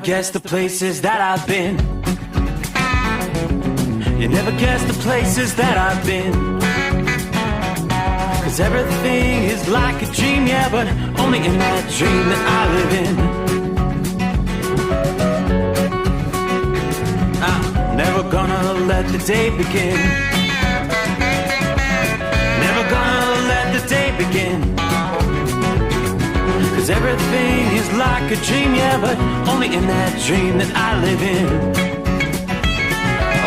guess the places that I've been. You never guess the places that I've been. 'Cause everything is like a dream, yeah, but only in that dream that I live in. I'm never gonna let the day begin. Never gonna let the day begin. 'Cause everything is like a dream, yeah, but only in that dream that I live in.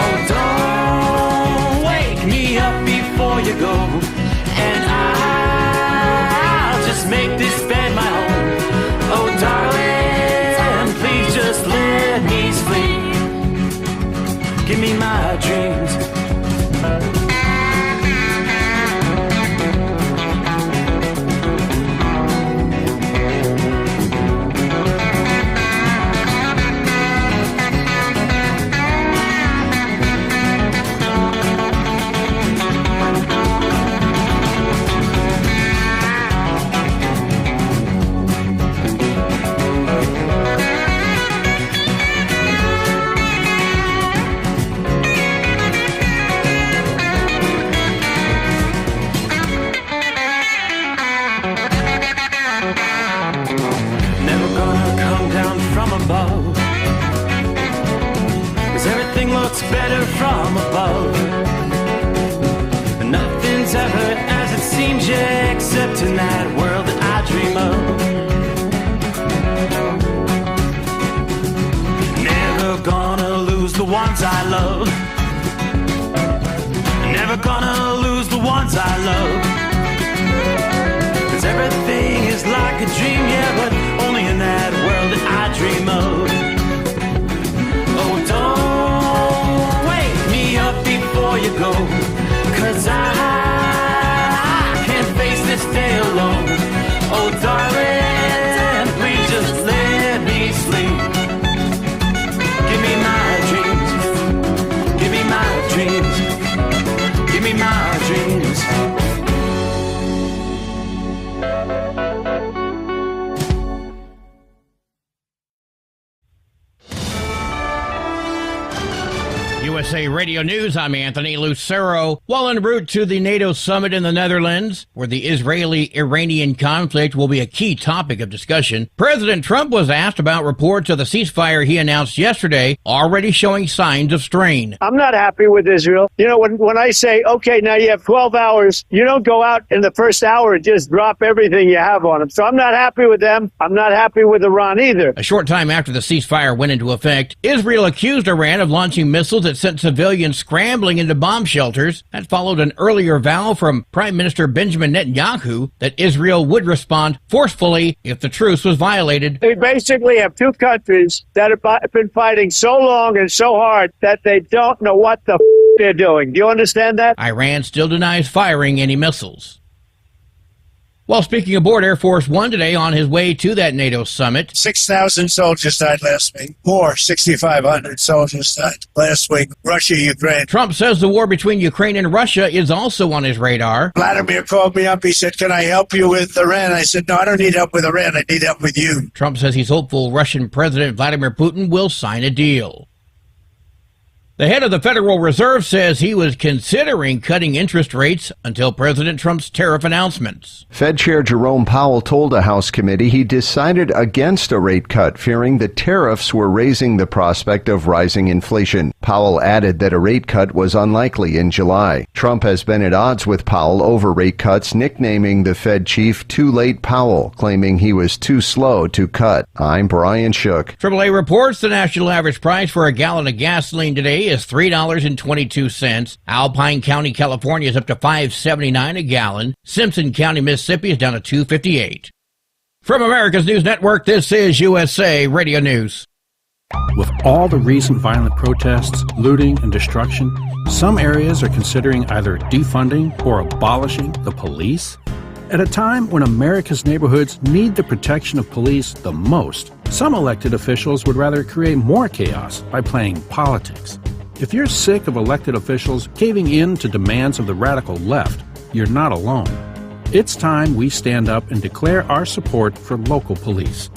Oh, don't wake me up before you go, and I'll just make this bed my home. Oh, darling, please just let me sleep. Give me my dreams. Better from above. Nothing's ever as it seems, yeah, except in that world that I dream of. Never gonna lose the ones I love. Never gonna lose the ones I love. 'Cause everything is like a dream, yeah, but only in that world that I dream of. Oh, don't before you go, 'cause I can't face this day alone. Oh, darling, please just let me sleep. Give me my dreams. Give me my dreams. Give me my dreams. USA Radio News, I'm Anthony Lucero. While en route to the NATO summit in the Netherlands, where the Israeli-Iranian conflict will be a key topic of discussion, President Trump was asked about reports of the ceasefire he announced yesterday already showing signs of strain. I'm not happy with Israel. You know, when I say, okay, now you have 12 hours, you don't go out in the first hour and just drop everything you have on them. So I'm not happy with them. I'm not happy with Iran either. A short time after the ceasefire went into effect, Israel accused Iran of launching missiles that sent civilians scrambling into bomb shelters. That followed an earlier vow from Prime Minister Benjamin Netanyahu that Israel would respond forcefully if the truce was violated. We basically have two countries that have been fighting so long and so hard that they don't know what the they're doing. Do you understand that? Iran still denies firing any missiles. While speaking aboard Air Force One today on his way to that NATO summit, 6,000 soldiers died last week. More, 6,500 soldiers died last week. Russia, Ukraine. Trump says the war between Ukraine and Russia is also on his radar. Vladimir called me up. He said, can I help you with Iran? I said, no, I don't need help with Iran. I need help with you. Trump says he's hopeful Russian President Vladimir Putin will sign a deal. The head of the Federal Reserve says he was considering cutting interest rates until President Trump's tariff announcements. Fed Chair Jerome Powell told a House committee he decided against a rate cut, fearing that tariffs were raising the prospect of rising inflation. Powell added that a rate cut was unlikely in July. Trump has been at odds with Powell over rate cuts, nicknaming the Fed chief Too Late Powell, claiming he was too slow to cut. I'm Brian Shook. AAA reports the national average price for a gallon of gasoline today is $3.22. Alpine County, California is up to $5.79 a gallon. Simpson County, Mississippi is down to $2.58. From America's News Network, this is USA Radio News. With all the recent violent protests, looting, and destruction, some areas are considering either defunding or abolishing the police. At a time when America's neighborhoods need the protection of police the most, some elected officials would rather create more chaos by playing politics. If you're sick of elected officials caving in to demands of the radical left, you're not alone. It's time we stand up and declare our support for local police.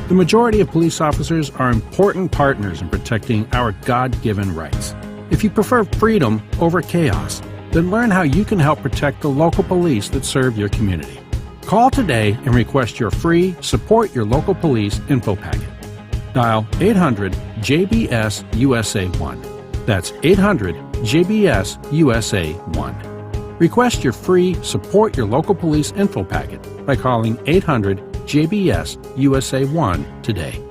The majority of police officers are important partners in protecting our God-given rights. If you prefer freedom over chaos, then learn how you can help protect the local police that serve your community. Call today and request your free Support Your Local Police info packet. Dial 800-JBS-USA-1. That's 800-JBS-USA-1. Request your free Support Your Local Police info packet by calling 800-JBS-USA-1 today.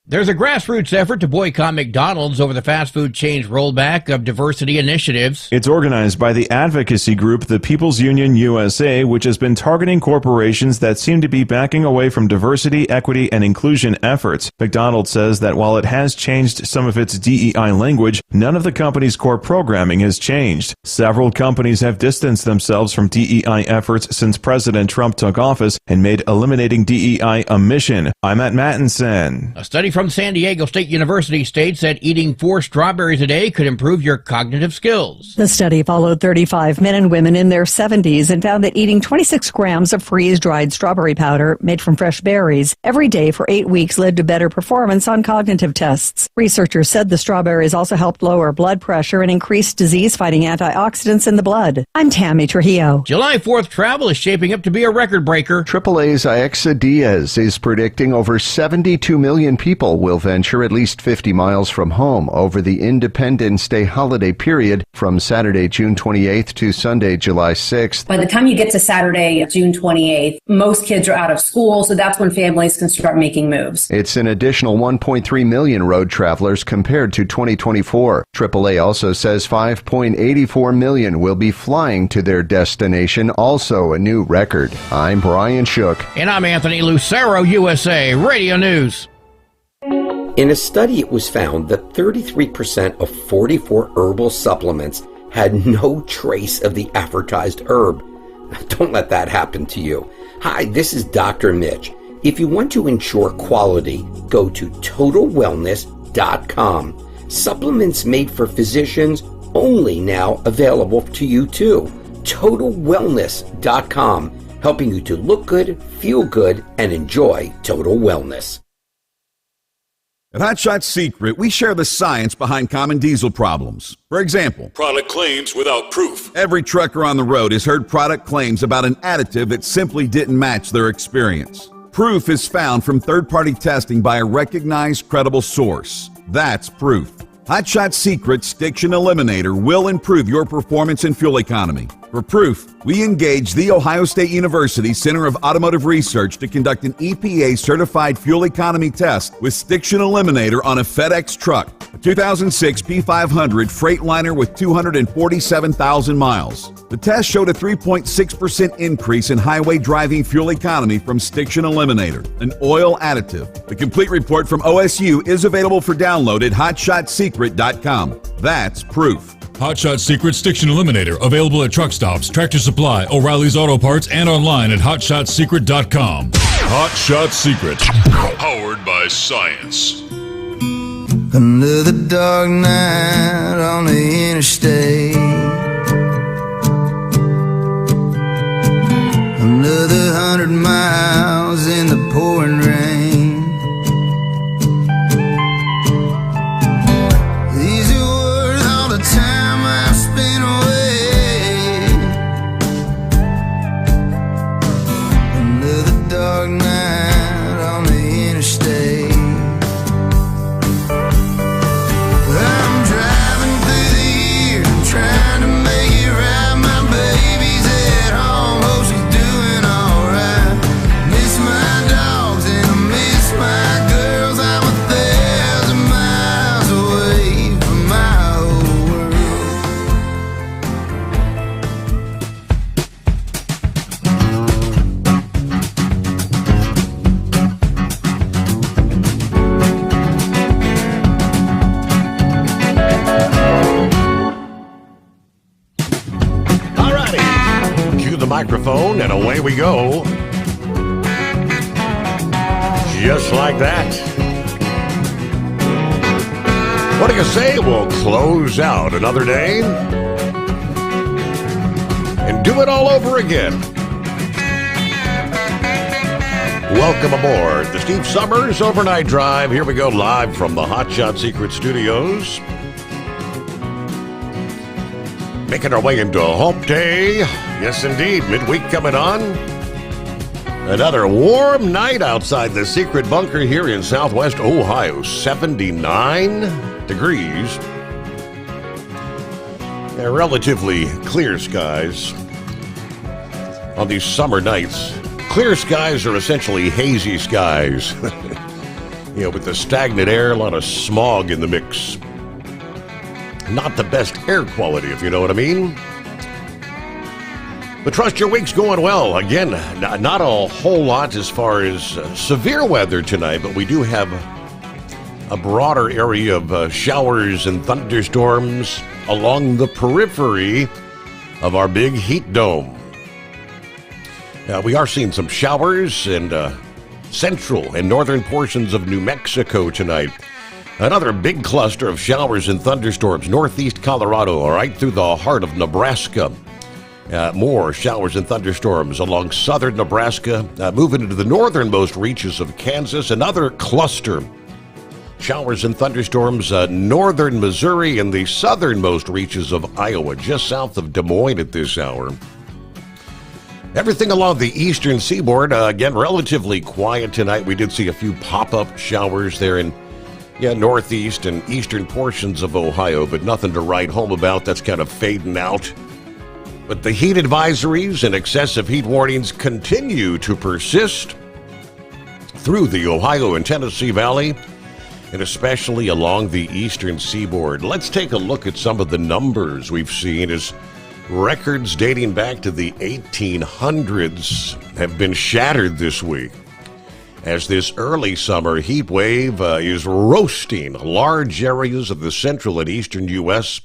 There's a grassroots effort to boycott McDonald's over the fast food chain's rollback of diversity initiatives. It's organized by the advocacy group the People's Union USA, which has been targeting corporations that seem to be backing away from diversity, equity, and inclusion efforts. McDonald's says that while it has changed some of its DEI language, none of the company's core programming has changed. Several companies have distanced themselves from DEI efforts since President Trump took office and made eliminating DEI a mission. I'm Matt Mattinson. A study from San Diego State University states that eating 4 strawberries a day could improve your cognitive skills. The study followed 35 men and women in their 70s and found that eating 26 grams of freeze-dried strawberry powder made from fresh berries every day for 8 weeks led to better performance on cognitive tests. Researchers said the strawberries also helped lower blood pressure and increase disease-fighting antioxidants in the blood. I'm Tammy Trujillo. July 4th travel is shaping up to be a record breaker. AAA's Aixa Diaz is predicting over 72 million people will venture at least 50 miles from home over the Independence Day holiday period from Saturday, June 28th to Sunday, July 6th. By the time you get to Saturday, June 28th, most kids are out of school, so that's when families can start making moves. It's an additional 1.3 million road travelers compared to 2024. AAA also says 5.84 million will be flying to their destination, also a new record. I'm Brian Shook. And I'm Anthony Lucero, USA Radio News. In a study, it was found that 33% of 44 herbal supplements had no trace of the advertised herb. Don't let that happen to you. Hi, this is Dr. Mitch. If you want to ensure quality, go to TotalWellness.com. Supplements made for physicians, only now available to you too. TotalWellness.com, helping you to look good, feel good, and enjoy total wellness. At Hot Shot Secret, we share the science behind common diesel problems. For example, product claims without proof. Every trucker on the road has heard product claims about an additive that simply didn't match their experience. Proof is found from third-party testing by a recognized, credible source. That's proof. Hot Shot Secret's Stiction Eliminator will improve your performance and fuel economy. For proof, we engaged the Ohio State University Center of Automotive Research to conduct an EPA-certified fuel economy test with Stiction Eliminator on a FedEx truck, a 2006 P500 Freightliner with 247,000 miles. The test showed a 3.6% increase in highway driving fuel economy from Stiction Eliminator, an oil additive. The complete report from OSU is available for download at hotshotsecret.com. That's proof. Hot Shot Secret Stiction Eliminator, available at truck stops, Tractor Supply, O'Reilly's Auto Parts, and online at hotshotsecret.com. Hot Shot Secret, powered by science. Another dark night on the interstate. Another 100 miles in the pouring rain. These are worth all the time I've spent away. Another dark night on the interstate. I'm driving through the year, trying to make it right. My baby's at home, hope she's doing alright. Miss my dogs and I miss my girls. I'm 1,000 miles away from my old world. Alrighty, cue the microphone and away we go. Just like that. What do you say we'll close out another day and do it all over again? Welcome aboard the Steve Sommers Overnight Drive. Here we go live from the Hot Shot Secret Studios. Making our way into Hump Day. Yes, indeed. Midweek coming on. Another warm night outside the secret bunker here in Southwest Ohio. 79 degrees. And relatively clear skies on these summer nights. Clear skies are essentially hazy skies. With the stagnant air, a lot of smog in the mix. Not the best air quality, if you know what I mean. But trust your week's going well. Again, not a whole lot as far as severe weather tonight, but we do have a broader area of showers and thunderstorms along the periphery of our big heat dome. We are seeing some showers in central and northern portions of New Mexico tonight. Another big cluster of showers and thunderstorms northeast Colorado, right through the heart of Nebraska. More showers and thunderstorms along southern Nebraska, moving into the northernmost reaches of Kansas. Another cluster. Showers and thunderstorms northern Missouri and the southernmost reaches of Iowa, just south of Des Moines at this hour. Everything along the eastern seaboard, again, relatively quiet tonight. We did see a few pop-up showers there in northeast and eastern portions of Ohio, but nothing to write home about. That's kind of fading out. But the heat advisories and excessive heat warnings continue to persist through the Ohio and Tennessee Valley, and especially along the eastern seaboard. Let's take a look at some of the numbers we've seen as records dating back to the 1800s have been shattered this week, as this early summer heat wave is roasting large areas of the central and eastern U.S.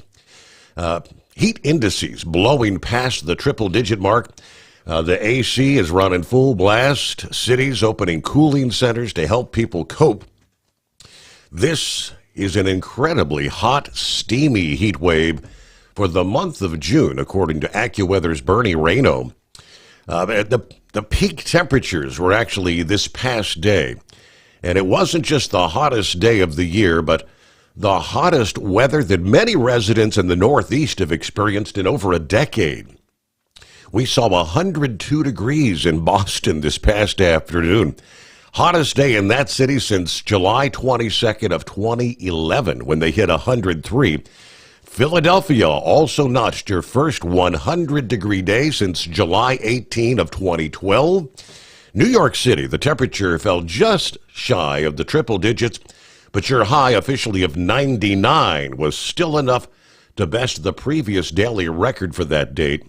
Heat indices blowing past the triple-digit mark. The AC is running full blast. Cities opening cooling centers to help people cope. This is an incredibly hot, steamy heat wave for the month of June, according to AccuWeather's Bernie Rayno. The peak temperatures were actually this past day, and it wasn't just the hottest day of the year, but the hottest weather that many residents in the Northeast have experienced in over a decade. We saw 102 degrees in Boston this past afternoon. Hottest day in that city since July 22nd of 2011, when they hit 103. Philadelphia also notched your first 100-degree day since July 18 of 2012. New York City, the temperature fell just shy of the triple digits, but your high officially of 99 was still enough to best the previous daily record for that date,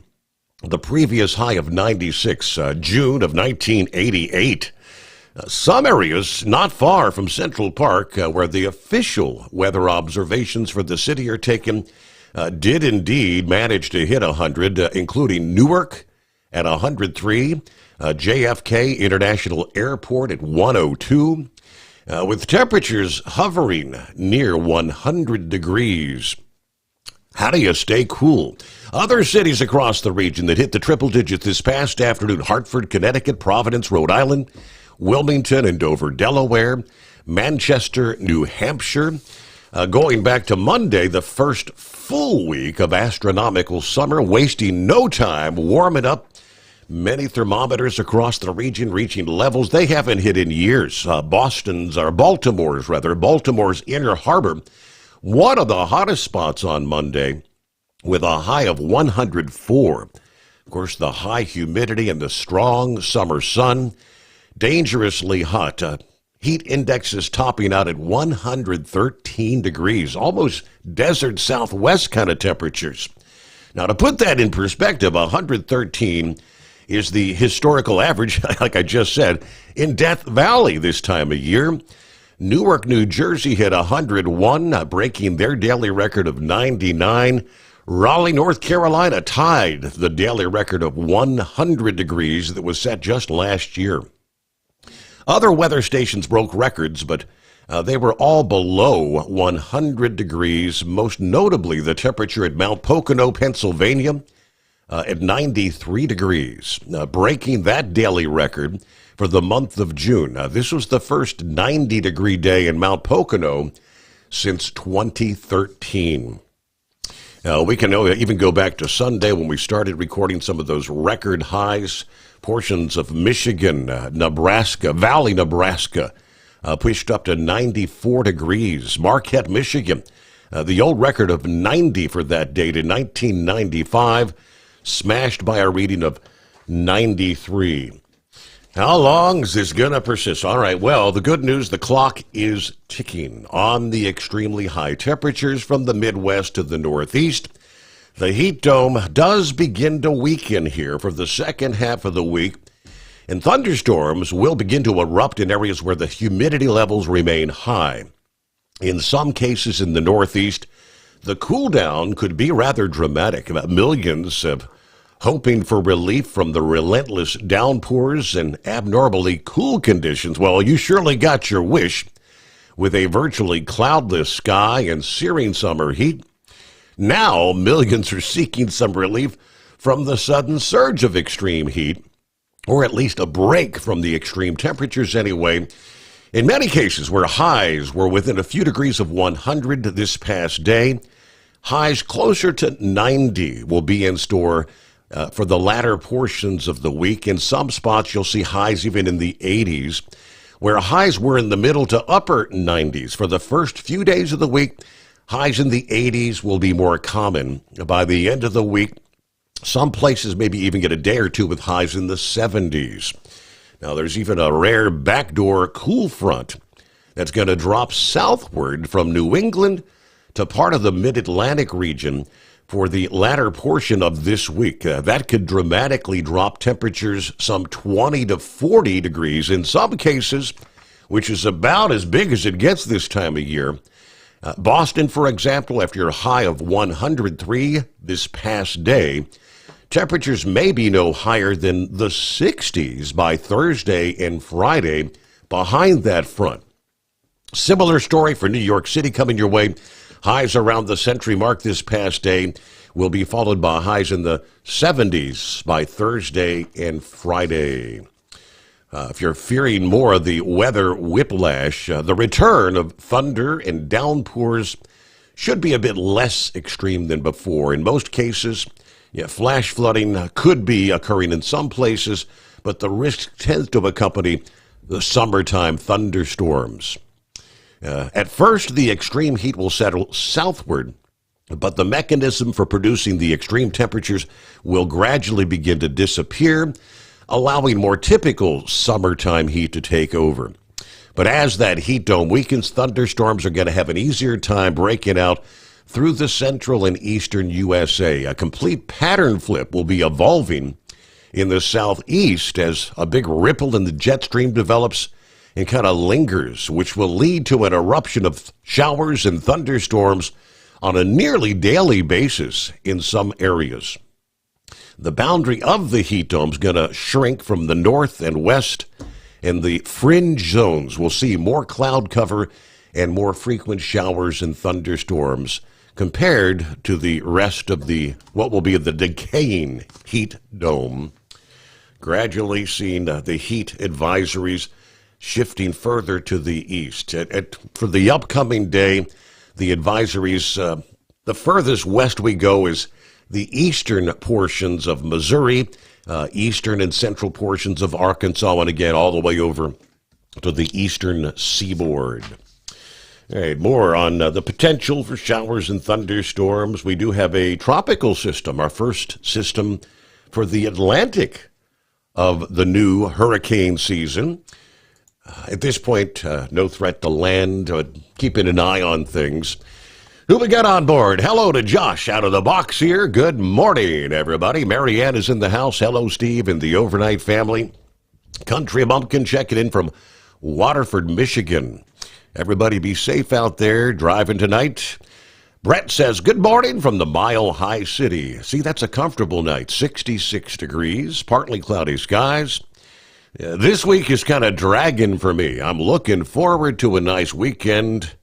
the previous high of 96, June of 1988. Some areas not far from Central Park, where the official weather observations for the city are taken, did indeed manage to hit 100, including Newark at 103, JFK International Airport at 102, with temperatures hovering near 100 degrees. How do you stay cool? Other cities across the region that hit the triple digits this past afternoon: Hartford, Connecticut, Providence, Rhode Island, Wilmington and Dover, Delaware, Manchester, New Hampshire. Going back to Monday, the first full week of astronomical summer, wasting no time warming up. Many thermometers across the region reaching levels they haven't hit in years. Baltimore's Inner Harbor, one of the hottest spots on Monday, with a high of 104. Of course, the high humidity and the strong summer sun, dangerously hot. Heat indexes topping out at 113 degrees, almost desert Southwest kind of temperatures. Now, to put that in perspective, 113 is the historical average, like I just said, in Death Valley this time of year. Newark, New Jersey hit 101, breaking their daily record of 99. Raleigh, North Carolina tied the daily record of 100 degrees that was set just last year. Other weather stations broke records, but they were all below 100 degrees, most notably the temperature at Mount Pocono, Pennsylvania, at 93 degrees, breaking that daily record for the month of June. This was the first 90-degree day in Mount Pocono since 2013. We can even go back to Sunday when we started recording some of those record highs. Portions of Michigan, Nebraska, Valley, Nebraska, pushed up to 94 degrees. Marquette, Michigan, the old record of 90 for that date in 1995, smashed by a reading of 93. How long is this going to persist? All right, well, the good news, the clock is ticking on the extremely high temperatures from the Midwest to the Northeast. The heat dome does begin to weaken here for the second half of the week, and thunderstorms will begin to erupt in areas where the humidity levels remain high. In some cases in the Northeast, the cool down could be rather dramatic. Millions of hoping for relief from the relentless downpours and abnormally cool conditions. Well, you surely got your wish with a virtually cloudless sky and searing summer heat. Now, millions are seeking some relief from the sudden surge of extreme heat, or at least a break from the extreme temperatures anyway. In many cases where highs were within a few degrees of 100 this past day, highs closer to 90 will be in store for the latter portions of the week. In some spots, you'll see highs even in the 80s, where highs were in the middle to upper 90s. For the first few days of the week, highs in the 80s will be more common. By the end of the week, some places maybe even get a day or two with highs in the 70s. Now, there's even a rare backdoor cool front that's going to drop southward from New England to part of the mid-Atlantic region for the latter portion of this week. That could dramatically drop temperatures some 20 to 40 degrees in some cases, which is about as big as it gets this time of year. Boston, for example, after a high of 103 this past day, temperatures may be no higher than the 60s by Thursday and Friday behind that front. Similar story for New York City coming your way. Highs around the century mark this past day will be followed by highs in the 70s by Thursday and Friday. If you're fearing more of the weather whiplash, the return of thunder and downpours should be a bit less extreme than before. In most cases, flash flooding could be occurring in some places, but the risk tends to accompany the summertime thunderstorms. At first, the extreme heat will settle southward, but the mechanism for producing the extreme temperatures will gradually begin to disappear, allowing more typical summertime heat to take over. But as that heat dome weakens, thunderstorms are going to have an easier time breaking out through the central and eastern USA. A complete pattern flip will be evolving in the southeast as a big ripple in the jet stream develops and kind of lingers, which will lead to an eruption of showers and thunderstorms on a nearly daily basis in some areas. The boundary of the heat dome is going to shrink from the north and west, and the fringe zones will see more cloud cover and more frequent showers and thunderstorms compared to the rest of what will be the decaying heat dome. Gradually seeing the heat advisories shifting further to the east. For the upcoming day, the advisories, the furthest west we go is the eastern portions of Missouri, eastern and central portions of Arkansas, and again, all the way over to the eastern seaboard. All right, more on the potential for showers and thunderstorms. We do have a tropical system, our first system for the Atlantic of the new hurricane season. At this point, no threat to land, keeping an eye on things. Who we got on board? Hello to Josh out of the box here. Good morning, everybody. Marianne is in the house. Hello, Steve and the overnight family. Country Bumpkin checking in from Waterford, Michigan. Everybody be safe out there driving tonight. Brett says, good morning from the Mile High City. See, that's a comfortable night. 66 degrees, partly cloudy skies. This week is kind of dragging for me. I'm looking forward to a nice weekend,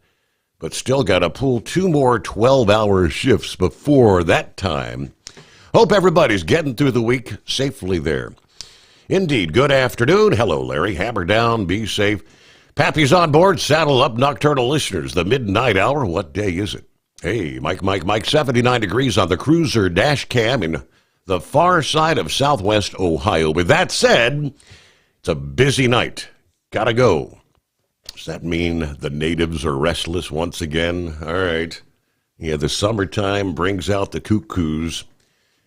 but still got to pull 2 more 12-hour shifts before that time. Hope everybody's getting through the week safely there. Indeed, good afternoon. Hello, Larry. Hammer down, be safe. Pappy's on board, saddle up, nocturnal listeners. The midnight hour, what day is it? Hey, Mike, 79 degrees on the cruiser dash cam in the far side of southwest Ohio. With that said, it's a busy night. Gotta go. Does that mean the natives are restless once again? All right. Yeah, the summertime brings out the cuckoos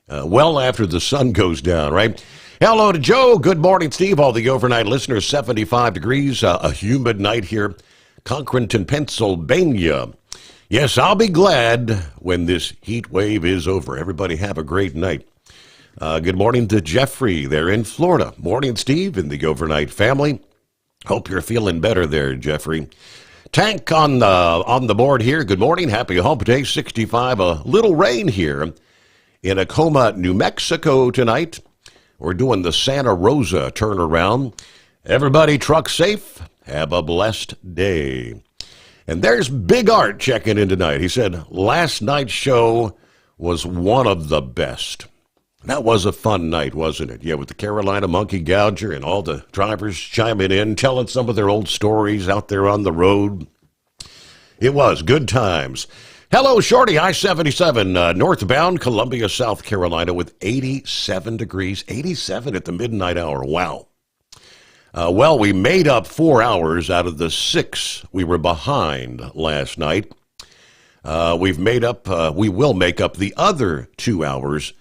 well after the sun goes down, right? Hello to Joe. Good morning, Steve. All the overnight listeners, 75 degrees, a humid night here. Concrenton, Pennsylvania. Yes, I'll be glad when this heat wave is over. Everybody have a great night. Good morning to Jeffrey there in Florida. Morning, Steve, and the overnight family. Hope you're feeling better there, Jeffrey. Tank on the board here. Good morning. Happy hump day. 65. A little rain here in Acoma, New Mexico tonight. We're doing the Santa Rosa turnaround. Everybody truck safe. Have a blessed day. And there's Big Art checking in tonight. He said, last night's show was one of the best. That was a fun night, wasn't it? Yeah, with the Carolina Monkey Gouger and all the drivers chiming in, telling some of their old stories out there on the road. It was good times. Hello, Shorty, I-77, northbound Columbia, South Carolina with 87 degrees, 87 at the midnight hour. Wow. Well, we made up 4 hours out of the 6 we were behind last night. We will make up the other 2 hours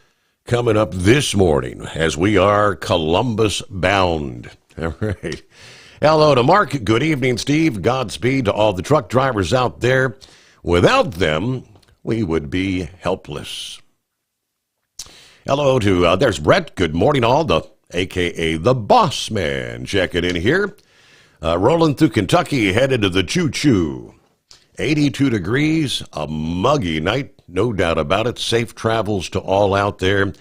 coming up this morning as we are Columbus bound. All right. Hello to Mark. Good evening, Steve. Godspeed to all the truck drivers out there. Without them, we would be helpless. Hello to, there's Brett. Good morning, all, a.k.a. the Boss Man, checking in here. Rolling through Kentucky, headed to the choo-choo. 82 degrees, a muggy night, no doubt about it. Safe travels to all out there.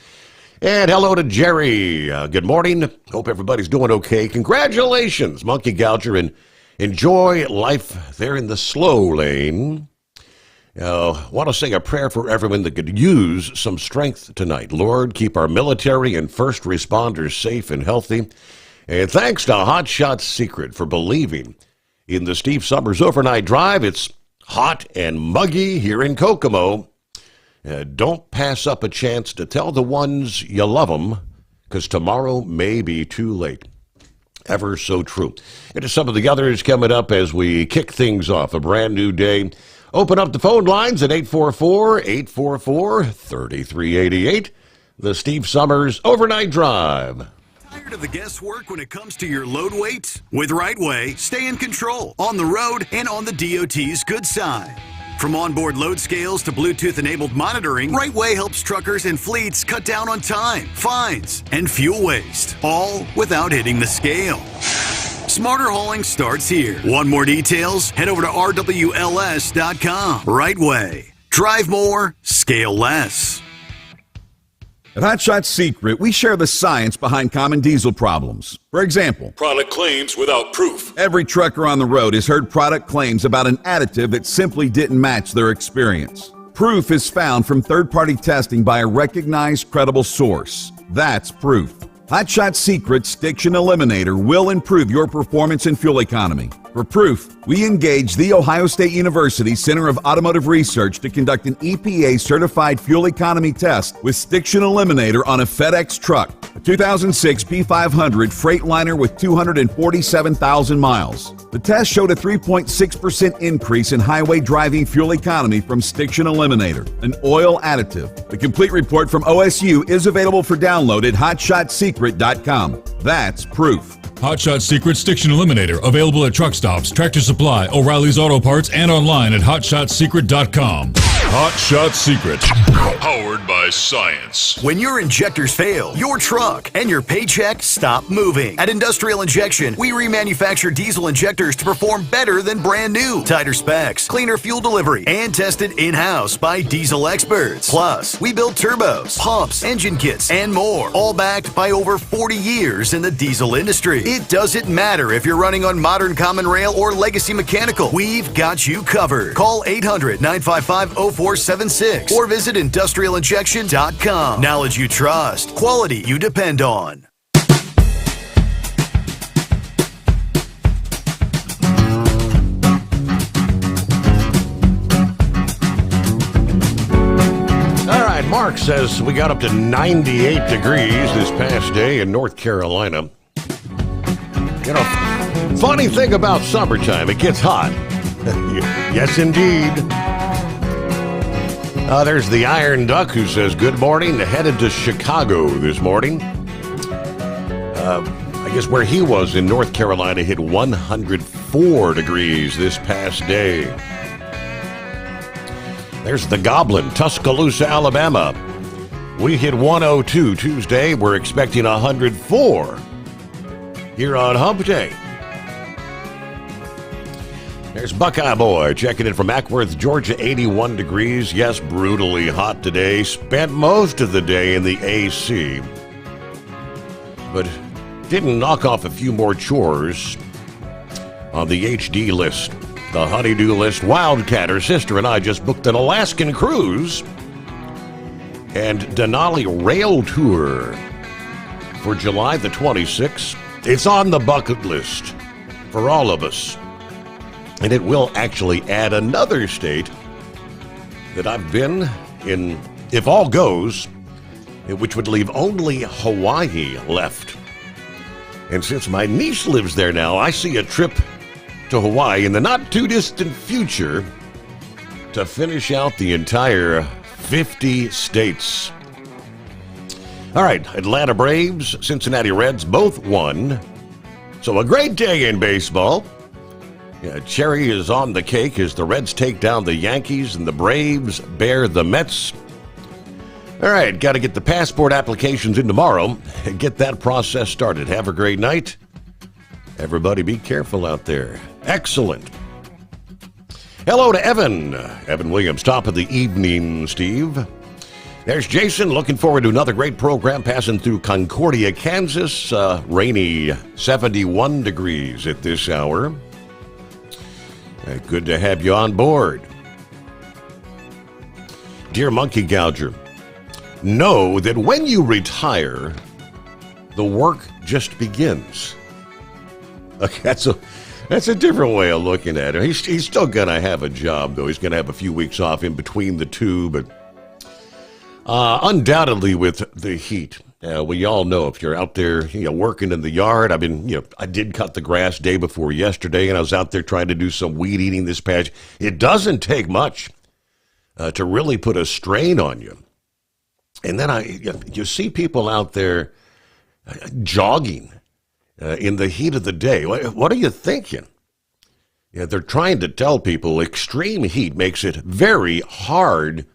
And hello to Jerry. Good morning. Hope everybody's doing okay. Congratulations, Monkey Gouger, and enjoy life there in the slow lane. Want to say a prayer for everyone that could use some strength tonight. Lord, keep our military and first responders safe and healthy. And thanks to Hot Shot Secret for believing in the Steve Sommers Overnight Drive. It's hot and muggy here in Kokomo. Don't pass up a chance to tell the ones you love them, because tomorrow may be too late. Ever so true. Into some of the others coming up as we kick things off. A brand new day. Open up the phone lines at 844-844-3388. The Steve Sommers Overnight Drive. Tired of the guesswork when it comes to your load weight? With Rightway, stay in control on the road and on the DOT's good side. From onboard load scales to Bluetooth-enabled monitoring, Rightway helps truckers and fleets cut down on time, fines, and fuel waste, all without hitting the scale. Smarter hauling starts here. Want more details? Head over to rwls.com. Rightway. Drive more, scale less. At Hot Shot Secret, we share the science behind common diesel problems. For example, product claims without proof. Every trucker on the road has heard product claims about an additive that simply didn't match their experience. Proof is found from third-party testing by a recognized, credible source. That's proof. Hot Shot Secret's Stiction Eliminator will improve your performance and fuel economy. For proof, we engaged the Ohio State University Center of Automotive Research to conduct an EPA-certified fuel economy test with Stiction Eliminator on a FedEx truck, a 2006 P500 Freightliner with 247,000 miles. The test showed a 3.6% increase in highway driving fuel economy from Stiction Eliminator, an oil additive. The complete report from OSU is available for download at hotshotsecret.com. That's proof. Hot Shot Secret Stiction Eliminator, available at truck stops, Tractor Supply, O'Reilly's Auto Parts, and online at hotshotsecret.com. Hot Shot Secret, powered by science. When your injectors fail, your truck and your paycheck stop moving. At Industrial Injection, we remanufacture diesel injectors to perform better than brand new. Tighter specs, cleaner fuel delivery, and tested in-house by diesel experts. Plus, we build turbos, pumps, engine kits, and more, all backed by over 40 years in the diesel industry. It doesn't matter if you're running on modern common rail or legacy mechanical. We've got you covered. Call 800-955-0476 or visit industrialinjection.com. GasStation.com. Knowledge you trust. Quality you depend on. All right, Mark says we got up to 98 degrees this past day in North Carolina. You know, funny thing about summertime, it gets hot. Yes, indeed. There's the Iron Duck who says, good morning, headed to Chicago this morning. I guess where he was in North Carolina hit 104 degrees this past day. There's the Goblin, Tuscaloosa, Alabama. We hit 102 Tuesday. We're expecting 104 here on Hump Day. There's Buckeye Boy checking in from Ackworth, Georgia, 81 degrees. Yes, brutally hot today. Spent most of the day in the AC, but didn't knock off a few more chores on the HD list. The honeydew list. Wildcat, her sister, and I just booked an Alaskan cruise and Denali Rail Tour for July the 26th. It's on the bucket list for all of us. And it will actually add another state that I've been in, if all goes, which would leave only Hawaii left. And since my niece lives there now, I see a trip to Hawaii in the not-too-distant future to finish out the entire 50 states. All right, Atlanta Braves, Cincinnati Reds both won. So a great day in baseball. Yeah, cherry is on the cake as the Reds take down the Yankees and the Braves bear the Mets. All right, got to get the passport applications in tomorrow and get that process started. Have a great night. Everybody be careful out there. Excellent. Hello to Evan. Evan Williams, top of the evening, Steve. There's Jason. Looking forward to another great program passing through Concordia, Kansas. Rainy 71 degrees at this hour. Good to have you on board. Dear Monkey Gouger, know that when you retire, the work just begins. Okay, that's a different way of looking at it. He's still going to have a job, though. He's going to have a few weeks off in between the two, but undoubtedly with the heat. We all know if you're out there, working in the yard. I did cut the grass day before yesterday, and I was out there trying to do some weed eating this patch. It doesn't take much to really put a strain on you. And then you see people out there jogging in the heat of the day. What are you thinking? They're trying to tell people extreme heat makes it very hard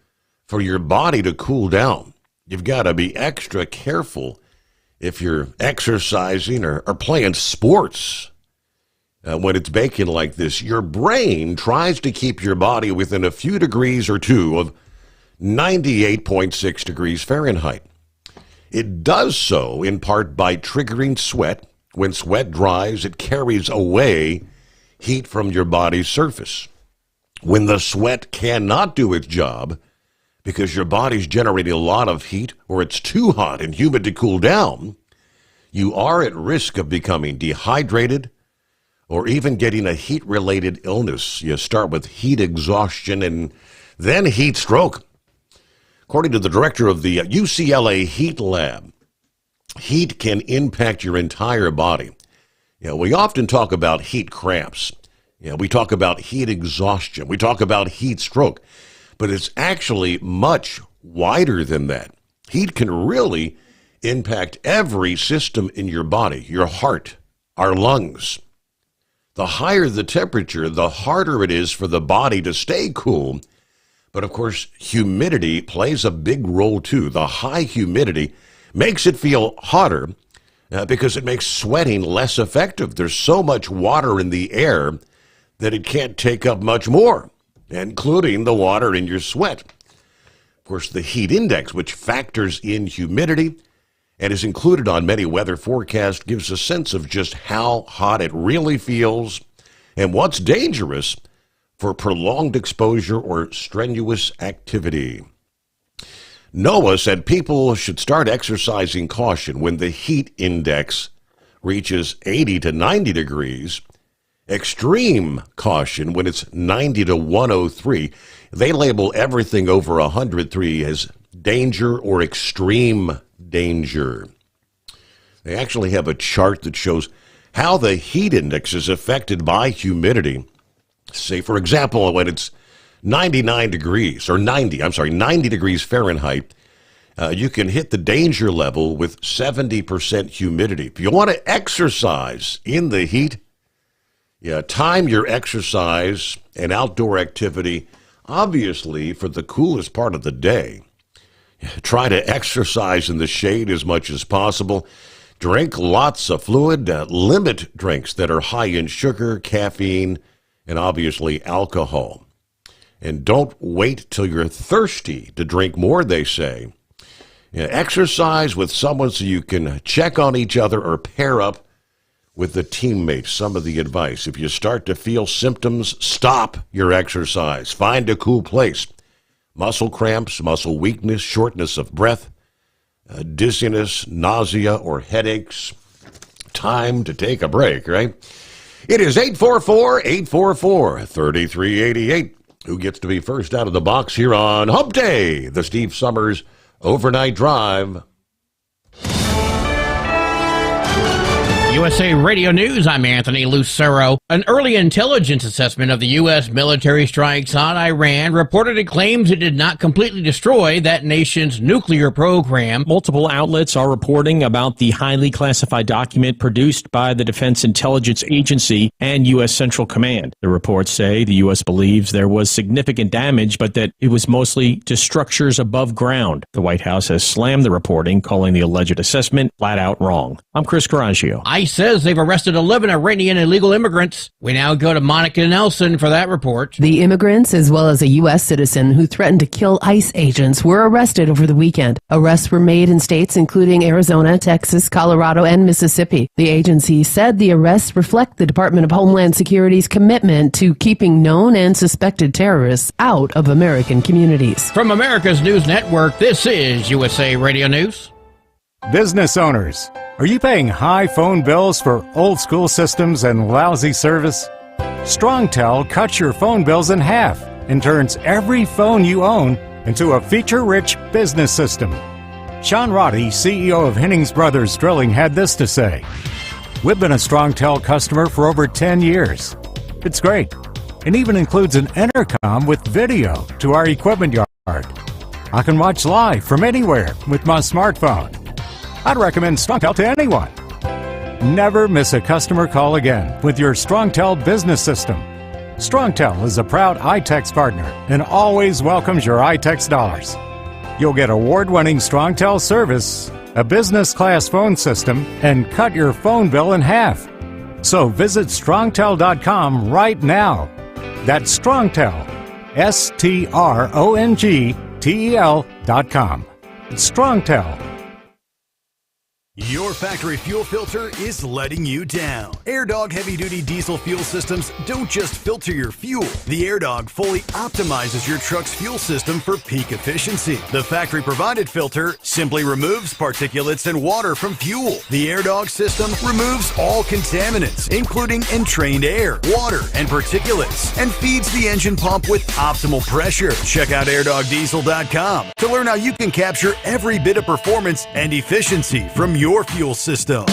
for your body to cool down. You've got to be extra careful if you're exercising or playing sports. When it's baking like this, your brain tries to keep your body within a few degrees or two of 98.6 degrees Fahrenheit. It does so in part by triggering sweat. When sweat dries, it carries away heat from your body's surface. When the sweat cannot do its job, because your body's generating a lot of heat or it's too hot and humid to cool down, you are at risk of becoming dehydrated or even getting a heat-related illness. You start with heat exhaustion and then heat stroke. According to the director of the UCLA Heat Lab, heat can impact your entire body. We often talk about heat cramps. We talk about heat exhaustion. We talk about heat stroke. But it's actually much wider than that. Heat can really impact every system in your body, your heart, our lungs. The higher the temperature, the harder it is for the body to stay cool. But of course, humidity plays a big role too. The high humidity makes it feel hotter because it makes sweating less effective. There's so much water in the air that it can't take up much more, including the water in your sweat. Of course, the heat index, which factors in humidity and is included on many weather forecasts, gives a sense of just how hot it really feels and what's dangerous for prolonged exposure or strenuous activity. NOAA said people should start exercising caution when the heat index reaches 80 to 90 degrees. Extreme caution when it's 90 to 103. They label everything over 103 as danger or extreme danger. They actually have a chart that shows how the heat index is affected by humidity. Say, for example, when it's 90 degrees Fahrenheit, you can hit the danger level with 70% humidity. If you want to exercise in the heat, time your exercise and outdoor activity, obviously, for the coolest part of the day. Try to exercise in the shade as much as possible. Drink lots of fluid. Limit drinks that are high in sugar, caffeine, and obviously alcohol. And don't wait till you're thirsty to drink more, they say. Exercise with someone so you can check on each other or pair up with the teammates. Some of the advice: if you start to feel symptoms, stop your exercise. Find a cool place. Muscle cramps, muscle weakness, shortness of breath, dizziness, nausea, or headaches. Time to take a break, right? It is 844-844-3388. Who gets to be first out of the box here on Hump Day, the Steve Sommers Overnight Drive. USA Radio News, I'm Anthony Lucero. An early intelligence assessment of the U.S. military strikes on Iran reported it claims it did not completely destroy that nation's nuclear program. Multiple outlets are reporting about the highly classified document produced by the Defense Intelligence Agency and U.S. Central Command. The reports say the U.S. believes there was significant damage, but that it was mostly to structures above ground. The White House has slammed the reporting, calling the alleged assessment flat out wrong. I'm Chris Carraggio. ICE says they've arrested 11 Iranian illegal immigrants. We now go to Monica Nelson for that report. The immigrants, as well as a U.S. citizen who threatened to kill ICE agents, were arrested over the weekend. Arrests were made in states including Arizona, Texas, Colorado, and Mississippi. The agency said the arrests reflect the Department of Homeland Security's commitment to keeping known and suspected terrorists out of American communities. From America's News Network, this is USA Radio News. Business owners, are you paying high phone bills for old school systems and lousy service? StrongTel cuts your phone bills in half and turns every phone you own into a feature-rich business system. Sean Roddy, CEO of Hennings Brothers Drilling, had this to say: "We've been a StrongTel customer for over 10 years. It's great. It even includes an intercom with video to our equipment yard. I can watch live from anywhere with my smartphone. I'd recommend StrongTel to anyone. Never miss a customer call again with your StrongTel business system. StrongTel is a proud iTex partner and always welcomes your iTex dollars. You'll get award-winning StrongTel service, a business-class phone system, and cut your phone bill in half. So visit StrongTel.com right now. That's StrongTel, StrongTel.com. It's StrongTel. Your factory fuel filter is letting you down. AirDog heavy-duty diesel fuel systems don't just filter your fuel. The AirDog fully optimizes your truck's fuel system for peak efficiency. The factory-provided filter simply removes particulates and water from fuel. The AirDog system removes all contaminants, including entrained air, water, and particulates, and feeds the engine pump with optimal pressure. Check out airdogdiesel.com to learn how you can capture every bit of performance and efficiency from your fuel system.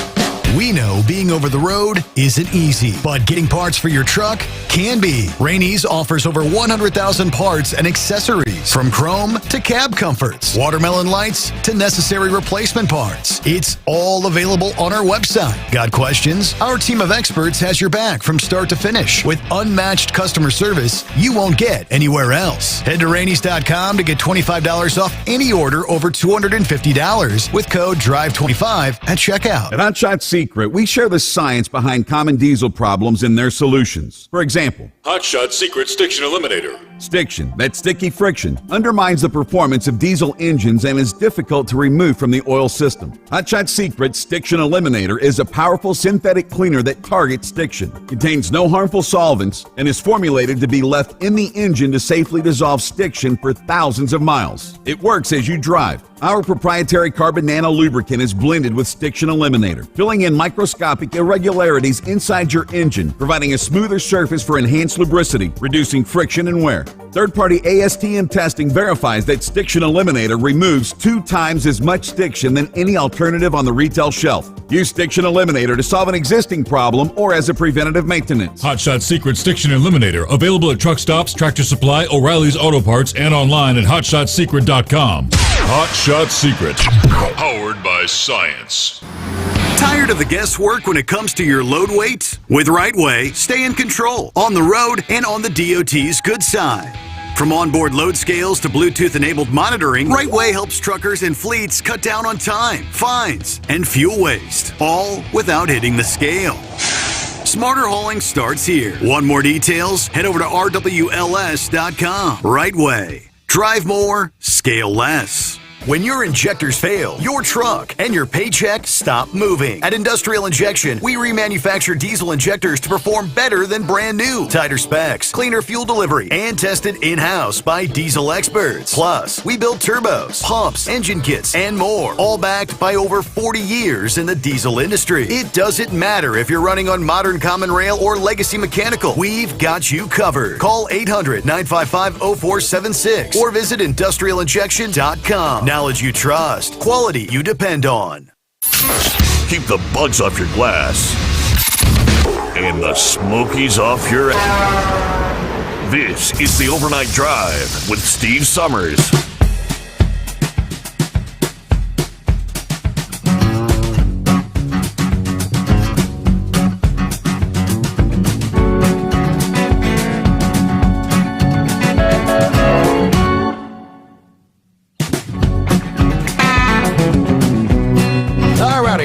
We know being over the road isn't easy, but getting parts for your truck can be. Rainey's offers over 100,000 parts and accessories, from chrome to cab comforts, watermelon lights to necessary replacement parts. It's all available on our website. Got questions? Our team of experts has your back from start to finish with unmatched customer service you won't get anywhere else. Head to Rainey's.com to get $25 off any order over $250 with code DRIVE25 at checkout. At Hotshot Secret, we share the science behind common diesel problems and their solutions. For example, Hotshot Secret Stiction Eliminator. Stiction, that sticky friction, undermines the performance of diesel engines and is difficult to remove from the oil system. Hot Shot Secret Stiction Eliminator is a powerful synthetic cleaner that targets stiction, contains no harmful solvents, and is formulated to be left in the engine to safely dissolve stiction for thousands of miles. It works as you drive. Our proprietary carbon nano lubricant is blended with Stiction Eliminator, filling in microscopic irregularities inside your engine, providing a smoother surface for enhanced lubricity, reducing friction and wear. Third-party ASTM testing verifies that Stiction Eliminator removes 2 times as much stiction than any alternative on the retail shelf. Use Stiction Eliminator to solve an existing problem or as a preventative maintenance. Hot Shot Secret Stiction Eliminator, available at truck stops, Tractor Supply, O'Reilly's Auto Parts, and online at hotshotsecret.com. Hot Shot Secret, powered by science. Tired of the guesswork when it comes to your load weight? With Right Way, stay in control on the road and on the DOT's good side. From onboard load scales to Bluetooth-enabled monitoring, Right Way helps truckers and fleets cut down on time, fines, and fuel waste, all without hitting the scale. Smarter hauling starts here. Want more details? Head over to rwls.com. Right Way. Drive more, scale less. When your injectors fail, your truck and your paycheck stop moving. At Industrial Injection, we remanufacture diesel injectors to perform better than brand new. Tighter specs, cleaner fuel delivery, and tested in-house by diesel experts. Plus, we build turbos, pumps, engine kits, and more, all backed by over 40 years in the diesel industry. It doesn't matter if you're running on modern common rail or legacy mechanical. We've got you covered. Call 800-955-0476 or visit industrialinjection.com. Knowledge you trust, quality you depend on. Keep the bugs off your glass and the smokies off your ass. This is the Overnight Drive with Steve Sommers.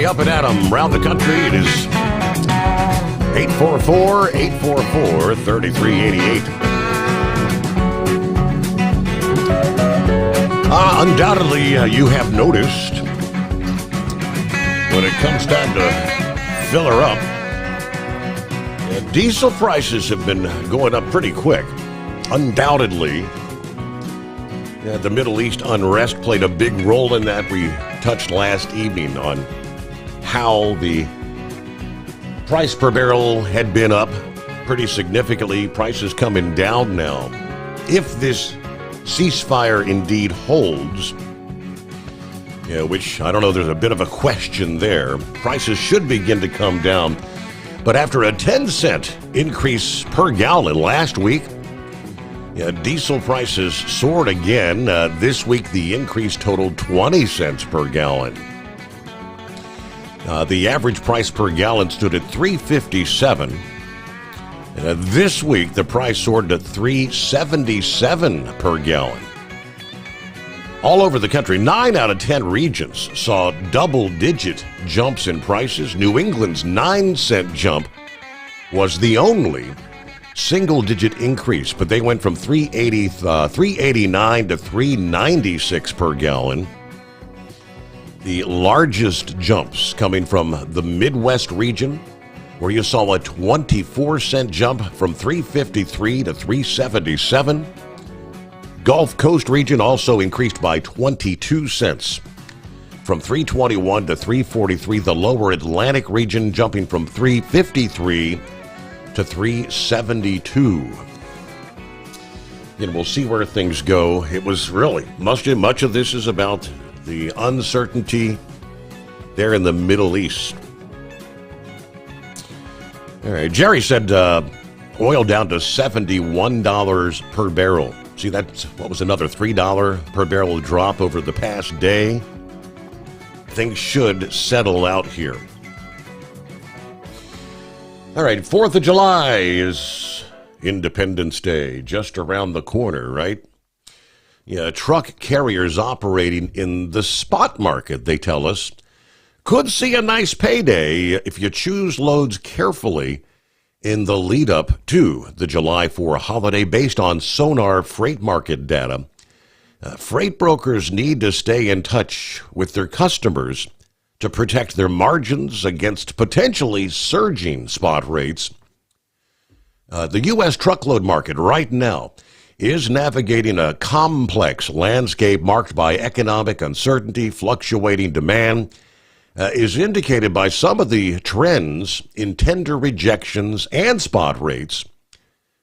Up and at 'em around the country. It is 844-844-3388. Undoubtedly, you have noticed when it comes time to fill her up, diesel prices have been going up pretty quick. Undoubtedly, the Middle East unrest played a big role in that. We touched last evening on how the price per barrel had been up pretty significantly. Prices coming down now. If this ceasefire indeed holds, which I don't know, there's a bit of a question there, prices should begin to come down. But after a 10-cent increase per gallon last week, diesel prices soared again. This week, the increase totaled 20 cents per gallon. The average price per gallon stood at $3.57. This week, the price soared to $3.77 per gallon. All over the country, 9 out of 10 regions saw double-digit jumps in prices. New England's 9-cent jump was the only single-digit increase, but they went from $3.89 to $3.96 per gallon. The largest jumps coming from the Midwest region, where you saw a 24-cent jump from $3.53 to $3.77. Gulf Coast region also increased by 22 cents, from $3.21 to $3.43. The lower Atlantic region jumping from $3.53 to $3.72. And we'll see where things go. It was really, much of this is about the uncertainty there in the Middle East. All right, Jerry said oil down to $71 per barrel. See, that's what was another $3 per barrel drop over the past day. Things should settle out here. All right, 4th of July is Independence Day, just around the corner, right? Truck carriers operating in the spot market, they tell us, could see a nice payday if you choose loads carefully in the lead up to the July 4 holiday based on Sonar freight market data. Freight brokers need to stay in touch with their customers to protect their margins against potentially surging spot rates. The U.S. truckload market right now is navigating a complex landscape marked by economic uncertainty, fluctuating demand, is indicated by some of the trends in tender rejections and spot rates.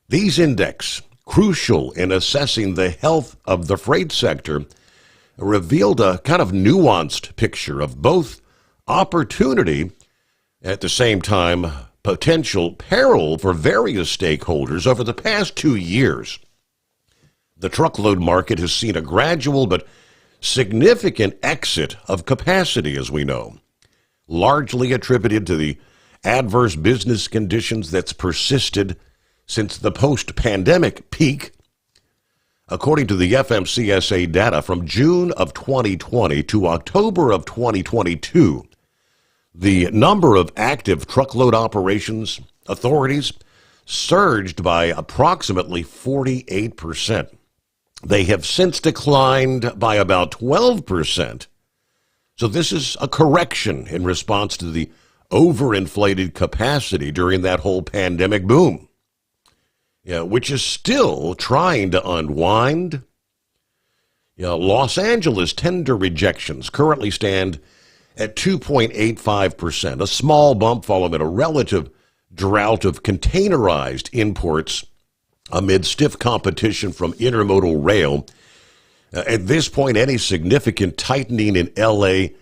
These index, crucial in assessing the health of the freight sector, revealed a kind of nuanced picture of both opportunity, at the same time potential peril for various stakeholders over the past 2 years. The truckload market has seen a gradual but significant exit of capacity, as we know, largely attributed to the adverse business conditions that's persisted since the post-pandemic peak. According to the FMCSA data from June of 2020 to October of 2022, the number of active truckload operations authorities surged by approximately 48%. They have since declined by about 12%. So this is a correction in response to the overinflated capacity during that whole pandemic boom, which is still trying to unwind. Los Angeles tender rejections currently stand at 2.85%, a small bump following a relative drought of containerized imports amid stiff competition from intermodal rail. At this point, any significant tightening in L.A.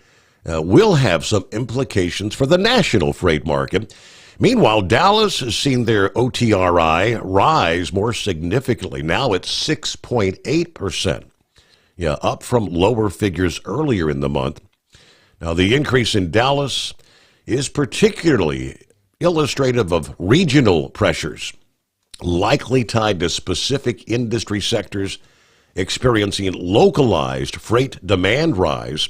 Will have some implications for the national freight market. Meanwhile, Dallas has seen their OTRI rise more significantly, now at 6.8%, up from lower figures earlier in the month. Now, the increase in Dallas is particularly illustrative of regional pressures, likely tied to specific industry sectors experiencing localized freight demand rise.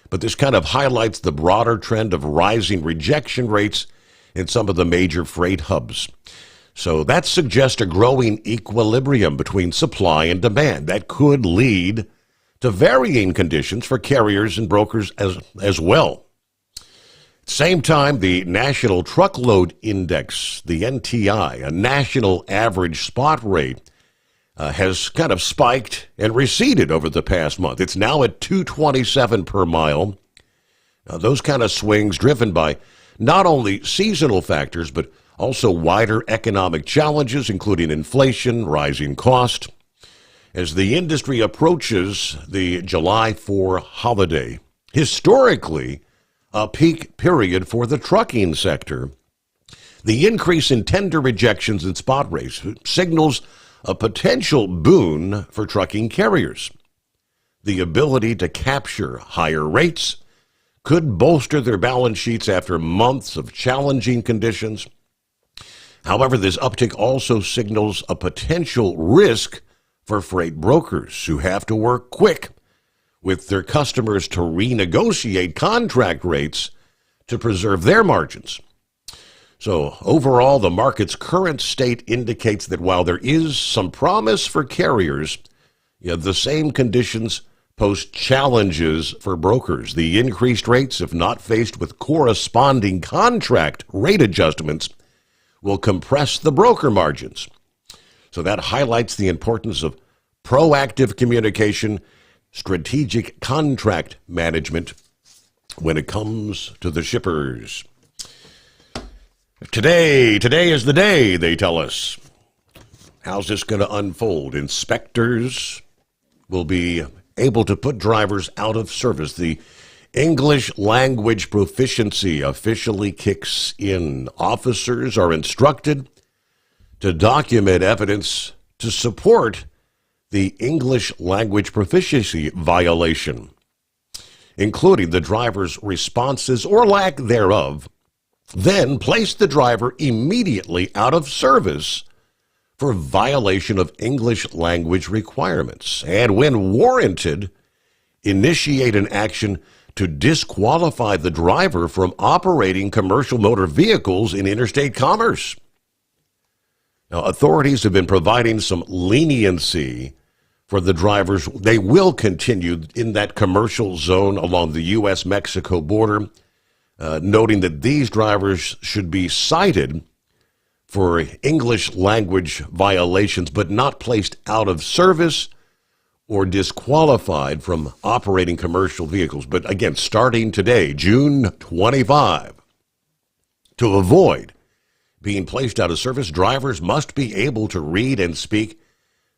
But this kind of highlights the broader trend of rising rejection rates in some of the major freight hubs. So that suggests a growing equilibrium between supply and demand that could lead to varying conditions for carriers and brokers as well. At the same time, the National Truckload Index, the NTI, a national average spot rate, has kind of spiked and receded over the past month. It's now at 227 per mile. Now, those kind of swings driven by not only seasonal factors, but also wider economic challenges, including inflation, rising cost. As the industry approaches the July 4 holiday, historically a peak period for the trucking sector, the increase in tender rejections and spot rates signals a potential boon for trucking carriers. The ability to capture higher rates could bolster their balance sheets after months of challenging conditions. However, this uptick also signals a potential risk for freight brokers who have to work quick with their customers to renegotiate contract rates to preserve their margins. So overall, the market's current state indicates that while there is some promise for carriers, the same conditions pose challenges for brokers. The increased rates, if not faced with corresponding contract rate adjustments, will compress the broker margins. So that highlights the importance of proactive communication, strategic contract management when it comes to the shippers. Today is the day, they tell us. How's this going to unfold? Inspectors will be able to put drivers out of service. The English language proficiency officially kicks in. Officers are instructed to document evidence to support the English language proficiency violation, including the driver's responses or lack thereof, then place the driver immediately out of service for violation of English language requirements, and when warranted, initiate an action to disqualify the driver from operating commercial motor vehicles in interstate commerce. Now, authorities have been providing some leniency for the drivers. They will continue in that commercial zone along the U.S.-Mexico border, noting that these drivers should be cited for English language violations, but not placed out of service or disqualified from operating commercial vehicles. But again, starting today, June 25, to avoid being placed out of service, drivers must be able to read and speak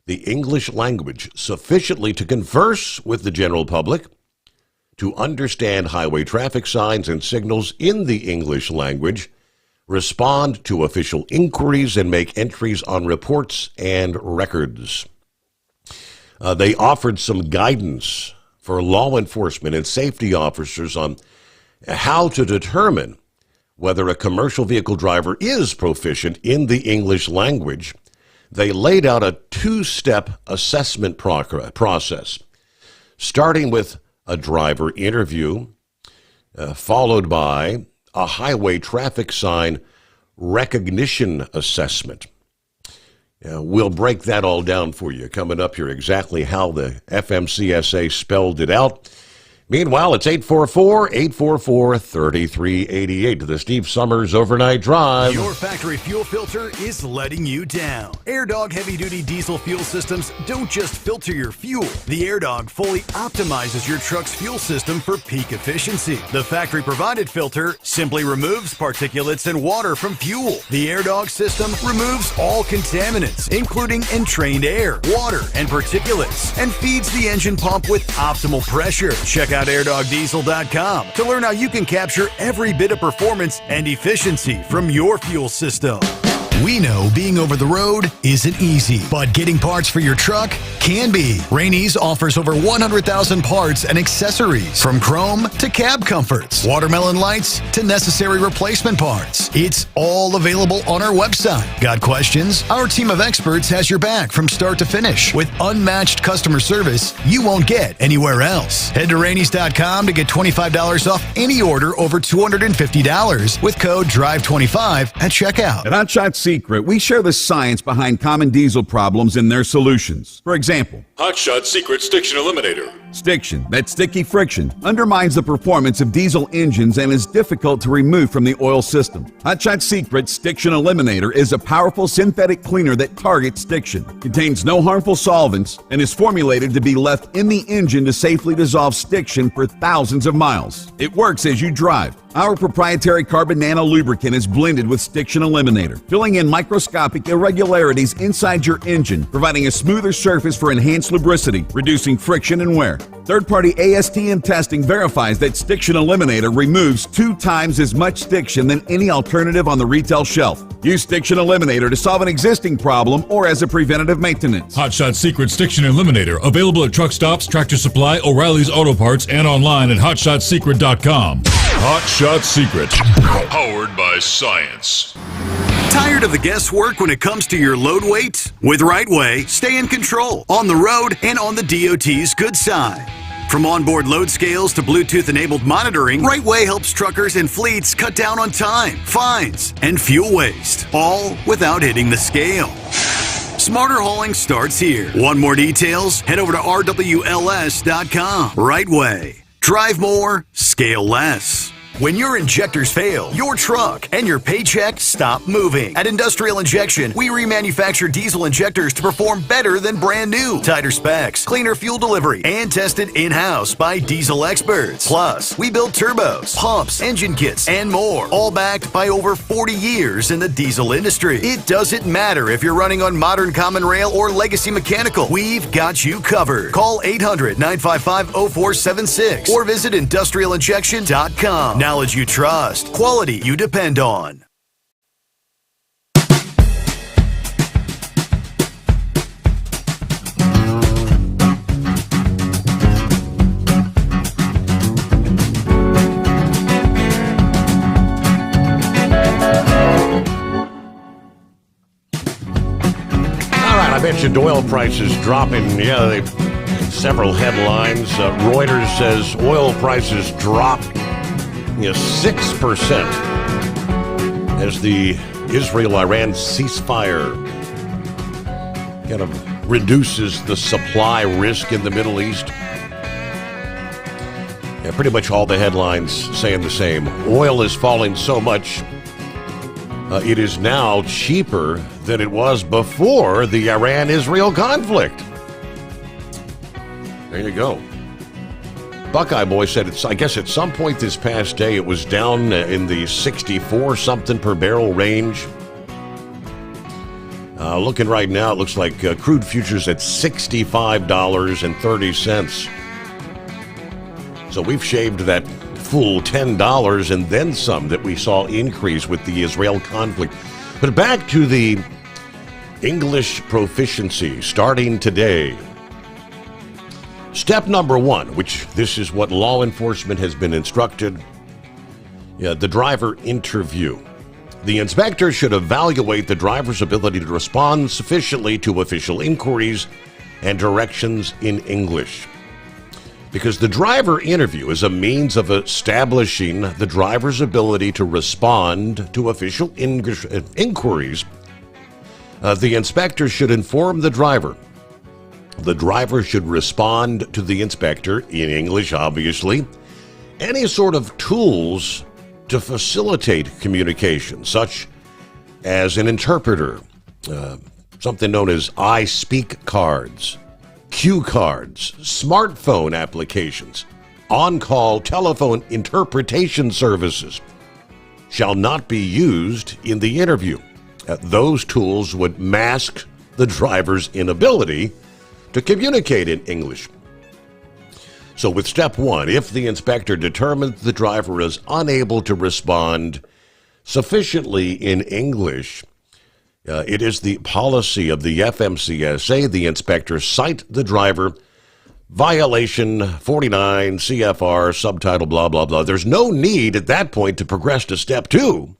the English language sufficiently to converse with the general public, to understand highway traffic signs and signals in the English language, respond to official inquiries, and make entries on reports and records. They offered some guidance for law enforcement and safety officers on how to determine whether a commercial vehicle driver is proficient in the English language. They laid out a two-step assessment process, starting with a driver interview, followed by a highway traffic sign recognition assessment. We'll break that all down for you coming up here, exactly how the FMCSA spelled it out. Meanwhile, it's 844-844-3388. The Steve Sommers Overnight Drive. Your factory fuel filter is letting you down. AirDog heavy-duty diesel fuel systems don't just filter your fuel. The AirDog fully optimizes your truck's fuel system for peak efficiency. The factory-provided filter simply removes particulates and water from fuel. The AirDog system removes all contaminants, including entrained air, water, and particulates, and feeds the engine pump with optimal pressure. Check out airdogdiesel.com to learn how you can capture every bit of performance and efficiency from your fuel system. We know being over the road isn't easy, but getting parts for your truck can be. Rainey's offers over 100,000 parts and accessories, from chrome to cab comforts, watermelon lights to necessary replacement parts. It's all available on our website. Got questions? Our team of experts has your back from start to finish with unmatched customer service you won't get anywhere else. Head to Rainey's.com to get $25 off any order over $250 with code DRIVE25 at checkout. At Hot Shot Secret, we share the science behind common diesel problems and their solutions. For example, Hot Shot Secret Stiction Eliminator. Stiction, that sticky friction, undermines the performance of diesel engines and is difficult to remove from the oil system. Hot Shot Secret Stiction Eliminator is a powerful synthetic cleaner that targets stiction, contains no harmful solvents, and is formulated to be left in the engine to safely dissolve stiction for thousands of miles. It works as you drive. Our proprietary carbon nano lubricant is blended with Stiction Eliminator, filling in microscopic irregularities inside your engine, providing a smoother surface for enhanced lubricity, reducing friction and wear. Third-party ASTM testing verifies that Stiction Eliminator removes 2 times as much stiction than any alternative on the retail shelf. Use Stiction Eliminator to solve an existing problem or as a preventative maintenance. Hot Shot Secret Stiction Eliminator, available at truck stops, Tractor Supply, O'Reilly's Auto Parts, and online at hotshotsecret.com. Hot Shot Secret, powered by science. Tired of the guesswork when it comes to your load weight? With Rightway, stay in control on the road and on the DOT's good side. From onboard load scales to Bluetooth-enabled monitoring, Rightway helps truckers and fleets cut down on time, fines, and fuel waste, all without hitting the scale. Smarter hauling starts here. Want more details? Head over to rwls.com. Rightway. Drive more, scale less. When your injectors fail, your truck and your paycheck stop moving. At Industrial Injection, we remanufacture diesel injectors to perform better than brand new. Tighter specs, cleaner fuel delivery, and tested in-house by diesel experts. Plus, we build turbos, pumps, engine kits, and more, all backed by over 40 years in the diesel industry. It doesn't matter if you're running on modern common rail or legacy mechanical. We've got you covered. Call 800-955-0476 or visit industrialinjection.com. Knowledge you trust, quality you depend on. I bet you oil prices dropping. Yeah, they several headlines. Reuters says oil prices dropped 6% as the Israel-Iran ceasefire kind of reduces the supply risk in the Middle East. Yeah, pretty much all the headlines saying the same. Oil is falling so much, it is now cheaper than it was before the Iran-Israel conflict. There you go. Buckeye Boy said, I guess at some point this past day, it was down in the 64-something per barrel range. Looking right now, it looks like crude futures at $65.30. So we've shaved that full $10 and then some that we saw increase with the Israel conflict. But back to the English proficiency starting today. Step number one, which this is what law enforcement has been instructed, the driver interview. The inspector should evaluate the driver's ability to respond sufficiently to official inquiries and directions in English. Because the driver interview is a means of establishing the driver's ability to respond to official inquiries, the inspector should inform the driver. The driver should respond to the inspector in English, obviously. Any sort of tools to facilitate communication, such as an interpreter, something known as I Speak cards, cue cards, smartphone applications, on-call telephone interpretation services, shall not be used in the interview. Those tools would mask the driver's inability to communicate in English. So with step one, if the inspector determines the driver is unable to respond sufficiently in English, it is the policy of the FMCSA, the inspector cite the driver, violation 49 CFR, subtitle blah, blah, blah. There's no need at that point to progress to step two.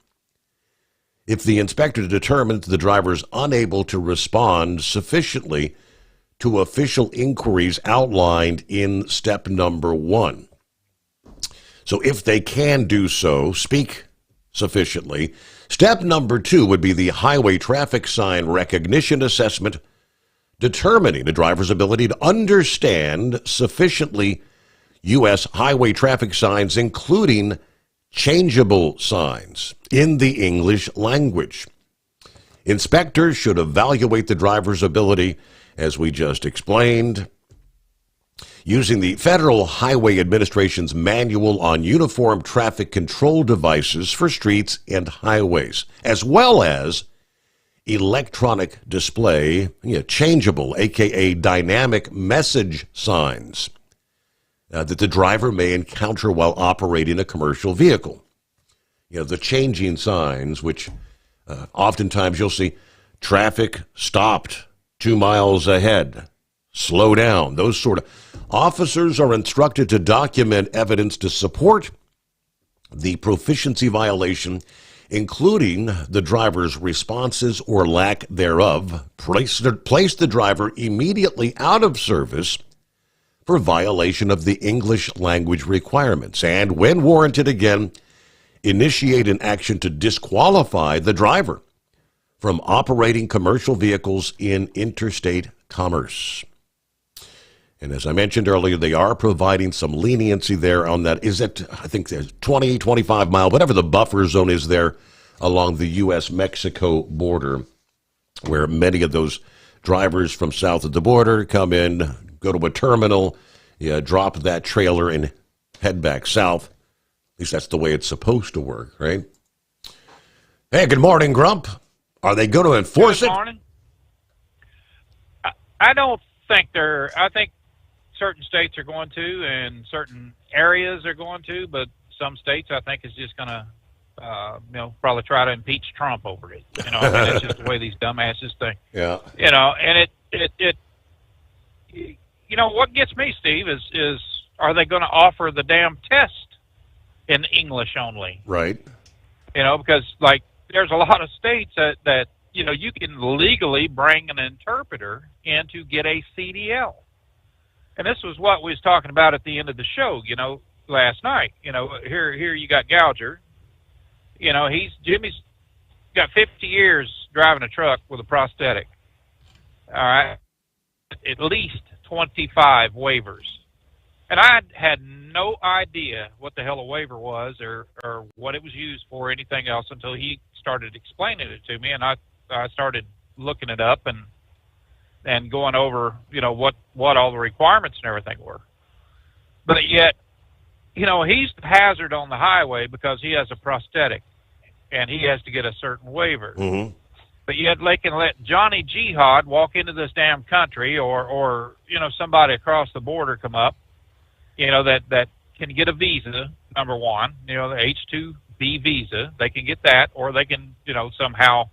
If the inspector determines the driver is unable to respond sufficiently to official inquiries outlined in step number one. So if they can do so, speak sufficiently. Step number two would be the highway traffic sign recognition assessment, determining the driver's ability to understand sufficiently U.S. highway traffic signs, including changeable signs in the English language. Inspectors should evaluate the driver's ability, as we just explained, using the Federal Highway Administration's Manual on Uniform Traffic Control Devices for Streets and Highways, as well as electronic display, changeable, aka dynamic message signs that the driver may encounter while operating a commercial vehicle. The changing signs, which oftentimes you'll see traffic stopped 2 miles ahead, slow down, those sort of. Officers are instructed to document evidence to support the proficiency violation, including the driver's responses or lack thereof. Place the driver immediately out of service for violation of the English language requirements, and when warranted again, initiate an action to disqualify the driver from operating commercial vehicles in interstate commerce. And as I mentioned earlier, they are providing some leniency there on that. Is it, I think there's 20, 25 mile, whatever the buffer zone is there along the U.S.-Mexico border, where many of those drivers from south of the border come in, go to a terminal, drop that trailer and head back south. At least that's the way it's supposed to work, right? Hey, good morning, Grump. Are they going to enforce it? Good morning. I don't think I think certain states are going to, and certain areas are going to, but some states I think is just going to, probably try to impeach Trump over it. That's just the way these dumbasses think. Yeah. And what gets me, Steve, is are they going to offer the damn test in English only? Right. Because there's a lot of states that you can legally bring an interpreter in to get a CDL. And this was what we was talking about at the end of the show, last night. Here you got Gouger. Jimmy's got 50 years driving a truck with a prosthetic. all right, at least 25 waivers. And I had no idea what the hell a waiver was or what it was used for or anything else until he started explaining it to me, and I started looking it up and going over, what all the requirements and everything were. But yet, he's the hazard on the highway because he has a prosthetic, and he has to get a certain waiver. Mm-hmm. But yet they can let Johnny Jihad walk into this damn country or somebody across the border come up, that can get a visa, number one, the H-2B visa. They can get that, or they can, somehow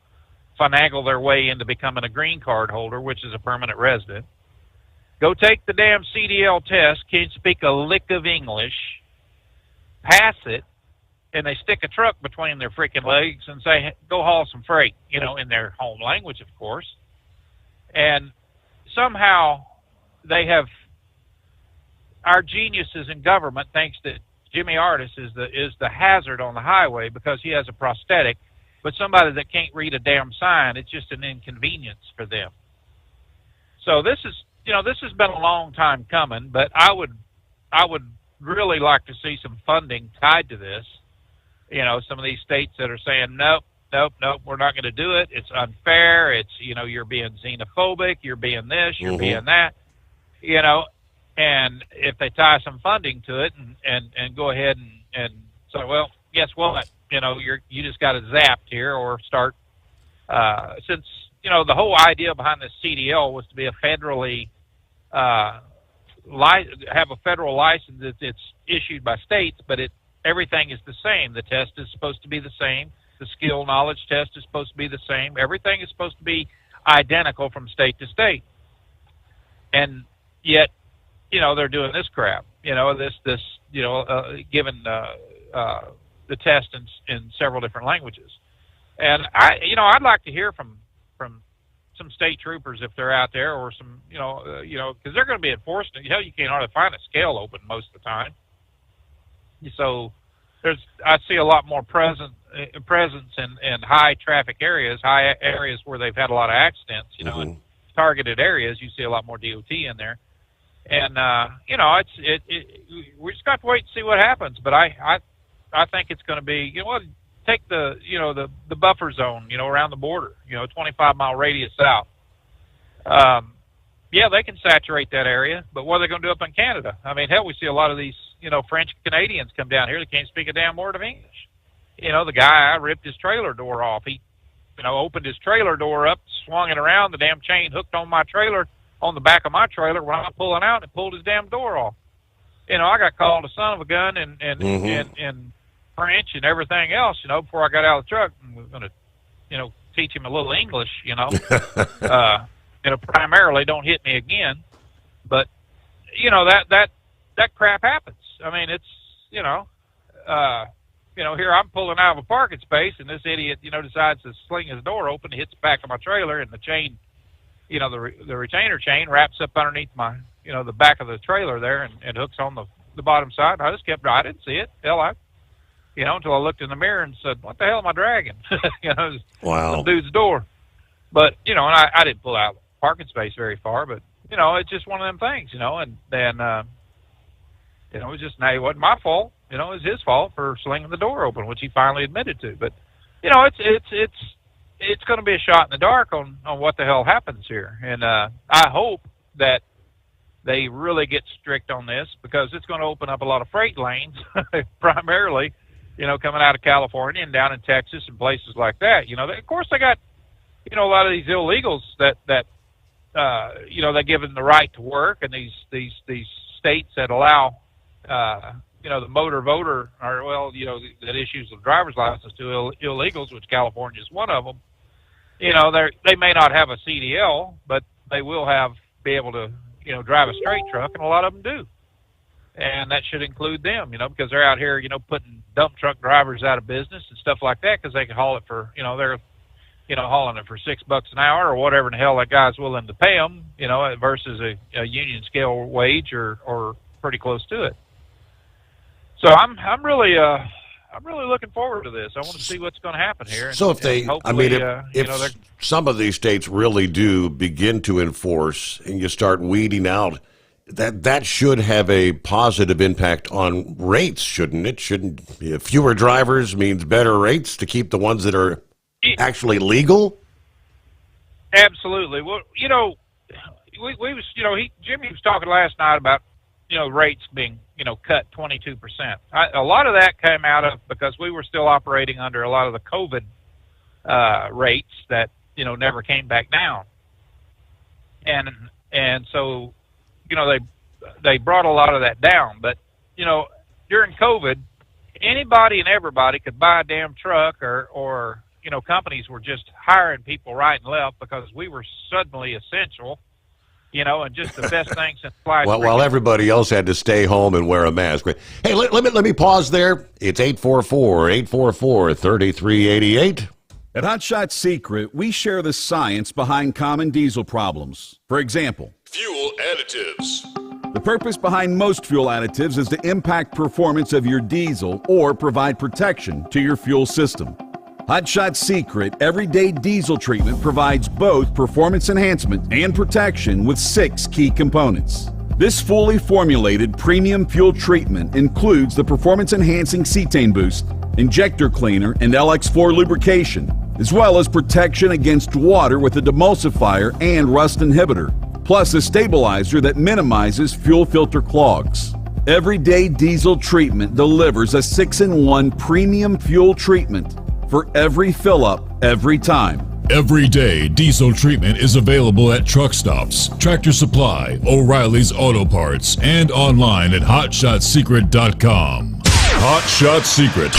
finagle their way into becoming a green card holder, which is a permanent resident. Go take the damn CDL test, can't speak a lick of English, pass it, and they stick a truck between their freaking legs and say, go haul some freight, in their home language, of course. And somehow they have, our geniuses in government thinks that Jimmy Artis is the hazard on the highway because he has a prosthetic, but somebody that can't read a damn sign, it's just an inconvenience for them. So this is, this has been a long time coming, but I would really like to see some funding tied to this. Some of these states that are saying, nope, we're not going to do it. It's unfair. It's, you're being xenophobic. You're being this. You're being that. And if they tie some funding to it and go ahead and say, well, guess what? You just got it zapped here, or start, since, the whole idea behind this CDL was to be a federally, have a federal license that's issued by states, but everything is the same. The test is supposed to be the same. The skill knowledge test is supposed to be the same. Everything is supposed to be identical from state to state. And yet, they're doing this crap, giving the test in several different languages. And I'd like to hear from some state troopers if they're out there, or some, because they're going to be enforcing it. Hell, you can't hardly find a scale open most of the time. So I see a lot more presence in high traffic areas, high areas where they've had a lot of accidents, in targeted areas. You see a lot more DOT in there. And, we just got to wait and see what happens. But I think it's going to be, take the buffer zone, around the border, 25-mile radius south. Yeah, they can saturate that area, but what are they going to do up in Canada? I mean, hell, we see a lot of these, French Canadians come down here that can't speak a damn word of English. The guy, I ripped his trailer door off. He, opened his trailer door up, swung it around, the damn chain hooked on my trailer, on the back of my trailer when I was pulling out, and pulled his damn door off. I got called a son of a gun and French and everything else, before I got out of the truck, and was going to, teach him a little English, primarily don't hit me again. But, that crap happens. I mean, it's, here I'm pulling out of a parking space, and this idiot, decides to sling his door open, hits the back of my trailer, and the chain, the retainer chain wraps up underneath my, the back of the trailer there and hooks on the bottom side. I just kept, I didn't see it. Hell, until I looked in the mirror and said, what the hell am I dragging? Wow. Some dude's door. But, and I didn't pull out of the parking space very far, but, it's just one of them things, and then, it was just, now it wasn't my fault. It was his fault for slinging the door open, which he finally admitted to. But, it's going to be a shot in the dark on what the hell happens here. And I hope that they really get strict on this, because it's going to open up a lot of freight lanes, primarily, coming out of California and down in Texas and places like that. Of course, they got, a lot of these illegals that they give them the right to work, and these states that allow, the motor voter, or, that issues the driver's license to illegals, which California is one of them. They may not have a CDL, but they will be able to, drive a straight truck, and a lot of them do. And that should include them, because they're out here, putting dump truck drivers out of business and stuff like that, because they can haul it for, they're, hauling it for $6 an hour or whatever in the hell that guy's willing to pay them, versus a union scale wage or pretty close to it. So I'm really, I'm really looking forward to this. I want to see what's going to happen here. So if they, I mean, if they're some of these states really do begin to enforce and you start weeding out, that should have a positive impact on rates, shouldn't it? Shouldn't fewer drivers means better rates to keep the ones that are actually legal? Absolutely. Well, we was, Jimmy was talking last night about, rates being, cut 22%. A lot of that came out of because we were still operating under a lot of the COVID rates that, never came back down. And so, they brought a lot of that down. But, during COVID, anybody and everybody could buy a damn truck or companies were just hiring people right and left because we were suddenly essential, and just the best thing since sliced bread. While everybody else had to stay home and wear a mask. Hey, let me pause there. It's 844-844-3388. At Hot Shot Secret, we share the science behind common diesel problems. For example, Fuel additives. the purpose behind most fuel additives is to impact performance of your diesel or provide protection to your fuel system. Hot Shot Secret Everyday Diesel Treatment provides both performance enhancement and protection with 6 key components. This fully formulated premium fuel treatment includes the performance-enhancing cetane boost, injector cleaner, and LX4 lubrication, as well as protection against water with a demulsifier and rust inhibitor, plus a stabilizer that minimizes fuel filter clogs. Everyday Diesel Treatment delivers a 6-in-1 premium fuel treatment for every fill-up, every time. Everyday diesel treatment is available at truck stops, Tractor Supply, O'Reilly's Auto Parts, and online at HotShotSecret.com. Hot Shot Secret,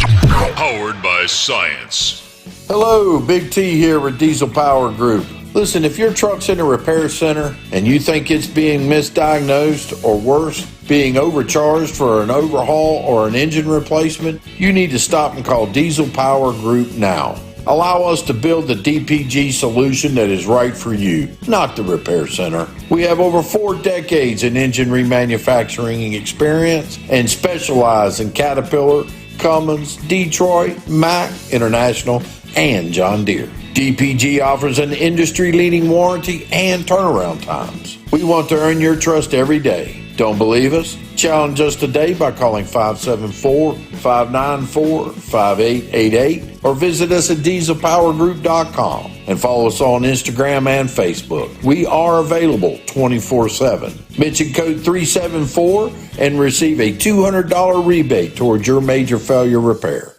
powered by science. Hello, Big T here with Diesel Power Group. Listen, if your truck's in a repair center and you think it's being misdiagnosed or worse, being overcharged for an overhaul or an engine replacement, you need to stop and call Diesel Power Group now. Allow us to build the DPG solution that is right for you, not the repair center. We have over 4 decades in engine remanufacturing experience and specialize in Caterpillar, Cummins, Detroit, Mack, International, and John Deere. DPG offers an industry-leading warranty and turnaround times. We want to earn your trust every day. Don't believe us? Challenge us today by calling 574-594-5888 or visit us at dieselpowergroup.com and follow us on Instagram and Facebook. We are available 24/7. Mention code 374 and receive a $200 rebate towards your major failure repair.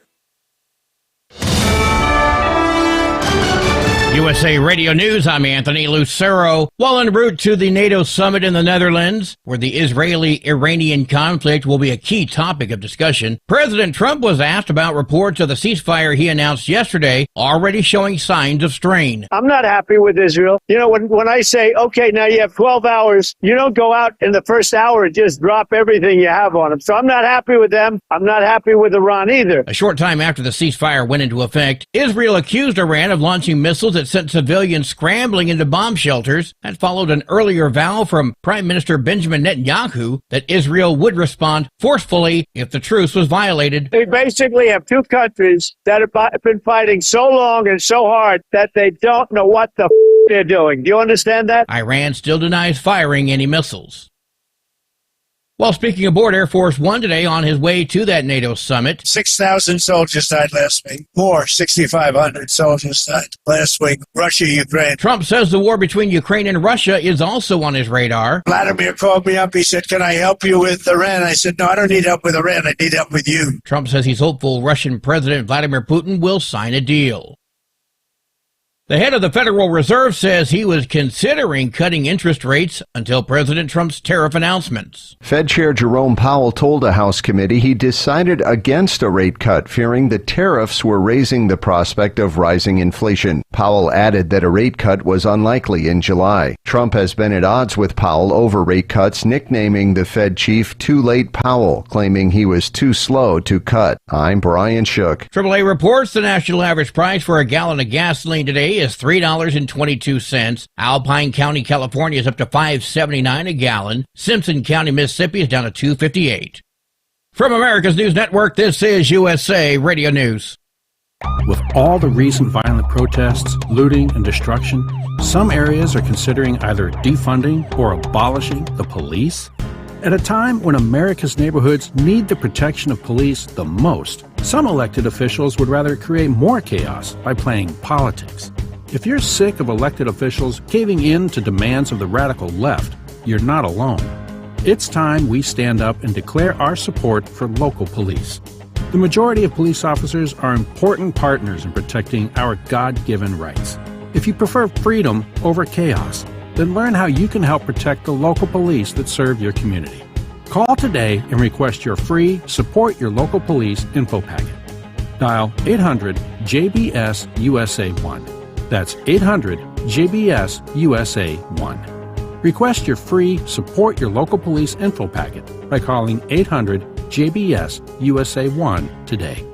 USA Radio News, I'm Anthony Lucero. While en route to the NATO summit in the Netherlands, where the Israeli-Iranian conflict will be a key topic of discussion, President Trump was asked about reports of the ceasefire he announced yesterday already showing signs of strain. I'm not happy with Israel. When I say, okay, now you have 12 hours, you don't go out in the first hour and just drop everything you have on them. So I'm not happy with them. I'm not happy with Iran either. A short time after the ceasefire went into effect, Israel accused Iran of launching missiles that sent civilians scrambling into bomb shelters. That followed an earlier vow from Prime Minister Benjamin Netanyahu that Israel would respond forcefully if the truce was violated. They basically have 2 countries that have been fighting so long and so hard that they don't know what the they're doing. Do you understand that? Iran still denies firing any missiles. While speaking aboard Air Force One today on his way to that NATO summit, 6,000 soldiers died last week. More, 6,500 soldiers died last week. Russia, Ukraine. Trump says the war between Ukraine and Russia is also on his radar. Vladimir called me up. He said, can I help you with Iran? I said, no, I don't need help with Iran. I need help with you. Trump says he's hopeful Russian President Vladimir Putin will sign a deal. The head of the Federal Reserve says he was considering cutting interest rates until President Trump's tariff announcements. Fed Chair Jerome Powell told a House committee he decided against a rate cut, fearing the tariffs were raising the prospect of rising inflation. Powell added that a rate cut was unlikely in July. Trump has been at odds with Powell over rate cuts, nicknaming the Fed chief Too Late Powell, claiming he was too slow to cut. I'm Brian Shook. AAA reports the national average price for a gallon of gasoline today is $3.22. Alpine County, California is up to $5.79 a gallon. Simpson County, Mississippi is down to $2.58. From America's News Network, this is USA Radio News. With all the recent violent protests, looting, and destruction, some areas are considering either defunding or abolishing the police. At a time when America's neighborhoods need the protection of police the most, some elected officials would rather create more chaos by playing politics. If you're sick of elected officials caving in to demands of the radical left, you're not alone. It's time we stand up and declare our support for local police. The majority of police officers are important partners in protecting our God-given rights. If you prefer freedom over chaos, then learn how you can help protect the local police that serve your community. Call today and request your free Support Your Local Police info packet. Dial 800-JBS-USA-1. That's 800-JBS-USA-1. Request your free Support Your Local Police info packet by calling 800-JBS-USA-1 today.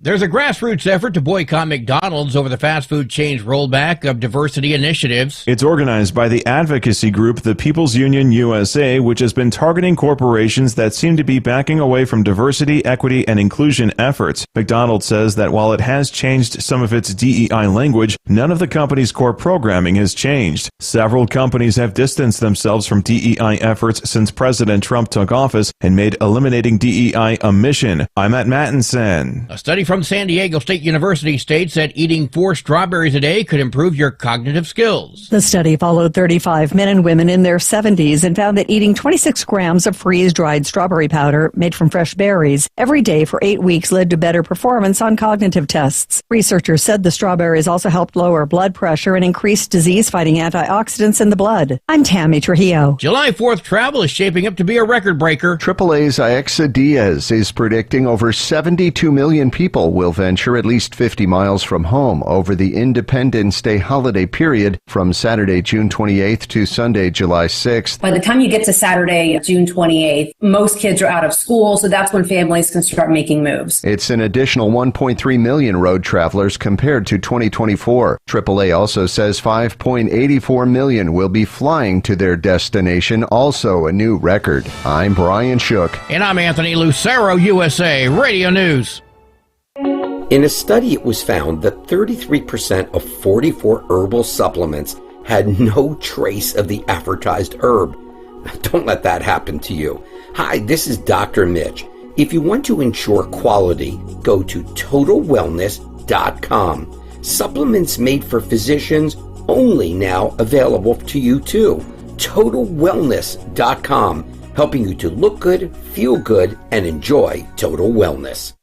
There's a grassroots effort to boycott McDonald's over the fast food chain's rollback of diversity initiatives. It's organized by the advocacy group the People's Union USA, which has been targeting corporations that seem to be backing away from diversity, equity, and inclusion efforts. McDonald's says that while it has changed some of its DEI language, none of the company's core programming has changed. Several companies have distanced themselves from DEI efforts since President Trump took office and made eliminating DEI a mission. I'm Matt Mattinson. A study from San Diego State University states that eating 4 strawberries a day could improve your cognitive skills. The study followed 35 men and women in their 70s and found that eating 26 grams of freeze-dried strawberry powder made from fresh berries every day for 8 weeks led to better performance on cognitive tests. Researchers said the strawberries also helped lower blood pressure and increase disease-fighting antioxidants in the blood. I'm Tammy Trujillo. July 4th travel is shaping up to be a record breaker. AAA's Aixa Diaz is predicting over 72 million people will venture at least 50 miles from home over the Independence Day holiday period from Saturday, June 28th to Sunday, July 6th. By the time you get to Saturday, June 28th, most kids are out of school, so that's when families can start making moves. It's an additional 1.3 million road travelers compared to 2024. AAA also says 5.84 million will be flying to their destination, also a new record. I'm Brian Shook. And I'm Anthony Lucero, USA Radio News. In a study, it was found that 33% of 44 herbal supplements had no trace of the advertised herb. Don't let that happen to you. Hi, this is Dr. Mitch. If you want to ensure quality, go to TotalWellness.com. Supplements made for physicians, only now available to you too. TotalWellness.com, helping you to look good, feel good, and enjoy total wellness.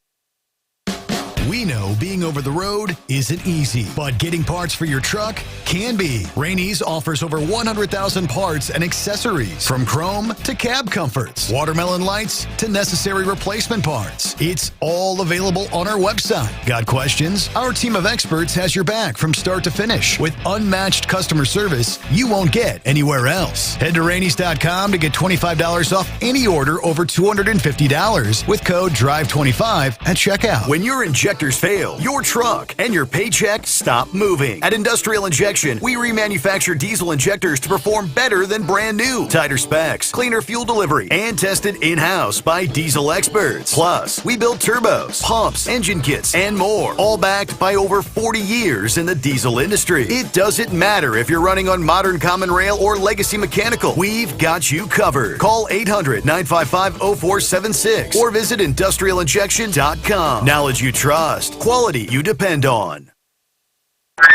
We know being over the road isn't easy, but getting parts for your truck can be. Rainey's offers over 100,000 parts and accessories, from chrome to cab comforts, watermelon lights to necessary replacement parts. It's all available on our website. Got questions? Our team of experts has your back from start to finish with unmatched customer service you won't get anywhere else. Head to Rainey's.com to get $25 off any order over $250 with code DRIVE25 at checkout. When your injectors fail, your truck and your paycheck stop moving. At Industrial Injection, we remanufacture diesel injectors to perform better than brand new. Tighter specs, cleaner fuel delivery, and tested in-house by diesel experts. Plus, we build turbos, pumps, engine kits, and more, all backed by over 40 years in the diesel industry. It doesn't matter if you're running on modern common rail or legacy mechanical. We've got you covered. Call 800-955-0476 or visit industrialinjection.com. Knowledge you trust. Quality you depend on.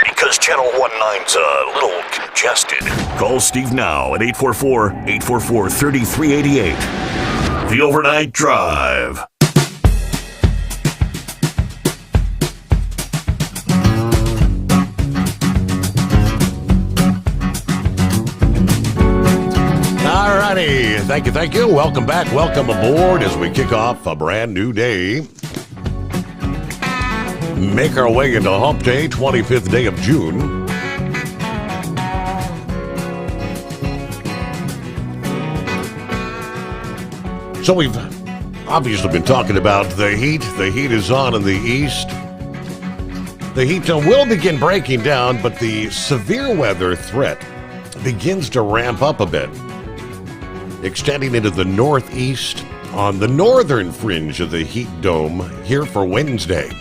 Because Channel 19's a little congested. Call Steve now at 844-844-3388. The Overnight Drive. All righty. Thank you. Welcome back. Welcome aboard as we kick off a brand new day. Make our way into Hump Day, 25th day of June. So we've obviously been talking about the heat. The heat is on in the east. The heat will begin breaking down, but the severe weather threat begins to ramp up a bit, extending into the northeast on the northern fringe of the heat dome here for Wednesday.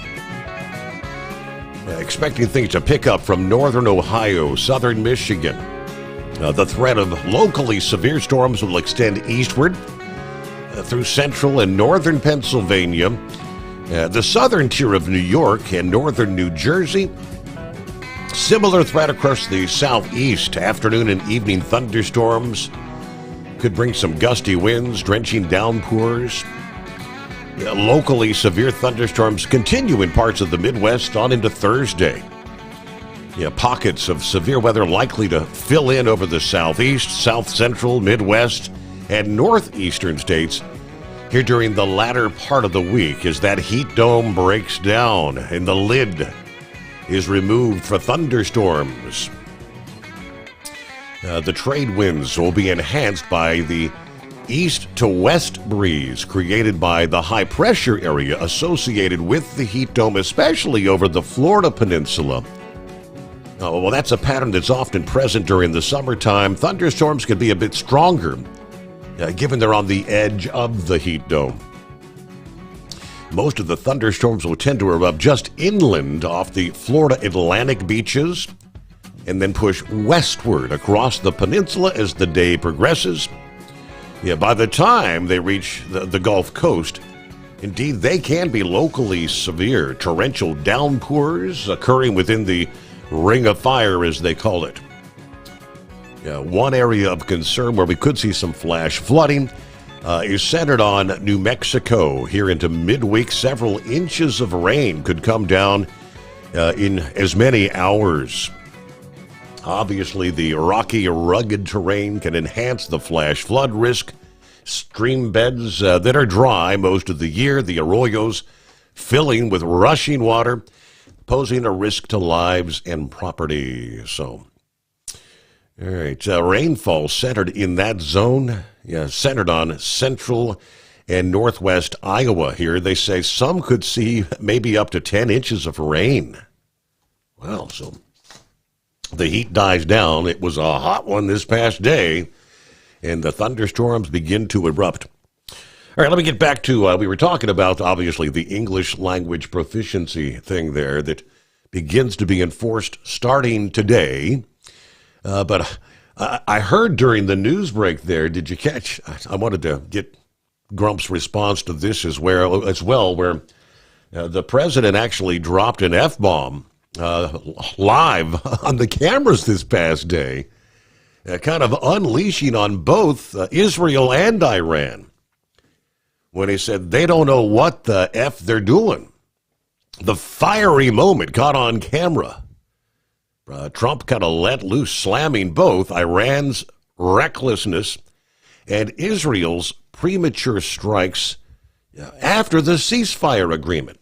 Expecting things to pick up from northern Ohio, southern Michigan. The threat of locally severe storms will extend eastward through central and northern Pennsylvania, the southern tier of New York and northern New Jersey. Similar threat across the southeast. Afternoon and evening thunderstorms could bring some gusty winds, drenching downpours. Locally severe thunderstorms continue in parts of the Midwest on into Thursday. Pockets of severe weather likely to fill in over the southeast, south central, Midwest, and northeastern states here during the latter part of the week as that heat dome breaks down and the lid is removed for thunderstorms. The trade winds will be enhanced by the east to west breeze created by the high pressure area associated with the heat dome, especially over the Florida peninsula. Well, that's a pattern that's often present during the summertime. Thunderstorms can be a bit stronger, given they're on the edge of the heat dome. Most of the thunderstorms will tend to erupt just inland off the Florida Atlantic beaches and then push westward across the peninsula as the day progresses. By the time they reach the Gulf Coast, indeed, they can be locally severe. Torrential downpours occurring within the Ring of Fire, as they call it. One area of concern where we could see some flash flooding is centered on New Mexico. Here into midweek, several inches of rain could come down in as many hours. Obviously, the rocky, rugged terrain can enhance the flash flood risk. Stream beds that are dry most of the year, the arroyos filling with rushing water, posing a risk to lives and property. So, all right, rainfall centered in that zone, centered on central and northwest Iowa here. They say some could see maybe up to 10 inches of rain. Well, so the heat dies down. It was a hot one this past day, and the thunderstorms begin to erupt. All right, let me get back to, we were talking about, obviously, the English language proficiency thing there that begins to be enforced starting today. But I heard during the news break there, did you catch, I wanted to get Grump's response to this as well, where the president actually dropped an F-bomb live on the cameras this past day, kind of unleashing on both Israel and Iran, when he said they don't know what the F they're doing. The fiery moment caught on camera. Trump kind of let loose, slamming both Iran's recklessness and Israel's premature strikes after the ceasefire agreement.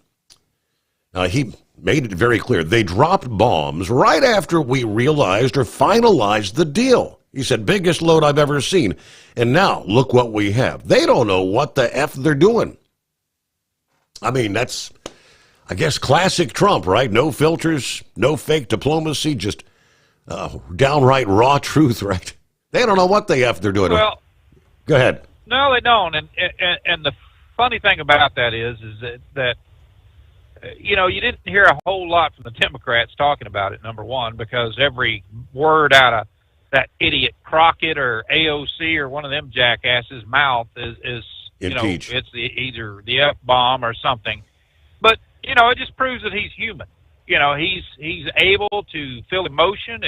Now, he made it very clear they dropped bombs right after we realized or finalized the deal. He said, biggest load I've ever seen. And now, look what we have. They don't know what the F they're doing. I mean, that's, I guess, classic Trump, right? No filters, no fake diplomacy, just downright raw truth, right? They don't know what the F they're doing. Well, go ahead. No, they don't. And the funny thing about that is that you know, you didn't hear a whole lot from the Democrats talking about it, number one, because every word out of that idiot Crockett or AOC or one of them jackasses' mouth is you impeach. know, it's either the F-bomb or something. But, you know, it just proves that he's human. You know, he's able to feel emotion,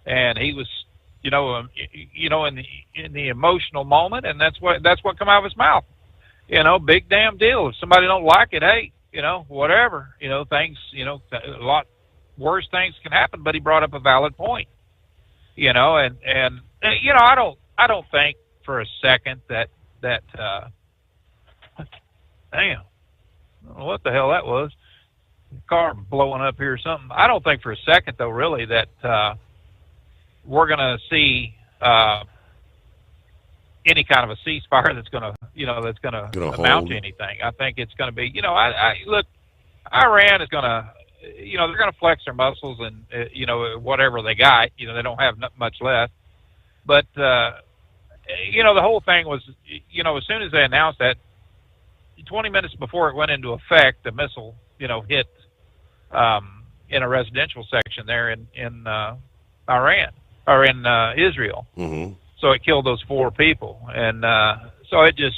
and he was, in the emotional moment, and that's what come out of his mouth. You know, big damn deal. If somebody don't like it, hey, you know, whatever. You know, things, you know, a lot worse things can happen. But he brought up a valid point. You know, and you know, I don't think for a second that damn, I don't know what the hell that was. Car blowing up here or something. I don't think for a second, though, really, that we're going to see any kind of a ceasefire that's going to amount to anything. I think it's going to be, you know, I look, Iran is going to, you know, they're going to flex their muscles and, you know, whatever they got, you know, they don't have much left. But the whole thing was, as soon as they announced that, 20 minutes before it went into effect, the missile, hit in a residential section there in Iran or in Israel. Mm-hmm. So it killed those 4 people, and so it just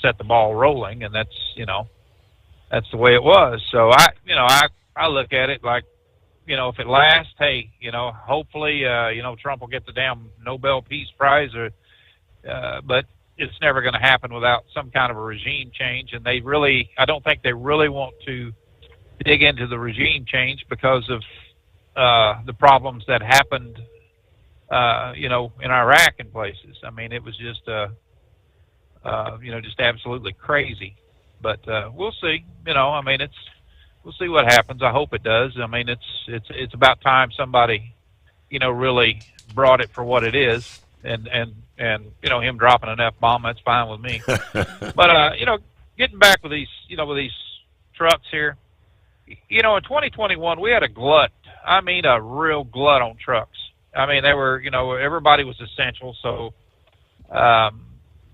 set the ball rolling, and that's the way it was. So I look at it like, if it lasts, hey, hopefully, Trump will get the damn Nobel Peace Prize, but it's never going to happen without some kind of a regime change. And I don't think they really want to dig into the regime change because of the problems that happened, in Iraq and places. I mean, it was just, just absolutely crazy. But we'll see. We'll see what happens. I hope it does. I mean, it's about time somebody, really brought it for what it is, and him dropping an F-bomb, that's fine with me. But getting back with these trucks here, in 2021 we had a glut. I mean, a real glut on trucks. I mean, they were, everybody was essential, so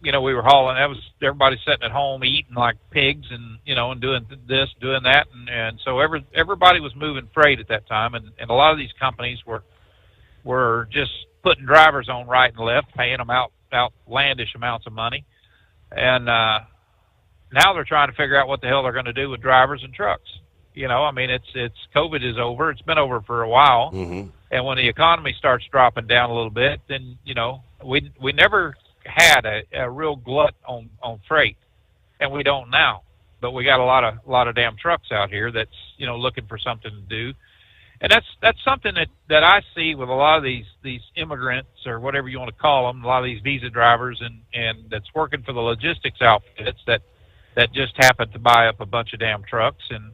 we were hauling. Everybody sitting at home eating like pigs, and and doing this, doing that, and so everybody was moving freight at that time, and a lot of these companies were just putting drivers on right and left, paying them outlandish amounts of money, and now they're trying to figure out what the hell they're going to do with drivers and trucks. I mean, it's COVID is over. It's been over for a while, Mm-hmm. and when the economy starts dropping down a little bit, then we never had a real glut on freight, and we don't now. But we got a lot of damn trucks out here that's looking for something to do, and that's something that I see with a lot of these immigrants, or whatever you want to call them, a lot of these visa drivers, and that's working for the logistics outfits that just happened to buy up a bunch of damn trucks. And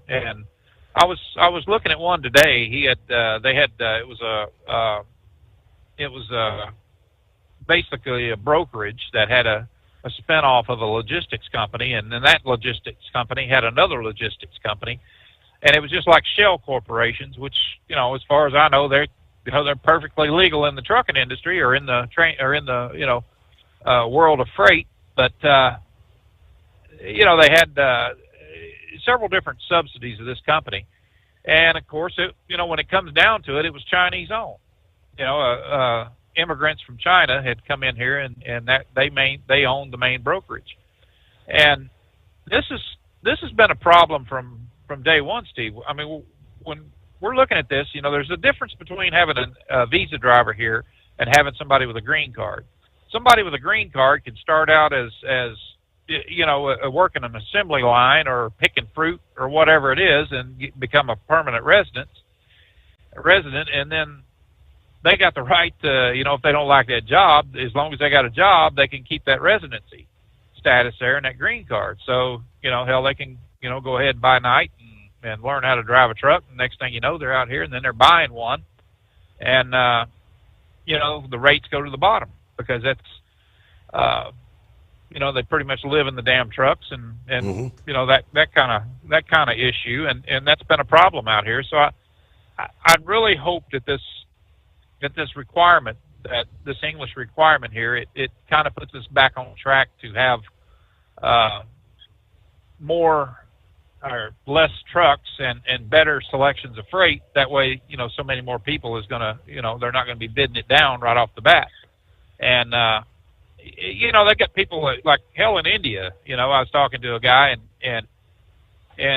I was looking at one today. It was basically a brokerage that had a spinoff of a logistics company, and then that logistics company had another logistics company, and it was just like shell corporations, which as far as I know, they're perfectly legal in the trucking industry or in the world of freight, but they had several different subsidies of this company, and of course, when it comes down to it, it was Chinese owned. Immigrants from China had come in here, and that they owned the main brokerage, and this has been a problem from day one, Steve. I mean, when we're looking at this, there's a difference between having a visa driver here and having somebody with a green card. Somebody with a green card can start out as working an assembly line or picking fruit or whatever it is, and become a permanent resident, and then they got the right to, if they don't like that job, as long as they got a job, they can keep that residency status there and that green card. So, hell, they can, go ahead and buy night and learn how to drive a truck. And next thing you know, they're out here, and then they're buying one. And, the rates go to the bottom because that's, they pretty much live in the damn trucks, and Mm-hmm. that kind of issue. And that's been a problem out here. So I'd really hope that this requirement, that this English requirement here, it kind of puts us back on track to have more or less trucks and better selections of freight. That way, so many more people is going to, they're not going to be bidding it down right off the bat. And, they got people like hell in India. I was talking to a guy, and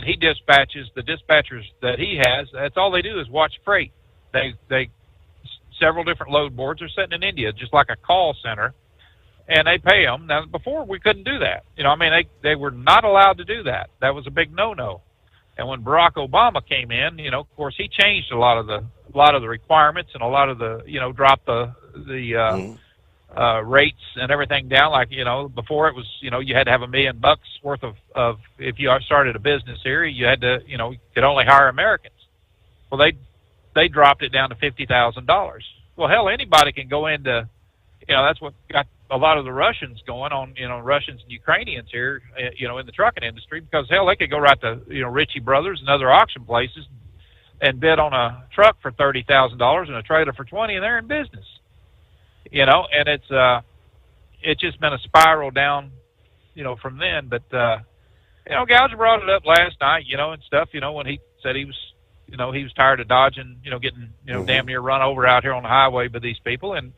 he dispatches, the dispatchers that he has, that's all they do is watch freight. They several different load boards are sitting in India, just like a call center, and they pay them. Now, before we couldn't do that. They were not allowed to do that. That was a big no-no. And when Barack Obama came in, of course, he changed a lot of the requirements, and a lot of the, dropped the rates and everything down. Like, before it was, you had to have $1 million worth of if you started a business here, you had to, you could only hire Americans. Well, they dropped it down to $50,000. Well, hell, anybody can go into, that's what got a lot of the Russians going on, Russians and Ukrainians here, in the trucking industry, because hell, they could go right to, Ritchie Brothers and other auction places and bid on a truck for $30,000 and a trailer for $20,000, and they're in business. And it's, it's just been a spiral down, from then. But Gouger brought it up last night, and stuff. When he said he was, he was tired of dodging, getting, damn near run over out here on the highway by these people, and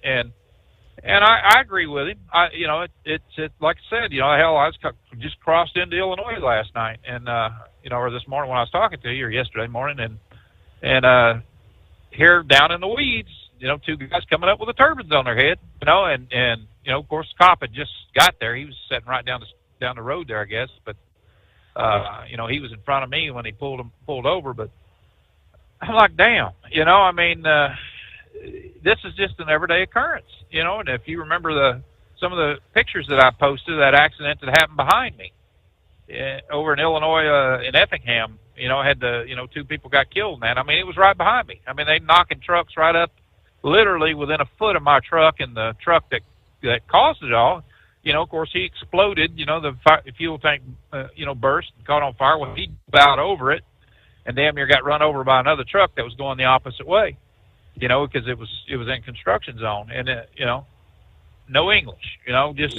I agree with him. It's like I said, hell, I just crossed into Illinois last night, and or this morning when I was talking to you, or yesterday morning, and here down in the weeds, two guys coming up with the turbans on their head, and of course, the cop had just got there. He was sitting right down the road there, I guess, but he was in front of me when he pulled over. But I'm like, damn, this is just an everyday occurrence, and if you remember some of the pictures that I posted, that accident that happened behind me over in Illinois, in Effingham, had two people got killed in that. I mean, it was right behind me. I mean, they knocking trucks right up, literally within a foot of my truck, and the truck that caused it all, of course, he exploded, the fuel tank, burst and caught on fire. Well, he bowed over it and damn near got run over by another truck that was going the opposite way, because it was in construction zone, and no English, just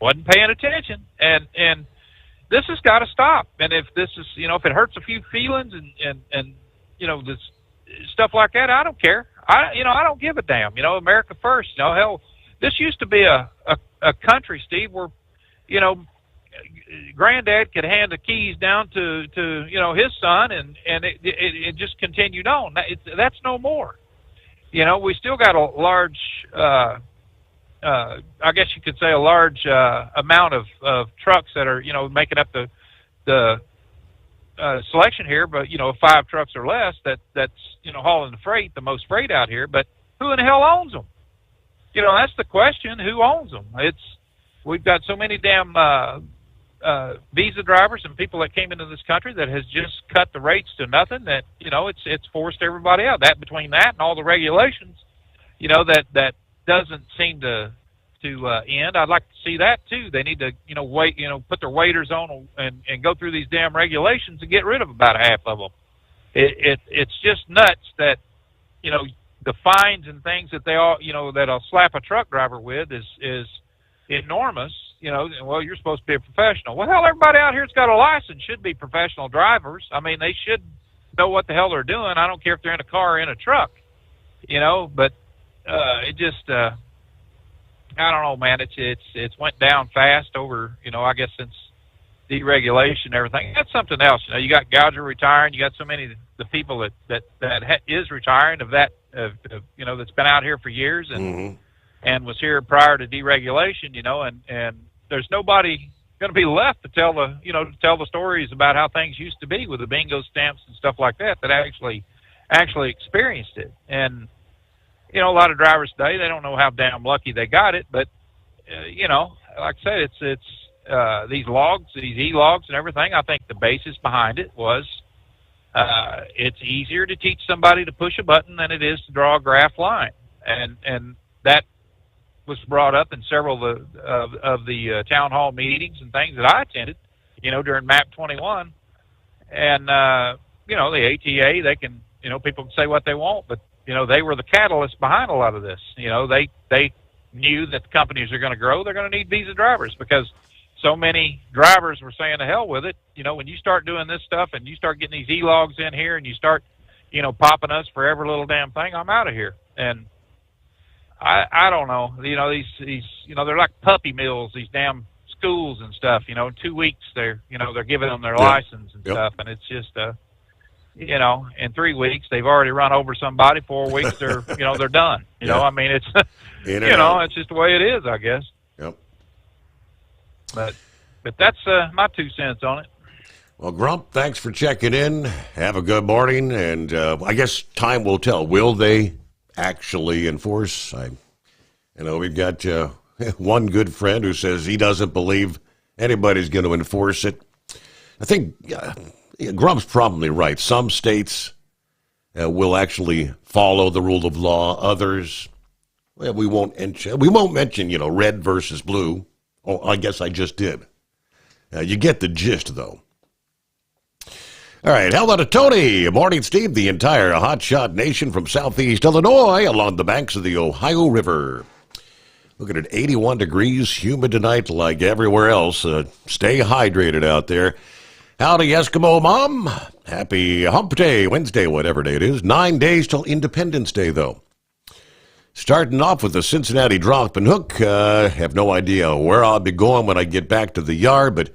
wasn't paying attention, and this has got to stop. And if this is, if it hurts a few feelings and this stuff like that, I don't care. I don't give a damn. America first. Hell, this used to be a country, Steve, where Granddad could hand the keys down to his son, and it just continued on. That's no more. We still got a large, I guess you could say, a large amount of trucks that are making up the selection here, but 5 trucks or less that's hauling the freight, the most freight out here. But who in the hell owns them? That's the question. Who owns them? We've got so many damn visa drivers and people that came into this country that has just cut the rates to nothing, that it's forced everybody out. That between that and all the regulations, that doesn't seem to end. I'd like to see that too. They need to put their waders on and go through these damn regulations and get rid of about half of them. It's just nuts that the fines and things that they all that'll slap a truck driver with is enormous. Well, you're supposed to be a professional. Well, hell, everybody out here that's got a license should be professional drivers. I mean, they should know what the hell they're doing. I don't care if they're in a car or in a truck, but it just I don't know, man. It's went down fast over I guess since deregulation and everything. That's something else. You got Gouger retiring. You got so many the people that is retiring that's been out here for years and was here prior to deregulation. And there's nobody going to be left to tell the stories about how things used to be with the bingo stamps and stuff like that actually experienced it. And a lot of drivers today, they don't know how damn lucky they got it, but like I said, it's these logs, these e-logs and everything. I think the basis behind it was it's easier to teach somebody to push a button than it is to draw a graph line, and that was brought up in several of the town hall meetings and things that I attended, during MAP 21, and the ATA, they can, people can say what they want, but they were the catalyst behind a lot of this. They knew that the companies are going to grow. They're going to need visa drivers because so many drivers were saying to hell with it. When you start doing this stuff and you start getting these e-logs in here and you start, popping us for every little damn thing, I'm out of here. And I don't know. These they're like puppy mills, these damn schools and stuff. In 2 weeks they're giving them their license and stuff, and it's just in 3 weeks they've already run over somebody. 4 weeks they're they're done. I mean, it's it's just the way it is, I guess. Yep. But that's my 2 cents on it. Well, Grump, thanks for checking in. Have a good morning, and I guess time will tell. Will they actually enforce? We've got one good friend who says he doesn't believe anybody's going to enforce it. I think Grump's probably right. Some states will actually follow the rule of law. Others, well, we won't mention, red versus blue. Oh, I guess I just did. You get the gist, though. All right, how about a Tony? Morning, Steve. The entire Hot Shot Nation from Southeast Illinois along the banks of the Ohio River. Looking at 81 degrees, humid tonight like everywhere else. Stay hydrated out there. Howdy, Eskimo Mom. Happy Hump Day, Wednesday, whatever day it is. 9 days till Independence Day, though. Starting off with the Cincinnati drop and hook. Have no idea where I'll be going when I get back to the yard, but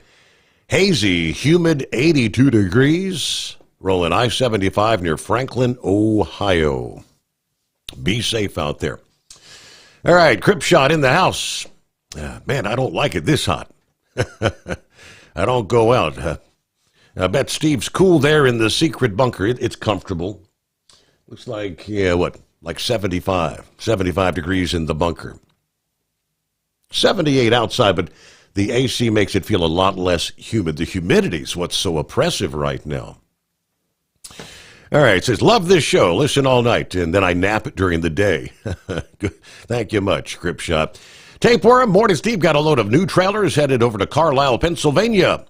hazy, humid, 82 degrees. Rolling I-75 near Franklin, Ohio. Be safe out there. All right, Crip Shot in the house. Man, I don't like it this hot. I don't go out. I bet Steve's cool there in the secret bunker. It's comfortable. Looks like, like 75 degrees in the bunker. 78 outside, but the AC makes it feel a lot less humid. The humidity's what's so oppressive right now. All right, it says, love this show. Listen all night, and then I nap during the day. Thank you much, Crip Shot. Tapeworm, Morning Steve got a load of new trailers headed over to Carlisle, Pennsylvania.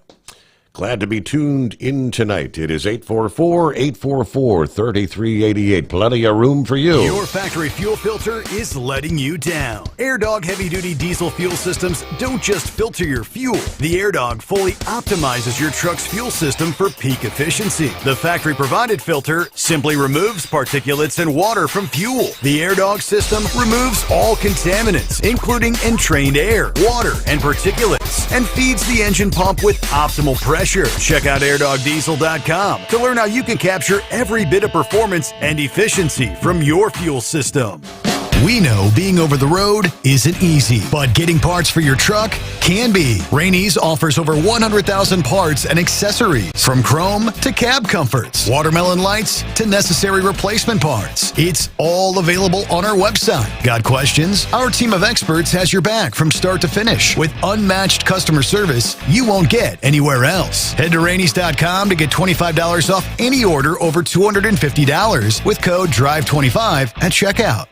Glad to be tuned in tonight. It is 844-844-3388. Plenty of room for you. Your factory fuel filter is letting you down. AirDog heavy-duty diesel fuel systems don't just filter your fuel. The AirDog fully optimizes your truck's fuel system for peak efficiency. The factory-provided filter simply removes particulates and water from fuel. The AirDog system removes all contaminants, including entrained air, water, and particulates, and feeds the engine pump with optimal pressure. Check out airdogdiesel.com to learn how you can capture every bit of performance and efficiency from your fuel system. We know being over the road isn't easy, but getting parts for your truck can be. Rainey's offers over 100,000 parts and accessories, from chrome to cab comforts, watermelon lights to necessary replacement parts. It's all available on our website. Got questions? Our team of experts has your back from start to finish with unmatched customer service you won't get anywhere else. Head to Rainey's.com to get $25 off any order over $250 with code DRIVE25 at checkout.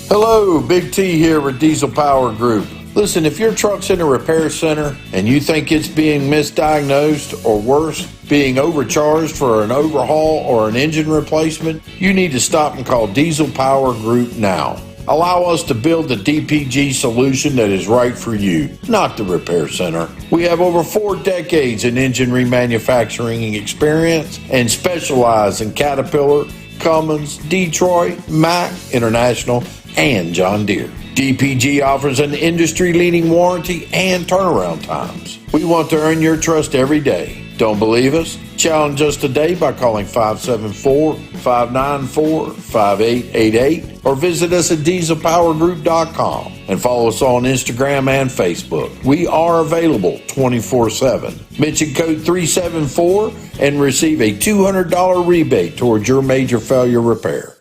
Hello, Big T here with Diesel Power Group. Listen, if your truck's in a repair center and you think it's being misdiagnosed or worse, being overcharged for an overhaul or an engine replacement, you need to stop and call Diesel Power Group now. Allow us to build the DPG solution that is right for you, not the repair center. We have over 4 decades in engine remanufacturing experience and specialize in Caterpillar, Cummins, Detroit, Mack, International, and John Deere. DPG offers an industry-leading warranty and turnaround times. We want to earn your trust every day. Don't believe us? Challenge us today by calling 574-594-5888 or visit us at dieselpowergroup.com and follow us on Instagram and Facebook. We are available 24/7. Mention code 374 and receive a $200 rebate towards your major failure repair.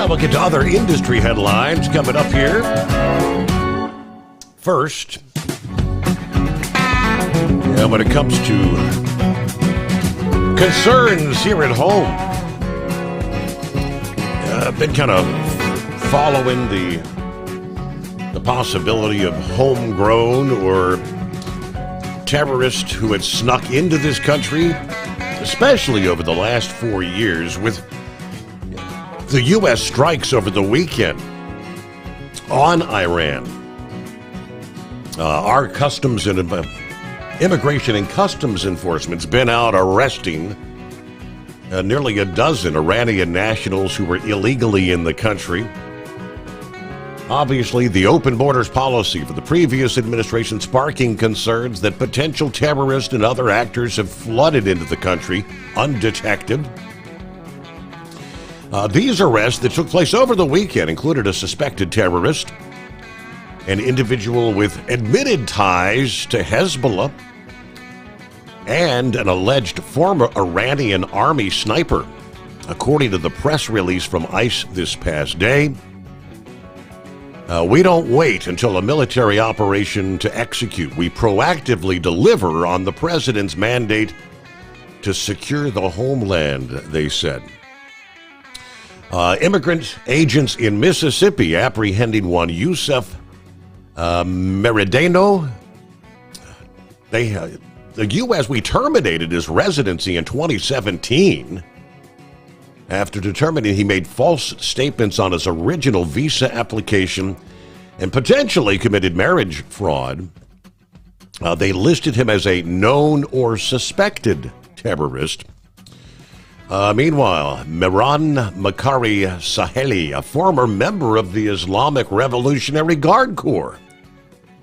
We'll get to other industry headlines coming up here. First, when it comes to concerns here at home, I've been kind of following the possibility of homegrown or terrorists who had snuck into this country, especially over the last 4 years with the U.S. strikes over the weekend on Iran. Our customs and immigration and customs enforcement's been out arresting nearly a dozen Iranian nationals who were illegally in the country. Obviously, the open borders policy for the previous administration sparking concerns that potential terrorists and other actors have flooded into the country undetected. These arrests that took place over the weekend included a suspected terrorist, an individual with admitted ties to Hezbollah, and an alleged former Iranian army sniper, according to the press release from ICE this past day. We don't wait until a military operation to execute. We proactively deliver on the president's mandate to secure the homeland, they said. Immigrant agents in Mississippi apprehending one Yusuf Meridano. They the U.S. We terminated his residency in 2017 after determining he made false statements on his original visa application and potentially committed marriage fraud. They listed him as a known or suspected terrorist. Meanwhile, Miran Makari Saheli, a former member of the Islamic Revolutionary Guard Corps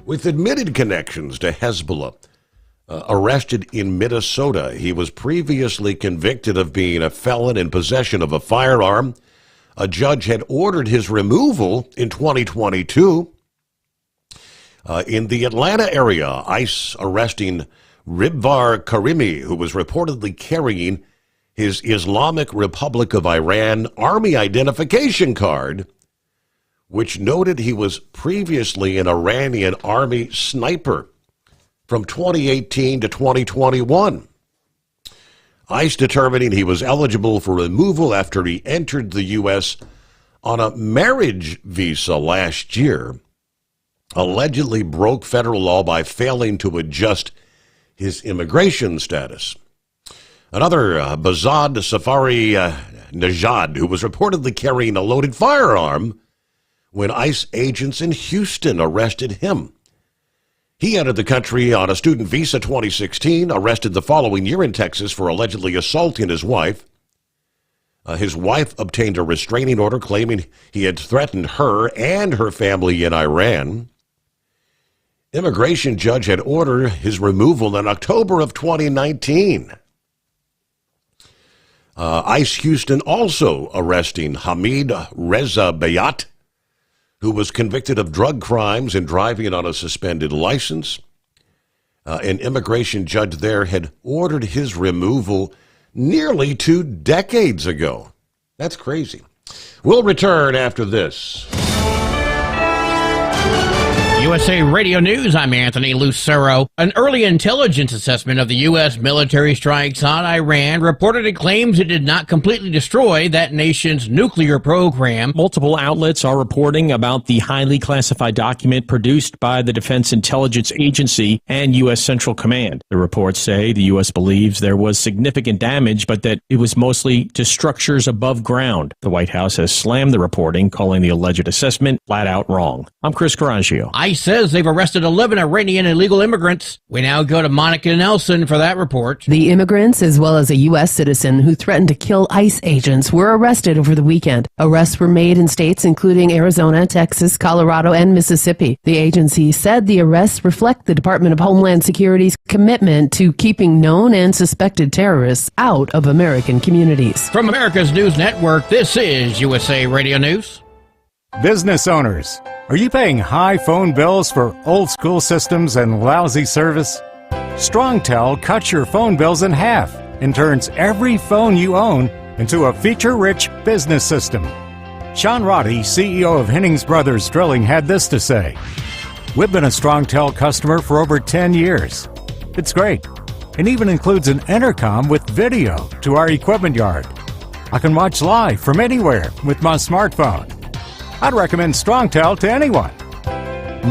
with admitted connections to Hezbollah, arrested in Minnesota. He was previously convicted of being a felon in possession of a firearm. A judge had ordered his removal in 2022. In the Atlanta area, ICE arresting Ribvar Karimi, who was reportedly carrying his Islamic Republic of Iran Army identification card, which noted he was previously an Iranian Army sniper from 2018 to 2021. ICE determining he was eligible for removal after he entered the U.S. on a marriage visa last year, allegedly broke federal law by failing to adjust his immigration status. Another, Bazad Safari Najad, who was reportedly carrying a loaded firearm when ICE agents in Houston arrested him. He entered the country on a student visa 2016, arrested the following year in Texas for allegedly assaulting his wife. His wife obtained a restraining order claiming he had threatened her and her family in Iran. Immigration judge had ordered his removal in October of 2019. ICE Houston also arresting Hamid Reza Bayat, who was convicted of drug crimes and driving on a suspended license. An immigration judge there had ordered his removal nearly 2 decades ago. That's crazy. We'll return after this. USA Radio News, I'm Anthony Lucero. An early intelligence assessment of the U.S. military strikes on Iran reported it claims it did not completely destroy that nation's nuclear program. Multiple outlets are reporting about the highly classified document produced by the Defense Intelligence Agency and U.S. Central Command. The reports say the U.S. believes there was significant damage, but that it was mostly to structures above ground. The White House has slammed the reporting, calling the alleged assessment flat out wrong. I'm Chris Carangio. ICE says they've arrested 11 Iranian illegal immigrants. We now go to Monica Nelson for that report. The immigrants, as well as a U.S. citizen who threatened to kill ICE agents, were arrested over the weekend. Arrests were made in states including Arizona, Texas, Colorado, and Mississippi. The agency said the arrests reflect the Department of Homeland Security's commitment to keeping known and suspected terrorists out of American communities. From America's News Network, this is USA Radio News. Business owners, are you paying high phone bills for old school systems and lousy service? StrongTel cuts your phone bills in half and turns every phone you own into a feature-rich business system. Sean Roddy, CEO of Hennings Brothers Drilling, had this to say: "We've been a StrongTel customer for over 10 years. It's great. It even includes an intercom with video to our equipment yard. I can watch live from anywhere with my smartphone. I'd recommend StrongTel to anyone.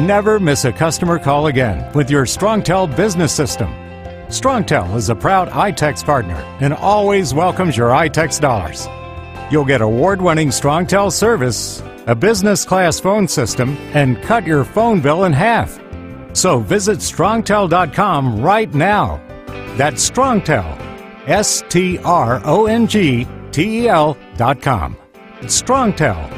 Never miss a customer call again with your StrongTel business system. StrongTel is a proud iTex partner and always welcomes your iTex dollars. You'll get award-winning StrongTel service, a business-class phone system, and cut your phone bill in half. So visit StrongTel.com right now. That's StrongTel, StrongTel.com. It's StrongTel.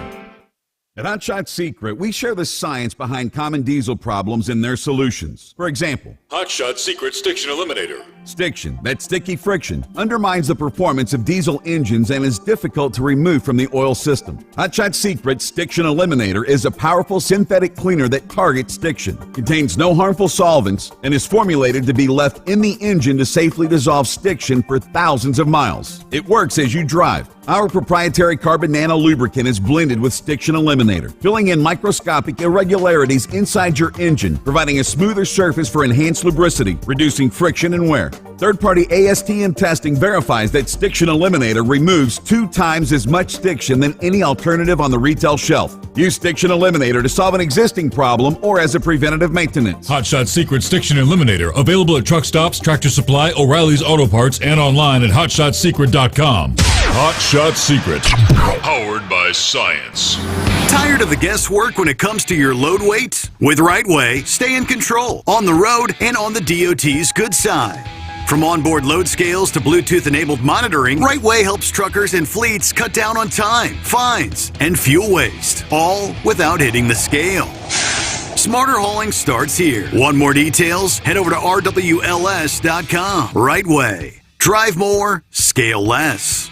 At Hotshot Secret, we share the science behind common diesel problems and their solutions. For example, Hotshot Secret Stiction Eliminator. Stiction, that sticky friction, undermines the performance of diesel engines and is difficult to remove from the oil system. Hotshot Secret Stiction Eliminator is a powerful synthetic cleaner that targets stiction, contains no harmful solvents, and is formulated to be left in the engine to safely dissolve stiction for thousands of miles. It works as you drive. Our proprietary carbon nano lubricant is blended with Stiction Eliminator, filling in microscopic irregularities inside your engine, providing a smoother surface for enhanced lubricity, reducing friction and wear. Third-party ASTM testing verifies that Stiction Eliminator removes 2 times as much stiction than any alternative on the retail shelf. Use Stiction Eliminator to solve an existing problem or as a preventative maintenance. Hot Shot Secret Stiction Eliminator, available at truck stops, Tractor Supply, O'Reilly's Auto Parts, and online at hotshotsecret.com. Hot Shot Secret, powered by science. Tired of the guesswork when it comes to your load weight? With Right Way, stay in control on the road and on the DOT's good side. From onboard load scales to Bluetooth-enabled monitoring, Right Way helps truckers and fleets cut down on time, fines, and fuel waste, all without hitting the scale. Smarter hauling starts here. Want more details? Head over to rwls.com. Right Way. Drive more, scale less.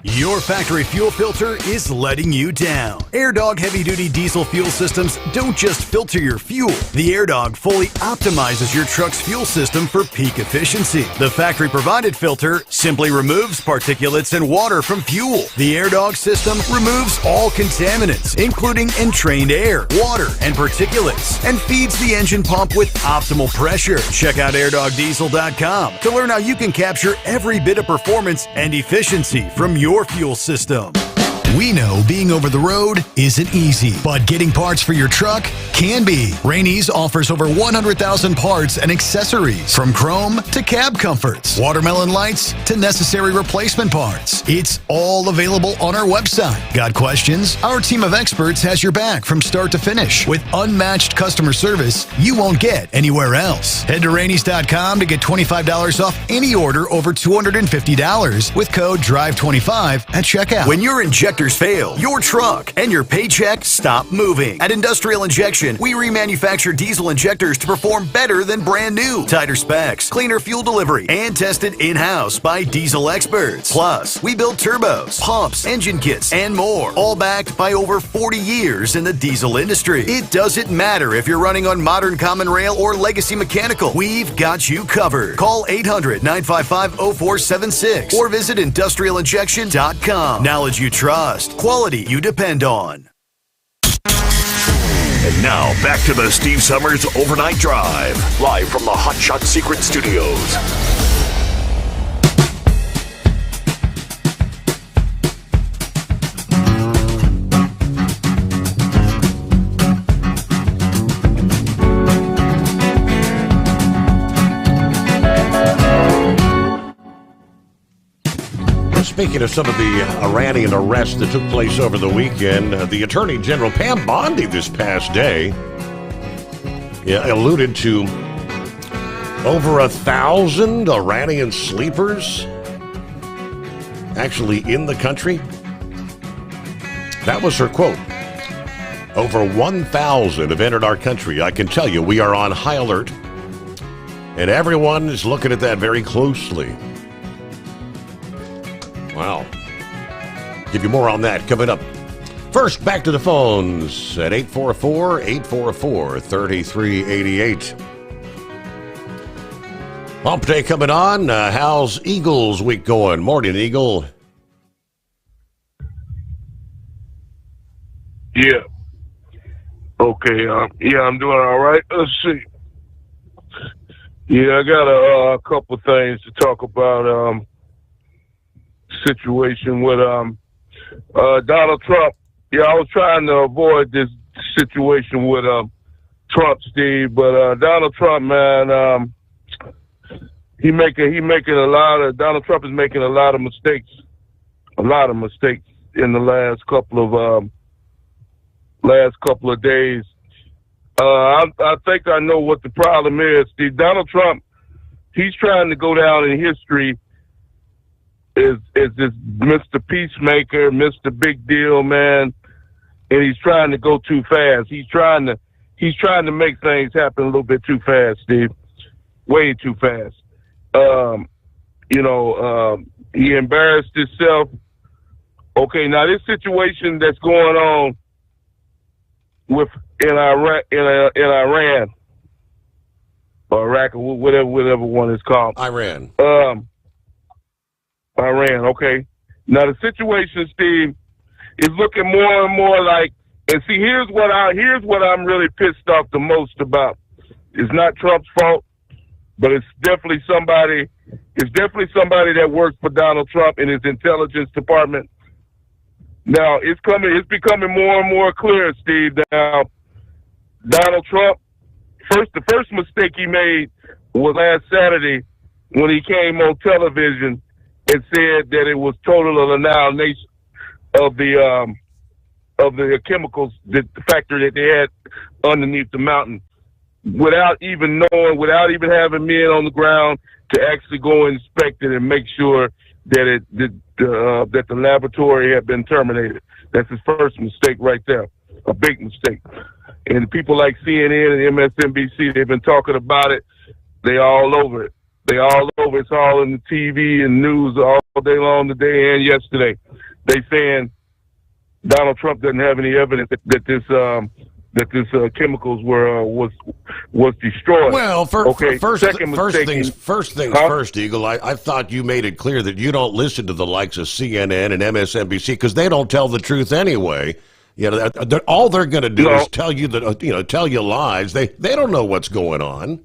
Your factory fuel filter is letting you down. AirDog heavy-duty diesel fuel systems don't just filter your fuel. The AirDog fully optimizes your truck's fuel system for peak efficiency. The factory-provided filter simply removes particulates and water from fuel. The AirDog system removes all contaminants, including entrained air, water, and particulates, and feeds the engine pump with optimal pressure. Check out airdogdiesel.com to learn how you can capture every bit of performance and efficiency from your fuel system. We know being over the road isn't easy, but getting parts for your truck can be. Rainey's offers over 100,000 parts and accessories, from chrome to cab comforts, watermelon lights to necessary replacement parts. It's all available on our website. Got questions? Our team of experts has your back from start to finish with unmatched customer service you won't get anywhere else. Head to Rainey's.com to get $25 off any order over $250 with code DRIVE25 at checkout. When your injectors fail, your truck and your paycheck stop moving. At Industrial Injection, we remanufacture diesel injectors to perform better than brand new. Tighter specs, cleaner fuel delivery, and tested in-house by diesel experts. Plus, we build turbos, pumps, engine kits, and more, all backed by over 40 years in the diesel industry. It doesn't matter if you're running on modern common rail or legacy mechanical. We've got you covered. Call 800-955-0476 or visit industrialinjection.com. Knowledge you trust. Quality you depend on. And now, back to the Steve Sommers Overnight Drive, live from the Hot Shot Secret Studios. Speaking of some of the Iranian arrests that took place over the weekend, the Attorney General Pam Bondi this past day alluded to over 1,000 Iranian sleepers actually in the country. That was her quote. Over 1,000 have entered our country. I can tell you we are on high alert, and everyone is looking at that very closely. Wow. Give you more on that coming up. First, back to the phones at 844-844-3388. Hump Day coming on. How's Eagles week going? Morning, Eagle. Yeah. Okay. Yeah, I'm doing all right. Let's see. Yeah, I got a couple things to talk about. Situation with Donald Trump. Yeah, I was trying to avoid this situation with Trump, Steve, but Donald Trump, man, Donald Trump is making a lot of mistakes, in the last couple of days. I think I know what the problem is, Steve. Donald Trump, he's trying to go down in history is this Mr. Peacemaker, Mr. Big Deal, man, and he's trying to go too fast. He's trying to make things happen a little bit too fast, Steve. Way too fast. He embarrassed himself. Okay, now this situation that's going on in Iran, or Iraq, or whatever one is called. Iran. Iran, okay. Now the situation, Steve, is looking more and more like, and see, here's what I'm really pissed off the most about. It's not Trump's fault. but it's definitely somebody. It's definitely somebody that works for Donald Trump in his intelligence department. Now it's becoming more and more clear, Steve. Now Donald Trump, the first mistake he made was last Saturday when he came on television and said that it was total annihilation of the chemicals, the factory that they had underneath the mountain, without even knowing, without even having men on the ground to actually go inspect it and make sure that that the laboratory had been terminated. That's his first mistake right there, a big mistake. And people like CNN and MSNBC, they've been talking about it. They all over it. They all over. It's all in the TV and news all day long, today and yesterday. They saying Donald Trump doesn't have any evidence that this chemicals was destroyed. Well, first things Huh? first, Eagle. I thought you made it clear that you don't listen to the likes of CNN and MSNBC because they don't tell the truth anyway. You know, all they're going to do is tell you tell you lies. They don't know what's going on.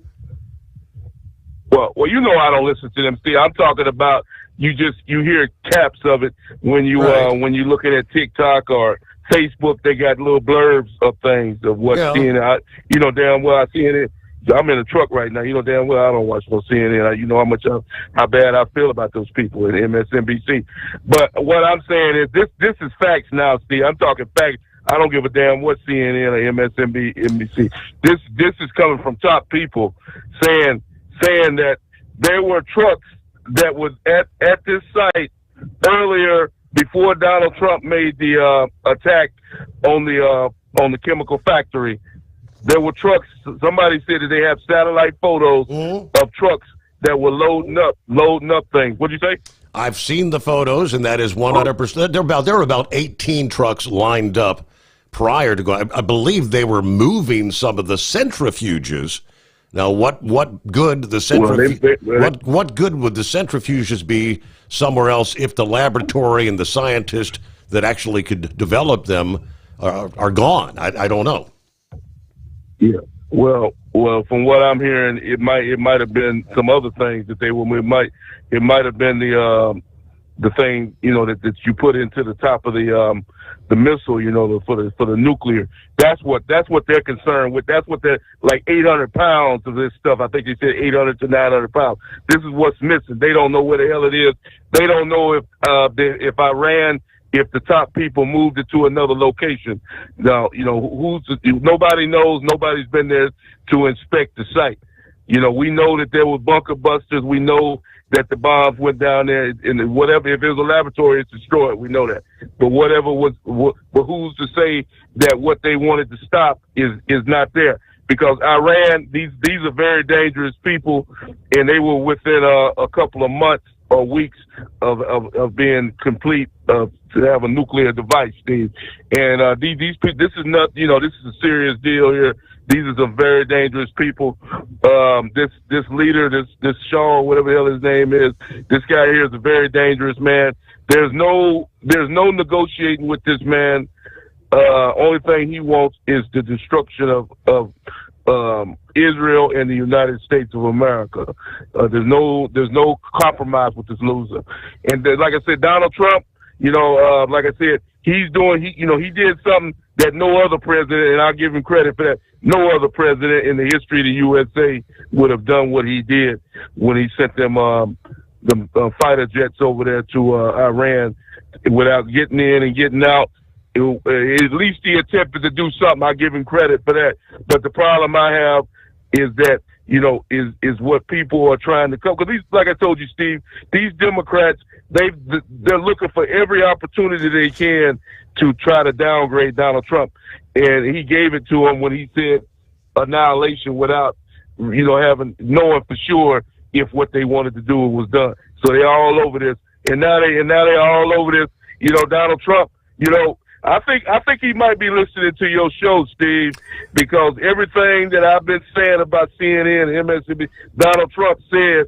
Well, I don't listen to them. See, I'm talking about you hear caps of it when you when you're looking at TikTok or Facebook. They got little blurbs of things of what CNN. You know damn well I CNN. I'm in a truck right now. You know damn well I don't watch no CNN. You know how bad I feel about those people at MSNBC. But what I'm saying is this is facts now, Steve. I'm talking facts. I don't give a damn what CNN or MSNBC. This is coming from top people saying that there were trucks that was at this site earlier before Donald Trump made the attack on the chemical factory. There were trucks. Somebody said that they have satellite photos of trucks that were loading up things. What'd you say? I've seen the photos, and that is 100%. There were about 18 trucks lined up prior to going. I believe they were moving some of the centrifuges. Now, what good the what good would the centrifuges be somewhere else if the laboratory and the scientists that actually could develop them are gone? I don't know. Yeah. Well, from what I'm hearing, it might have been some other things that they were. It might have been the thing that you put into the top of the missile, for the nuclear. That's what they're concerned with. That's what they're like 800 pounds of this stuff. I think they said 800 to 900 pounds. This is what's missing. They don't know where the hell it is. They don't know if Iran, if the top people moved it to another location. Now, nobody knows. Nobody's been there to inspect the site. We know that there were bunker busters. We know that the bombs went down there, and whatever, if it was a laboratory, it's destroyed. We know that. But whatever but who's to say that what they wanted to stop is not there? Because Iran, these are very dangerous people, and they were within a couple of months or weeks of being complete to have a nuclear device, Steve. And these people, this is not, this is a serious deal here. These are some very dangerous people. This leader, this Shaw, whatever the hell his name is, this guy here is a very dangerous man. There's no negotiating with this man. Only thing he wants is the destruction of Israel and the United States of America. There's no compromise with this loser. And like I said, Donald Trump, like I said, he did something that no other president, and I'll give him credit for that, no other president in the history of the USA would have done what he did when he sent them the fighter jets over there to Iran without getting in and getting out. At least he attempted to do something. I give him credit for that. But the problem I have is that, is what people are trying to come. Because like I told you, Steve, these Democrats, they're looking for every opportunity they can to try to downgrade Donald Trump. And he gave it to him when he said annihilation without, knowing for sure if what they wanted to do was done. So they're all over this. And now they're all over this. Donald Trump, I think he might be listening to your show, Steve, because everything that I've been saying about CNN and MSNBC, Donald Trump said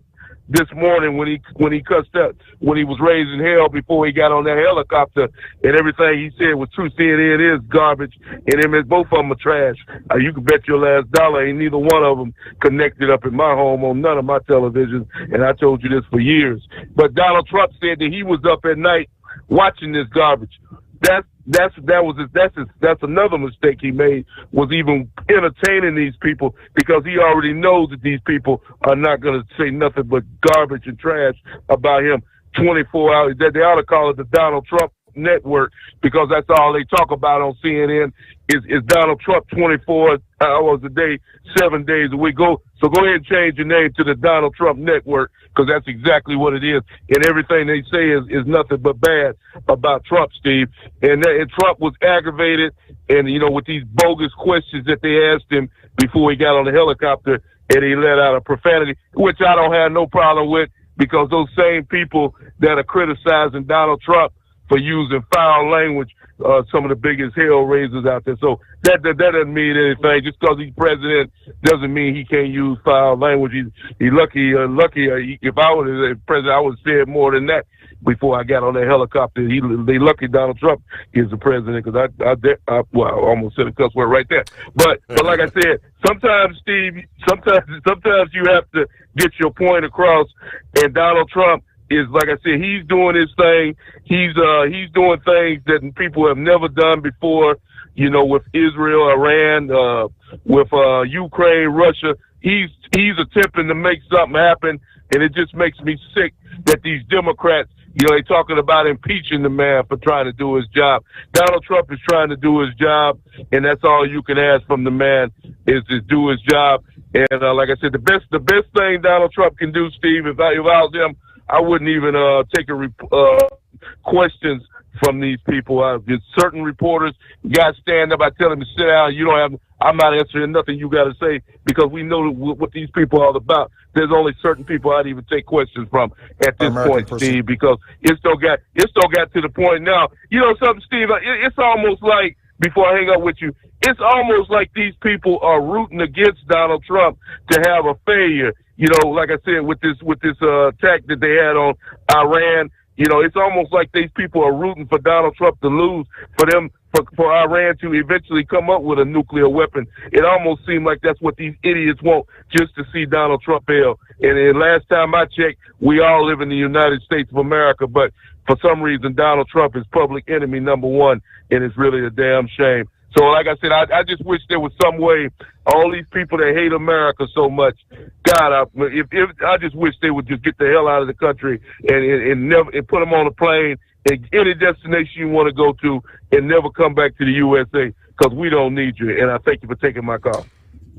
this morning when he cussed up, when he was raising hell before he got on that helicopter, and everything he said was true. CNN is garbage, and both of them are trash. You can bet your last dollar ain't neither one of them connected up in my home on none of my televisions, and I told you this for years. But Donald Trump said that he was up at night watching this garbage. That's another mistake he made, was even entertaining these people, because he already knows that these people are not going to say nothing but garbage and trash about him 24 hours. That they ought to call it the Donald Trump Network, because that's all they talk about on CNN is Donald Trump 24 hours a day, 7 days a week. Go ahead and change your name to the Donald Trump Network, because that's exactly what it is. And everything they say is nothing but bad about Trump, Steve. And Trump was aggravated, and with these bogus questions that they asked him before he got on the helicopter, and he let out a profanity, which I don't have no problem with, because those same people that are criticizing Donald Trump for using foul language, some of the biggest hell raisers out there. So that doesn't mean anything. Just because he's president doesn't mean he can't use foul language. He's lucky. If I was president, I would have said more than that before I got on that helicopter. They lucky Donald Trump is the president, because I almost said a cuss word right there. But like I said, sometimes, Steve, sometimes you have to get your point across, and Donald Trump is, like I said, he's doing his thing. He's doing things that people have never done before, with Israel, Iran, with Ukraine, Russia. He's attempting to make something happen, and it just makes me sick that these Democrats, they're talking about impeaching the man for trying to do his job. Donald Trump is trying to do his job, and that's all you can ask from the man, is to do his job. And like I said, the best thing Donald Trump can do, Steve, if I was him, I wouldn't even take questions from these people. There's certain reporters, guys stand up, I tell them to sit down. I'm not answering nothing you got to say, because we know what these people are all about. There's only certain people I'd even take questions from at this point, Steve, because it's still got to the point now. You know something, Steve? It's almost like, before I hang up with you, it's almost like these people are rooting against Donald Trump to have a failure. Like I said, with this attack that they had on Iran, it's almost like these people are rooting for Donald Trump to lose, for Iran to eventually come up with a nuclear weapon. It almost seems like that's what these idiots want, just to see Donald Trump fail. And last time I checked, we all live in the United States of America, but for some reason, Donald Trump is public enemy number one, and it's really a damn shame. So, like I said, I just wish there was some way, all these people that hate America so much, God, I just wish they would just get the hell out of the country and put them on a plane and any destination you want to go to, and never come back to the USA, because we don't need you. And I thank you for taking my call.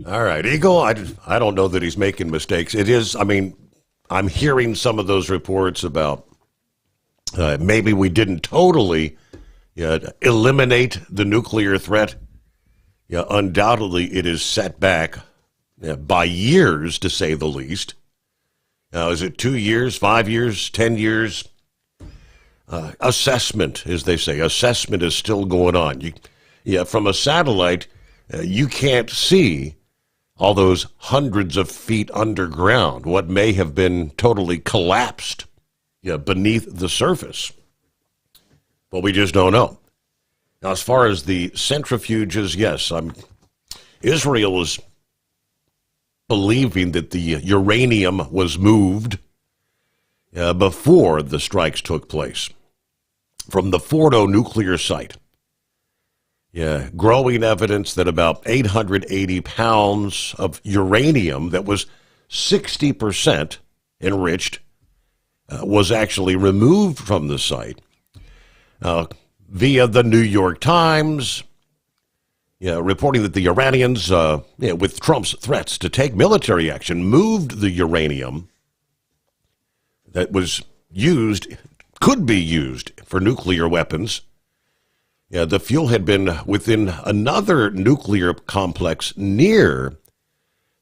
All right, Eagle, I don't know that he's making mistakes. It is, I'm hearing some of those reports about maybe we didn't totally eliminate the nuclear threat. Undoubtedly, it is set back by years, to say the least. Now, is it 2 years, 5 years, 10 years? Assessment, as they say, assessment is still going on. From a satellite, you can't see all those hundreds of feet underground, what may have been totally collapsed beneath the surface. But we just don't know. Now, as far as the centrifuges, yes, Israel is believing that the uranium was moved before the strikes took place from the Fordo nuclear site. Growing evidence that about 880 pounds of uranium that was 60% enriched was actually removed from the site. Via the New York Times, reporting that the Iranians, with Trump's threats to take military action, moved the uranium that was could be used for nuclear weapons. The fuel had been within another nuclear complex near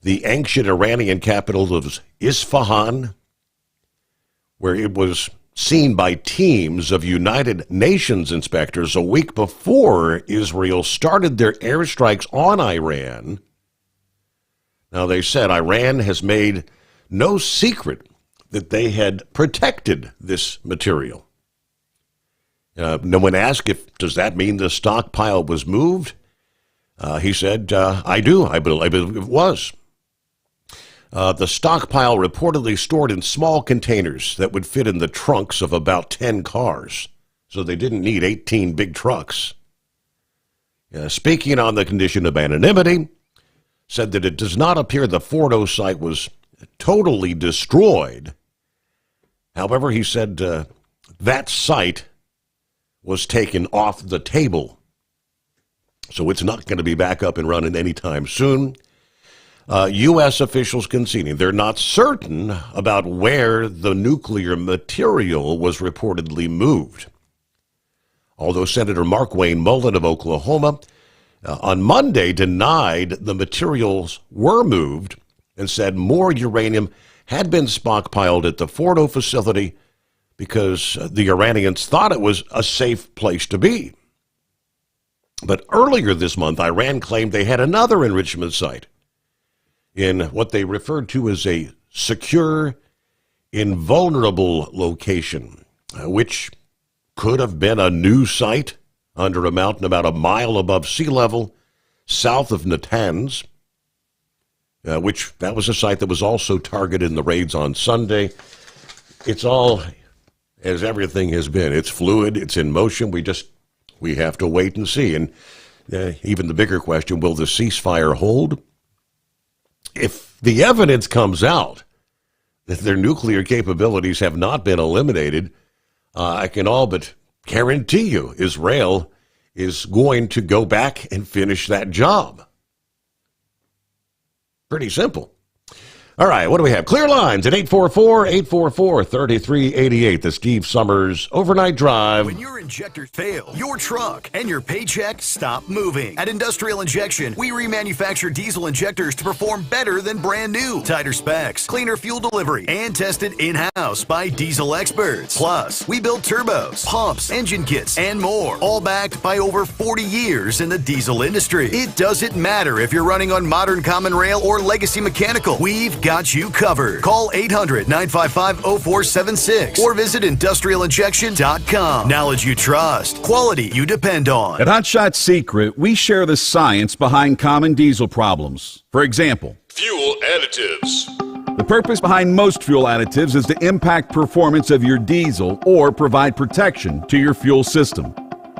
the ancient Iranian capital of Isfahan, where it was seen by teams of United Nations inspectors a week before Israel started their airstrikes on Iran. Now, they said Iran has made no secret that they had protected this material. No one asked does that mean the stockpile was moved? He said, I do. I believe it was. The stockpile reportedly stored in small containers that would fit in the trunks of about 10 cars. So they didn't need 18 big trucks. Speaking on the condition of anonymity, said that it does not appear the Fordo site was totally destroyed. However, he said that site was taken off the table. So it's not going to be back up and running anytime soon. U.S. officials conceding they're not certain about where the nuclear material was reportedly moved. Although Senator Mark Wayne Mullen of Oklahoma on Monday denied the materials were moved and said more uranium had been stockpiled at the Fordo facility because the Iranians thought it was a safe place to be. But earlier this month, Iran claimed they had another enrichment site in what they referred to as a secure, invulnerable location, which could have been a new site under a mountain about a mile above sea level, south of Natanz, which that was a site that was also targeted in the raids on Sunday. It's all as everything has been. It's fluid. It's in motion. We have to wait and see. And even the bigger question, will the ceasefire hold? If the evidence comes out that their nuclear capabilities have not been eliminated, I can all but guarantee you Israel is going to go back and finish that job. Pretty simple. All right, what do we have? Clear lines at 844-844-3388. The Steve Sommers Overnight Drive. When your injectors fail, your truck and your paycheck stop moving. At Industrial Injection, we remanufacture diesel injectors to perform better than brand new. Tighter specs, cleaner fuel delivery, and tested in-house by diesel experts. Plus, we build turbos, pumps, engine kits, and more. All backed by over 40 years in the diesel industry. It doesn't matter if you're running on modern common rail or legacy mechanical. We've got you covered. Call 800-955-0476 or visit industrialinjection.com. Knowledge you trust. Quality you depend on. At Hot Shot Secret, we share the science behind common diesel problems. For example, Fuel additives. the purpose behind most fuel additives is to impact performance of your diesel or provide protection to your fuel system.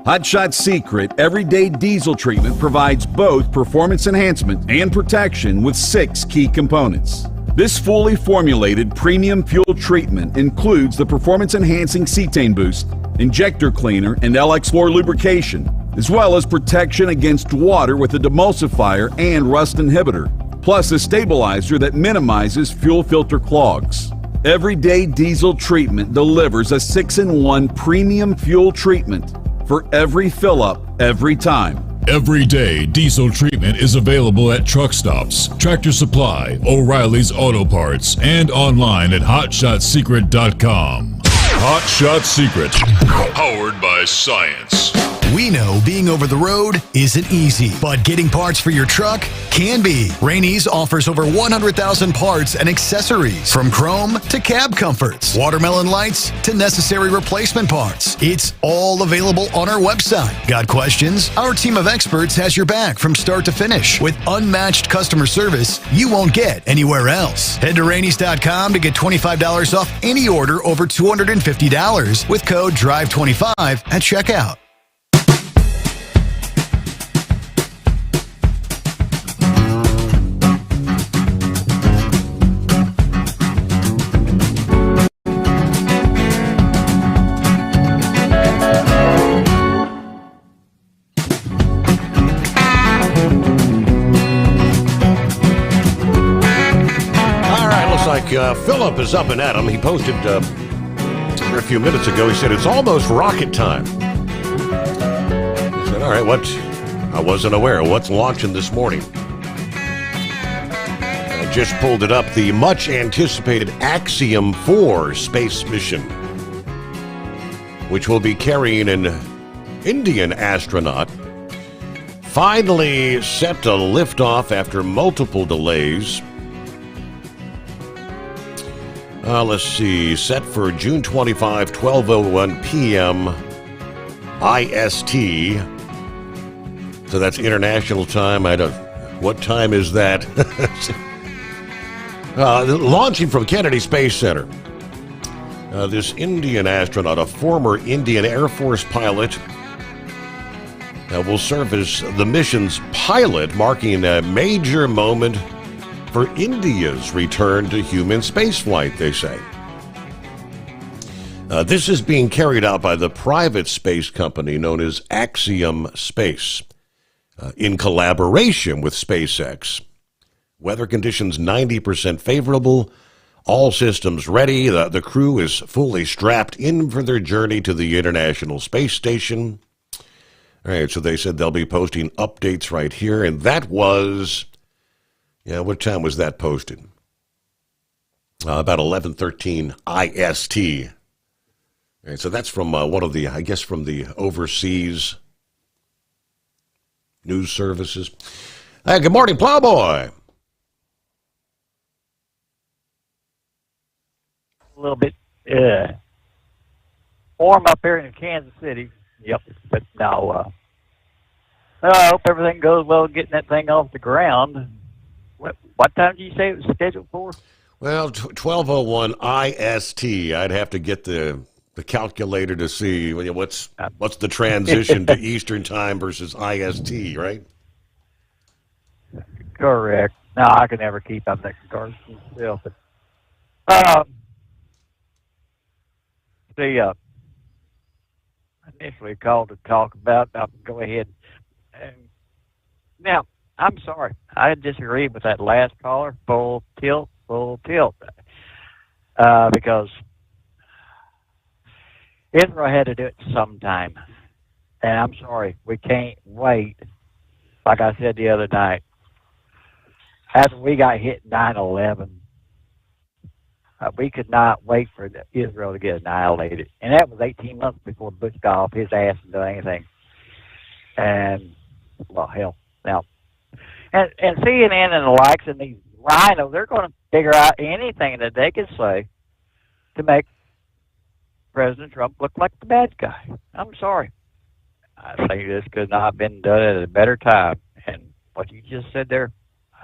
Hot Shot Secret Everyday Diesel Treatment provides both performance enhancement and protection with 6 key components. This fully formulated premium fuel treatment includes the performance-enhancing cetane boost, injector cleaner, and LX4 lubrication, as well as protection against water with a demulsifier and rust inhibitor, plus a stabilizer that minimizes fuel filter clogs. Everyday Diesel Treatment delivers a 6-in-1 premium fuel treatment for every fill-up, every time. Everyday Diesel Treatment is available at truck stops, Tractor Supply, O'Reilly's Auto Parts, and online at HotShotSecret.com. Hot Shot Secret, powered by science. We know being over the road isn't easy, but getting parts for your truck can be. Rainey's offers over 100,000 parts and accessories, from chrome to cab comforts, watermelon lights to necessary replacement parts. It's all available on our website. Got questions? Our team of experts has your back from start to finish with unmatched customer service you won't get anywhere else. Head to Rainey's.com to get $25 off any order over $250 with code DRIVE25 at checkout. Philip is up and at him. He posted a few minutes ago. He said, it's almost rocket time. I said, all right, what? I wasn't aware. What's launching this morning? I just pulled it up. The much anticipated Axiom 4 space mission, which will be carrying an Indian astronaut, finally set to lift off after multiple delays. Let's see. Set for June 25, 12:01 p.m. IST. So that's international time. What time is that? Launching from Kennedy Space Center. This Indian astronaut, a former Indian Air Force pilot, will serve as the mission's pilot, marking a major moment for India's return to human spaceflight, they say. This is being carried out by the private space company known as Axiom Space, in collaboration with SpaceX. Weather conditions 90% favorable, all systems ready. The crew is fully strapped in for their journey to the International Space Station. All right, so they said they'll be posting updates right here, and that was... Yeah, what time was that posted? About 11:13 IST. And so that's from one of the, I guess, from the overseas news services. Good morning, Plowboy. A little bit warm up here in Kansas City. Yep, but no. I hope everything goes well getting that thing off the ground. What time did you say it was scheduled for? Well, 12:01 IST. I'd have to get the calculator to see what's the transition to Eastern time versus IST, right? Correct. No, I can never keep up that cars myself. But initially called to talk about. I'll go ahead. Now, I'm sorry. I disagree with that last caller. Full tilt. Because Israel had to do it sometime. And I'm sorry. We can't wait. Like I said the other night, after we got hit 9/11, we could not wait for Israel to get annihilated. And that was 18 months before Bush got off his ass and did anything. And, well, hell, now. And CNN and the likes and these rhinos, they're going to figure out anything that they can say to make President Trump look like the bad guy. I'm sorry. I think this could not have been done at a better time. And what you just said there,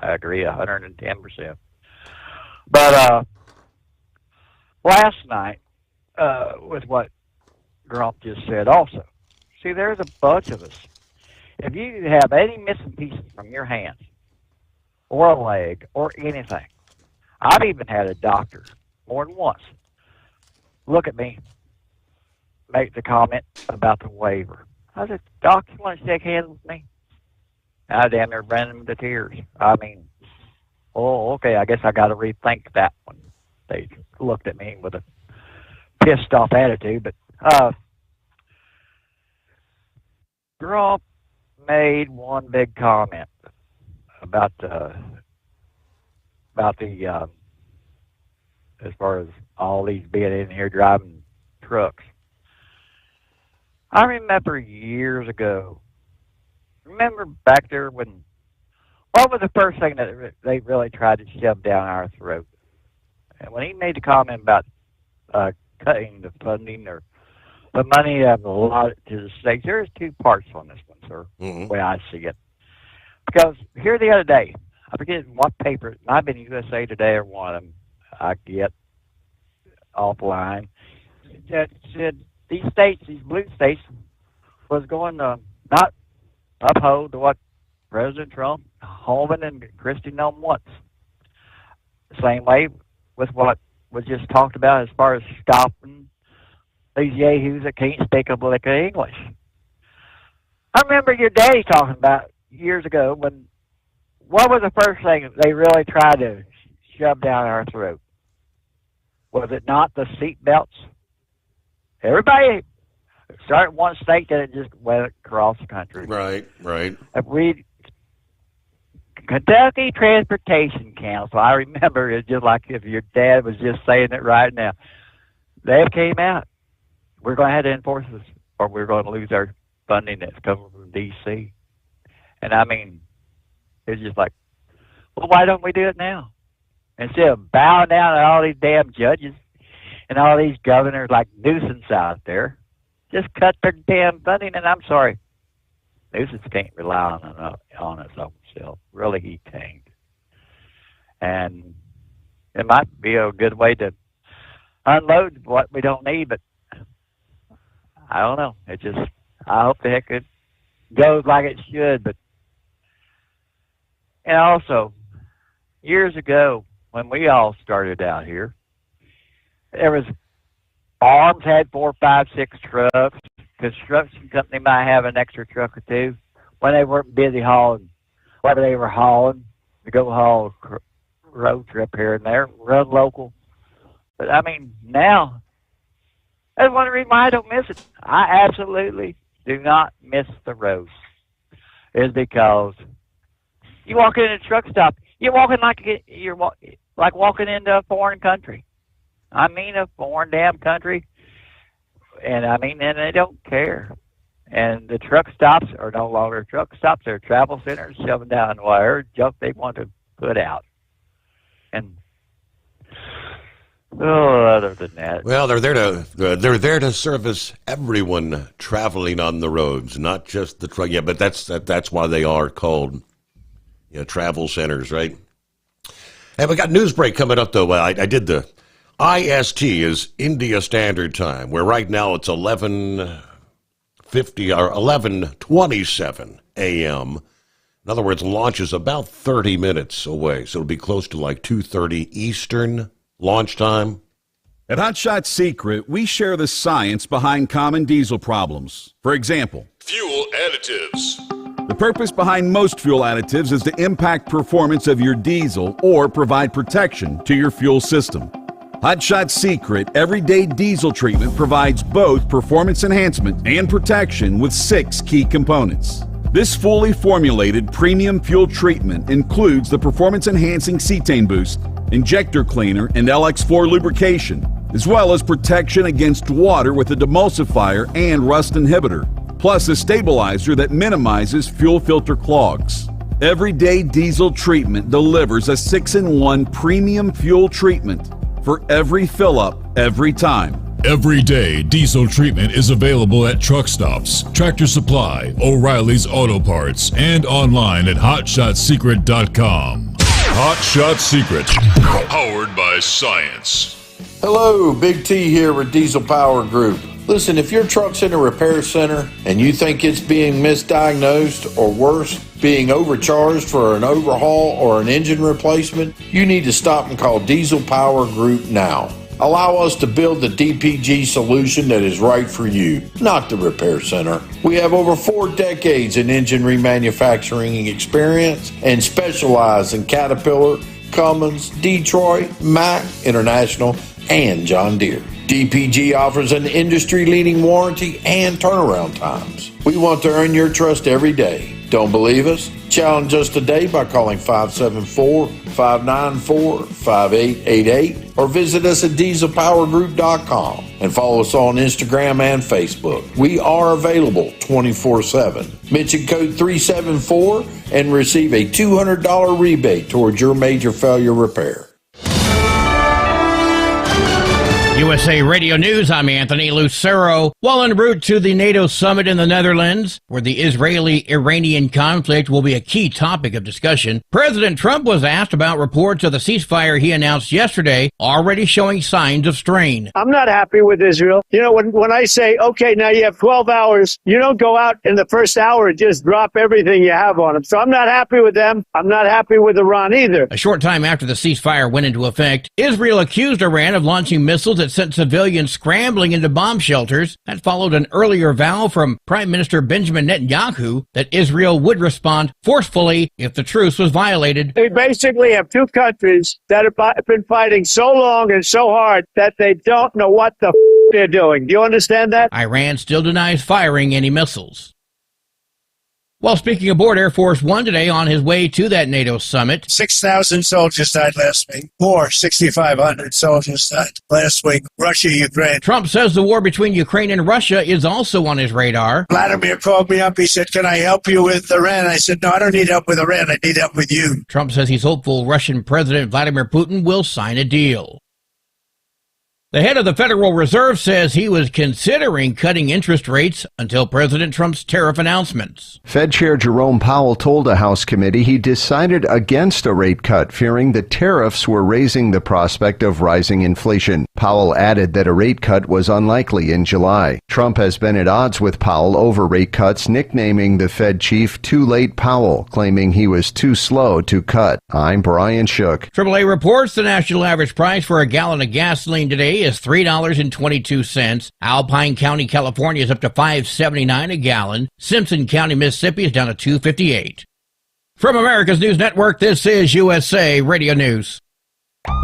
I agree 110%. But last night, with what Grump just said also, see, there's a bunch of us. If you have any missing pieces from your hands or a leg or anything, I've even had a doctor more than once look at me, make the comment about the waiver. I said, Doc, you want to shake hands with me? I damn near ran into tears. I mean, oh, okay, I guess I got to rethink that one. They looked at me with a pissed off attitude, but Grump made one big comment about the as far as all these being in here driving trucks. I remember years ago. Remember back there when what was the first thing that they really tried to shove down our throat? And when he made the comment about cutting the funding or the money of a lot to the states, there's two parts on this one, sir, the way I see it. Because here the other day, I forget what paper, it might have been USA Today or one of them, I get offline, that said these states, these blue states, was going to not uphold to what President Trump, Holman, and Christie Nome wants. Same way with what was just talked about as far as stopping these yahoos that can't speak a lick of English. I remember your daddy talking about years ago when, what was the first thing they really tried to shove down our throat? Was it not the seat belts? Everybody started one state, then it just went across the country. Right. Kentucky Transportation Council, I remember it's just like if your dad was just saying it right now. They came out. We're going to have to enforce this or we're going to lose our funding that's coming from D.C. And I mean, it's just like, well, why don't we do it now? instead of bowing down to all these damn judges and all these governors like Nuisance out there, just cut their damn funding. And I'm sorry, Nuisance can't rely on his own self. Really, he can't. And it might be a good way to unload what we don't need, but I don't know. I hope the heck it goes like it should. But, and also, years ago, when we all started out here, there was farms had 4, 5, 6 trucks. Construction company might have an extra truck or two when they weren't busy hauling whatever they were hauling to go haul road trip here and there, run local. But I mean, now that's one reason why I don't miss it. I absolutely do not miss the road. Is because you walk in a truck stop, you're walking like walking into a foreign country. I mean, a foreign damn country. And I mean, and they don't care. And the truck stops are no longer truck stops; they're travel centers, shoving down wire junk they want to put out. And other than that, well, they're there to service everyone traveling on the roads, not just the truck. Yeah, but that's why they are called travel centers, right? And we got news break coming up though. I did the IST is India Standard Time, where right now it's 11:50 or 11:27 a.m. In other words, launch is about 30 minutes away, so it'll be close to like 2:30 Eastern launch time. At Hot Shot Secret, we share the science behind common diesel problems. For example, Fuel additives. the purpose behind most fuel additives is to impact performance of your diesel or provide protection to your fuel system. Hot Shot Secret Everyday Diesel Treatment provides both performance enhancement and protection with 6 key components. This fully formulated premium fuel treatment includes the performance-enhancing cetane boost, injector cleaner, and LX4 lubrication, as well as protection against water with a demulsifier and rust inhibitor, plus a stabilizer that minimizes fuel filter clogs. Everyday Diesel Treatment delivers a 6-in-1 premium fuel treatment for every fill-up, every time. Everyday Diesel Treatment is available at truck stops, Tractor Supply, O'Reilly's Auto Parts, and online at HotShotSecret.com. Hot Shot Secret, powered by science. Hello, Big T here with Diesel Power Group. Listen, if your truck's in a repair center and you think it's being misdiagnosed or worse, being overcharged for an overhaul or an engine replacement, you need to stop and call Diesel Power Group now. Allow us to build the DPG solution that is right for you, not the repair center. We have over 4 decades in engine remanufacturing experience and specialize in Caterpillar, Cummins, Detroit, Mack, International, and John Deere. DPG offers an industry-leading warranty and turnaround times. We want to earn your trust every day. Don't believe us? Challenge us today by calling 574-594-5888 or visit us at dieselpowergroup.com and follow us on Instagram and Facebook. We are available 24/7. Mention code 374 and receive a $200 rebate towards your major failure repair. USA Radio News, I'm Anthony Lucero. While en route to the NATO summit in the Netherlands, where the Israeli-Iranian conflict will be a key topic of discussion, President Trump was asked about reports of the ceasefire he announced yesterday already showing signs of strain. I'm not happy with Israel. You know, when I say, okay, now you have 12 hours, you don't go out in the first hour and just drop everything you have on them. So I'm not happy with them. I'm not happy with Iran either. A short time after the ceasefire went into effect, Israel accused Iran of launching missiles that sent civilians scrambling into bomb shelters. That followed an earlier vow from Prime Minister Benjamin Netanyahu that Israel would respond forcefully if the truce was violated. We basically have 2 countries that have been fighting so long and so hard that they don't know what the they're doing. Do you understand that? Iran still denies firing any missiles. While speaking aboard Air Force One today on his way to that NATO summit, 6,000 soldiers died last week. More, 6,500 soldiers died last week. Russia, Ukraine. Trump says the war between Ukraine and Russia is also on his radar. Vladimir called me up. He said, "Can I help you with Iran?" I said, "No, I don't need help with Iran. I need help with you." Trump says he's hopeful Russian President Vladimir Putin will sign a deal. The head of the Federal Reserve says he was considering cutting interest rates until President Trump's tariff announcements. Fed Chair Jerome Powell told a House committee he decided against a rate cut, fearing the tariffs were raising the prospect of rising inflation. Powell added that a rate cut was unlikely in July. Trump has been at odds with Powell over rate cuts, nicknaming the Fed chief Too Late Powell, claiming he was too slow to cut. I'm Brian Shook. AAA reports the national average price for a gallon of gasoline today is $3.22. Alpine County, California is up to $5.79 a gallon. Simpson County, Mississippi is down to $2.58. From America's News Network, this is USA Radio News.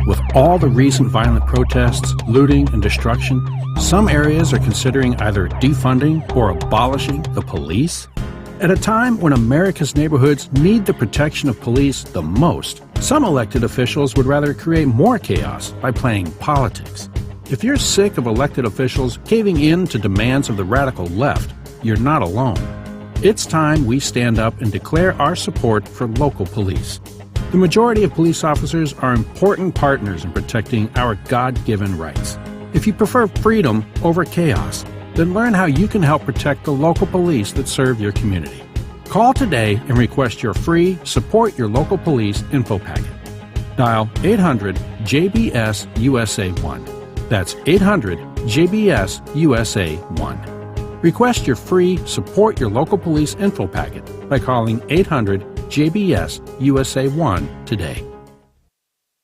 With all the recent violent protests, looting, and destruction, some areas are considering either defunding or abolishing the police. At a time when America's neighborhoods need the protection of police the most, some elected officials would rather create more chaos by playing politics. If you're sick of elected officials caving in to demands of the radical left, you're not alone. It's time we stand up and declare our support for local police. The majority of police officers are important partners in protecting our God-given rights. If you prefer freedom over chaos, then learn how you can help protect the local police that serve your community. Call today and request your free Support Your Local Police info packet. Dial 800-JBS-USA-1. That's 800-JBS-USA-1. Request your free Support Your Local Police info packet by calling 800-JBS-USA-1 today.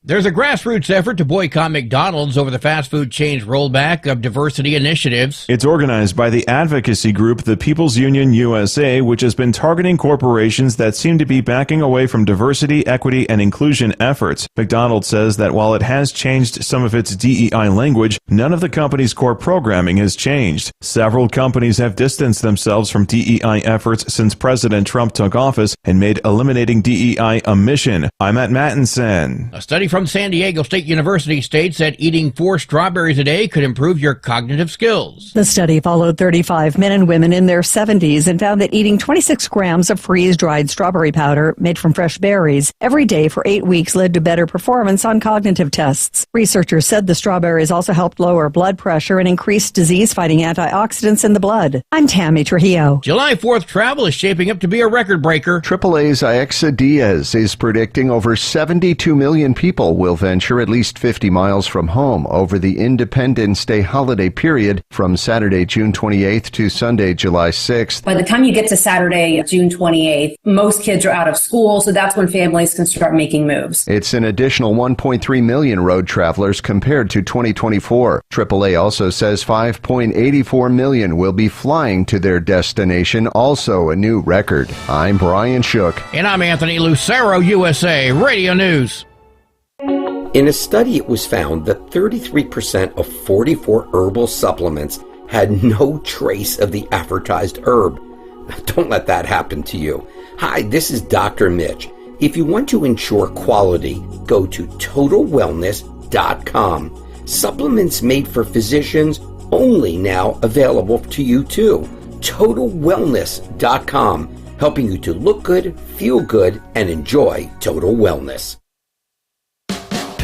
There's a grassroots effort to boycott McDonald's over the fast food chain's rollback of diversity initiatives. It's organized by the advocacy group the People's Union USA, which has been targeting corporations that seem to be backing away from diversity, equity, and inclusion efforts. McDonald's says that while it has changed some of its DEI language, none of the company's core programming has changed. Several companies have distanced themselves from DEI efforts since President Trump took office and made eliminating DEI a mission. I'm Matt Mattinson. A study from San Diego State University states that eating 4 strawberries a day could improve your cognitive skills. The study followed 35 men and women in their 70s and found that eating 26 grams of freeze-dried strawberry powder made from fresh berries every day for 8 weeks led to better performance on cognitive tests. Researchers said the strawberries also helped lower blood pressure and increase disease-fighting antioxidants in the blood. I'm Tammy Trujillo. July 4th travel is shaping up to be a record breaker. AAA's Aixa Diaz is predicting over 72 million people will venture at least 50 miles from home over the Independence Day holiday period from Saturday, June 28th to Sunday, July 6th. By the time you get to Saturday, June 28th, most kids are out of school, so that's when families can start making moves. It's an additional 1.3 million road travelers compared to 2024. AAA also says 5.84 million will be flying to their destination, also a new record. I'm Brian Shook. And I'm Anthony Lucero, USA Radio News. In a study, it was found that 33% of 44 herbal supplements had no trace of the advertised herb. Don't let that happen to you. Hi, this is Dr. Mitch. If you want to ensure quality, go to TotalWellness.com. Supplements made for physicians, only now available to you too. TotalWellness.com, helping you to look good, feel good, and enjoy total wellness.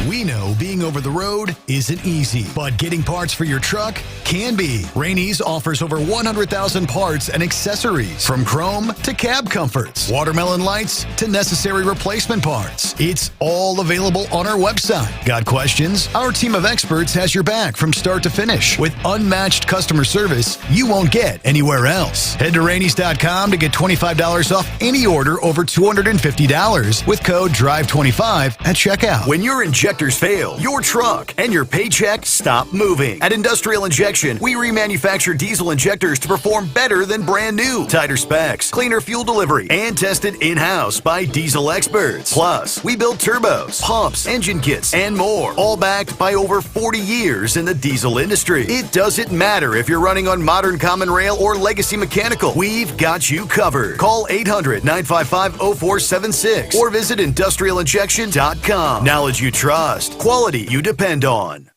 We know being over the road isn't easy, but getting parts for your truck can be. Rainey's offers over 100,000 parts and accessories, from chrome to cab comforts, watermelon lights to necessary replacement parts. It's all available on our website. Got questions? Our team of experts has your back from start to finish with unmatched customer service you won't get anywhere else. Head to Rainey's.com to get $25 off any order over $250 with code DRIVE25 at checkout. When you're injecting injectors fail, your truck and your paycheck stop moving. At Industrial Injection, we remanufacture diesel injectors to perform better than brand new. Tighter specs, cleaner fuel delivery, and tested in-house by diesel experts. Plus, we build turbos, pumps, engine kits, and more, all backed by over 40 years in the diesel industry. It doesn't matter if you're running on modern common rail or legacy mechanical. We've got you covered. Call 800-955-0476 or visit industrialinjection.com. Knowledge you trust. Quality you depend on.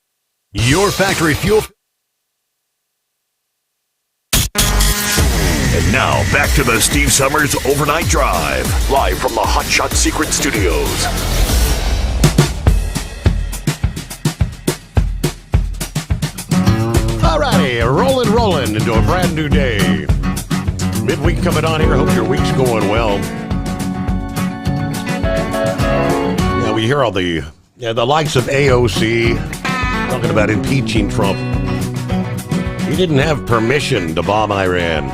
Your factory fuel. And now, back to the Steve Sommers Overnight Drive, live from the Hot Shot Secret Studios. Alrighty, rolling into a brand new day. Midweek coming on here. Hope your week's going well. Yeah, we hear all the likes of AOC talking about impeaching Trump. He didn't have permission to bomb Iran.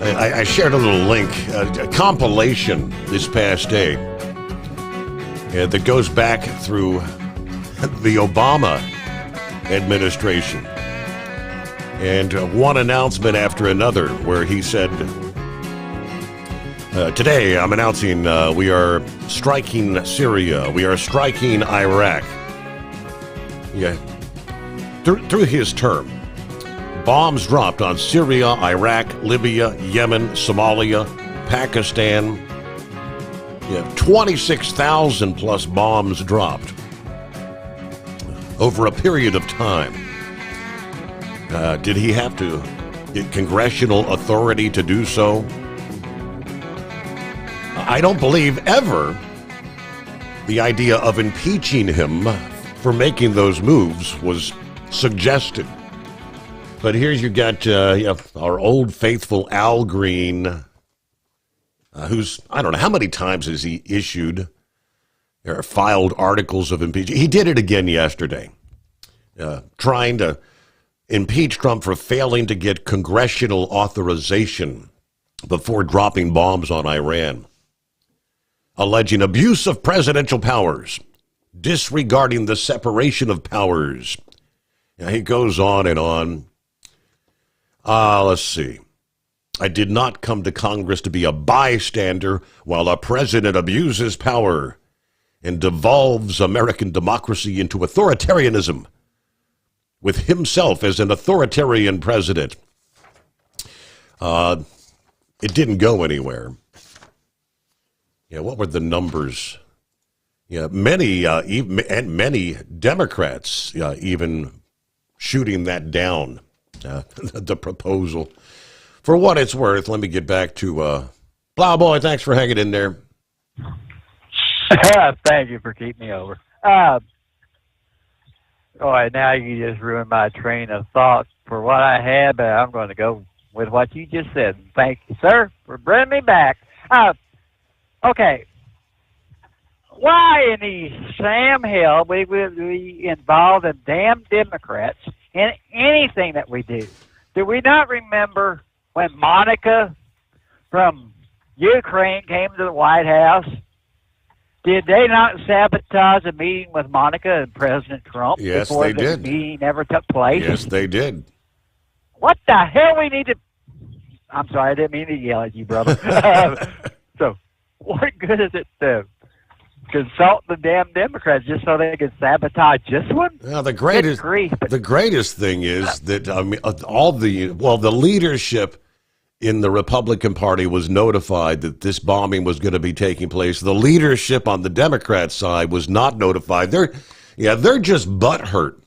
I shared a little link, a compilation this past day that goes back through the Obama administration. And one announcement after another where he said, today I'm announcing we are striking Syria. We are striking Iraq. Yeah. Through his term, bombs dropped on Syria, Iraq, Libya, Yemen, Somalia, Pakistan. Yeah, 26,000 plus bombs dropped over a period of time. Did he have to get congressional authority to do so? I don't believe ever the idea of impeaching him for making those moves was suggested. But here you got our old faithful Al Green, who's, I don't know, how many times has he issued or filed articles of impeachment? He did it again yesterday, trying to impeach Trump for failing to get congressional authorization before dropping bombs on Iran, alleging abuse of presidential powers, disregarding the separation of powers. Now, he goes on and on. Let's see. I did not come to Congress to be a bystander while a president abuses power and devolves American democracy into authoritarianism, with himself as an authoritarian president. It didn't go anywhere. Yeah, what were the numbers? Yeah, many Democrats even shooting that down, the proposal. For what it's worth, let me get back to Plowboy. Thanks for hanging in there. Thank you for keeping me over. All right, now you just ruined my train of thought for what I had, but I'm going to go with what you just said. Thank you, sir, for bringing me back. Okay. Why in the Sam hell we would be involved in damn Democrats in anything that we do? Do we not remember when Monica from Ukraine came to the White House? Did they not sabotage a meeting with Monica and President Trump before the meeting ever took place? Yes, they did. What the hell we need to... I'm sorry, I didn't mean to yell at you, brother. So, what good is it to consult the damn Democrats just so they can sabotage this one? Well, the greatest thing is that the leadership in the Republican Party was notified that this bombing was going to be taking place. The leadership on the Democrat side was not notified. They're just butthurt.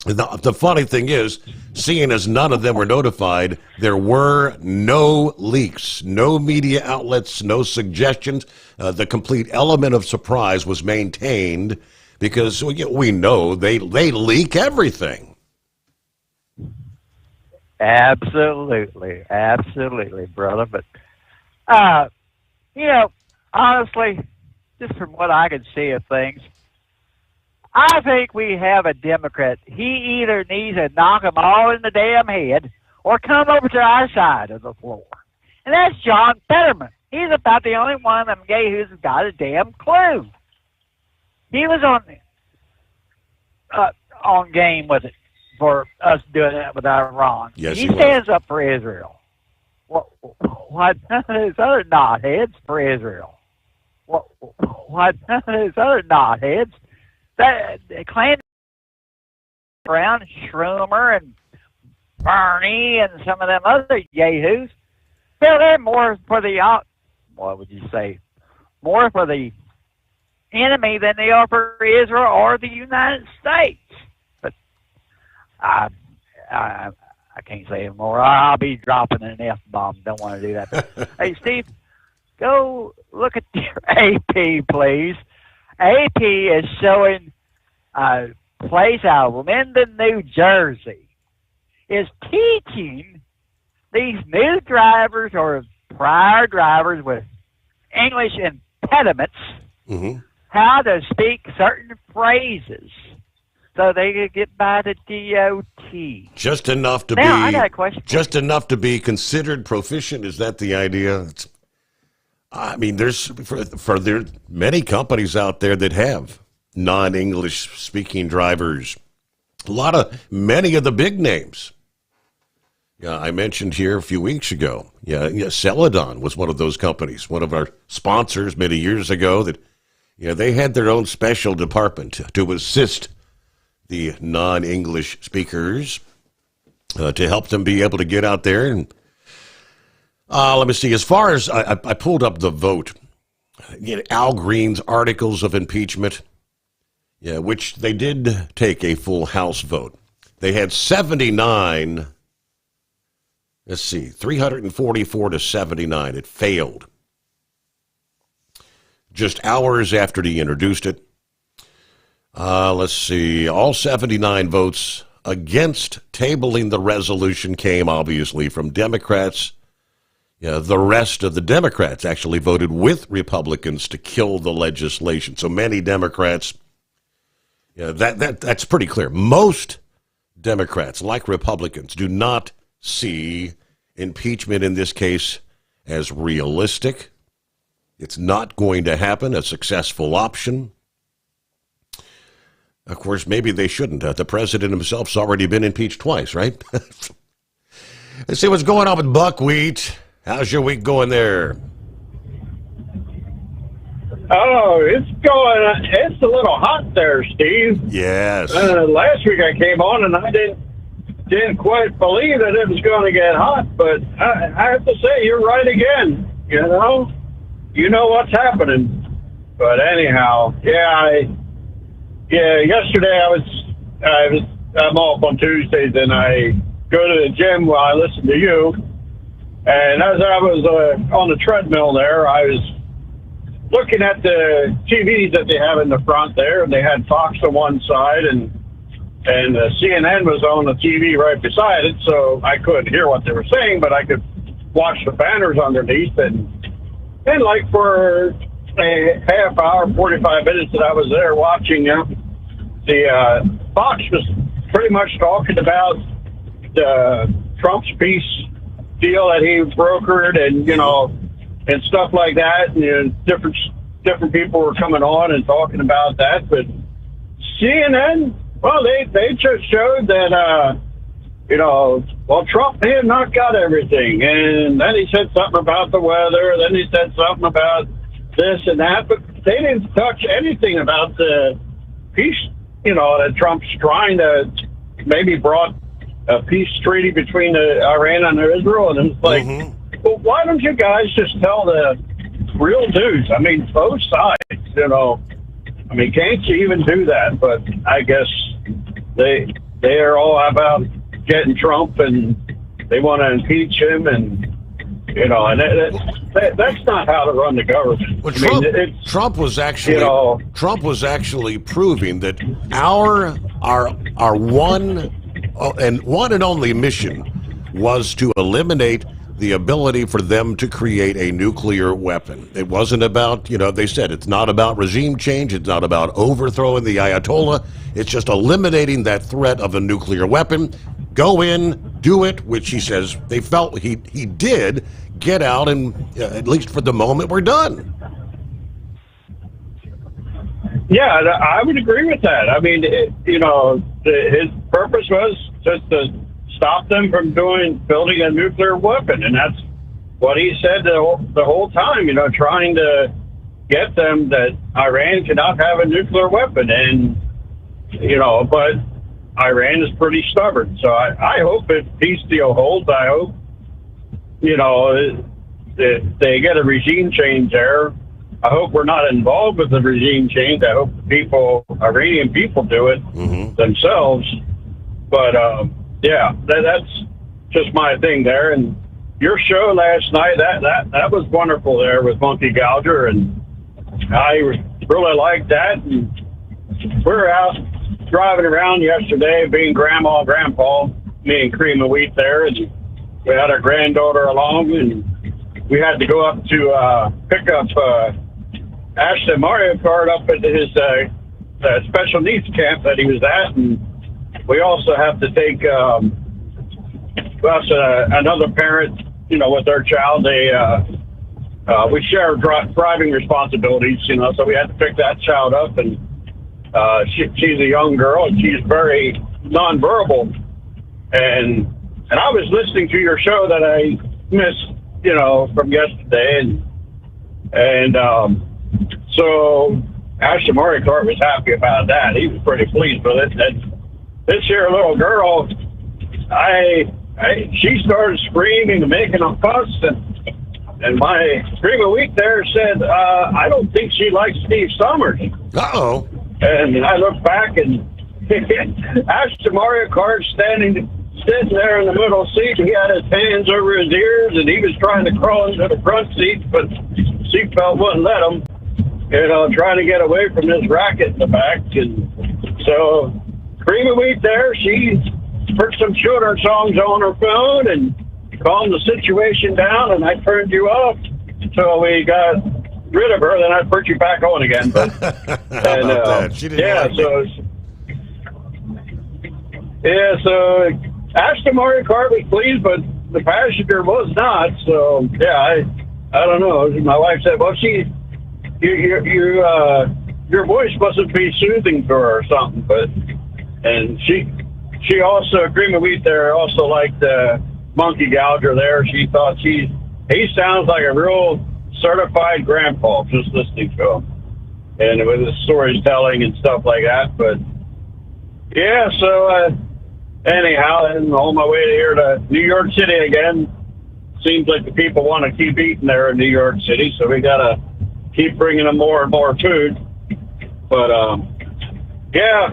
The funny thing is, seeing as none of them were notified, there were no leaks, no media outlets, no suggestions. The complete element of surprise was maintained because we know they leak everything. Absolutely, brother. But, honestly, just from what I can see of things, I think we have a Democrat. He either needs to knock them all in the damn head or come over to our side of the floor. And that's John Fetterman. He's about the only one of them yahoos who's got a damn clue. He was on game with it for us doing that with Iran. Yes, he he stands up for Israel. What his other knotheads for Israel? What his other knotheads? That Clinton, Brown, Schumer, and Bernie, and some of them other yahoos. They're more for the what would you say? More for the enemy than they are for Israel or the United States. But I can't say anymore. I'll be dropping an F-bomb. Don't want to do that. Hey, Steve, go look at your AP, please. AP is showing a place out of Linden, New Jersey, is teaching these new drivers or prior drivers with English impediments how to speak certain phrases so they could get by the DOT. Just enough to I got a question. Just enough to be considered proficient. Is that the idea? I mean, there's there many companies out there that have non-English speaking drivers. Many of the big names. Yeah, I mentioned here a few weeks ago. Yeah, Celadon was one of those companies, one of our sponsors many years ago. That they had their own special department to assist the non-English speakers to help them be able to get out there. And let me see. As far as I pulled up the vote, Al Green's articles of impeachment, which they did take a full House vote. They had 79. Let's see, 344 to 79. It failed. Just hours after he introduced it. Let's see, all 79 votes against tabling the resolution came, obviously, from Democrats. The rest of the Democrats actually voted with Republicans to kill the legislation. So many Democrats, that's pretty clear. Most Democrats, like Republicans, do not see impeachment in this case as realistic. It's not going to happen, a successful option. Of course, maybe they shouldn't. The president himself's already been impeached twice, right? Let's see what's going on with buckwheat. How's your week going there? Oh, it's a little hot there, Steve. Yes. Last week I came on and I didn't quite believe that it was going to get hot, but I have to say you're right again. You know what's happening. But anyhow, yesterday I'm off on Tuesdays and I go to the gym while I listen to you. And as I was on the treadmill there, I was looking at the TVs that they have in the front there, and they had Fox on one side and CNN was on the TV right beside it, so I couldn't hear what they were saying, but I could watch the banners underneath. And like for a half hour, 45 minutes that I was there watching, the Fox was pretty much talking about Trump's peace deal that he brokered, and stuff like that. And different people were coming on and talking about that. But CNN, well, they just showed that Trump may have not got everything, and then he said something about the weather, then he said something about this and that, but they didn't touch anything about the peace, that Trump's trying to maybe brought a peace treaty between Iran and Israel. And it's like, well, why don't you guys just tell the real news? I mean, both sides, I mean, can't you even do that? But I guess they are all about getting Trump, and they want to impeach him, and and that's not how to run the government. Well, Trump was actually proving that our one and only mission was to eliminate the ability for them to create a nuclear weapon. It wasn't about, they said it's not about regime change. It's not about overthrowing the Ayatollah. It's just eliminating that threat of a nuclear weapon. Go in, do it, which he says they felt he did, get out and, at least for the moment, we're done. Yeah, I would agree with that. I mean, his purpose was just to stop them from building a nuclear weapon, and that's what he said the whole time. Trying to get them that Iran cannot have a nuclear weapon, and but Iran is pretty stubborn. So I hope if peace deal holds, I hope that they get a regime change there. I hope we're not involved with the regime change. I hope the Iranian people do it themselves. But, that's just my thing there. And your show last night, that was wonderful there with Monkey Gouger, and I really liked that. And we were out driving around yesterday, being grandma and grandpa, me and Cream of Wheat there, and we had our granddaughter along, and we had to go up to pick up Ashton Mario Kart up at his special needs camp that he was at, and we also have to take another parent, with their child. We share driving responsibilities, so we had to pick that child up, and she's a young girl, and she's very nonverbal, and I was listening to your show that I missed, from yesterday, and so Ashton Mario Kart was happy about that. He was pretty pleased with it. And this here little girl, she started screaming and making a fuss, and my Cream of Wheat there said, I don't think she likes Steve Sommers. Uh-oh. And I looked back, and Ashton Mario Kart sitting there in the middle seat. He had his hands over his ears, and he was trying to crawl into the front seat, but seatbelt wouldn't let him. Trying to get away from this racket in the back. And so Cream of Wheat there, she put some children's songs on her phone and calmed the situation down, and I turned you off until we got rid of her. Then I put you back on again. But She didn't so Ashton Mario Kart was pleased, but the passenger was not. So I don't know. My wife said, well, your voice mustn't be soothing to her or something, and she also, Cream of Wheat there, also liked Monkey Gouger there. She thought he sounds like a real certified grandpa, just listening to him, and with his storytelling and stuff like that. But so anyhow, and on my way here to New York City again, seems like the people want to keep eating there in New York City, so we gotta keep bringing them more and more food. But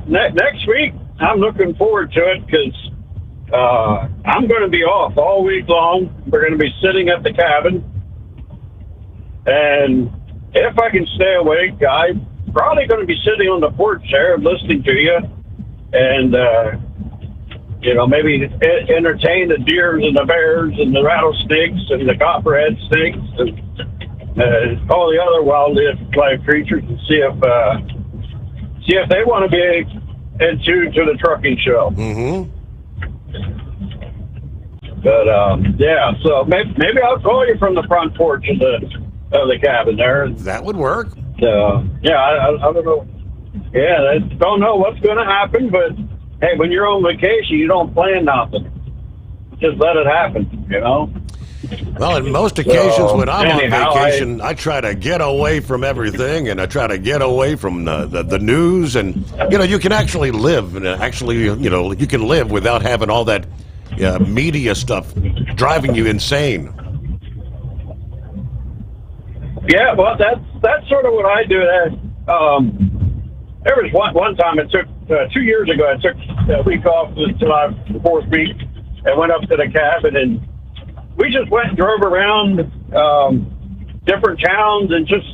next week I'm looking forward to it, because I'm going to be off all week long. We're going to be sitting at the cabin, and if I can stay awake, I'm probably going to be sitting on the porch there listening to you, and maybe entertain the deers and the bears and the rattlesnakes and the copperhead snakes and all the other wildlife creatures, and see if they want to be into the trucking show. But so maybe I'll call you from the front porch of the cabin there. That would work. I don't know. I don't know what's going to happen, but hey, when you're on vacation, you don't plan nothing. Just let it happen, Well, in most occasions when I'm on vacation, I try to get away from everything, and I try to get away from the news, and you can actually live, and you can live without having all that media stuff driving you insane. Yeah, well, that's sort of what I do. There was one time it took 2 years ago. I took a week off until the fourth week, and went up to the cabin, and we just went and drove around different towns and just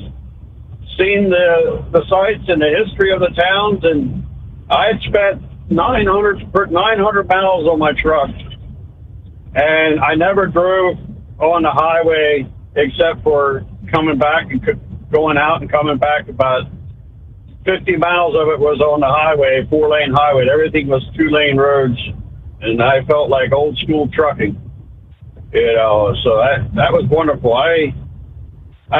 seen the sights and the history of the towns. And I had spent 900 miles on my truck, and I never drove on the highway except for coming back and going out and coming back. About 50 miles of it was on the highway, 4-lane highway. Everything was 2-lane roads, and I felt like old school trucking. So that was wonderful. I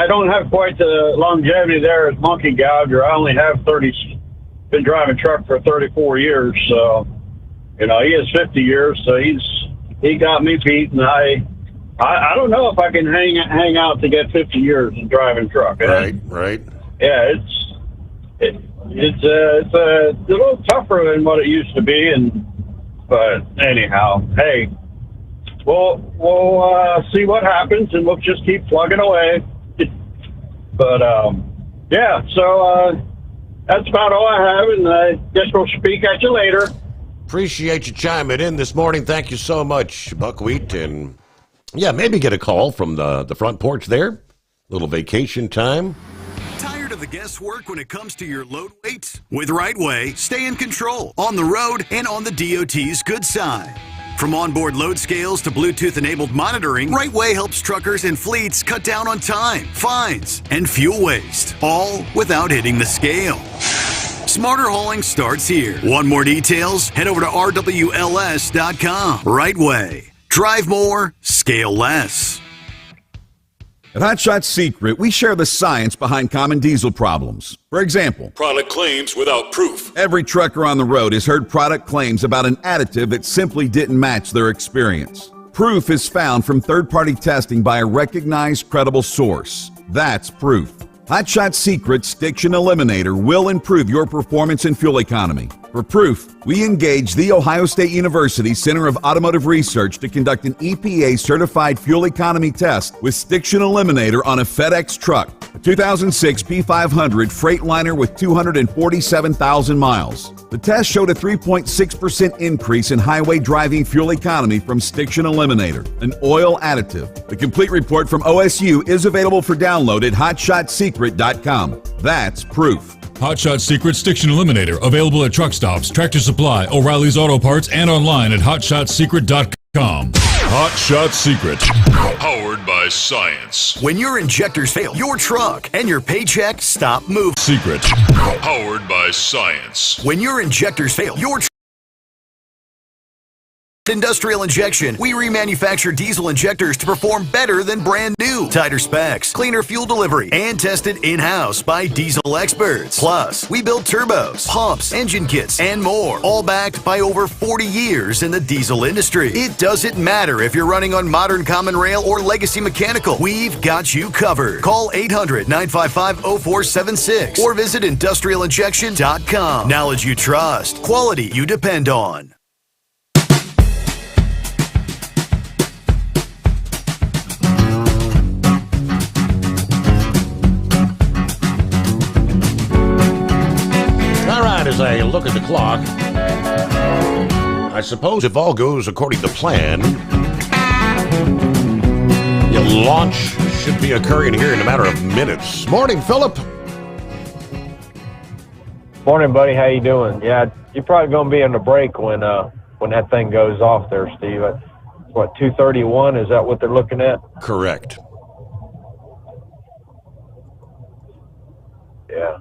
don't have quite the longevity there as Monkey Gouger. I only have been driving truck for 34 years. So, he has 50 years, so he got me beat, and I don't know if I can hang out to get 50 years in driving truck. Right. Yeah, it's a little tougher than what it used to be, but anyhow, hey, we'll see what happens, and we'll just keep plugging away. But yeah, so that's about all I have, and I guess we'll speak at you later. Appreciate you chiming in this morning. Thank you so much, Buckwheat. And yeah, maybe get a call from the front porch there. Little vacation time. Tired of the guesswork when it comes to your load weight? With Right Way, stay in control on the road and on the DOT's good side. From onboard load scales to Bluetooth-enabled monitoring, Right Way helps truckers and fleets cut down on time, fines, and fuel waste, all without hitting the scale. Smarter hauling starts here. Want more details? Head over to rwls.com. Right Way. Drive more, scale less. At Hot Shot Secret, we share the science behind common diesel problems. For example, product claims without proof. Every trucker on the road has heard product claims about an additive that simply didn't match their experience. Proof is found from third-party testing by a recognized, credible source. That's proof. Hot Shot Secret's Stiction Eliminator will improve your performance and fuel economy. For proof, we engaged the Ohio State University Center of Automotive Research to conduct an EPA-certified fuel economy test with Stiction Eliminator on a FedEx truck, a 2006 P500 Freightliner with 247,000 miles. The test showed a 3.6% increase in highway driving fuel economy from Stiction Eliminator, an oil additive. The complete report from OSU is available for download at hotshotsecret.com. That's proof. Hot Shot Secret Stiction Eliminator, available at truck stops, Tractor Supply, O'Reilly's Auto Parts, and online at hotshotsecret.com. Hot Shot Secret, powered by science. When your injectors fail, your truck and your paycheck stop moving. Secret, powered by science. When your injectors fail, your Industrial Injection. We remanufacture diesel injectors to perform better than brand new. Tighter specs, cleaner fuel delivery, and tested in-house by diesel experts. Plus, we build turbos, pumps, engine kits, and more. All backed by over 40 years in the diesel industry. It doesn't matter if you're running on modern common rail or legacy mechanical. We've got you covered. Call 800-955-0476 or visit industrialinjection.com. Knowledge you trust. Quality you depend on. As I look at the clock, I suppose if all goes according to plan, your launch should be occurring here in a matter of minutes. Morning, Philip. Morning, buddy. How you doing? Yeah, you're probably going to be in the break when that thing goes off there, Steve. What, 2:31? Is that what they're looking at? Correct. Yeah.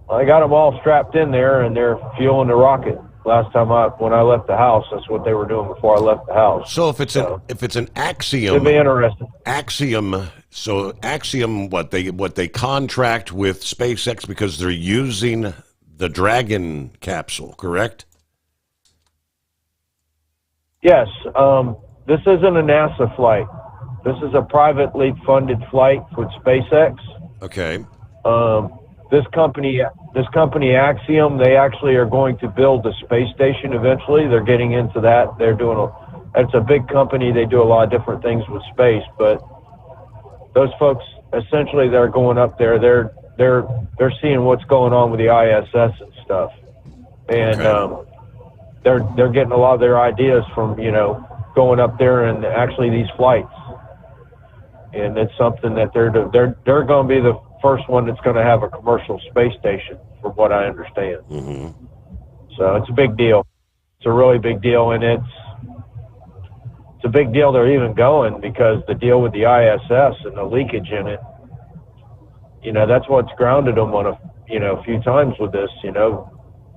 I got them all strapped in there, and they're fueling the rocket. Last time when I left the house, that's what they were doing before I left the house. So if it's an Axiom, it'd be interesting. Axiom. So Axiom, what they contract with SpaceX because they're using the Dragon capsule, correct? Yes. This isn't a NASA flight. This is a privately funded flight with SpaceX. Okay. This company Axiom, they actually are going to build a space station eventually. They're getting into that. It's a big company. They do a lot of different things with space, but those folks essentially they're going up there. They're seeing what's going on with the ISS and stuff, and they're getting a lot of their ideas from going up there and actually these flights, and it's something that they're going to be the first one that's going to have a commercial space station, from what I understand. Mm-hmm. So it's a big deal. It's a really big deal, and it's a big deal they're even going because the deal with the ISS and the leakage in it, that's what's grounded them on a few times with this,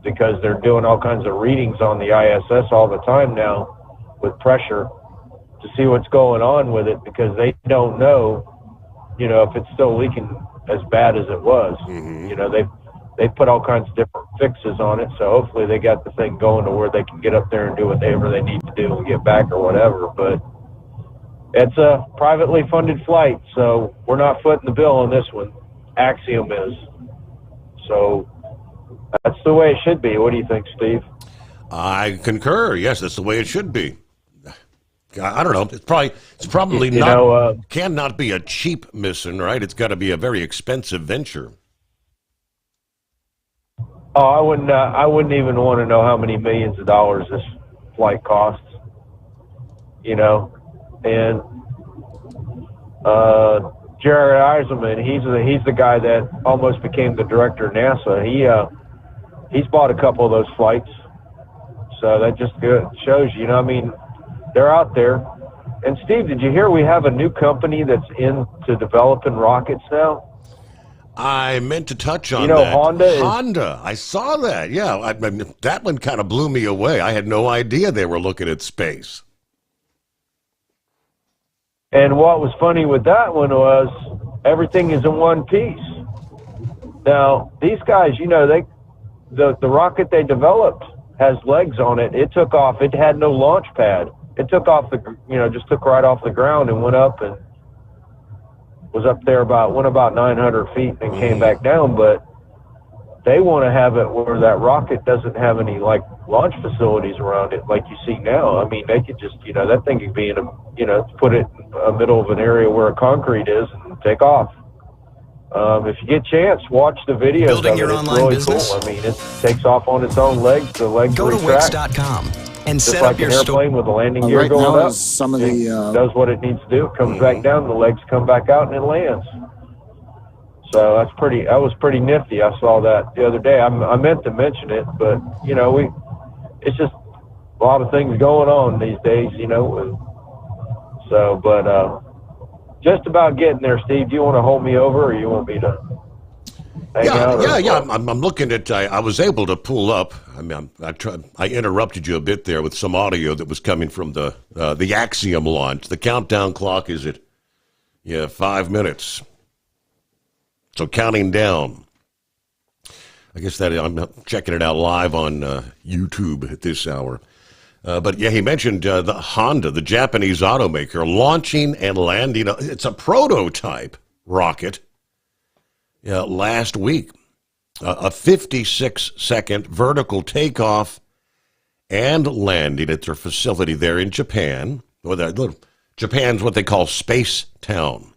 because they're doing all kinds of readings on the ISS all the time now with pressure to to see what's going on with it, because they don't know, if it's still leaking as bad as it was. They put all kinds of different fixes on it, so hopefully they got the thing going to where they can get up there and do whatever they need to do and get back or whatever. But it's a privately funded flight, so we're not footing the bill on this one. Axiom is. So that's the way it should be. What do you think, Steve? I concur. Yes, that's the way it should be. I don't know. It's probably not. Cannot be a cheap mission, right? It's got to be a very expensive venture. Oh, I wouldn't even want to know how many millions of dollars this flight costs. And Jared Eisenman, he's the guy that almost became the director of NASA. He's bought a couple of those flights, so that just shows you. They're out there. And Steve, did you hear we have a new company that's into developing rockets now? I meant to touch on that. Honda. I saw that. Yeah, that one kind of blew me away. I had no idea they were looking at space. And what was funny with that one was everything is in one piece. Now, these guys, the rocket they developed has legs on it. It took off. It had no launch pad. It took off just took right off the ground and went up and was up there went about 900 feet and came back down. But they want to have it where that rocket doesn't have any launch facilities around it like you see now. They could just, that thing could be put it in the middle of an area where a concrete is and take off. If you get a chance, watch the videos. Building your online really business? Cool. It takes off on its own legs. The legs Go to retract. Wix.com and Just set like up your an airplane with the landing gear right going now up. is some of the, It does what it needs to do. It comes back down, the legs come back out, and it lands. So that was pretty nifty. I saw that the other day. I meant to mention it, but it's just a lot of things going on these days, So, but just about getting there, Steve. Do you want to hold me over, or you want me to hang out? Yeah. I'm looking at. I was able to pull up. I interrupted you a bit there with some audio that was coming from the Axiom launch. The countdown clock is at 5 minutes. So counting down. I guess that I'm checking it out live on YouTube at this hour. But yeah, he mentioned the Honda, the Japanese automaker, launching and landing. It's a prototype rocket last week. A 56-second vertical takeoff and landing at their facility there in Japan. Japan's what they call Space Town.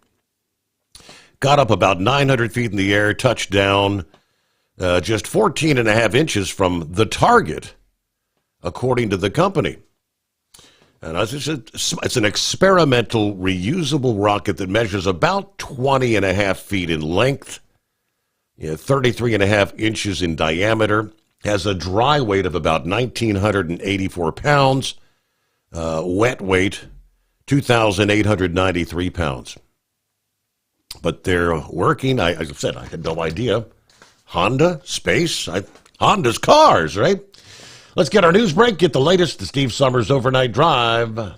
Got up about 900 feet in the air, touched down just 14 and a half inches from the target, according to the company. And it's an experimental reusable rocket that measures about 20 and a half feet in length, 33 and a half inches in diameter, has a dry weight of about 1,984 pounds, wet weight 2,893 pounds. But they're working. As I said, I had no idea. Honda, space, Honda's cars, right? Let's get our news break, get the latest, the Steve Sommers Overnight Drive.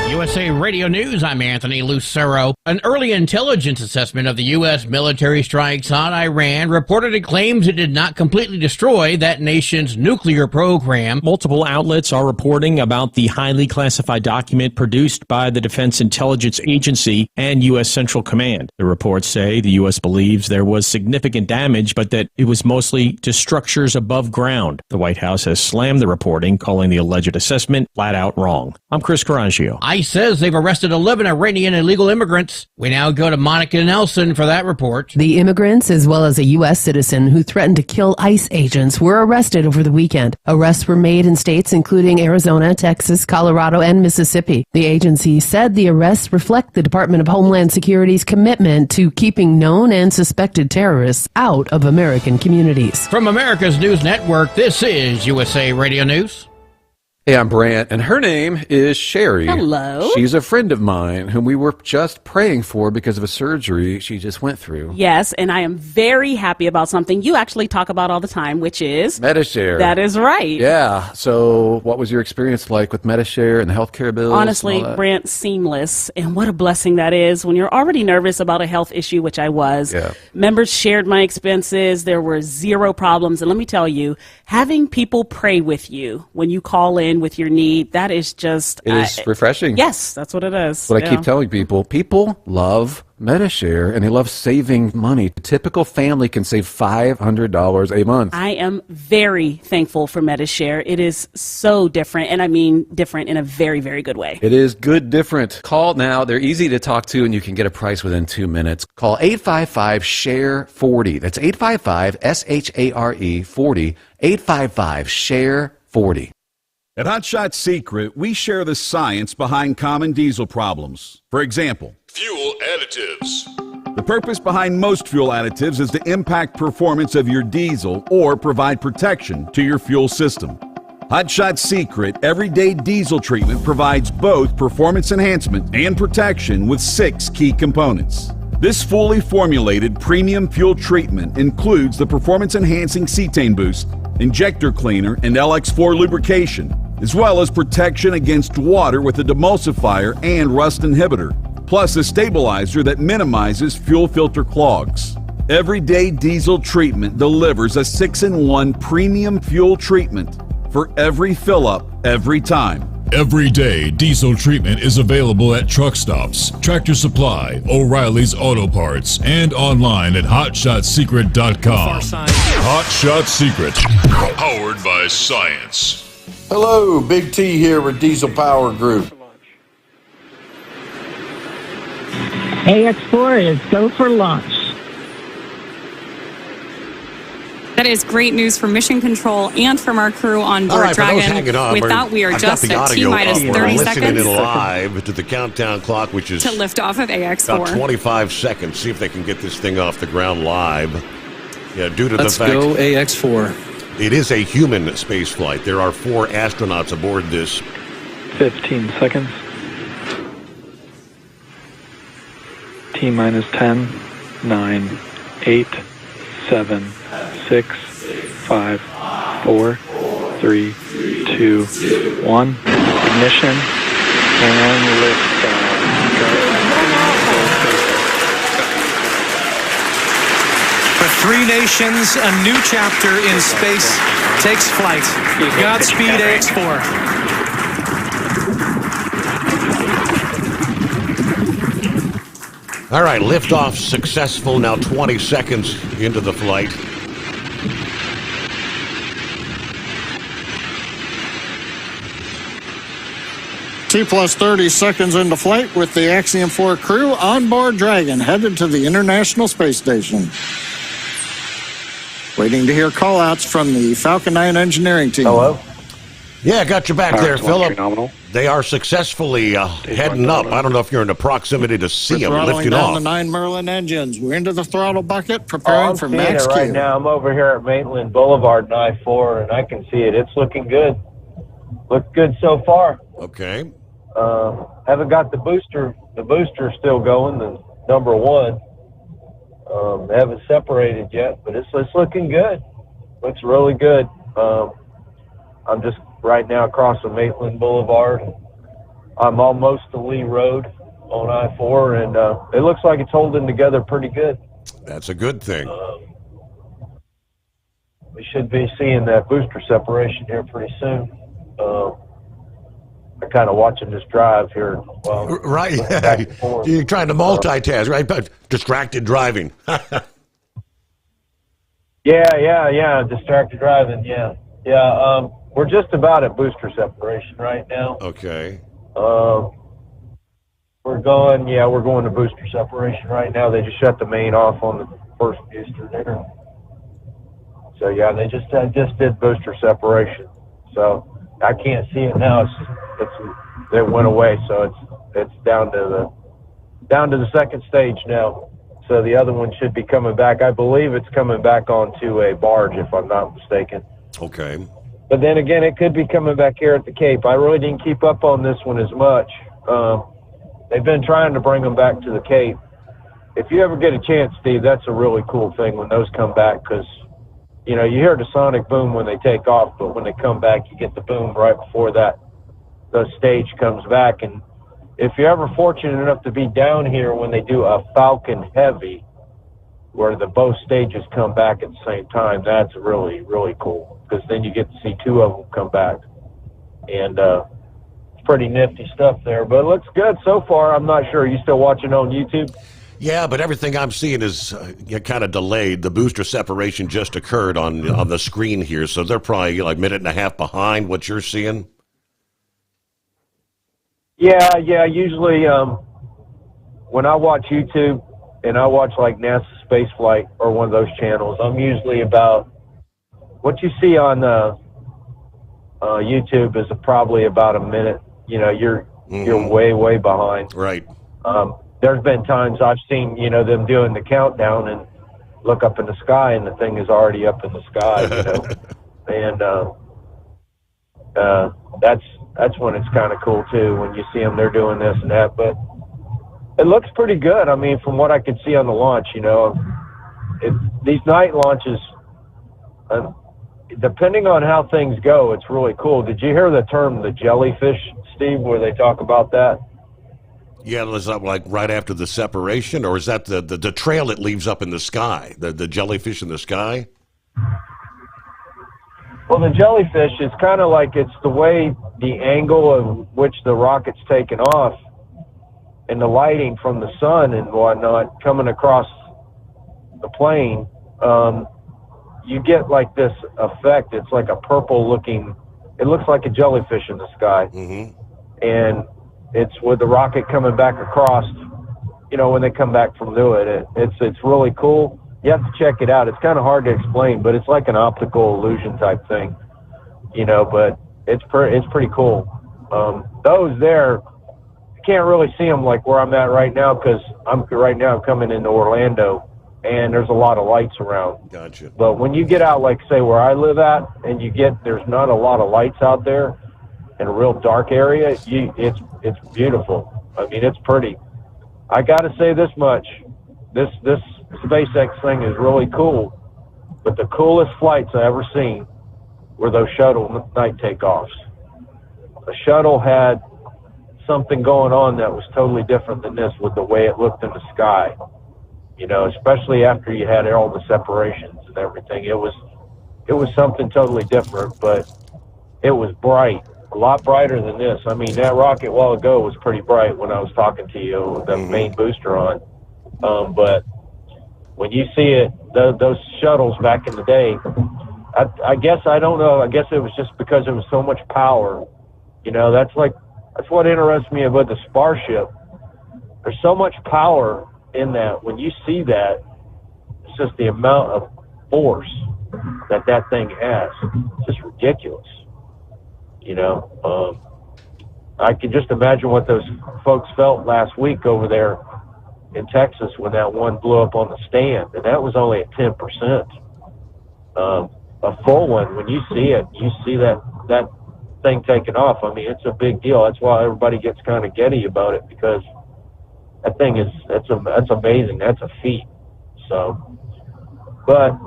USA Radio News, I'm Anthony Lucero. An early intelligence assessment of the U.S. military strikes on Iran reportedly claims it did not completely destroy that nation's nuclear program. Multiple outlets are reporting about the highly classified document produced by the Defense Intelligence Agency and U.S. Central Command. The reports say the U.S. believes there was significant damage, but that it was mostly to structures above ground. The White House has slammed the reporting, calling the alleged assessment flat out wrong. I'm Chris Carraggio. ICE says they've arrested 11 Iranian illegal immigrants. We now go to Monica Nelson for that report. The immigrants, as well as a U.S. citizen who threatened to kill ICE agents, were arrested over the weekend. Arrests were made in states including Arizona, Texas, Colorado, and Mississippi. The agency said the arrests reflect the Department of Homeland Security's commitment to keeping known and suspected terrorists out of American communities. From America's News Network, this is USA Radio News. Hey, I'm Brant, and her name is Sherry. Hello. She's a friend of mine whom we were just praying for because of a surgery she just went through. Yes, and I am very happy about something you actually talk about all the time, which is Medishare. That is right. Yeah. So what was your experience like with Medishare and the healthcare bills? Honestly, and all that? Brant, seamless. And what a blessing that is when you're already nervous about a health issue, which I was. Yeah. Members shared my expenses. There were zero problems. And let me tell you, having people pray with you when you call in with your need, that is just... It is refreshing. Yes, that's what it is. What I keep telling people. People love Medishare, and they love saving money. A typical family can save $500 a month. I am very thankful for Medishare. It is so different, and I mean different in a very, very good way. It is good different. Call now. They're easy to talk to, and you can get a price within 2 minutes. Call 855-SHARE-40. That's 855-SHARE 40. 855-SHARE-40. At Hot Shot Secret, we share the science behind common diesel problems. For example, Fuel additives. the purpose behind most fuel additives is to impact performance of your diesel or provide protection to your fuel system. Hot Shot Secret Everyday Diesel Treatment provides both performance enhancement and protection with 6 key components. This fully formulated premium fuel treatment includes the performance-enhancing cetane boost, injector cleaner, and LX4 lubrication, as well as protection against water with a demulsifier and rust inhibitor, plus a stabilizer that minimizes fuel filter clogs. Everyday Diesel Treatment delivers a 6-in-1 premium fuel treatment for every fill-up, every time. Everyday Diesel Treatment is available at truck stops, Tractor Supply, O'Reilly's Auto Parts, and online at HotShotSecret.com. Hot Shot Secret, powered by science. Hello, Big T here with Diesel Power Group. AX4 is go for launch. That is great news for Mission Control and from our crew on board All right, Dragon. for those hanging on, With that, we are I've just got the at audio T-minus up. 30 We're listening seconds in live to the countdown clock, which is to lift off of AX4. about 25 seconds. See if they can get this thing off the ground live. Yeah, due to Let's the fact... go AX4. It is a human space flight. There are 4 astronauts aboard this. 15 seconds. T-minus 10, 9, 8, 7, 6, 5, 4, 3, 2, 1. Ignition and liftoff. For 3 nations, a new chapter in space takes flight. Godspeed, AX4. All right, liftoff successful. Now 20 seconds into the flight. T plus 30 seconds into flight with the Axiom 4 crew on board Dragon, headed to the International Space Station. Waiting to hear call-outs from the Falcon 9 engineering team. Hello? Yeah, got you back Power there, to launch Philip. nominal. They are successfully heading up. I don't know if you're in the proximity to see them Throttling lifting down off. the 9 Merlin engines. We're into the throttle bucket, preparing I'm for seeing max it right Q. now. I'm over here at Maitland Boulevard and I-4, and I can see it. It's looking good. Looked good so far. Okay. Haven't got the booster. The booster still going. The number 1. They haven't separated yet, but it's looking good. Looks really good. I'm just right now crossing Maitland Boulevard. I'm almost to Lee Road on I-4, and it looks like it's holding together pretty good. That's a good thing. We should be seeing that booster separation here pretty soon. I'm kind of watching this drive here. Right. Yeah. You're trying to multitask, right? But distracted driving. Yeah. Distracted driving, yeah. We're just about at booster separation right now. Okay. We're going to booster separation right now. They just shut the main off on the first booster there. So yeah, they just did booster separation. So I can't see it now. It went away. So it's down to the second stage now. So the other one should be coming back. I believe it's coming back onto a barge, if I'm not mistaken. Okay. But then again, it could be coming back here at the Cape. I really didn't keep up on this one as much. They've been trying to bring them back to the Cape. If you ever get a chance, Steve, that's a really cool thing when those come back, because, you know, you hear the sonic boom when they take off, but when they come back, you get the boom right before the stage comes back. And if you're ever fortunate enough to be down here when they do a Falcon Heavy, where both stages come back at the same time, that's really, really cool, because then you get to see two of them come back. And it's pretty nifty stuff there. But it looks good so far. I'm not sure. Are you still watching on YouTube? Yeah, but everything I'm seeing is kind of delayed. The booster separation just occurred on the screen here, so they're probably like a minute and a half behind what you're seeing. Yeah. Usually when I watch YouTube and I watch like NASA Spaceflight or one of those channels, I'm usually about what you see on YouTube is probably about a minute. You know, you're way behind. Right. There's been times I've seen, you know, them doing the countdown and look up in the sky and the thing is already up in the sky, you know. And that's when it's kind of cool too, when you see them, they're doing this and that. But it looks pretty good. I mean, from what I could see on the launch, you know, these night launches, depending on how things go, it's really cool. Did you hear the term the jellyfish, Steve, where they talk about that? Yeah, is that like right after the separation, or is that the trail it leaves up in the sky, the jellyfish in the sky? Well, the jellyfish is kind of like it's the way the angle of which the rocket's taken off and the lighting from the sun and whatnot coming across the plane. You get like this effect. It's like a purple looking, it looks like a jellyfish in the sky. Mm-hmm. And it's with the rocket coming back across, you know, when they come back from doing it. It's really cool. You have to check it out. It's kind of hard to explain, but it's like an optical illusion type thing, you know, but it's pretty cool. Those there, you can't really see them like where I'm at right now, because I'm coming into Orlando and there's a lot of lights around. Gotcha. But when you get out, like say where I live at, and there's not a lot of lights out there in a real dark area, it's beautiful. I mean, it's pretty. I got to say this much. This SpaceX thing is really cool, but the coolest flights I ever seen were those shuttle night takeoffs. The shuttle had something going on that was totally different than this, with the way it looked in the sky. You know, especially after you had all the separations and everything. It was something totally different, but it was bright, a lot brighter than this. I mean, that rocket a while ago was pretty bright when I was talking to you with the main booster on. But when you see it, those shuttles back in the day, I guess, I don't know, I guess it was just because there was so much power. You know, that's what interests me about the Starship. There's so much power in that. When you see that, it's just the amount of force that thing has. It's just ridiculous. You know, I can just imagine what those folks felt last week over there in Texas when that one blew up on the stand, and that was only at 10%. A full one, when you see it, you see that thing taking off. I mean, it's a big deal. That's why everybody gets kind of giddy about it, because that thing that's amazing. That's a feat. So, but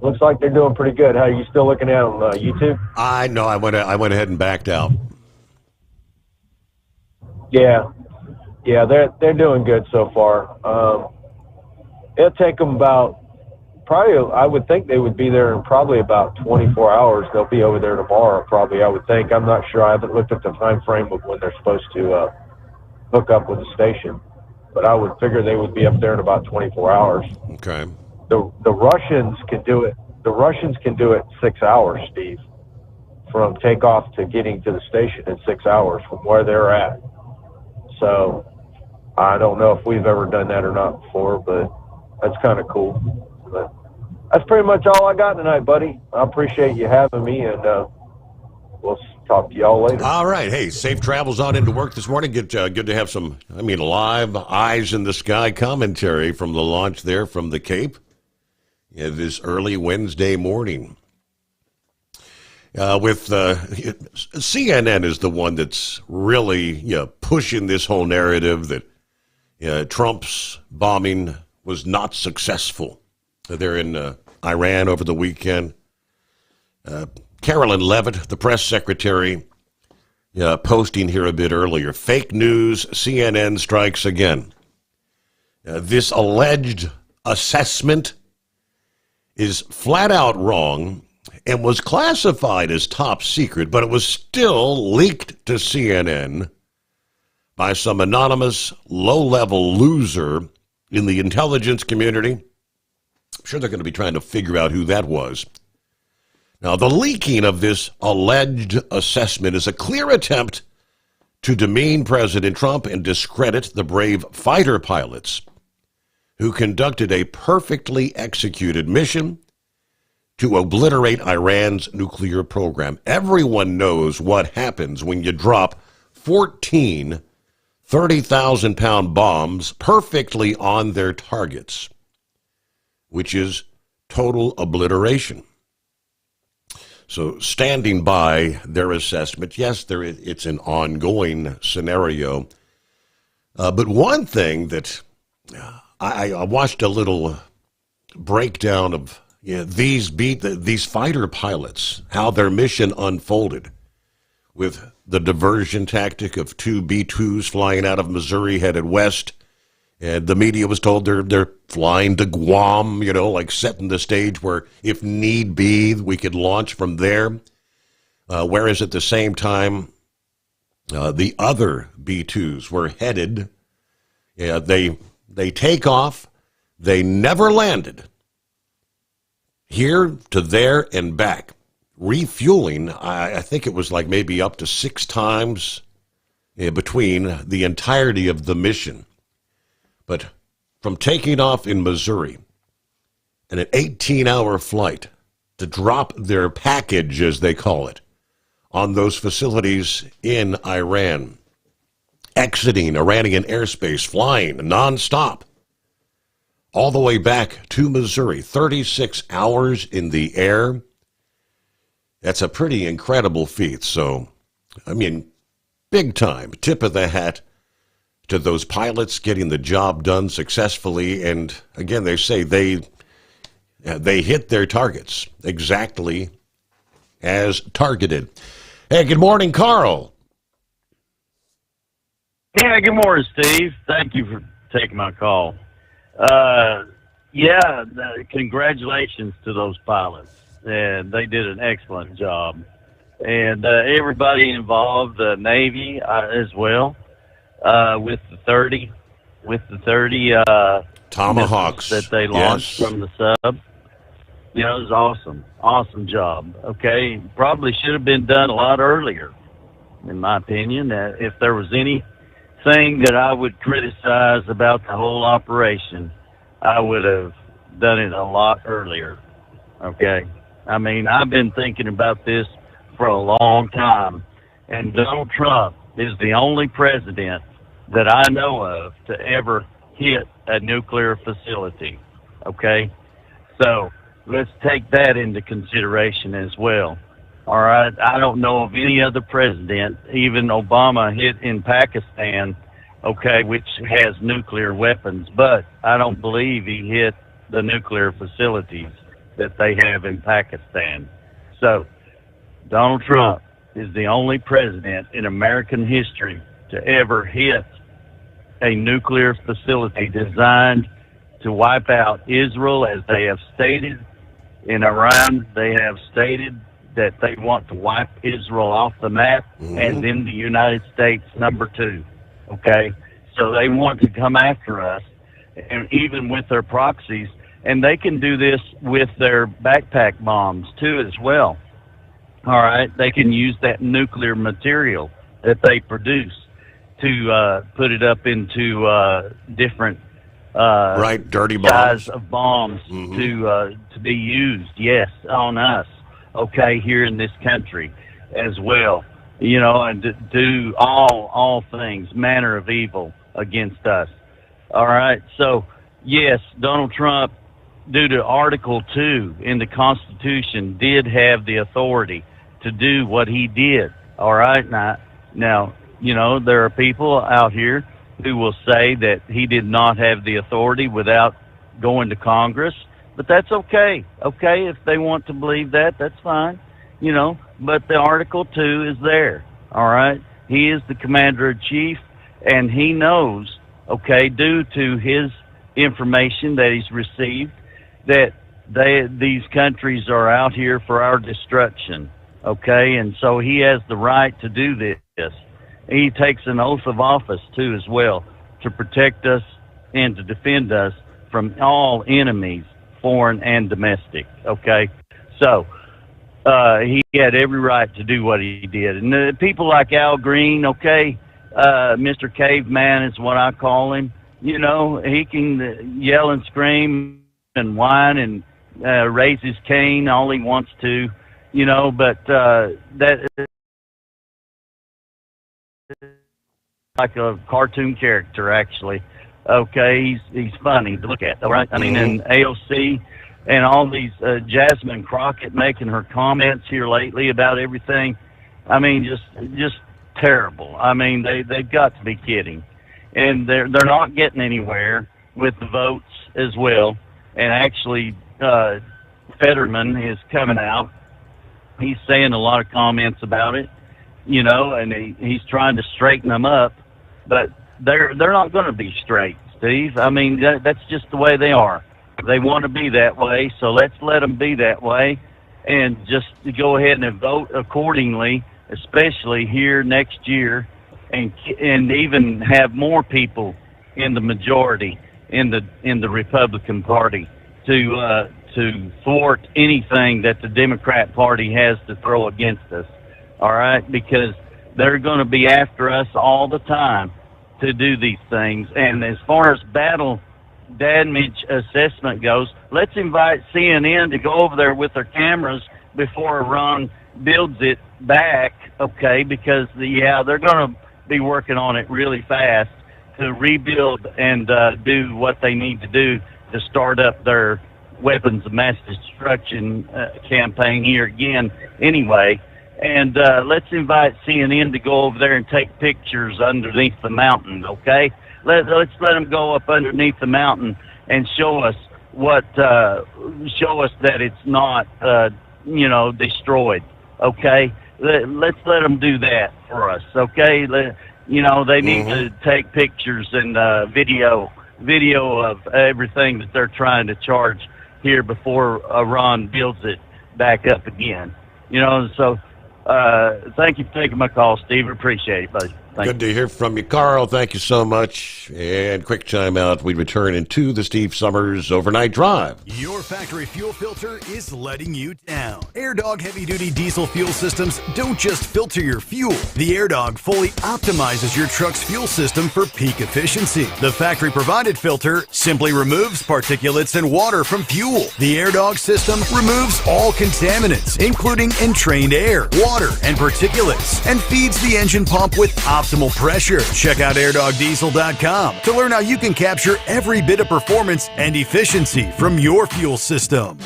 looks like they're doing pretty good. How are you still looking at on YouTube? I know. I went ahead and backed out. Yeah, they're doing good so far. It'll take them I would think they would be there in probably about 24 hours. They'll be over there tomorrow, probably, I would think. I'm not sure. I haven't looked at the time frame of when they're supposed to hook up with the station, but I would figure they would be up there in about 24 hours. Okay. The Russians can do it. The Russians can do it in 6 hours, Steve, from takeoff to getting to the station in 6 hours from where they're at. So I don't know if we've ever done that or not before, but that's kind of cool. But that's pretty much all I got tonight, buddy. I appreciate you having me, and we'll talk to y'all later. All right. Hey, safe travels on into work this morning. Good to have some, live eyes in the sky commentary from the launch there from the Cape this early Wednesday morning. CNN is the one that's really pushing this whole narrative that Trump's bombing was not successful. They're in Iran over the weekend. Carolyn Levitt, the press secretary, posting here a bit earlier, fake news, CNN strikes again. This alleged assessment is flat out wrong and was classified as top secret, but it was still leaked to CNN by some anonymous, low-level loser in the intelligence community. I'm sure they're going to be trying to figure out who that was. Now, the leaking of this alleged assessment is a clear attempt to demean President Trump and discredit the brave fighter pilots who conducted a perfectly executed mission to obliterate Iran's nuclear program. Everyone knows what happens when you drop 14 30,000-pound bombs perfectly on their targets, which is total obliteration. So standing by their assessment, yes, it's an ongoing scenario. But one thing that I watched a little breakdown of these fighter pilots, how their mission unfolded with the diversion tactic of two B-2s flying out of Missouri headed west. And the media was told they're flying to Guam, like setting the stage where, if need be, we could launch from there. Whereas at the same time, the other B-2s were headed. They take off. They never landed. Here to there and back. Refueling, I think it was like maybe up to 6 times between the entirety of the mission. But from taking off in Missouri and an 18-hour flight to drop their package, as they call it, on those facilities in Iran, exiting Iranian airspace, flying nonstop, all the way back to Missouri, 36 hours in the air. That's a pretty incredible feat. So, big time, tip of the hat to those pilots getting the job done successfully. And again, they say they hit their targets exactly as targeted. Hey, good morning, Carl. Yeah, good morning, Steve. Thank you for taking my call. Congratulations to those pilots. And they did an excellent job. And everybody involved, the Navy as well, with the 30 Tomahawks that they launched from the sub. It was awesome. Awesome job. Okay, probably should have been done a lot earlier, in my opinion. If there was anything that I would criticize about the whole operation, I would have done it a lot earlier. Okay? I've been thinking about this for a long time, and Donald Trump is the only president that I know of to ever hit a nuclear facility. Okay? So let's take that into consideration as well. All right? I don't know of any other president, even Obama hit in Pakistan, okay, which has nuclear weapons, but I don't believe he hit the nuclear facilities that they have in Pakistan. So Donald Trump is the only president in American history to ever hit a nuclear facility designed to wipe out Israel, as they have stated. In Iran, they have stated that they want to wipe Israel off the map, and then the United States number 2. Okay? So they want to come after us, and even with their proxies, and they can do this with their backpack bombs too as well. All right? They can use that nuclear material that they produce to put it up into different dirty bombs, size of bombs to be used, yes, on us, okay, here in this country as well, and to do all things, manner of evil against us. All right, so yes, Donald Trump, due to Article 2 in the Constitution, did have the authority to do what he did. All right. Now, there are people out here who will say that he did not have the authority without going to Congress, but that's okay. Okay, if they want to believe that, that's fine. But the Article 2 is there. All right. He is the commander-in-chief, and he knows, okay, due to his information that he's received, that these countries are out here for our destruction, okay? And so he has the right to do this. He takes an oath of office, too, as well, to protect us and to defend us from all enemies, foreign and domestic, okay? So he had every right to do what he did. And people like Al Green, okay, Mr. Caveman is what I call him, he can yell and scream and whine and raise his cane all he wants to, but that like a cartoon character, actually. Okay, he's funny to look at, all right? I mean, and AOC and all these Jasmine Crockett making her comments here lately about everything. I mean, just terrible. I mean, they've got to be kidding, and they're not getting anywhere with the votes as well. And actually, Fetterman is coming out. He's saying a lot of comments about it, and he's trying to straighten them up, but they're not going to be straight, Steve. I mean, that's just the way they are. They want to be that way, so let's let them be that way, and just go ahead and vote accordingly, especially here next year, and even have more people in the majority in the Republican Party to thwart anything that the Democrat Party has to throw against us. All right, because they're going to be after us all the time to do these things. And as far as battle damage assessment goes, let's invite CNN to go over there with their cameras before Iran builds it back, okay, because they're going to be working on it really fast to rebuild and do what they need to do to start up their weapons of mass destruction campaign here again anyway. And let's invite CNN to go over there and take pictures underneath the mountain, okay? Let's let them go up underneath the mountain and show us that it's not, destroyed, okay? Let's let them do that for us, okay? They need to take pictures and video of everything that they're trying to charge here before Iran builds it back up again. So thank you for taking my call, Steve. Appreciate it, buddy. Good to hear from you, Carl. Thank you so much. And quick time out. We return into the Steve Sommers Overnight Drive. Your factory fuel filter is letting you down. AirDog heavy-duty diesel fuel systems don't just filter your fuel. The AirDog fully optimizes your truck's fuel system for peak efficiency. The factory-provided filter simply removes particulates and water from fuel. The AirDog system removes all contaminants, including entrained air, water, and particulates, and feeds the engine pump with optimal pressure. Check out airdogdiesel.com to learn how you can capture every bit of performance and efficiency from your fuel system.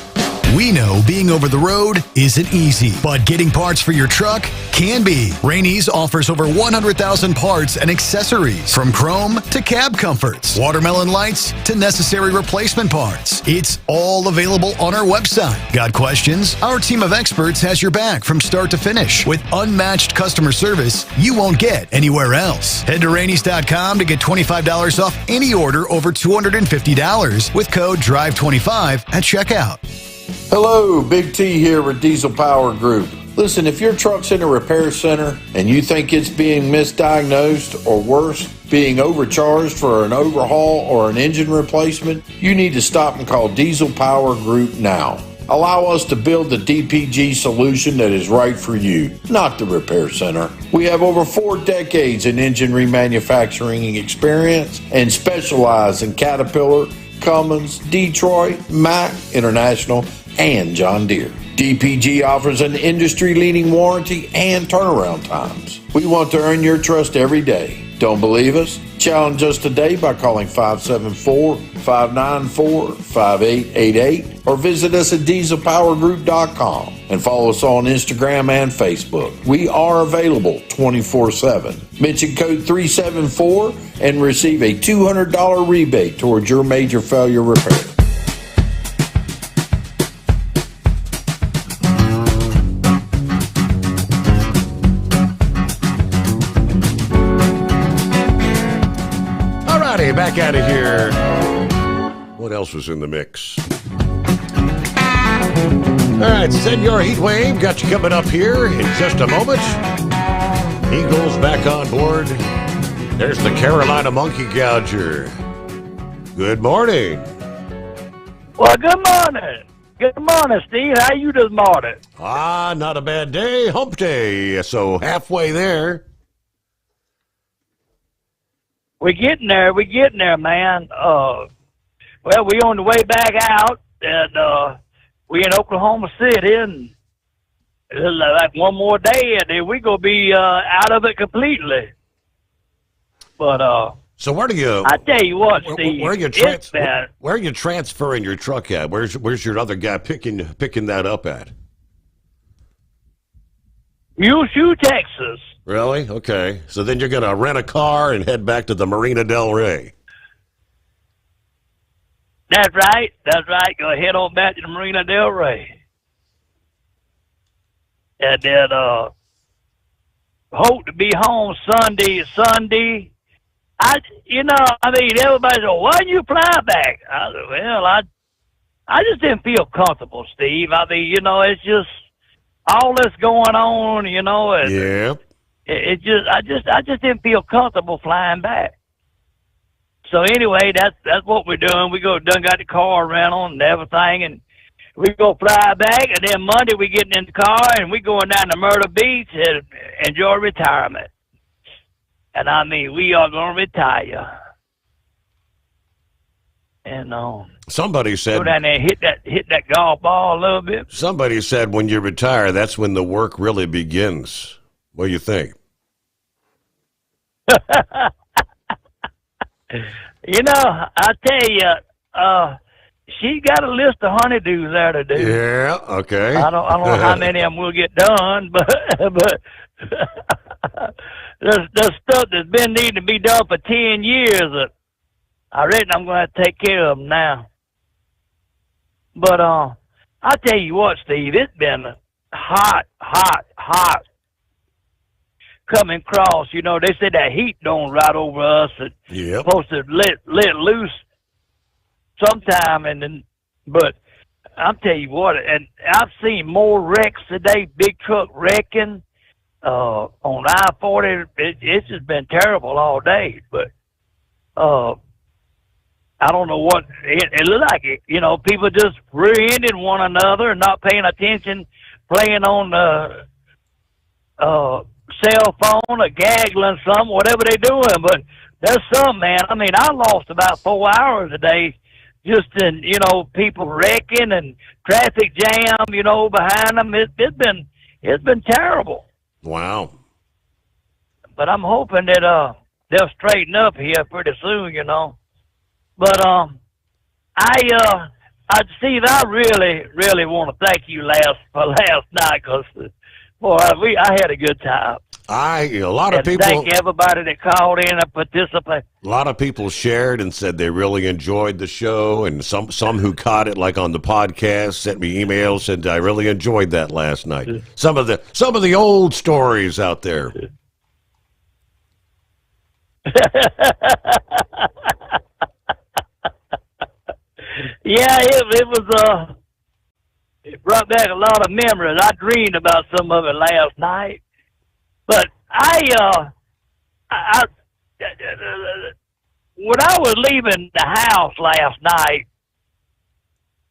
We know being over the road isn't easy, but getting parts for your truck can be. Rainey's offers over 100,000 parts and accessories, from chrome to cab comforts, watermelon lights to necessary replacement parts. It's all available on our website. Got questions? Our team of experts has your back from start to finish with unmatched customer service you won't get anywhere else. Head to Rainey's.com to get $25 off any order over $250 with code DRIVE25 at checkout. Hello, Big T here with Diesel Power Group. Listen, if your truck's in a repair center and you think it's being misdiagnosed or worse, being overcharged for an overhaul or an engine replacement, you need to stop and call Diesel Power Group now. Allow us to build the DPG solution that is right for you, not the repair center. We have over 4 decades in engine remanufacturing experience and specialize in Caterpillar, Cummins, Detroit, Mack, International, and John Deere. DPG offers an industry-leading warranty and turnaround times. We want to earn your trust every day. Don't believe us? Challenge us today by calling 574-594-5888 or visit us at dieselpowergroup.com and follow us on Instagram and Facebook. We are available 24/7. Mention code 374 and receive a $200 rebate towards your major failure repair. Alrighty, back out of here. What else was in the mix? All right, Senor Heatwave, got you coming up here in just a moment. Eagles back on board. There's the Carolina Monkey Gouger. Good morning. Well, good morning. Good morning, Steve. How you this morning? Not a bad day. Hump day. So halfway there. We're getting there. We're getting there, man. Well, we on the way back out, and we in Oklahoma City, and it's like one more day, and then we gonna be out of it completely. But so where do you? I tell you what, Steve. Where are you transferring your truck at? Where's your other guy picking that up at? Muleshoe, Texas. Really? Okay. So then you're gonna rent a car and head back to the Marina Del Rey. That's right. That's right. Go head on back to the Marina Del Rey. And then hope to be home Sunday. Everybody said, why didn't you fly back? I said, well, I just didn't feel comfortable, Steve. I mean, it's just all this going on, and yeah. I just didn't feel comfortable flying back. So anyway, that's what we're doing. We done got the car rental and everything, and we go fly back, and then Monday we getting in the car and we going down to Myrtle Beach and enjoy retirement. And I mean, we are gonna retire. And somebody said go down there and hit that golf ball a little bit. Somebody said when you retire, that's when the work really begins. What do you think? I tell you, she got a list of honeydews there to do. Yeah, okay. I don't know how many of them will get done, but there's stuff that's been needing to be done for 10 years that I reckon I'm going to take care of them now. But I tell you what, Steve, it's been hot coming across. They said that heat don't right over us. It's supposed to let loose sometime, but I'm telling you what, and I've seen more wrecks today, big truck wrecking on I-40. It's just been terrible all day, but I don't know what it looked like. People just rear-ending one another and not paying attention, playing on the cell phone or gaggling something, whatever they're doing. But there's some, man. I mean, I lost about 4 hours a day just in, people wrecking and traffic jam, behind them. It's been terrible. Wow. But I'm hoping that they'll straighten up here pretty soon, But Steve, I really want to thank you for last night, because boy, I had a good time. A lot of people. Thank everybody that called in and participated. A lot of people shared and said they really enjoyed the show, and some who caught it, like on the podcast, sent me emails, said I really enjoyed that last night. Some of the old stories out there. Yeah, it brought back a lot of memories. I dreamed about some of it last night. But when I was leaving the house last night,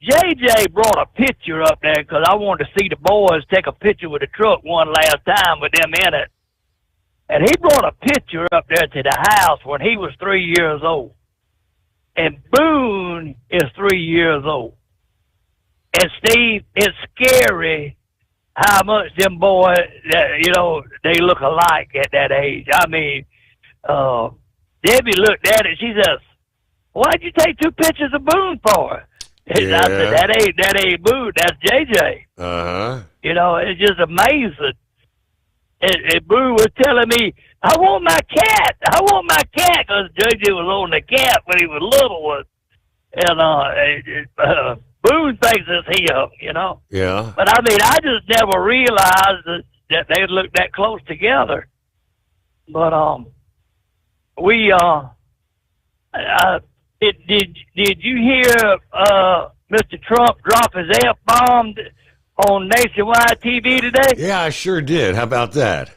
JJ brought a picture up there because I wanted to see the boys take a picture with the truck one last time with them in it. And he brought a picture up there to the house when he was 3 years old. And Boone is 3 years old. And Steve, it's scary how much them boys, they look alike at that age. I mean, Debbie looked at it. She says, "Why'd you take 2 pictures of Boone for?" And I said, "That ain't Boone. That's JJ." You know, it's just amazing. And Boone was telling me, "I want my cat. I want my cat," because JJ was on the cat when he was little one. And Boone thinks it's him, you know. Yeah. But I mean, I just never realized that they looked that close together. But did you hear Mr. Trump drop his F-bomb on nationwide TV today? Yeah, I sure did. How about that?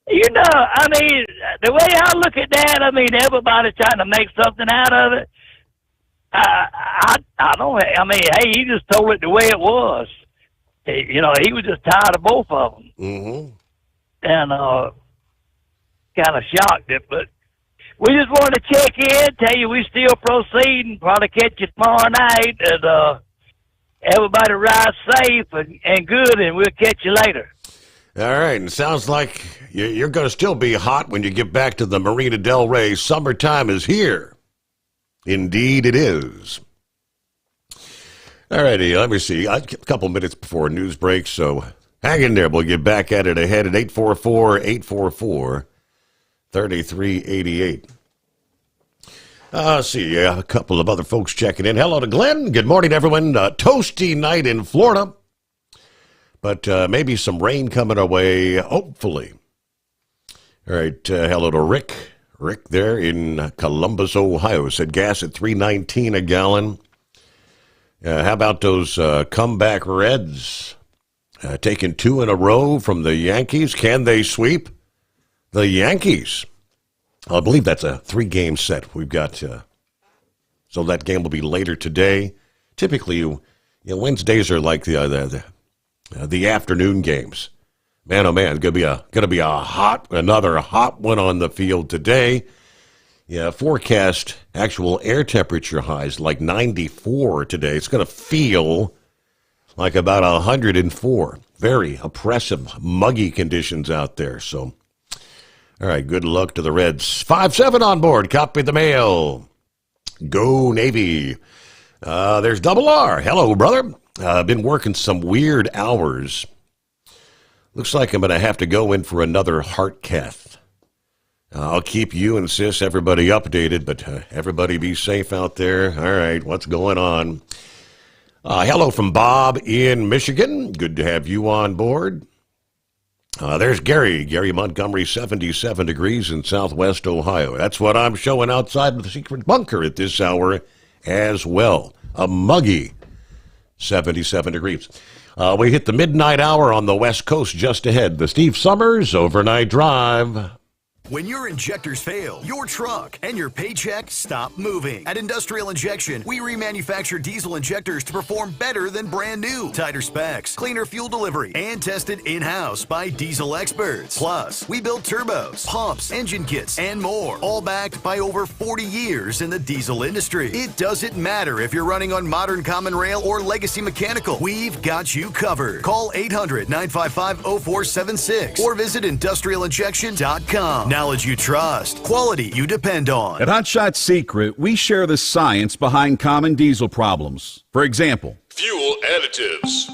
You know, I mean, the way I look at that, I mean, everybody's trying to make something out of it. I don't. I mean, hey, he just told it the way it was. You know, he was just tired of both of them, and kind of shocked it. But we just wanted to check in, tell you we still proceeding. Probably catch you tomorrow night, and everybody ride safe and good, and we'll catch you later. All right, and it sounds like you're going to still be hot when you get back to the Marina Del Rey. Summertime is here. Indeed it is. All righty, let me see. A couple minutes before news break, so hang in there. We'll get back at it ahead at 844-844-3388. See, a couple of other folks checking in. Hello to Glenn. Good morning, everyone. Toasty night in Florida, but maybe some rain coming our way, hopefully. All right, hello to Rick. Rick there in Columbus, Ohio, said gas at $3.19 a gallon. How about those comeback Reds taking 2 in a row from the Yankees? Can they sweep the Yankees? I believe that's a 3-game set. We've got so that game will be later today. Typically, Wednesdays are like the afternoon games. Man, oh man, it's gonna be another hot one on the field today. Yeah, forecast actual air temperature highs like 94 today. It's gonna feel like about 104. Very oppressive, muggy conditions out there. So, all right, good luck to the Reds. 5-7 on board. Copy the mail. Go Navy. There's Double R. Hello, brother. Been working some weird hours. Looks like I'm going to have to go in for another heart cath. I'll keep you and Sis, everybody updated, but everybody be safe out there. All right, what's going on? Hello from Bob in Michigan. Good to have you on board. There's Gary. Gary Montgomery, 77 degrees in southwest Ohio. That's what I'm showing outside the secret bunker at this hour as well. A muggy 77 degrees. We hit the midnight hour on the West Coast just ahead. The Steve Sommers Overnight Drive. When your injectors fail, your truck and your paycheck stop moving. At Industrial Injection, we remanufacture diesel injectors to perform better than brand new. Tighter specs, cleaner fuel delivery, and tested in-house by diesel experts. Plus, we build turbos, pumps, engine kits, and more, all backed by over 40 years in the diesel industry. It doesn't matter if you're running on modern common rail or legacy mechanical. We've got you covered. Call 800-955-0476 or visit industrialinjection.com. Knowledge you trust, quality you depend on. At Hot Shot Secret, we share the science behind common diesel problems. For example, fuel additives.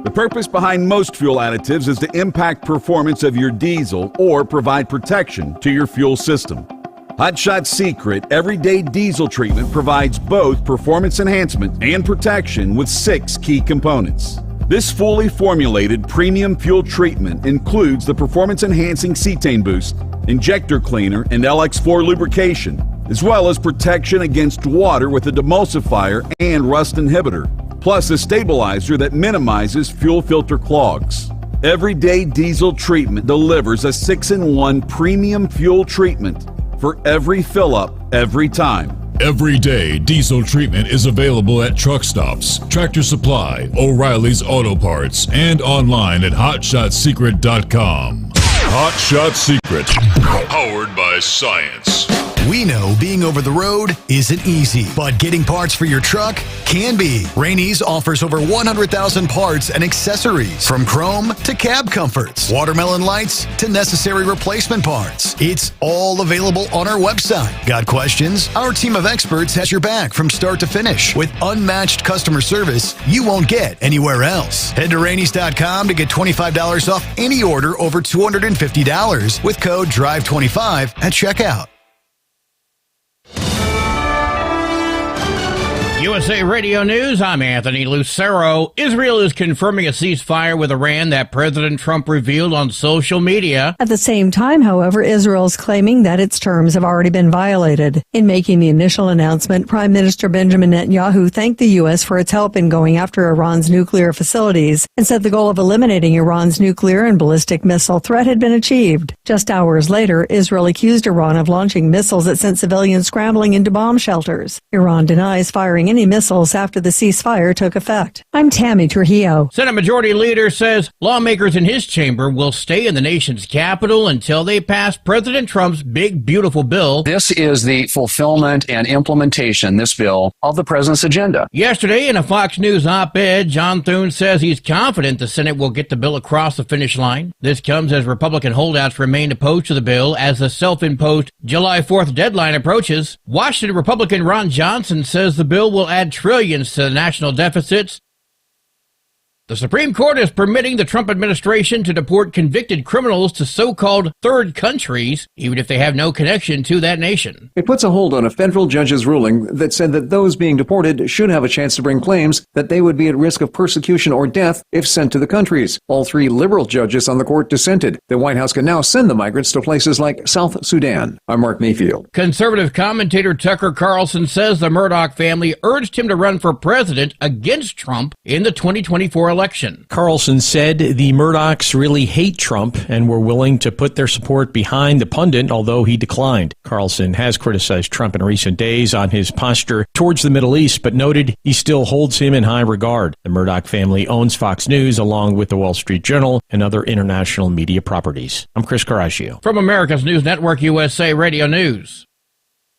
The purpose behind most fuel additives is to impact performance of your diesel or provide protection to your fuel system. Hot Shot Secret Everyday Diesel Treatment provides both performance enhancement and protection with 6 key components. This fully formulated premium fuel treatment includes the performance-enhancing cetane boost, injector cleaner, and LX4 lubrication, as well as protection against water with a demulsifier and rust inhibitor, plus a stabilizer that minimizes fuel filter clogs. Everyday Diesel Treatment delivers a 6-in-1 premium fuel treatment for every fill-up, every time. Everyday Diesel Treatment is available at truck stops, Tractor Supply, O'Reilly's Auto Parts, and online at HotShotSecret.com. Hot Shot Secret, powered by science. We know being over the road isn't easy, but getting parts for your truck can be. Rainey's offers over 100,000 parts and accessories, from chrome to cab comforts, watermelon lights to necessary replacement parts. It's all available on our website. Got questions? Our team of experts has your back from start to finish with unmatched customer service you won't get anywhere else. Head to Rainey's.com to get $25 off any order over $250 with code DRIVE25 at checkout. USA Radio News, I'm Anthony Lucero. Israel is confirming a ceasefire with Iran that President Trump revealed on social media. At the same time, however, Israel is claiming that its terms have already been violated. In making the initial announcement, Prime Minister Benjamin Netanyahu thanked the U.S. for its help in going after Iran's nuclear facilities and said the goal of eliminating Iran's nuclear and ballistic missile threat had been achieved. Just hours later, Israel accused Iran of launching missiles that sent civilians scrambling into bomb shelters. Iran denies firing any missiles after the ceasefire took effect. I'm Tammy Trujillo. Senate Majority Leader says lawmakers in his chamber will stay in the nation's capital until they pass President Trump's big, beautiful bill. This is the fulfillment and implementation, this bill, of the president's agenda. Yesterday, in a Fox News op-ed, John Thune says he's confident the Senate will get the bill across the finish line. This comes as Republican holdouts remain opposed to the bill as the self-imposed July 4th deadline approaches. Washington Republican Ron Johnson says the bill will add trillions to the national deficits. The Supreme Court is permitting the Trump administration to deport convicted criminals to so-called third countries, even if they have no connection to that nation. It puts a hold on a federal judge's ruling that said that those being deported should have a chance to bring claims that they would be at risk of persecution or death if sent to the countries. All three liberal judges on the court dissented. The White House can now send the migrants to places like South Sudan. I'm Mark Mayfield. Conservative commentator Tucker Carlson says the Murdoch family urged him to run for president against Trump in the 2024 election. Carlson said the Murdochs really hate Trump and were willing to put their support behind the pundit, although he declined. Carlson has criticized Trump in recent days on his posture towards the Middle East, but noted he still holds him in high regard. The Murdoch family owns Fox News along with the Wall Street Journal and other international media properties. I'm Chris Caraccio. From America's News Network, USA Radio News.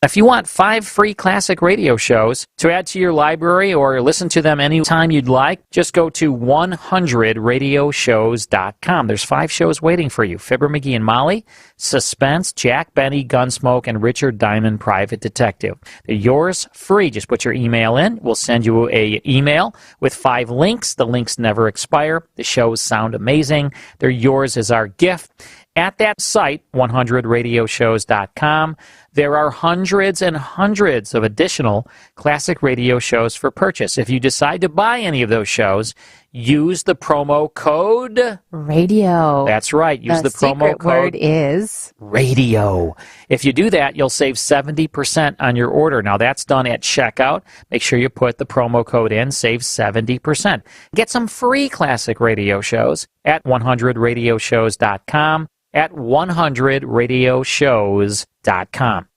If you want 5 free classic radio shows to add to your library or listen to them anytime you'd like, just go to 100radioshows.com. There's 5 shows waiting for you. Fibber, McGee and Molly, Suspense, Jack Benny, Gunsmoke, and Richard Diamond, Private Detective. They're yours free. Just put your email in. We'll send you an email with 5 links. The links never expire. The shows sound amazing. They're yours as our gift. At that site, 100radioshows.com, there are hundreds and hundreds of additional classic radio shows for purchase. If you decide to buy any of those shows, use the promo code radio. That's right. Use the promo secret code word is radio. If you do that, you'll save 70% on your order. Now, that's done at checkout. Make sure you put the promo code in, save 70%. Get some free classic radio shows at 100radioshows.com, at 100radioshows.com.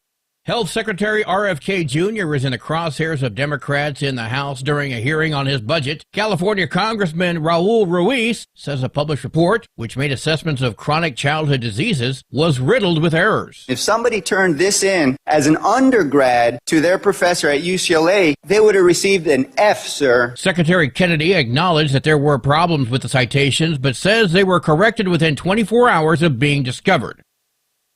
Health Secretary RFK Jr. is in the crosshairs of Democrats in the House during a hearing on his budget. California Congressman Raul Ruiz says a published report, which made assessments of chronic childhood diseases, was riddled with errors. If somebody turned this in as an undergrad to their professor at UCLA, they would have received an F, sir. Secretary Kennedy acknowledged that there were problems with the citations, but says they were corrected within 24 hours of being discovered.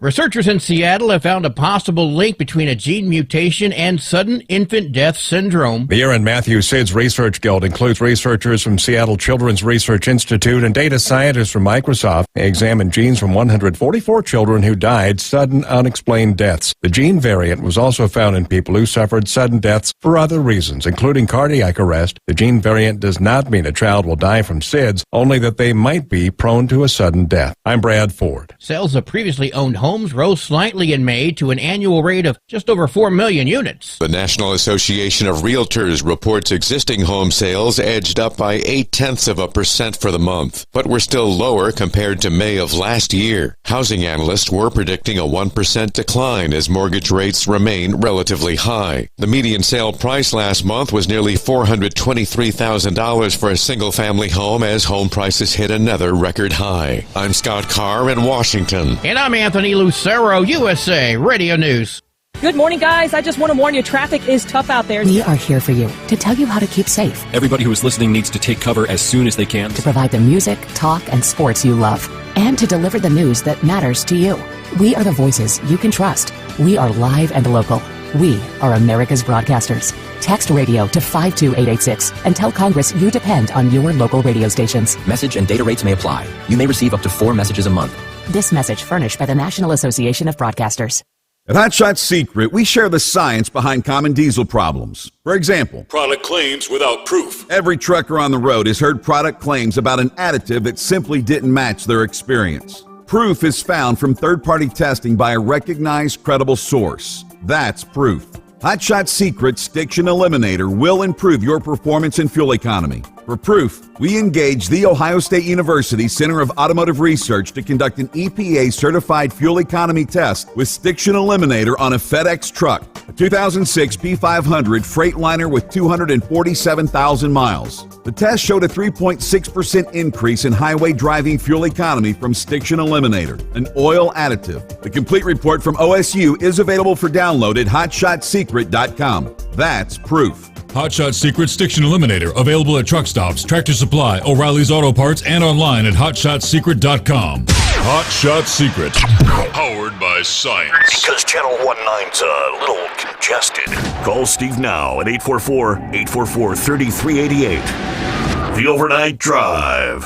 Researchers in Seattle have found a possible link between a gene mutation and sudden infant death syndrome. The Aaron Matthew SIDS Research Guild includes researchers from Seattle Children's Research Institute and data scientists from Microsoft. They examined genes from 144 children who died sudden unexplained deaths. The gene variant was also found in people who suffered sudden deaths for other reasons, including cardiac arrest. The gene variant does not mean a child will die from SIDS, only that they might be prone to a sudden death. I'm Brad Ford. Sales of previously owned homes rose slightly in May to an annual rate of just over 4 million units. The National Association of Realtors reports existing home sales edged up by 0.8% for the month, but were still lower compared to May of last year. Housing analysts were predicting a 1% decline as mortgage rates remain relatively high. The median sale price last month was nearly $423,000 for a single-family home as home prices hit another record high. I'm Scott Carr in Washington. And I'm Anthony Lucero, USA Radio News. Good morning, guys. I just want to warn you, traffic is tough out there. We are here for you to tell you how to keep safe. Everybody who is listening needs to take cover as soon as they can. To provide the music, talk, and sports you love. And to deliver the news that matters to you. We are the voices you can trust. We are live and local. We are America's broadcasters. Text radio to 52886 and tell Congress you depend on your local radio stations. Message and data rates may apply. You may receive up to 4 messages a month. This message furnished by the National Association of Broadcasters. At Hot Shot Secret, we share the science behind common diesel problems. For example, product claims without proof. Every trucker on the road has heard product claims about an additive that simply didn't match their experience. Proof is found from third-party testing by a recognized, credible source. That's proof. Hot Shot Secret's Stiction Eliminator will improve your performance and fuel economy. For proof, we engaged the Ohio State University Center of Automotive Research to conduct an EPA-certified fuel economy test with Stiction Eliminator on a FedEx truck, a 2006 P500 Freightliner with 247,000 miles. The test showed a 3.6% increase in highway driving fuel economy from Stiction Eliminator, an oil additive. The complete report from OSU is available for download at hotshotsecret.com. That's proof. Hot Shot Secret Stiction Eliminator, available at truck stops, Tractor Supply, O'Reilly's Auto Parts, and online at hotshotsecret.com. Hot Shot Secret, powered by science. Because Channel 19's a little congested. Call Steve now at 844-844-3388. The Overnight Drive.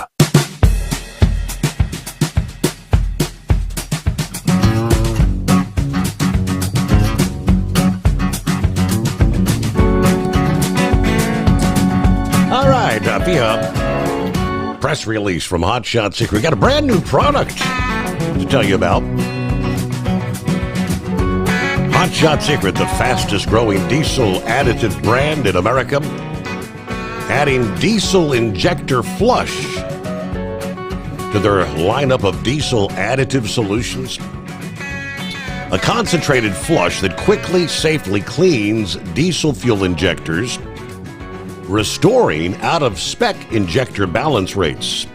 All right, via press release from Hot Shot Secret, we got a brand new product to tell you about. Hot Shot Secret, the fastest growing diesel additive brand in America, adding diesel injector flush to their lineup of diesel additive solutions. A concentrated flush that quickly, safely cleans diesel fuel injectors, restoring out-of-spec injector balance rates.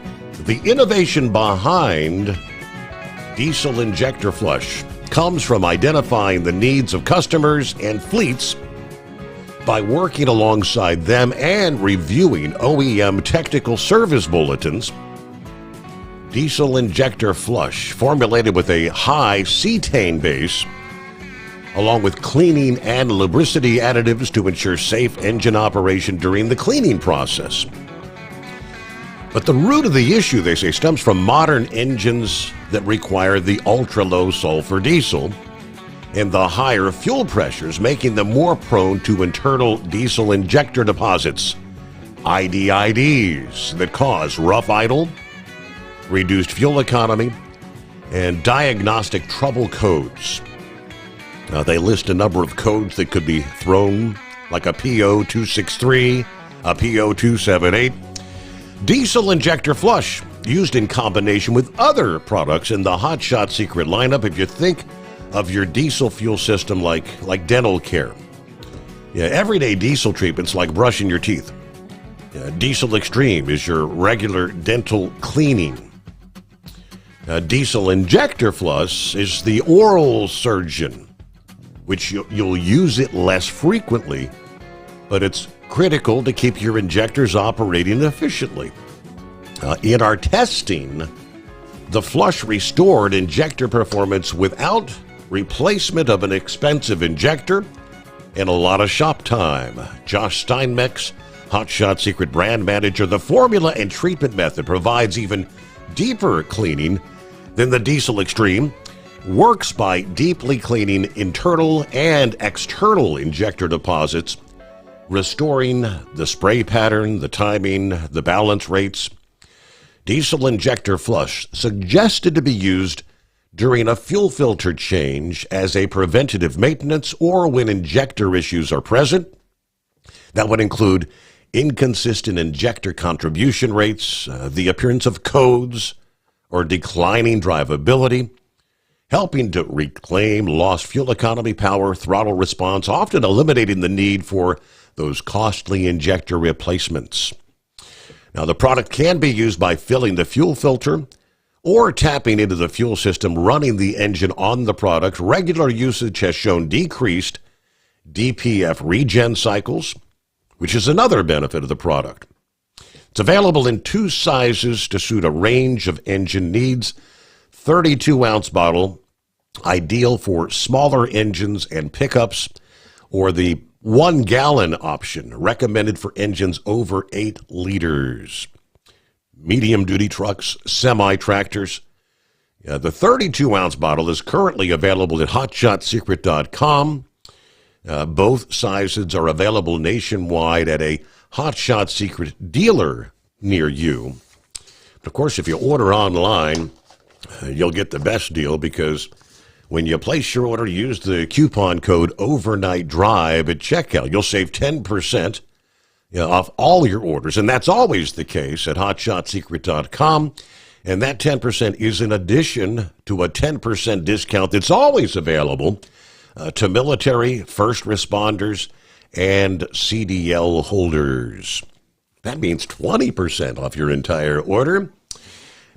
The innovation behind diesel injector flush comes from identifying the needs of customers and fleets by working alongside them and reviewing OEM technical service bulletins. Diesel injector flush, formulated with a high cetane base, along with cleaning and lubricity additives to ensure safe engine operation during the cleaning process. But the root of the issue, they say, stems from modern engines that require the ultra-low sulfur diesel and the higher fuel pressures, making them more prone to internal diesel injector deposits, IDIDs, that cause rough idle, reduced fuel economy, and diagnostic trouble codes. Now, they list a number of codes that could be thrown, like a P0263, a P0278. Diesel injector flush, used in combination with other products in the Hot Shot Secret lineup. If you think of your diesel fuel system like dental care. Yeah, everyday diesel treatments like brushing your teeth. Diesel Extreme is your regular dental cleaning. Diesel injector flush is the oral surgeon, which you'll use it less frequently, but it's critical to keep your injectors operating efficiently. In our testing, the flush restored injector performance without replacement of an expensive injector and a lot of shop time. Josh Steinmeck's Hot Shot Secret brand manager, the formula and treatment method provides even deeper cleaning than the Diesel Extreme. Works by deeply cleaning internal and external injector deposits, restoring the spray pattern, the timing, the balance rates. Diesel injector flush suggested to be used during a fuel filter change as a preventative maintenance or when injector issues are present. That would include inconsistent injector contribution rates, the appearance of codes, or declining drivability, helping to reclaim lost fuel economy, power, throttle response, often eliminating the need for those costly injector replacements. Now, the product can be used by filling the fuel filter or tapping into the fuel system running the engine on the product. Regular usage has shown decreased DPF regen cycles, which is another benefit of the product. It's available in 2 sizes to suit a range of engine needs. 32-ounce bottle, ideal for smaller engines and pickups, or the 1-gallon option, recommended for engines over 8 liters. Medium-duty trucks, semi-tractors. The 32-ounce bottle is currently available at HotShotSecret.com. Both sizes are available nationwide at a Hot Shot Secret dealer near you. Of course, if you order online, you'll get the best deal, because when you place your order, use the coupon code OVERNIGHTDRIVE at checkout. You'll save 10% off all your orders, and that's always the case at HotShotSecret.com. And that 10% is in addition to a 10% discount that's always available to military, first responders, and CDL holders. That means 20% off your entire order.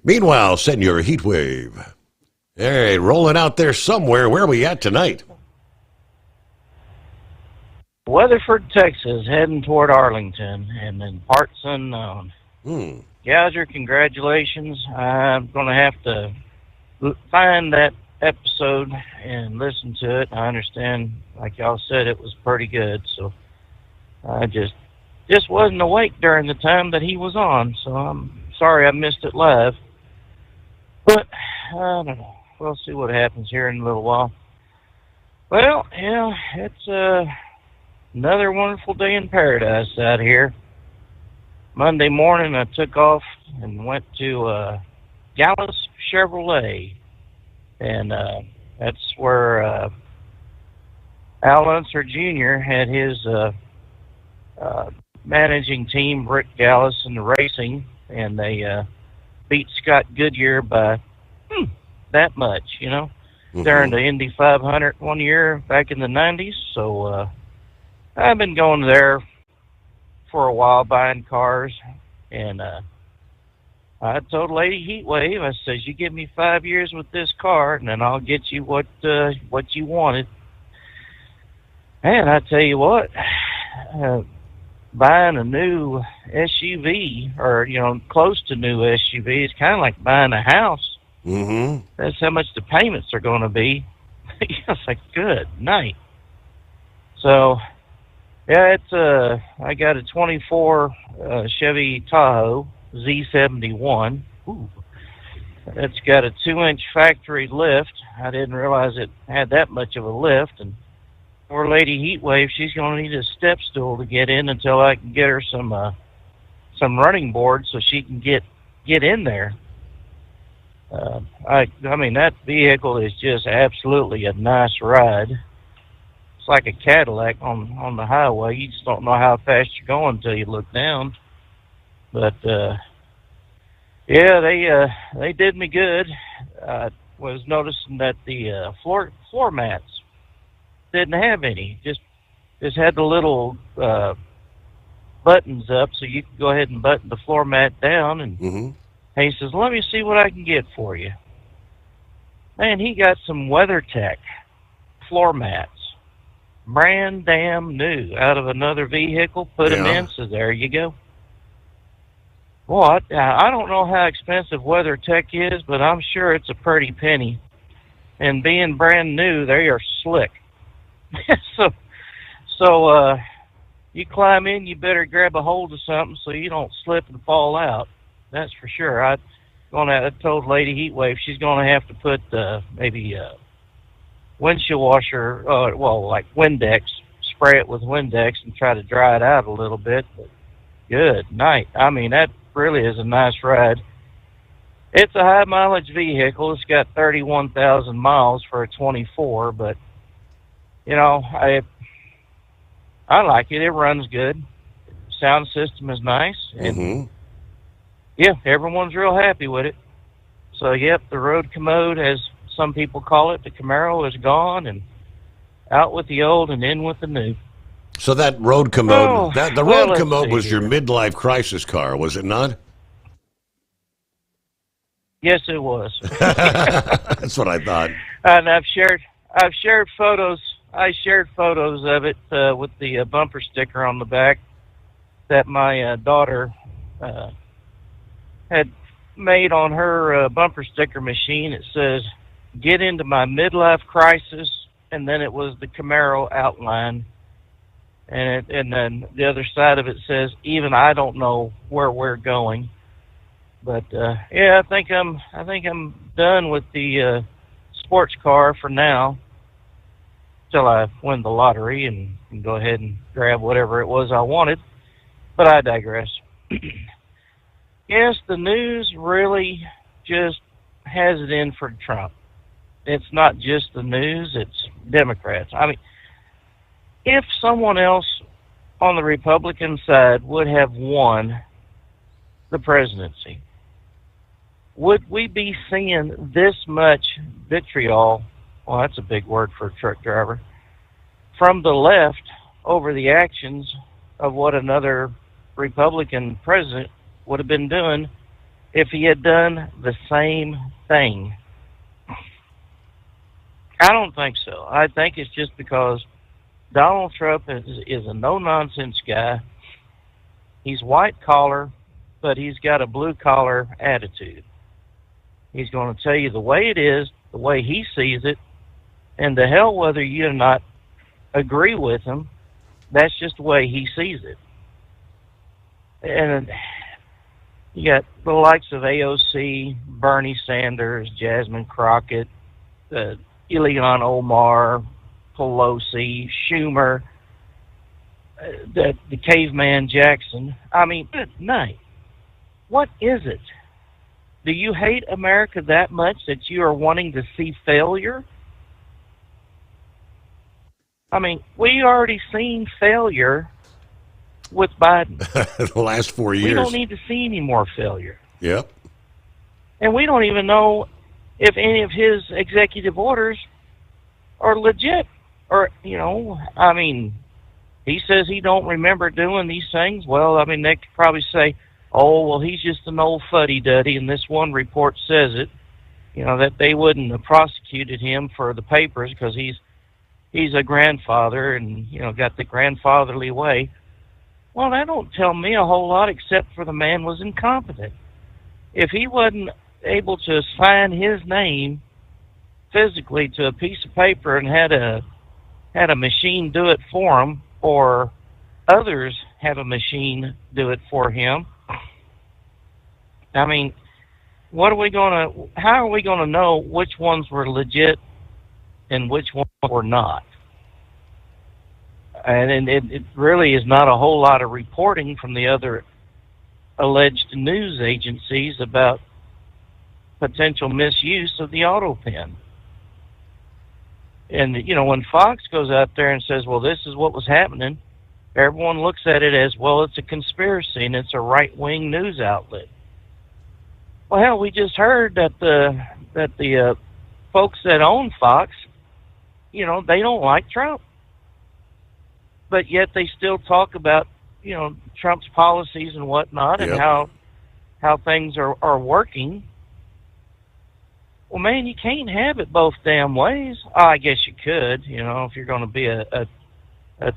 Meanwhile, Senor Heatwave. Hey, rolling out there somewhere. Where are we at tonight? Weatherford, Texas, heading toward Arlington, and then parts unknown. Gouger, congratulations. I'm going to have to find that episode and listen to it. I understand, like y'all said, it was pretty good, so I just wasn't awake during the time that he was on, so I'm sorry I missed it live. But I don't know. We'll see what happens here in a little while. Well, yeah, it's another wonderful day in paradise out here. Monday morning, I took off and went to Gallus Chevrolet, and that's where Al Unser Jr. had his managing team, Rick Gallus, in the racing, and they beat Scott Goodyear by that much, you know. During the Indy 500 one year back in the 90s, so I've been going there for a while buying cars, and I told Lady Heatwave, I says, you give me 5 years with this car, and then I'll get you what you wanted. And I tell you what, buying a new SUV, or, you know, close to new SUV, is kind of like buying a house. That's how much the payments are going to be. It's like, good night. So, yeah, it's I got a 24 Chevy Tahoe Z71. Ooh. It's got a 2-inch factory lift. I didn't realize it had that much of a lift. And poor Lady Heatwave, she's going to need a step stool to get in until I can get her some running boards so she can get in there. I mean, that vehicle is just absolutely a nice ride. It's like a Cadillac on the highway. You just don't know how fast you're going until you look down. But yeah, they did me good. I was noticing that the floor mats didn't have any. Just had the little buttons up, so you could go ahead and button the floor mat down. And he says, "Let me see what I can get for you." Man, he got some WeatherTech floor mats, brand damn new, out of another vehicle. Put them in, so there you go. Well, I don't know how expensive WeatherTech is, but I'm sure it's a pretty penny. And being brand new, they are slick. So you climb in, you better grab a hold of something so you don't slip and fall out. That's for sure. I told Lady Heatwave she's going to have to put maybe windshield washer, like Windex, spray it with Windex and try to dry it out a little bit. But good night. I mean, that really is a nice ride. It's a high mileage vehicle. It's got 31,000 miles for a 24, but you know, I like it. It runs good. Sound system is nice, and yeah, everyone's real happy with it. So yep, the road commode, as some people call it, the Camaro, is gone, and out with the old and in with the new. So that road commode, the road commode was your midlife crisis car, was it not? Yes, it was. That's what I thought. And I've shared photos. I shared photos of it with the bumper sticker on the back that my daughter had made on her bumper sticker machine. It says, "Get into my midlife crisis," and then it was the Camaro outline, and then the other side of it says, "Even I don't know where we're going." But yeah, I think I'm done with the sports car for now, till I win the lottery and can go ahead and grab whatever it was I wanted. But I digress. Yes, the news really just has it in for Trump. It's not just the news, it's Democrats. I mean, if someone else on the Republican side would have won the presidency, would we be seeing this much vitriol? Well, that's a big word for a truck driver. From the left over the actions of what another Republican president would have been doing if he had done the same thing? I don't think so. I think it's just because Donald Trump is a no-nonsense guy. He's white-collar, but he's got a blue-collar attitude. He's going to tell you the way it is, the way he sees it, and to hell whether you or not agree with him, that's just the way he sees it. And you got the likes of AOC, Bernie Sanders, Jasmine Crockett, Ilhan Omar, Pelosi, Schumer, the caveman Jackson. I mean, good night. What is it? Do you hate America that much that you are wanting to see failure? I mean, we already seen failure with Biden. The last 4 years. We don't need to see any more failure. Yep. And we don't even know if any of his executive orders are legit. Or, you know, I mean, he says he don't remember doing these things. Well, I mean, they could probably say, oh, well, he's just an old fuddy-duddy, and this one report says it. You know, that they wouldn't have prosecuted him for the papers because he's a grandfather and, you know, got the grandfatherly way. Well, that don't tell me a whole lot except for the man was incompetent. If he wasn't able to sign his name physically to a piece of paper and had a machine do it for him, or others have a machine do it for him, I mean, how are we gonna know which ones were legit and which ones were not? And it really is not a whole lot of reporting from the other alleged news agencies about potential misuse of the auto pen. And, you know, when Fox goes out there and says, well, this is what was happening, everyone looks at it as, well, it's a conspiracy and it's a right-wing news outlet. Well, hell, we just heard that the folks that own Fox, you know, they don't like Trump. But yet they still talk about, you know, Trump's policies and whatnot, and how things are working. Well, man, you can't have it both damn ways. Oh, I guess you could, you know, if you're going to be a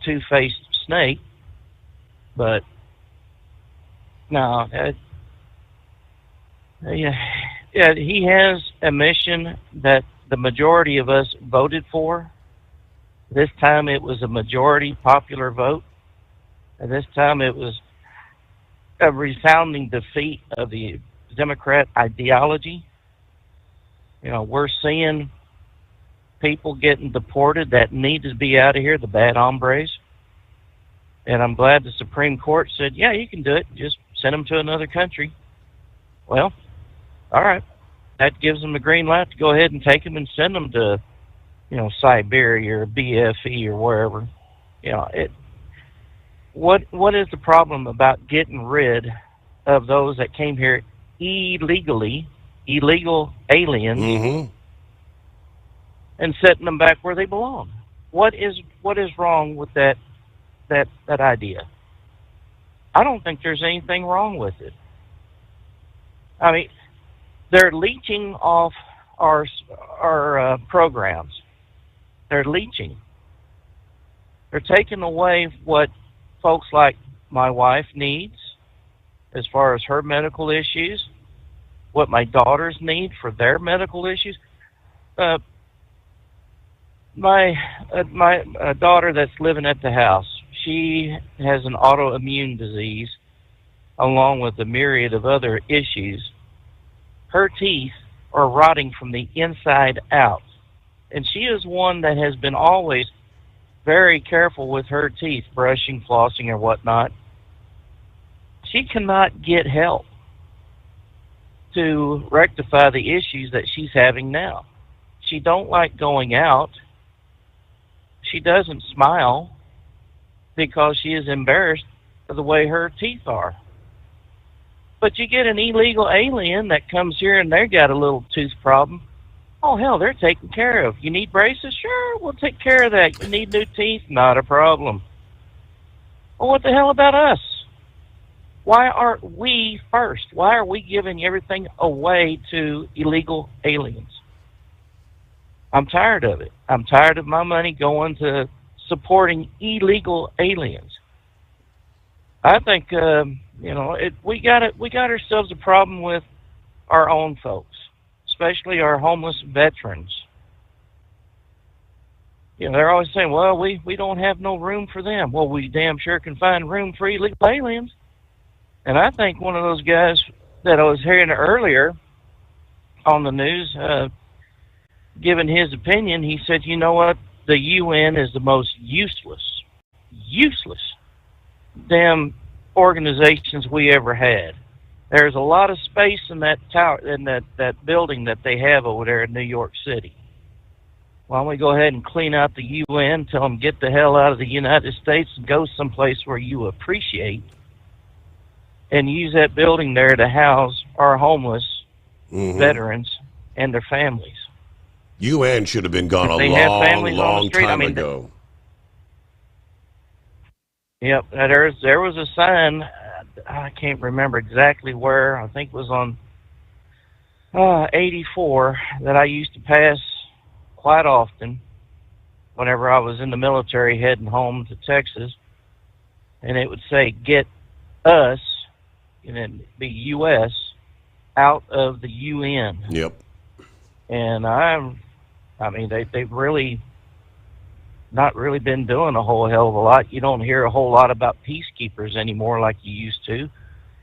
two-faced snake. But no, yeah, he has a mission that the majority of us voted for. This time it was a majority popular vote. And this time it was a resounding defeat of the Democrat ideology. You know, we're seeing people getting deported that need to be out of here, the bad hombres. And I'm glad the Supreme Court said, yeah, you can do it. Just send them to another country. Well, all right. That gives them the green light to go ahead and take them and send them to, you know, Siberia or BFE or wherever. You know, what is the problem about getting rid of those that came here illegally, illegal aliens, and setting them back where they belong? What is wrong with that idea? I don't think there's anything wrong with it. I mean, they're leeching off our programs. They're leeching. They're taking away what folks like my wife needs as far as her medical issues, what my daughters need for their medical issues. My daughter that's living at the house, she has an autoimmune disease along with a myriad of other issues. Her teeth are rotting from the inside out. And she is one that has been always very careful with her teeth, brushing, flossing, or whatnot. She cannot get help to rectify the issues that she's having now. She don't like going out. She doesn't smile because she is embarrassed of the way her teeth are. But you get an illegal alien that comes here and they got a little tooth problem. Oh, hell, they're taken care of. You need braces? Sure, we'll take care of that. You need new teeth? Not a problem. Well, what the hell about us? Why aren't we first? Why are we giving everything away to illegal aliens? I'm tired of it. I'm tired of my money going to supporting illegal aliens. I think, we got ourselves a problem with our own folks, especially our homeless veterans. You know, they're always saying, well, we don't have no room for them. Well, we damn sure can find room for illegal aliens. And I think one of those guys that I was hearing earlier on the news, giving his opinion, he said, you know what? The UN is the most useless damn organizations we ever had. There's a lot of space in that tower, in that building that they have over there in New York City. Why don't we go ahead and clean out the UN, tell them get the hell out of the United States and go someplace where you appreciate, and use that building there to house our homeless veterans and their families. UN should have been gone a long time ago. Yep, there was a sign, I can't remember exactly where, I think it was on 84, that I used to pass quite often whenever I was in the military heading home to Texas, and it would say, get us, and it'd be U.S., out of the UN. Yep. And they've really not really been doing a whole hell of a lot. You don't hear a whole lot about peacekeepers anymore like you used to.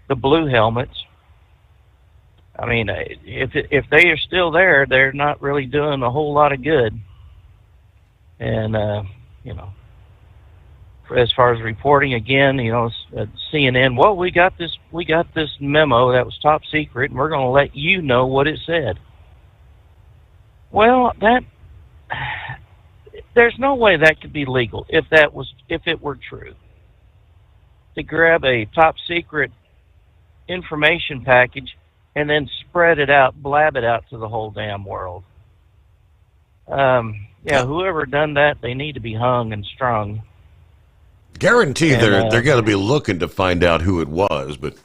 The blue helmets. I mean, if they are still there, they're not really doing a whole lot of good. And as far as reporting again, CNN. Well, we got this memo that was top secret, and we're going to let you know what it said. Well, there's no way that could be legal if it were true. To grab a top secret information package and then spread it out, blab it out to the whole damn world. Whoever done that, they need to be hung and strung. Guarantee they're going to be looking to find out who it was, but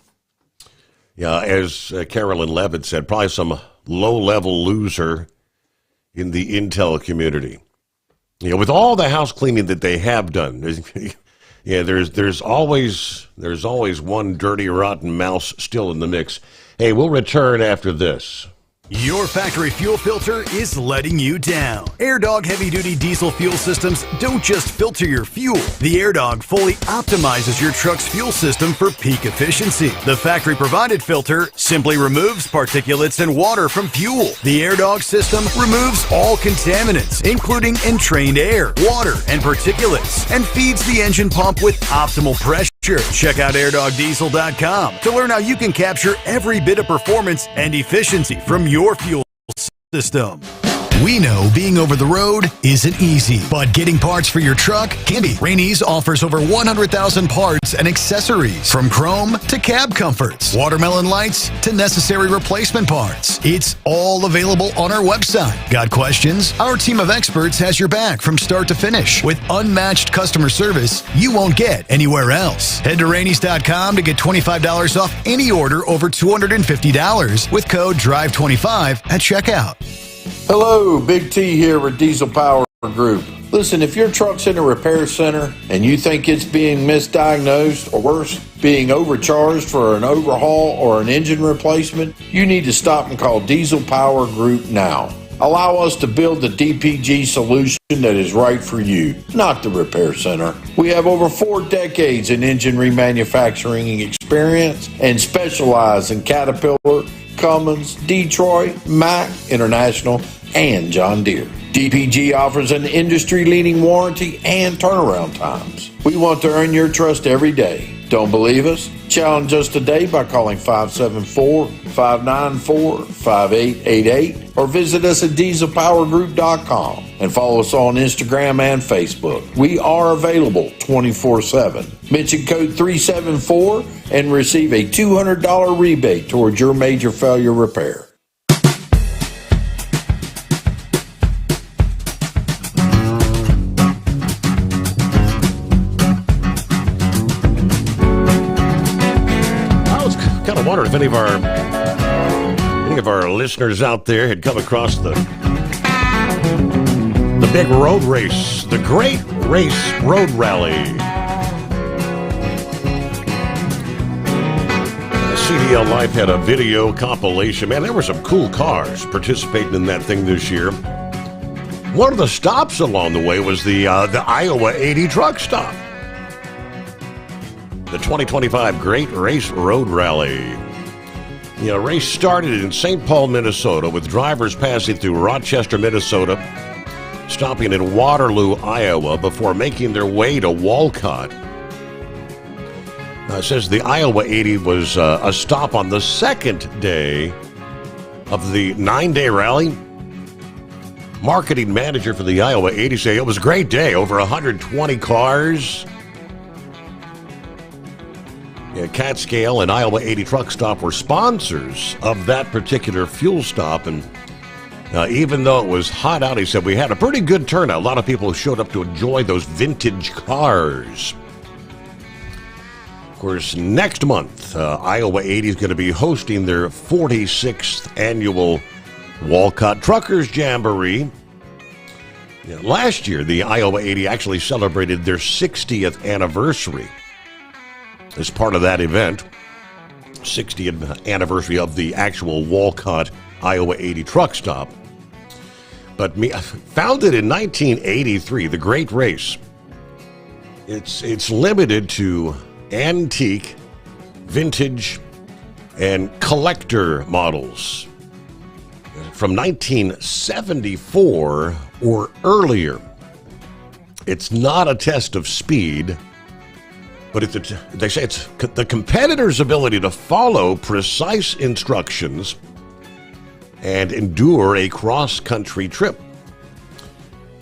yeah, as Carolyn Levitt said, probably some low-level loser in the intel community. With all the house cleaning that they have done, there's always one dirty, rotten mouse still in the mix. Hey, we'll return after this. Your factory fuel filter is letting you down. AirDog heavy-duty diesel fuel systems don't just filter your fuel. The AirDog fully optimizes your truck's fuel system for peak efficiency. The factory-provided filter simply removes particulates and water from fuel. The AirDog system removes all contaminants, including entrained air, water, and particulates, and feeds the engine pump with optimal pressure. Check out airdogdiesel.com to learn how you can capture every bit of performance and efficiency from your fuel system. We know being over the road isn't easy, but getting parts for your truck can be. Rainey's offers over 100,000 parts and accessories, from chrome to cab comforts, watermelon lights to necessary replacement parts. It's all available on our website. Got questions? Our team of experts has your back from start to finish with unmatched customer service you won't get anywhere else. Head to Rainey's.com to get $25 off any order over $250 with code DRIVE25 at checkout. Hello, Big T here with Diesel Power Group. Listen, if your truck's in a repair center and you think it's being misdiagnosed, or worse, being overcharged for an overhaul or an engine replacement, you need to stop and call Diesel Power Group now. Allow us to build the DPG solution that is right for you, not the repair center. We have over 4 decades in engine remanufacturing experience and specialize in Caterpillar, Cummins, Detroit, Mack, International, and John Deere. DPG offers an industry-leading warranty and turnaround times. We want to earn your trust every day. Don't believe us? Challenge us today by calling 574-594-5888 or visit us at dieselpowergroup.com and follow us on Instagram and Facebook. We are available 24/7. Mention code 374 and receive a $200 rebate towards your major failure repair. Wonder if any of our listeners out there had come across the big road race, the Great Race Road Rally. CDL Life had a video compilation. Man, there were some cool cars participating in that thing this year. One of the stops along the way was the Iowa 80 truck stop. The 2025 Great Race Road Rally. The race started in St. Paul, Minnesota, with drivers passing through Rochester, Minnesota, stopping in Waterloo, Iowa, before making their way to Walcott. It says the Iowa 80 was a stop on the second day of the 9-day rally. Marketing manager for the Iowa 80 said it was a great day, over 120 cars. Catscale and Iowa 80 Truck Stop were sponsors of that particular fuel stop, and even though it was hot out, he said, we had a pretty good turnout. A lot of people showed up to enjoy those vintage cars. Of course, next month, Iowa 80 is going to be hosting their 46th annual Walcott Truckers Jamboree. Last year, the Iowa 80 actually celebrated their 60th anniversary. As part of that event, 60th anniversary of the actual Walcott Iowa 80 truck stop. But founded in 1983, the Great Race, it's limited to antique, vintage, and collector models from 1974 or earlier. It's not a test of speed, but they say it's the competitor's ability to follow precise instructions and endure a cross-country trip.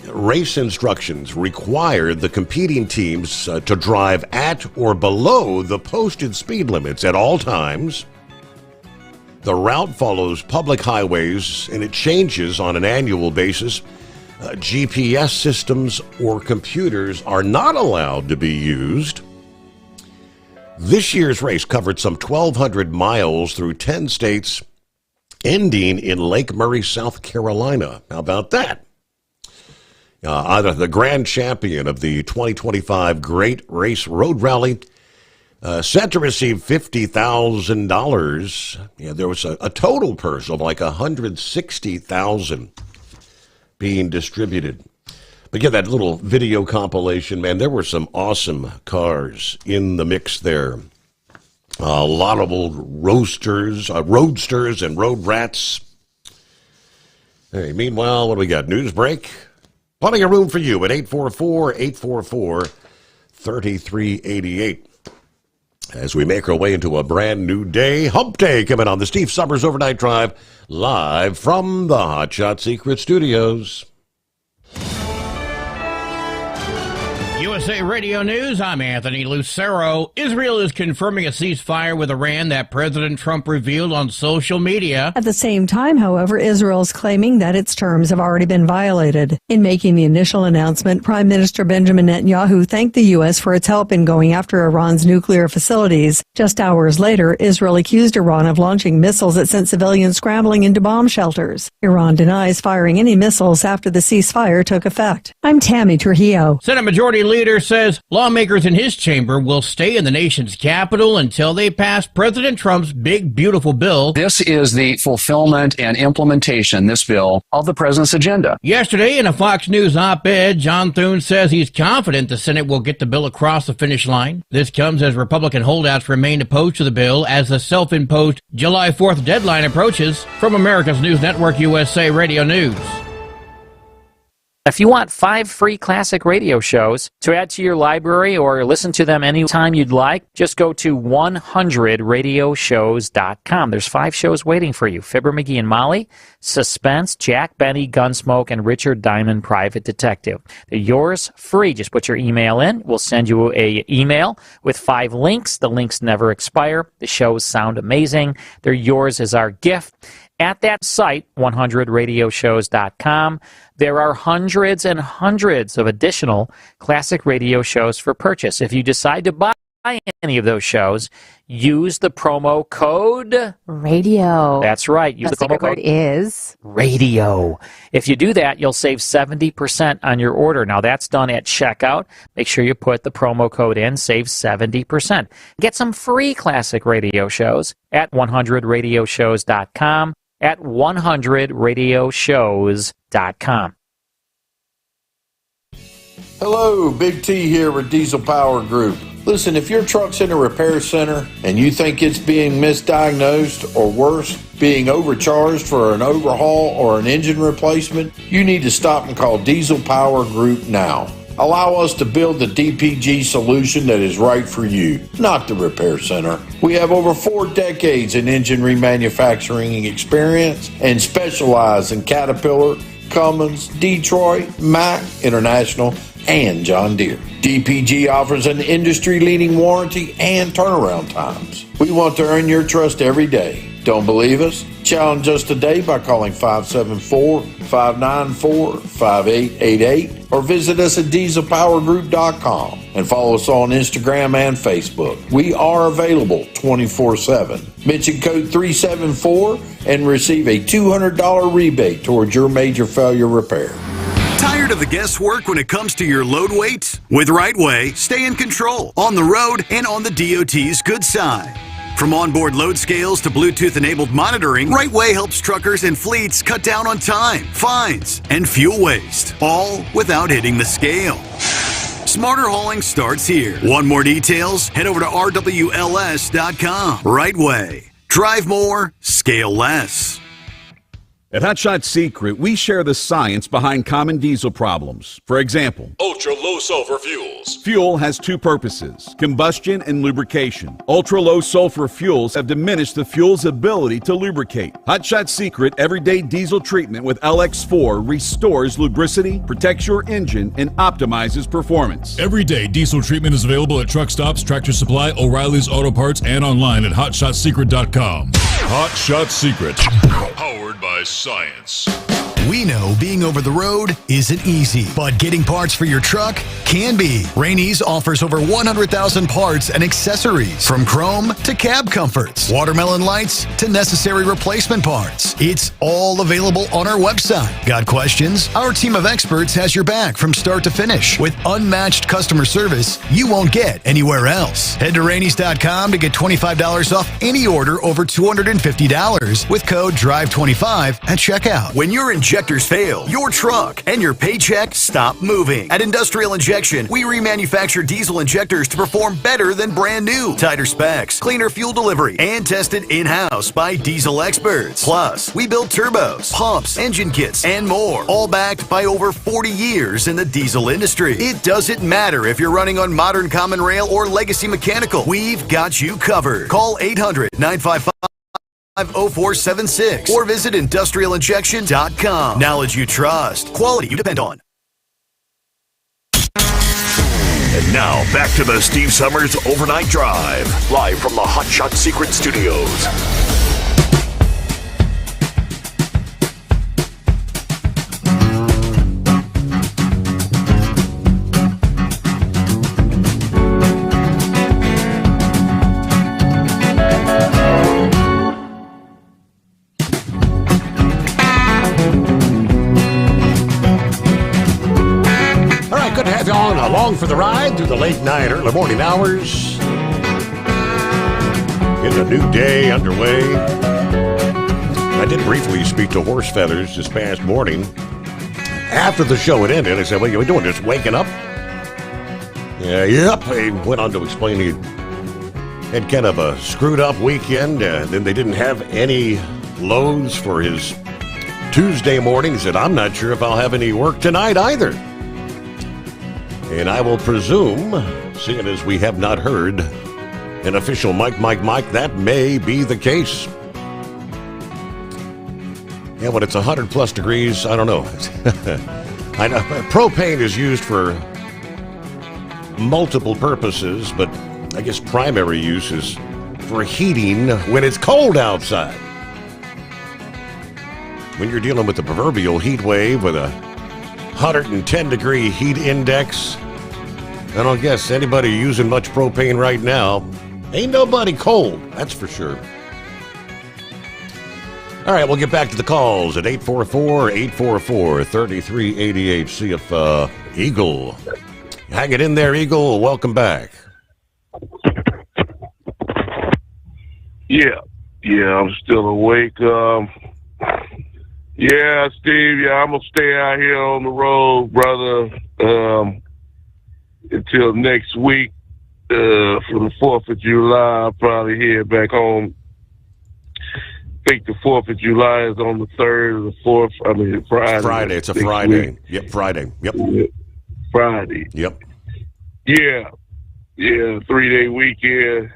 Race instructions require the competing teams to drive at or below the posted speed limits at all times. The route follows public highways, and it changes on an annual basis. GPS systems or computers are not allowed to be used. This year's race covered some 1,200 miles through 10 states, ending in Lake Murray, South Carolina. How about that? The grand champion of the 2025 Great Race Road Rally, set to receive $50,000. There was a total purse of like $160,000 being distributed. But that little video compilation, man, there were some awesome cars in the mix there. A lot of old roadsters and road rats. Hey, meanwhile, what do we got? News break? Plenty of room for you at 844-844-3388. as we make our way into a brand new day. Hump Day coming on the Steve Sommers Overnight Drive, live from the Hot Shot Secret Studios. USA Radio News, I'm Anthony Lucero. Israel is confirming a ceasefire with Iran that President Trump revealed on social media. At the same time, however, Israel's claiming that its terms have already been violated. In making the initial announcement, Prime Minister Benjamin Netanyahu thanked the U.S. for its help in going after Iran's nuclear facilities. Just hours later, Israel accused Iran of launching missiles that sent civilians scrambling into bomb shelters. Iran denies firing any missiles after the ceasefire took effect. I'm Tammy Trujillo. Senate Majority Leader says lawmakers in his chamber will stay in the nation's capital until they pass President Trump's big, beautiful bill. This is the fulfillment and implementation, this bill, of the president's agenda. Yesterday, in a Fox News op-ed, John Thune says he's confident the Senate will get the bill across the finish line. This comes as Republican holdouts remain opposed to the bill as the self-imposed July 4th deadline approaches. From America's News Network, USA Radio News. If you want 5 free classic radio shows to add to your library or listen to them anytime you'd like, just go to 100radioshows.com. There's 5 shows waiting for you. Fibber, McGee and Molly, Suspense, Jack Benny, Gunsmoke, and Richard Diamond, Private Detective. They're yours free. Just put your email in. We'll send you an email with 5 links. The links never expire. The shows sound amazing. They're yours as our gift. At that site, 100radioshows.com, there are hundreds and hundreds of additional classic radio shows for purchase. If you decide to buy any of those shows, use the promo code Radio. That's right. Use the promo code is Radio. If you do that, you'll save 70% on your order. Now, that's done at checkout. Make sure you put the promo code in, save 70%. Get some free classic radio shows at 100radioshows.com, at 100radioshows.com. Hello, Big T here with Diesel Power Group. Listen, if your truck's in a repair center and you think it's being misdiagnosed or worse, being overcharged for an overhaul or an engine replacement, you need to stop and call Diesel Power Group now. Allow us to build the DPG solution that is right for you, not the repair center. We have over 4 decades in engine remanufacturing experience and specialize in Caterpillar, Cummins, Detroit, Mack, International, and John Deere. DPG offers an industry-leading warranty and turnaround times. We want to earn your trust every day. Don't believe us? Challenge us today by calling 574-594-5888 or visit us at dieselpowergroup.com and follow us on Instagram and Facebook. We are available 24/7. Mention code 374 and receive a $200 rebate towards your major failure repair. Tired of the guesswork when it comes to your load weight? With Right Way, stay in control on the road and on the DOT's good side. From onboard load scales to Bluetooth-enabled monitoring, Right Way helps truckers and fleets cut down on time, fines, and fuel waste, all without hitting the scale. Smarter hauling starts here. Want more details? Head over to rwls.com. Right Way. Drive more, scale less. At Hot Shot Secret, we share the science behind common diesel problems. For example, ultra-low sulfur fuels. Fuel has 2 purposes, combustion and lubrication. Ultra-low sulfur fuels have diminished the fuel's ability to lubricate. Hot Shot Secret Everyday Diesel Treatment with LX4 restores lubricity, protects your engine, and optimizes performance. Everyday diesel treatment is available at truck stops, Tractor Supply, O'Reilly's Auto Parts, and online at HotShotSecret.com. Hot Shot Secret. Powered by science. We know being over the road isn't easy, but getting parts for your truck can be. Rainey's offers over 100,000 parts and accessories, from chrome to cab comforts, watermelon lights to necessary replacement parts. It's all available on our website. Got questions? Our team of experts has your back from start to finish with unmatched customer service you won't get anywhere else. Head to Rainey's.com to get $25 off any order over $250 with code DRIVE25 at checkout. When you're in injectors fail, your truck and your paycheck stop moving. At Industrial Injection, we remanufacture diesel injectors to perform better than brand new. Tighter specs, cleaner fuel delivery, and tested in-house by diesel experts. Plus, we build turbos, pumps, engine kits, and more, all backed by over 40 years in the diesel industry. It doesn't matter if you're running on modern common rail or legacy mechanical. We've got you covered. Call 800-955-0476 or visit industrialinjection.com. Knowledge you trust, quality you depend on. And now, back to the Steve Sommers Overnight Drive, live from the Hot Shot Secret Studios. Along for the ride through the late night, early morning hours. Getting a new day underway. I did briefly speak to Horse Feathers this past morning. After the show had ended, I said, what are you doing? Just waking up? Yeah, yep. He went on to explain he had kind of a screwed up weekend. Then they didn't have any loads for his Tuesday morning. He said, I'm not sure if I'll have any work tonight either. And I will presume, seeing as we have not heard an official Mike, that may be the case. Yeah, when it's 100 plus degrees, I don't know. I know propane is used for multiple purposes, but I guess primary use is for heating when it's cold outside. When you're dealing with the proverbial heat wave with a 110 degree heat index, I don't guess anybody using much propane right now. Ain't nobody cold, that's for sure. All right, we'll get back to the calls at 844-844-3388. See if Eagle, hang it in there, Eagle. Welcome back. Yeah, I'm still awake. Yeah, Steve, I'm going to stay out here on the road, brother, until next week. For the 4th of July, I'll probably head back home. I think the 4th of July is on the 3rd or the 4th. I mean, Friday. Friday, it's a Friday. Week. Yep, Friday. Yep. Friday. Yep. Yeah, 3-day weekend.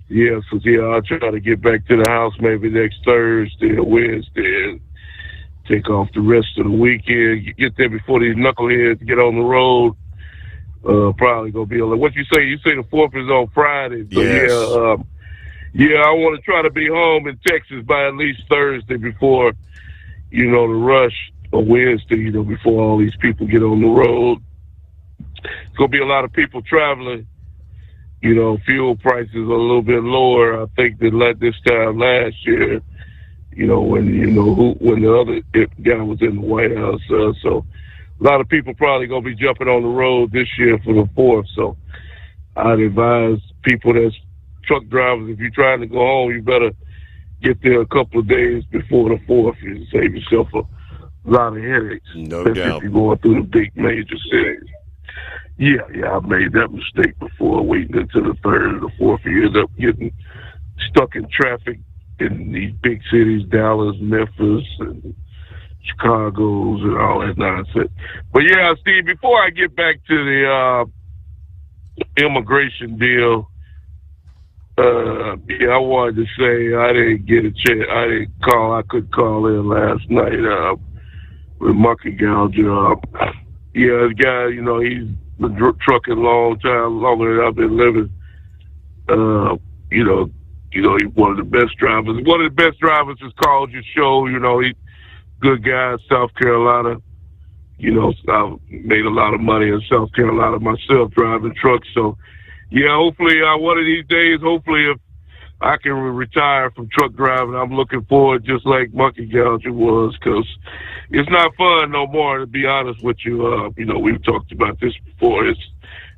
Yeah, so I'll try to get back to the house maybe next Thursday or Wednesday and take off the rest of the weekend. Get there before these knuckleheads get on the road. Probably gonna be a little. What you say? You say the 4th is on Friday. So yes. I want to try to be home in Texas by at least Thursday before, the rush, or Wednesday, before all these people get on the road. It's gonna be a lot of people traveling. Fuel prices are a little bit lower, I think, than this time last year. When the other guy was in the White House. So a lot of people probably gonna be jumping on the road this year for the 4th. So I'd advise people that's truck drivers, if you're trying to go home, you better get there a couple of days before the 4th and save yourself a lot of headaches. No doubt. If you're going through the big major cities. Yeah, I made that mistake before, waiting until the 3rd or the 4th. You end up getting stuck in traffic in these big cities, Dallas, Memphis, and Chicago's and all that nonsense. But yeah, Steve, before I get back to the immigration deal, I wanted to say I didn't get a chance. I could call in last night with Monkey Gouger. Yeah, the guy, he's been trucking a long time, longer than I've been living. He's one of the best drivers. One of the best drivers has called your show. He's good guy in South Carolina. I've made a lot of money in South Carolina myself driving trucks. So, yeah, hopefully one of these days, if I can retire from truck driving, I'm looking forward just like Monkey Gouger was, because it's not fun no more, to be honest with you. We've talked about this before.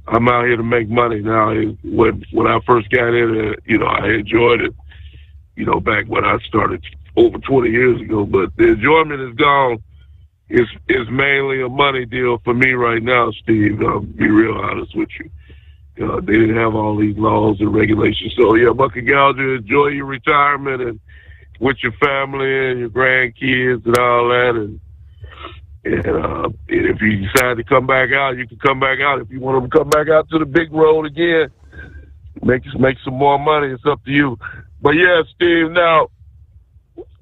I'm out here to make money now. When I first got in it, I enjoyed it, back when I started over 20 years ago. But the enjoyment is gone. It's mainly a money deal for me right now, Steve. I'll be real honest with you. They didn't have all these laws and regulations. So, yeah, Bucky Gouger, enjoy your retirement and with your family and your grandkids and all that. And if you decide to come back out, you can come back out. If you want them to come back out to the big road again, make some more money. It's up to you. But, yeah, Steve, now,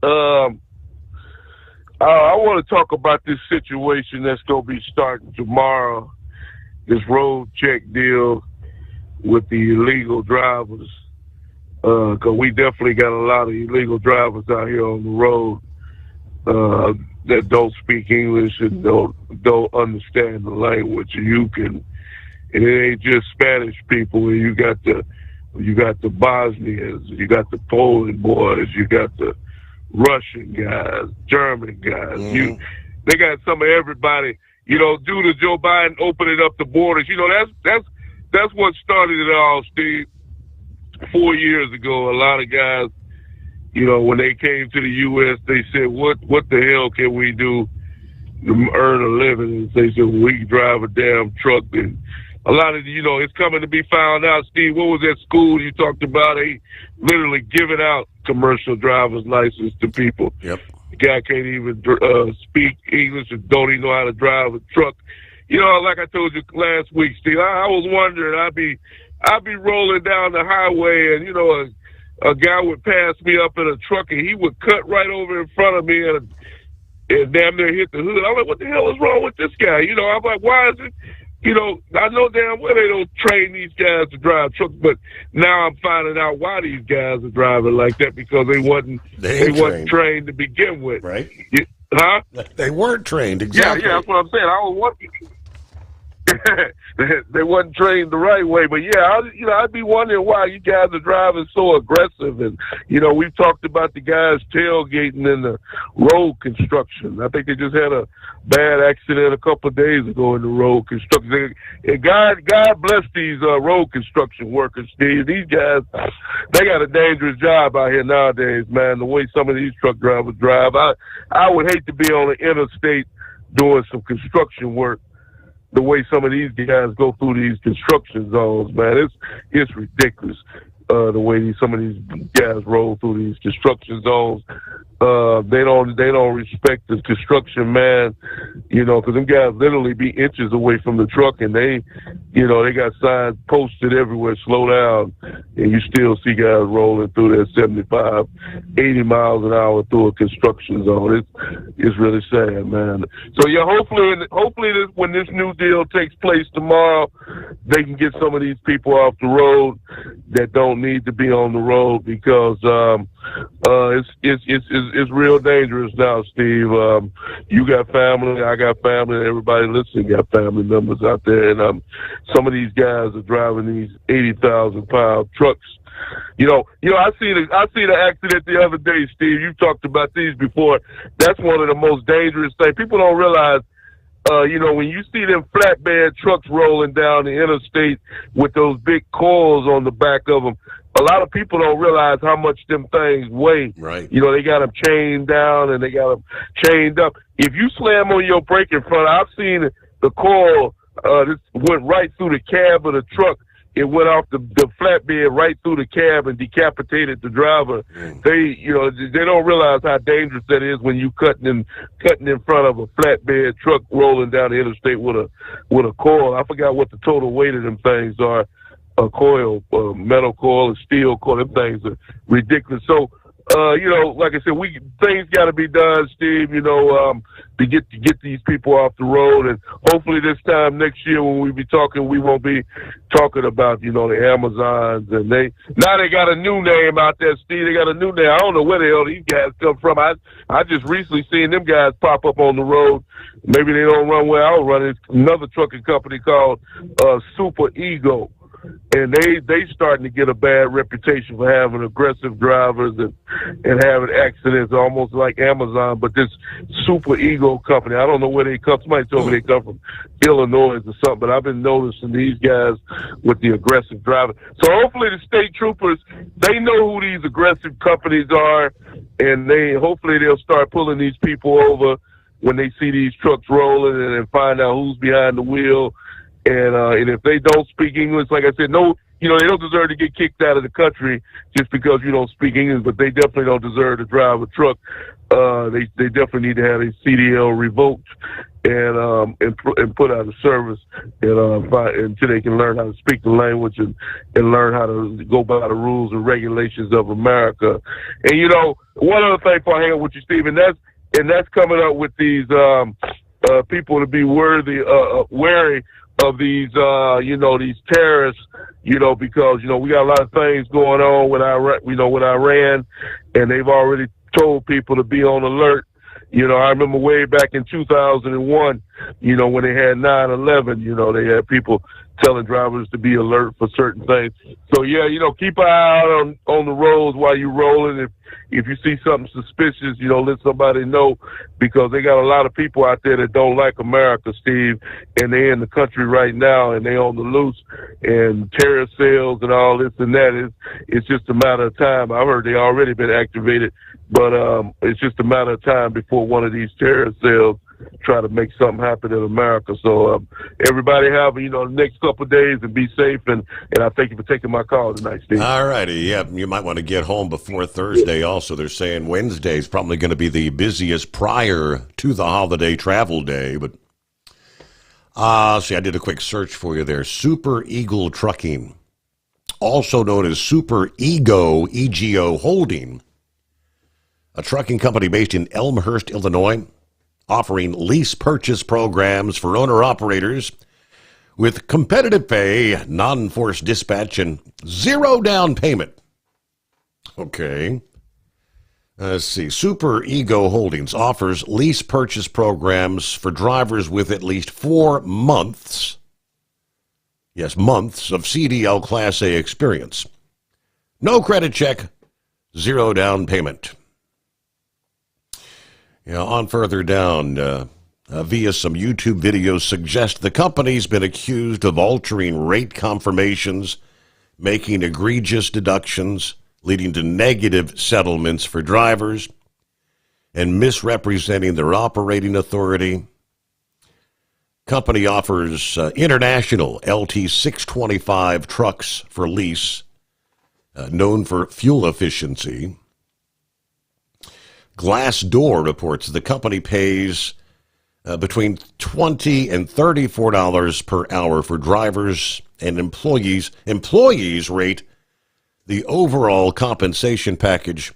I want to talk about this situation that's going to be starting tomorrow, this road check deal with the illegal drivers. Because we definitely got a lot of illegal drivers out here on the road that don't speak English and don't understand the language. And it ain't just Spanish people. You got the Bosnians, you got the Polish boys, you got the Russian guys, German guys. Mm-hmm. They got some of everybody. Due to Joe Biden opening up the borders, that's what started it all, Steve. 4 years ago, a lot of guys, when they came to the U.S., they said, what the hell can we do to earn a living? And they said, well, we can drive a damn truck. And a lot of, it's coming to be found out, Steve. What was that school you talked about? They literally giving out commercial driver's license to people. Yep. The guy can't even speak English and don't even know how to drive a truck. Like I told you last week, Steve, I was wondering, I'd be rolling down the highway and, a guy would pass me up in a truck and he would cut right over in front of me and damn near hit the hood. I'm like, what the hell is wrong with this guy? I'm like, why is it? I know damn well they don't train these guys to drive trucks, but now I'm finding out why these guys are driving like that, because they wasn't trained to begin with. Right. Huh? They weren't trained, exactly. Yeah, that's what I'm saying. I was wondering. They wasn't trained the right way, but yeah, I'd be wondering why you guys are driving so aggressive. And we've talked about the guys tailgating in the road construction. I think they just had a bad accident a couple of days ago in the road construction. And God bless these road construction workers, Steve. These guys, they got a dangerous job out here nowadays, man. The way some of these truck drivers drive, I would hate to be on the interstate doing some construction work. The way some of these guys go through these construction zones, man, it's ridiculous. The way some of these guys roll through these construction zones, they don't respect the construction man, because them guys literally be inches away from the truck, and they got signs posted everywhere, slow down, and you still see guys rolling through there 75, 80 miles an hour through a construction zone. It's really sad, man. So yeah, hopefully when this new deal takes place tomorrow, they can get some of these people off the road that don't need to be on the road, because it's real dangerous now, Steve. You got family, I got family, everybody listening got family members out there, and some of these guys are driving these 80,000-pound trucks. I see the accident the other day, Steve. You've talked about these before. That's one of the most dangerous things. People don't realize. When you see them flatbed trucks rolling down the interstate with those big coils on the back of them, a lot of people don't realize how much them things weigh. Right. They got them chained down and they got them chained up. If you slam on your brake in front, I've seen the coil this went right through the cab of the truck. It went off the flatbed right through the cab and decapitated the driver. They don't realize how dangerous that is when you cutting in front of a flatbed truck rolling down the interstate with a coil. I forgot what the total weight of them things are. A coil, metal coil, a steel coil. Them things are ridiculous. So, like I said, things got to be done, Steve. To get these people off the road, and hopefully this time next year when we be talking, we won't be talking about the Amazons, and they got a new name out there, Steve. They got a new name. I don't know where the hell these guys come from. I just recently seen them guys pop up on the road. Maybe they don't run where I was running. It's another trucking company called Super Ego. and they starting to get a bad reputation for having aggressive drivers and having accidents, almost like Amazon, but this super ego company. I don't know where they come. Somebody told me they come from Illinois or something, but I've been noticing these guys with the aggressive driving. So hopefully the state troopers, they know who these aggressive companies are, and hopefully they'll start pulling these people over when they see these trucks rolling and find out who's behind the wheel. And if they don't speak English, like I said, no, they don't deserve to get kicked out of the country just because you don't speak English, but they definitely don't deserve to drive a truck. They definitely need to have a CDL revoked and put out of service until they can learn how to speak the language and learn how to go by the rules and regulations of America. And one other thing before I hang up with you, Steve, and that's coming up with these people to be wary of these these terrorists, because we got a lot of things going on with Iran, and they've already told people to be on alert. I remember way back in 2001, when they had 9/11, they had people telling drivers to be alert for certain things. So yeah, keep an eye out on the roads while you're rolling. If you see something suspicious, let somebody know, because they got a lot of people out there that don't like America, Steve, and they're in the country right now and they on the loose, and terrorist cells and all this and that. It's just a matter of time. I heard they already been activated, but it's just a matter of time before one of these terrorist cells try to make something happen in America. So everybody have the next couple of days and be safe, and I thank you for taking my call tonight, Steve. All righty. Yeah, you might want to get home before Thursday also. They're saying Wednesday is probably going to be the busiest prior to the holiday travel day. But see, I did a quick search for you there. Super Eagle Trucking, also known as Super Ego, EGO Holding, a trucking company based in Elmhurst, Illinois, offering lease purchase programs for owner-operators with competitive pay, non-forced dispatch, and zero down payment. Okay. Let's see. Super Ego Holdings offers lease purchase programs for drivers with at least 4 months, yes, months of CDL Class A experience. No credit check, zero down payment. On further down, via some YouTube videos suggest the company's been accused of altering rate confirmations, making egregious deductions, leading to negative settlements for drivers, and misrepresenting their operating authority. Company offers international LT625 trucks for lease, known for fuel efficiency. Glassdoor reports the company pays between $20 and $34 per hour for drivers and employees. Employees rate the overall compensation package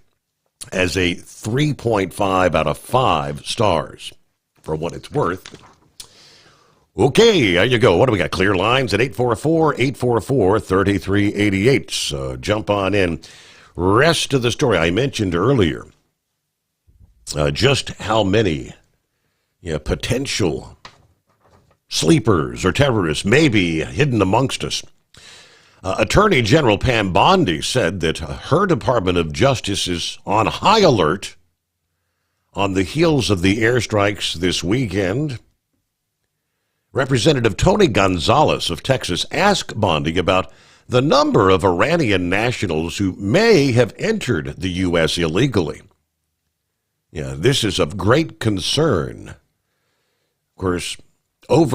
as a 3.5 out of 5 stars, for what it's worth. Okay, there you go. What do we got? Clear lines at 844-844-3388. So jump on in. Rest of the story I mentioned earlier. Just how many potential sleepers or terrorists may be hidden amongst us. Attorney General Pam Bondi said that her Department of Justice is on high alert on the heels of the airstrikes this weekend. Representative Tony Gonzalez of Texas asked Bondi about the number of Iranian nationals who may have entered the U.S. illegally. This is of great concern. Of course,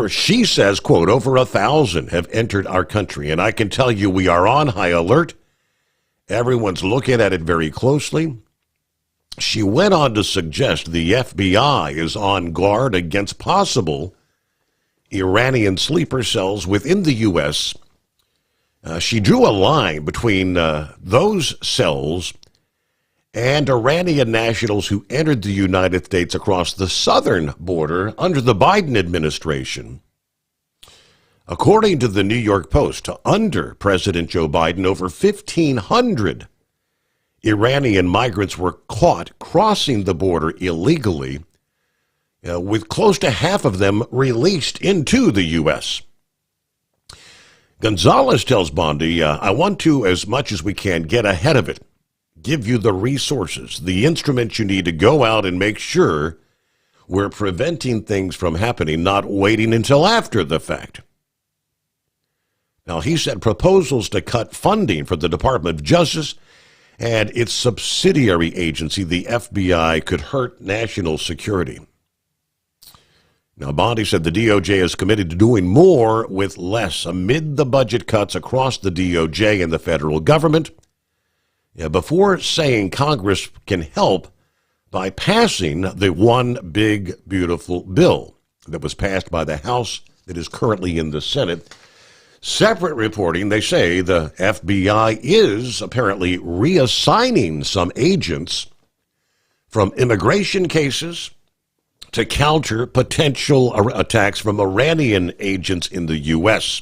she says, quote, over 1,000 have entered our country, and I can tell you we are on high alert. Everyone's looking at it very closely. She went on to suggest the FBI is on guard against possible Iranian sleeper cells within the U.S. She drew a line between those cells and Iranian nationals who entered the United States across the southern border under the Biden administration. According to the New York Post, under President Joe Biden, over 1,500 Iranian migrants were caught crossing the border illegally, with close to half of them released into the U.S. Gonzalez tells Bondi, I want to, as much as we can, get ahead of it. Give you the resources, the instruments you need to go out and make sure we're preventing things from happening, not waiting until after the fact. Now, he said proposals to cut funding for the Department of Justice and its subsidiary agency, the FBI, could hurt national security. Now, Bondi said the DOJ is committed to doing more with less amid the budget cuts across the DOJ and the federal government. Before saying Congress can help by passing the one big, beautiful bill that was passed by the House that is currently in the Senate. Separate reporting, they say the FBI is apparently reassigning some agents from immigration cases to counter potential attacks from Iranian agents in the U.S.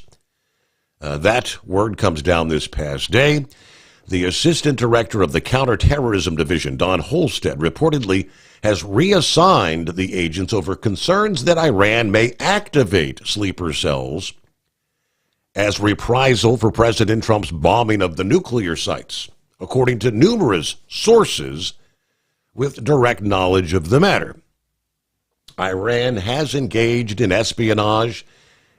That word comes down this past day. The Assistant Director of the Counterterrorism Division, Don Holstead, reportedly has reassigned the agents over concerns that Iran may activate sleeper cells as reprisal for President Trump's bombing of the nuclear sites, according to numerous sources with direct knowledge of the matter. Iran has engaged in espionage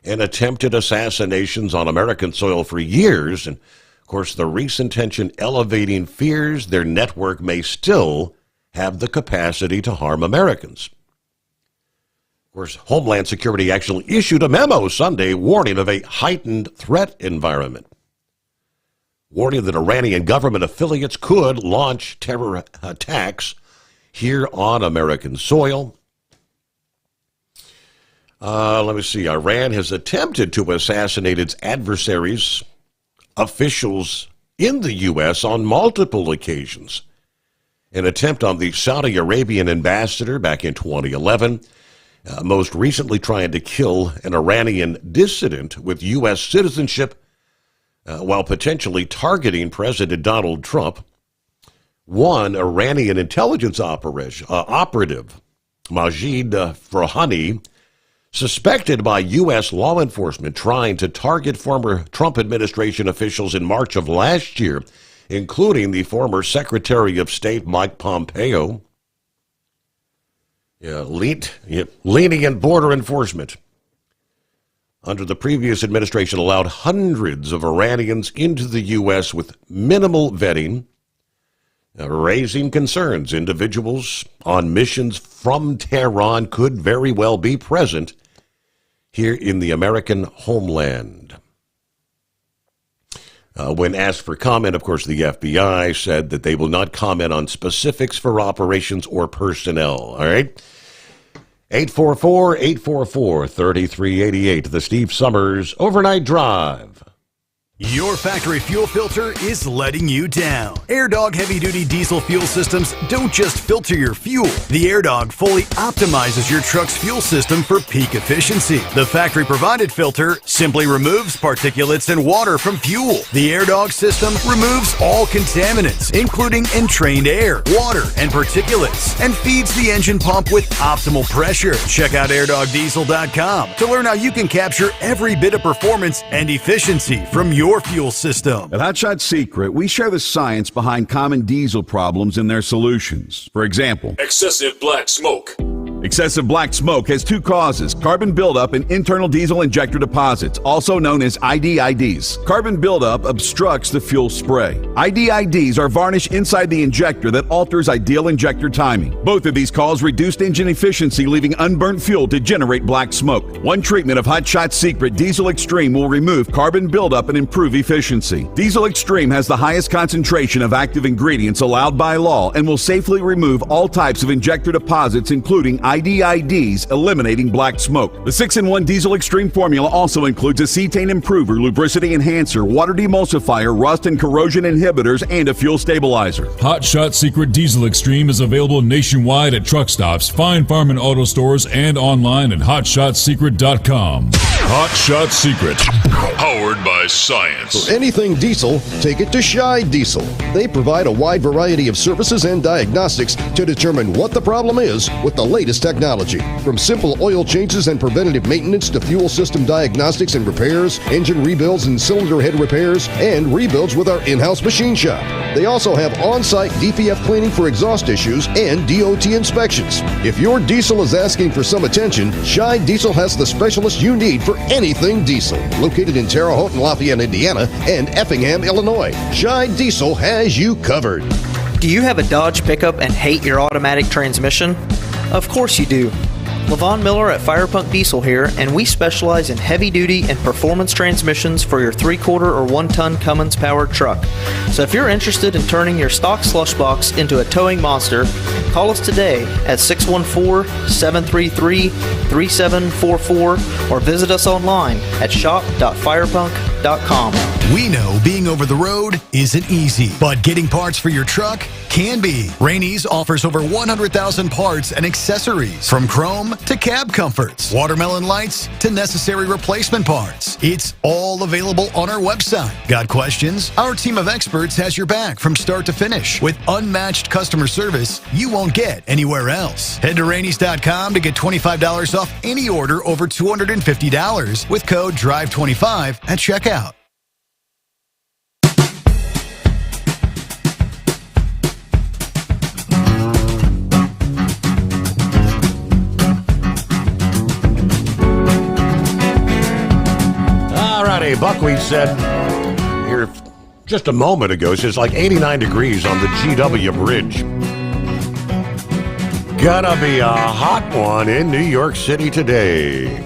and attempted assassinations on American soil for years, and of course the recent tension elevating fears their network may still have the capacity to harm Americans. Of course, Homeland Security actually issued a memo Sunday warning of a heightened threat environment, warning that Iranian government affiliates could launch terror attacks here on American soil. Let me see. Iran has attempted to assassinate its adversaries, officials in the U.S. on multiple occasions. An attempt on the Saudi Arabian ambassador back in 2011, most recently trying to kill an Iranian dissident with U.S. citizenship while potentially targeting President Donald Trump. One Iranian intelligence operative, Majid Farhani, suspected by U.S. law enforcement trying to target former Trump administration officials in March of last year, including the former Secretary of State Mike Pompeo. Lenient border enforcement under the previous administration allowed hundreds of Iranians into the U.S. with minimal vetting, raising concerns. Individuals on missions from Tehran could very well be present here in the American homeland. When asked for comment, of course, the FBI said that they will not comment on specifics for operations or personnel. All right? 844-844-3388, the Steve Sommers Overnight Drive. Your factory fuel filter is letting you down. AirDog heavy-duty diesel fuel systems don't just filter your fuel. The AirDog fully optimizes your truck's fuel system for peak efficiency. The factory-provided filter simply removes particulates and water from fuel. The AirDog system removes all contaminants, including entrained air, water, and particulates, and feeds the engine pump with optimal pressure. Check out airdogdiesel.com to learn how you can capture every bit of performance and efficiency from your fuel system. At Hotshot Secret, we share the science behind common diesel problems and their solutions. For example, excessive black smoke. Excessive black smoke has two causes: carbon buildup and internal diesel injector deposits, also known as IDIDs. Carbon buildup obstructs the fuel spray. IDIDs are varnish inside the injector that alters ideal injector timing. Both of these cause reduced engine efficiency, leaving unburnt fuel to generate black smoke. One treatment of Hotshot Secret Diesel Extreme will remove carbon buildup and improve efficiency. Diesel Extreme has the highest concentration of active ingredients allowed by law and will safely remove all types of injector deposits, including IDIDs, eliminating black smoke. The 6-in-1 Diesel Extreme formula also includes a cetane improver, lubricity enhancer, water demulsifier, rust and corrosion inhibitors, and a fuel stabilizer. Hotshot Secret Diesel Extreme is available nationwide at truck stops, fine farm and auto stores, and online at hotshotsecret.com. Hotshot Secret, powered by science. For anything diesel, take it to Shy Diesel. They provide a wide variety of services and diagnostics to determine what the problem is with the latest latest technology. From simple oil changes and preventative maintenance to fuel system diagnostics and repairs, engine rebuilds and cylinder head repairs, and rebuilds with our in-house machine shop. They also have on-site DPF cleaning for exhaust issues and DOT inspections. If your diesel is asking for some attention, Scheid Diesel has the specialist you need for anything diesel. Located in Terre Haute and Lafayette, Indiana, and Effingham, Illinois, Scheid Diesel has you covered. Do you have a Dodge pickup and hate your automatic transmission? Of course you do. LaVon Miller at Firepunk Diesel here, and we specialize in heavy-duty and performance transmissions for your 3/4 or 1-ton Cummins-powered truck. So if you're interested in turning your stock slush box into a towing monster, call us today at 614-733-3744 or visit us online at shop.firepunk.com. We know being over the road isn't easy, but getting parts for your truck can be. Rainey's offers over 100,000 parts and accessories, from chrome to cab comforts, watermelon lights to necessary replacement parts. It's all available on our website. Got questions? Our team of experts has your back from start to finish with unmatched customer service you won't get anywhere else. Head to Rainey's.com to get $25 off any order over $250 with code DRIVE25 at checkout. Buckwheat said here just a moment ago, it's like 89 degrees on the GW Bridge. Gonna be a hot one in New York City today.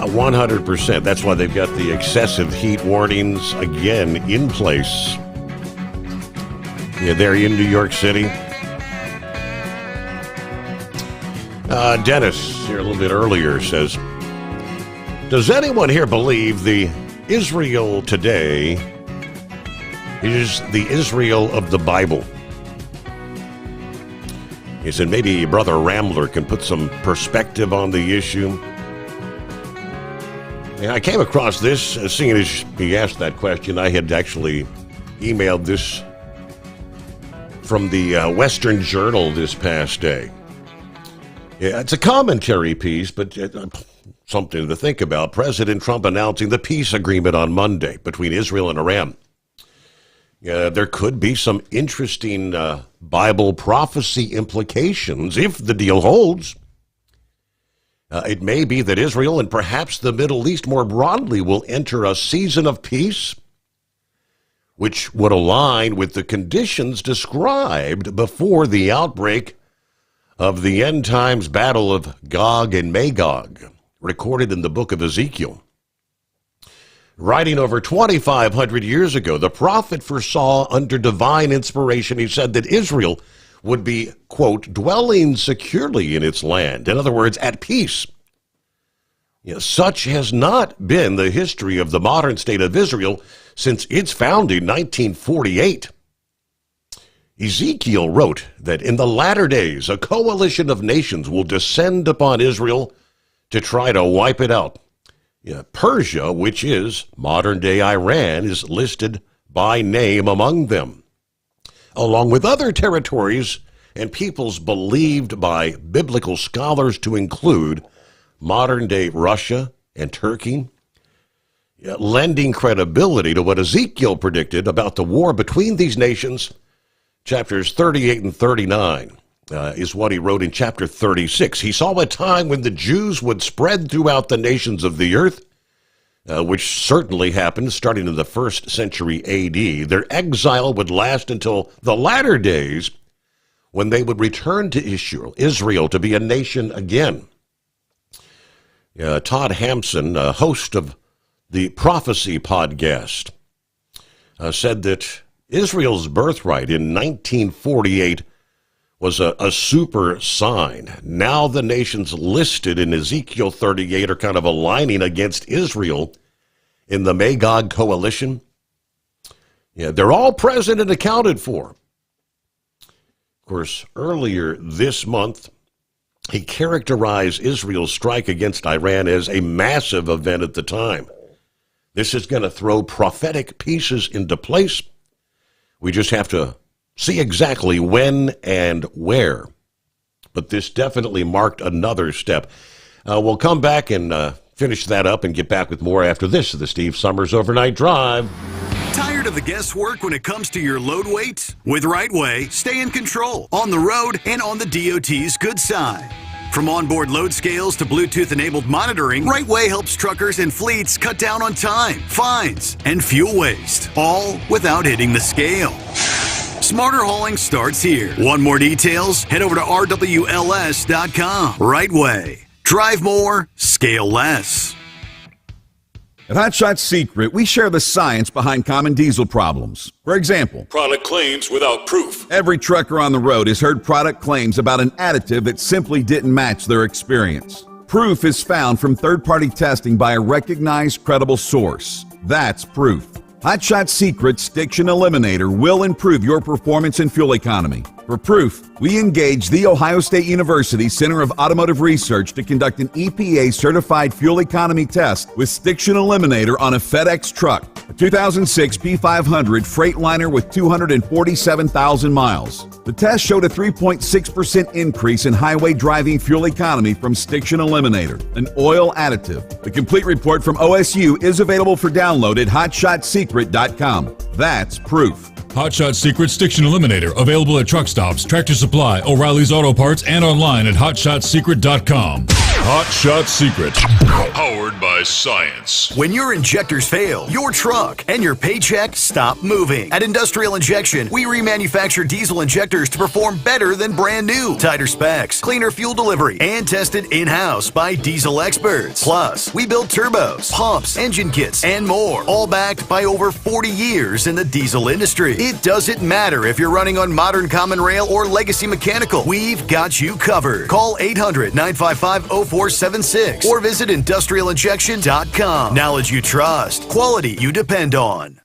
100%. That's why they've got the excessive heat warnings again in place. Yeah, they're in New York City. Dennis, here a little bit earlier, says, does anyone here believe the Israel today is the Israel of the Bible? He said maybe Brother Rambler can put some perspective on the issue. And I came across this, seeing as he asked that question, I had actually emailed this from the Western Journal this past day. Yeah, it's a commentary piece, but something to think about. President Trump announcing the peace agreement on Monday between Israel and Iran. There could be some interesting Bible prophecy implications if the deal holds. It may be that Israel and perhaps the Middle East more broadly will enter a season of peace, which would align with the conditions described before the outbreak of the end times battle of Gog and Magog, recorded in the book of Ezekiel. Writing over 2,500 years ago, the prophet foresaw under divine inspiration, he said that Israel would be, quote, dwelling securely in its land. In other words, at peace. Such has not been the history of the modern state of Israel since its founding in 1948. Ezekiel wrote that in the latter days, a coalition of nations will descend upon Israel to try to wipe it out. Persia, which is modern-day Iran, is listed by name among them, along with other territories and peoples believed by biblical scholars to include modern-day Russia and Turkey, lending credibility to what Ezekiel predicted about the war between these nations. Chapters 38 and 39 is what he wrote in chapter 36. He saw a time when the Jews would spread throughout the nations of the earth, which certainly happened starting in the 1st century A.D. Their exile would last until the latter days, when they would return to Israel to be a nation again. Todd Hampson, host of the Prophecy podcast, said that Israel's birthright in 1948 was a super sign. Now the nations listed in Ezekiel 38 are kind of aligning against Israel in the Magog coalition. They're all present and accounted for. Of course, earlier this month, he characterized Israel's strike against Iran as a massive event at the time. This is going to throw prophetic pieces into place. We just have to see exactly when and where. But this definitely marked another step. We'll come back and finish that up and get back with more after this of the Steve Summers Overnight Drive. Tired of the guesswork when it comes to your load weight? With Right Way, stay in control on the road and on the DOT's good side. From onboard load scales to Bluetooth-enabled monitoring, Right Way helps truckers and fleets cut down on time, fines, and fuel waste, all without hitting the scale. Smarter hauling starts here. Want more details? Head over to rwls.com. Right Way. Drive more, scale less. At Hot Shot Secret, we share the science behind common diesel problems. For example, Product claims without proof. every trucker on the road has heard product claims about an additive that simply didn't match their experience. Proof is found from third-party testing by a recognized, credible source. That's proof. Hot Shot Secret's Stiction Eliminator will improve your performance and fuel economy. For proof, we engaged the Ohio State University Center of Automotive Research to conduct an EPA-certified fuel economy test with Stiction Eliminator on a FedEx truck, a 2006 P500 Freightliner with 247,000 miles. The test showed a 3.6% increase in highway driving fuel economy from Stiction Eliminator, an oil additive. The complete report from OSU is available for download at hotshotsecret.com. That's proof. Hot Shot Secret Stiction Eliminator, available at truck stops, Tractor Supply, O'Reilly's Auto Parts, and online at hotshotsecret.com. Hot Shot Secret, powered by science. When your injectors fail, your truck and your paycheck stop moving. At Industrial Injection, we remanufacture diesel injectors to perform better than brand new. Tighter specs, cleaner fuel delivery, and tested in-house by diesel experts. Plus, we build turbos, pumps, engine kits, and more, all backed by over 40 years in the diesel industry. It doesn't matter if you're running on modern common rail or legacy mechanical. We've got you covered. Call 800-955-0476 or visit industrialinjection.com. Knowledge you trust. Quality you depend on.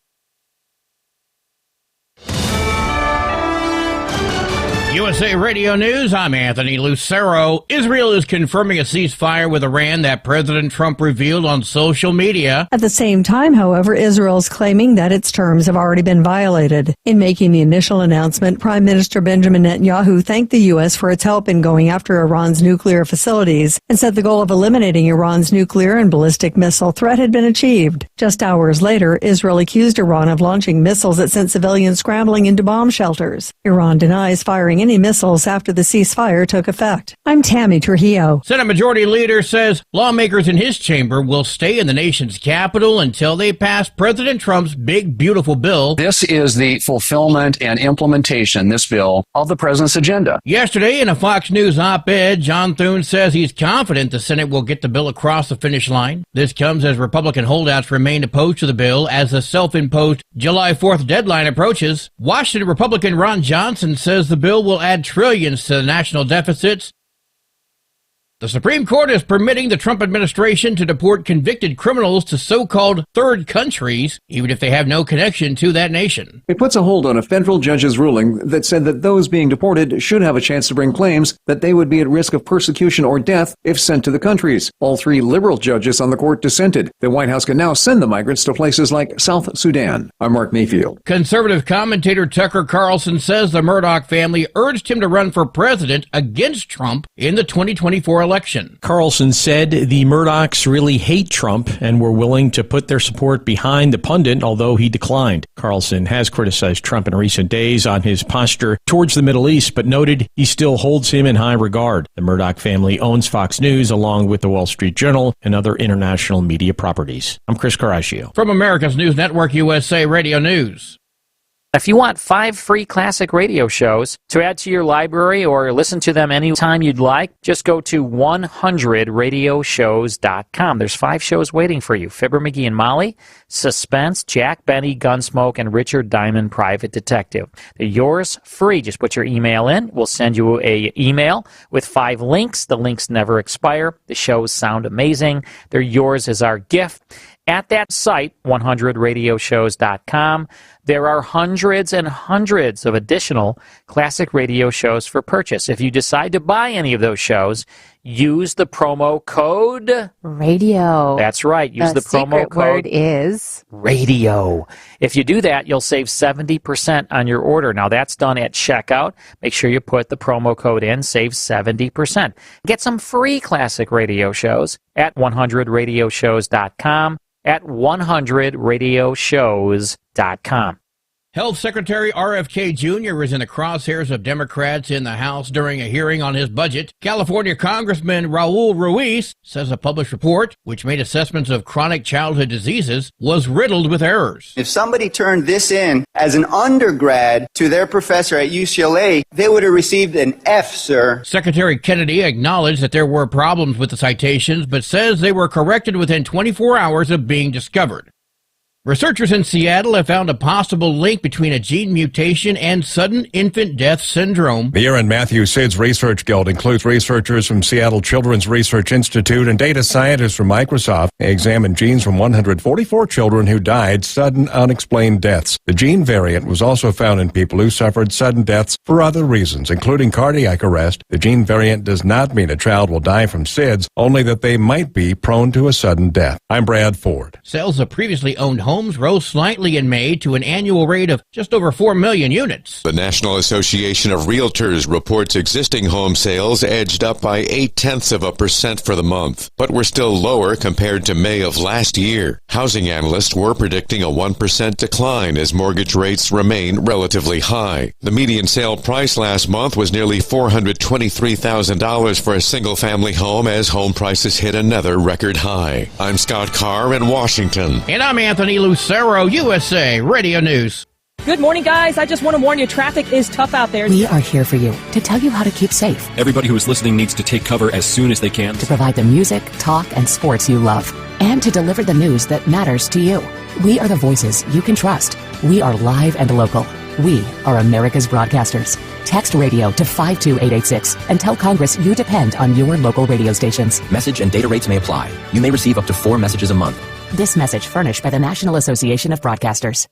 USA Radio News, I'm Anthony Lucero. Israel is confirming a ceasefire with Iran that President Trump revealed on social media. At the same time, however, Israel's claiming that its terms have already been violated. In making the initial announcement, Prime Minister Benjamin Netanyahu thanked the U.S. for its help in going after Iran's nuclear facilities and said the goal of eliminating Iran's nuclear and ballistic missile threat had been achieved. Just hours later, Israel accused Iran of launching missiles that sent civilians scrambling into bomb shelters. Iran denies firing any missiles after the ceasefire took effect. I'm Tammy Trujillo. Senate Majority Leader says lawmakers in his chamber will stay in the nation's capital until they pass President Trump's big, beautiful bill. This is the fulfillment and implementation, this bill, of the president's agenda. Yesterday, in a Fox News op-ed, John Thune says he's confident the Senate will get the bill across the finish line. This comes as Republican holdouts remain opposed to the bill as the self-imposed July 4th deadline approaches. Washington Republican Ron Johnson says the bill will add trillions to the national deficits. The Supreme Court is permitting the Trump administration to deport convicted criminals to so-called third countries, even if they have no connection to that nation. It puts a hold on a federal judge's ruling that said that those being deported should have a chance to bring claims that they would be at risk of persecution or death if sent to the countries. All three liberal judges on the court dissented. The White House can now send the migrants to places like South Sudan. I'm Mark Mayfield. Conservative commentator Tucker Carlson says the Murdoch family urged him to run for president against Trump in the 2024 election. Carlson said the Murdochs really hate Trump and were willing to put their support behind the pundit, although he declined. Carlson has criticized Trump in recent days on his posture towards the Middle East, but noted he still holds him in high regard. The Murdoch family owns Fox News along with the Wall Street Journal and other international media properties. I'm Chris Caraccio. From America's News Network, USA Radio News. If you want 5 free classic radio shows to add to your library or listen to them anytime you'd like, just go to 100radioshows.com. There's 5 shows waiting for you. Fibber McGee and Molly, Suspense, Jack Benny, Gunsmoke, and Richard Diamond, Private Detective. They're yours free. Just put your email in. We'll send you an email with 5 links. The links never expire. The shows sound amazing. They're yours as our gift. At that site, 100radioshows.com, there are hundreds and hundreds of additional classic radio shows for purchase. If you decide to buy any of those shows, use the promo code Radio. That's right. Use the promo secret code word is radio. If you do that, you'll save 70% on your order. Now, that's done at checkout. Make sure you put the promo code in, save 70%. Get some free classic radio shows at 100radioshows.com, at 100radioshows.com. Health Secretary RFK Jr. is in the crosshairs of Democrats in the House during a hearing on his budget. California Congressman Raul Ruiz says a published report, which made assessments of chronic childhood diseases, was riddled with errors. If somebody turned this in as an undergrad to their professor at UCLA, they would have received an F, sir. Secretary Kennedy acknowledged that there were problems with the citations, but says they were corrected within 24 hours of being discovered. Researchers in Seattle have found a possible link between a gene mutation and sudden infant death syndrome. The Aaron Matthew SIDS Research Guild includes researchers from Seattle Children's Research Institute and data scientists from Microsoft. They examined genes from 144 children who died sudden unexplained deaths. The gene variant was also found in people who suffered sudden deaths for other reasons, including cardiac arrest. The gene variant does not mean a child will die from SIDS, only that they might be prone to a sudden death. I'm Brad Ford. Sales of previously owned homes rose slightly in May to an annual rate of just over 4 million units. The National Association of Realtors reports existing home sales edged up by 0.8% for the month, but were still lower compared to May of last year. Housing analysts were predicting a 1% decline as mortgage rates remain relatively high. The median sale price last month was nearly $423,000 for a single-family home as home prices hit another record high. I'm Scott Carr in Washington. And I'm Anthony Lucero, USA Radio News. Good morning, guys. I just want to warn you, traffic is tough out there. We are here for you to tell you how to keep safe. Everybody who is listening needs to take cover as soon as they can. To provide the music, talk, and sports you love. And to deliver the news that matters to you. We are the voices you can trust. We are live and local. We are America's broadcasters. Text radio to 52886 and tell Congress you depend on your local radio stations. Message and data rates may apply. You may receive up to 4 messages a month. This message furnished by the National Association of Broadcasters.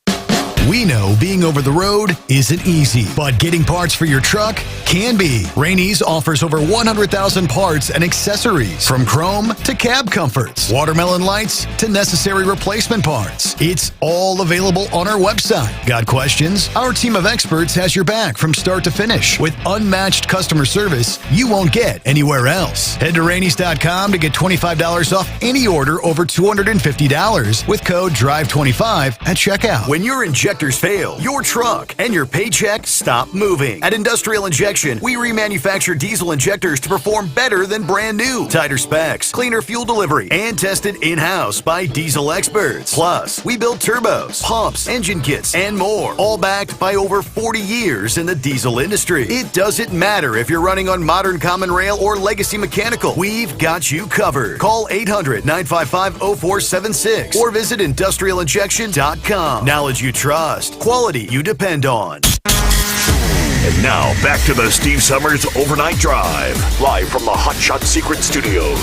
We know being over the road isn't easy, but getting parts for your truck can be. Rainey's offers over 100,000 parts and accessories, from chrome to cab comforts, watermelon lights to necessary replacement parts. It's all available on our website. Got questions? Our team of experts has your back from start to finish with unmatched customer service you won't get anywhere else. Head to Rainey's.com to get $25 off any order over $250 with code DRIVE25 at checkout. When your injectors fail, your truck and your paycheck stop moving. At Industrial Injection, we remanufacture diesel injectors to perform better than brand new. Tighter specs, cleaner fuel delivery, and tested in-house by diesel experts. Plus, we build turbos, pumps, engine kits, and more, all backed by over 40 years in the diesel industry. It doesn't matter if you're running on modern common rail or legacy mechanical. We've got you covered. Call 800-955-0476 or visit industrialinjection.com. Knowledge you trust. Quality you depend on. And now, back to the Steve Summers Overnight Drive, live from the Hot Shot Secret Studios.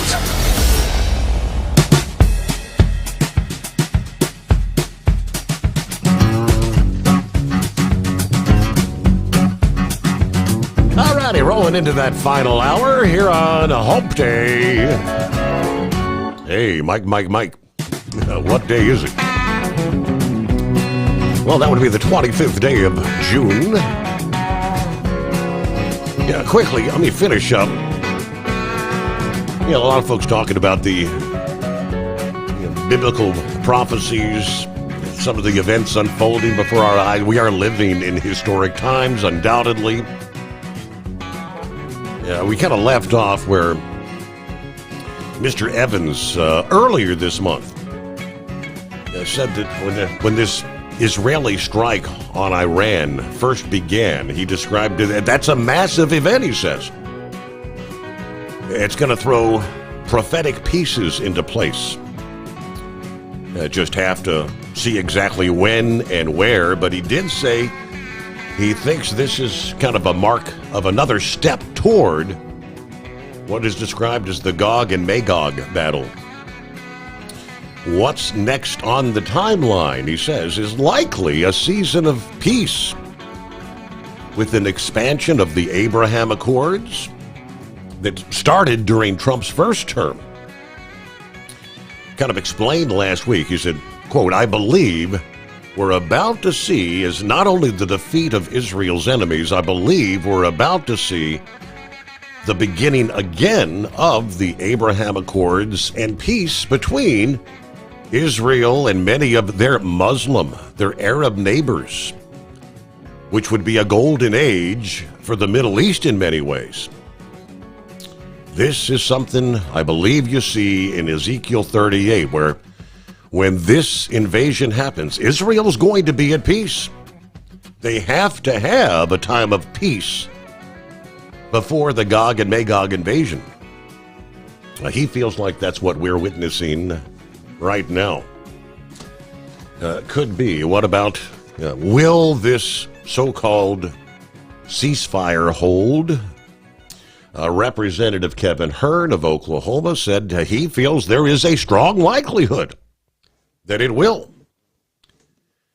Alrighty, rolling into that final hour here on a Hump Day. Hey, Mike. What day is it? Well, that would be the 25th day of June. Yeah, quickly, let me finish up. A lot of folks talking about the biblical prophecies, some of the events unfolding before our eyes. We are living in historic times, undoubtedly. Yeah, we kind of left off where Mr. Evans, earlier this month, said that when this Israeli strike on Iran first began, he described it, that's a massive event, he says. It's going to throw prophetic pieces into place. Just have to see exactly when and where, but he did say he thinks this is kind of a mark of another step toward what is described as the Gog and Magog battle. What's next on the timeline, he says, is likely a season of peace with an expansion of the Abraham Accords, that started during Trump's first term. Kind of explained last week. He said, quote, "I believe we're about to see is not only the defeat of Israel's enemies, I believe we're about to see the beginning again of the Abraham Accords and peace between Israel and many of their Muslim, their Arab neighbors, which would be a golden age for the Middle East in many ways." This is something I believe you see in Ezekiel 38, where when this invasion happens, Israel's going to be at peace. They have to have a time of peace before the Gog and Magog invasion. He feels like that's what we're witnessing right now. Could be. What about, will this so-called ceasefire hold? Representative Kevin Hurd of Oklahoma said he feels there is a strong likelihood that it will.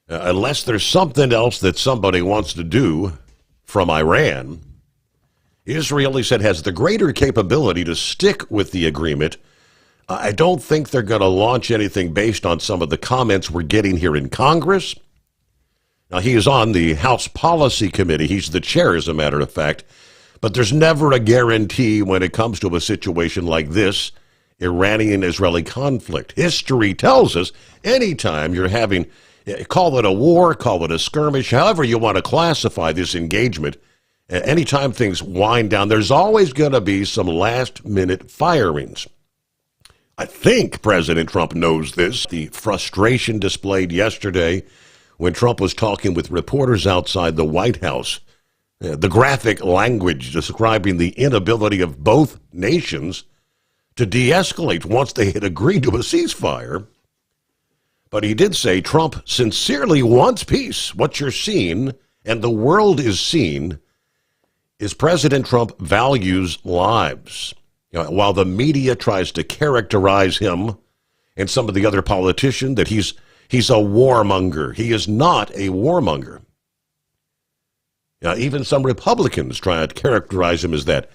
Unless there's something else that somebody wants to do from Iran. Israel, he said, has the greater capability to stick with the agreement. I don't think they're going to launch anything based on some of the comments we're getting here in Congress. Now, he is on the House Policy Committee. He's the chair, as a matter of fact. But there's never a guarantee when it comes to a situation like this, Iranian-Israeli conflict. History tells us anytime you're having, call it a war, call it a skirmish, however you want to classify this engagement, anytime things wind down, there's always going to be some last-minute firings. I think President Trump knows this. The frustration displayed yesterday when Trump was talking with reporters outside the White House. The graphic language describing the inability of both nations to de-escalate once they had agreed to a ceasefire. But he did say Trump sincerely wants peace. What you're seeing, and the world is seeing, is President Trump values lives. While the media tries to characterize him and some of the other politicians that he's a warmonger, he is not a warmonger. Even some Republicans try to characterize him as that.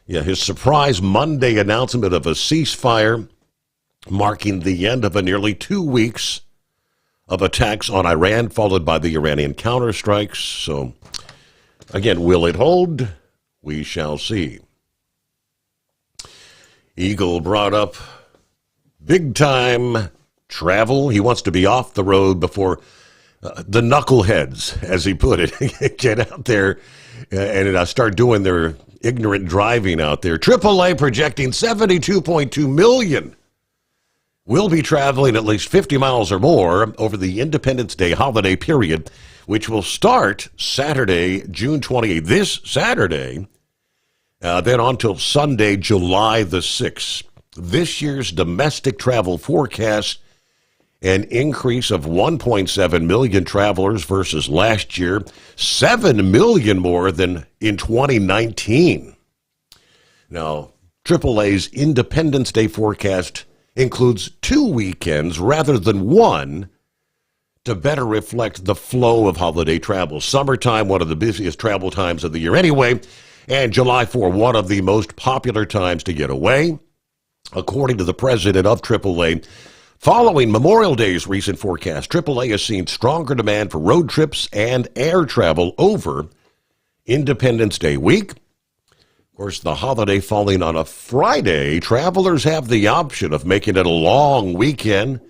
His surprise Monday announcement of a ceasefire marking the end of a nearly 2 weeks of attacks on Iran, followed by the Iranian counterstrikes. So, again, will it hold? We shall see. Eagle brought up big-time travel. He wants to be off the road before the knuckleheads, as he put it, get out there and start doing their ignorant driving out there. AAA projecting 72.2 million will be traveling at least 50 miles or more over the Independence Day holiday period, which will start Saturday, June 28th, this Saturday, then on till Sunday, July the 6th. This year's domestic travel forecast, an increase of 1.7 million travelers versus last year, 7 million more than in 2019. Now, AAA's Independence Day forecast includes 2 weekends rather than one to better reflect the flow of holiday travel. Summertime, one of the busiest travel times of the year anyway, and July 4, one of the most popular times to get away. According to the president of AAA, following Memorial Day's recent forecast, AAA has seen stronger demand for road trips and air travel over Independence Day week. Of course, the holiday falling on a Friday, travelers have the option of making it a long weekend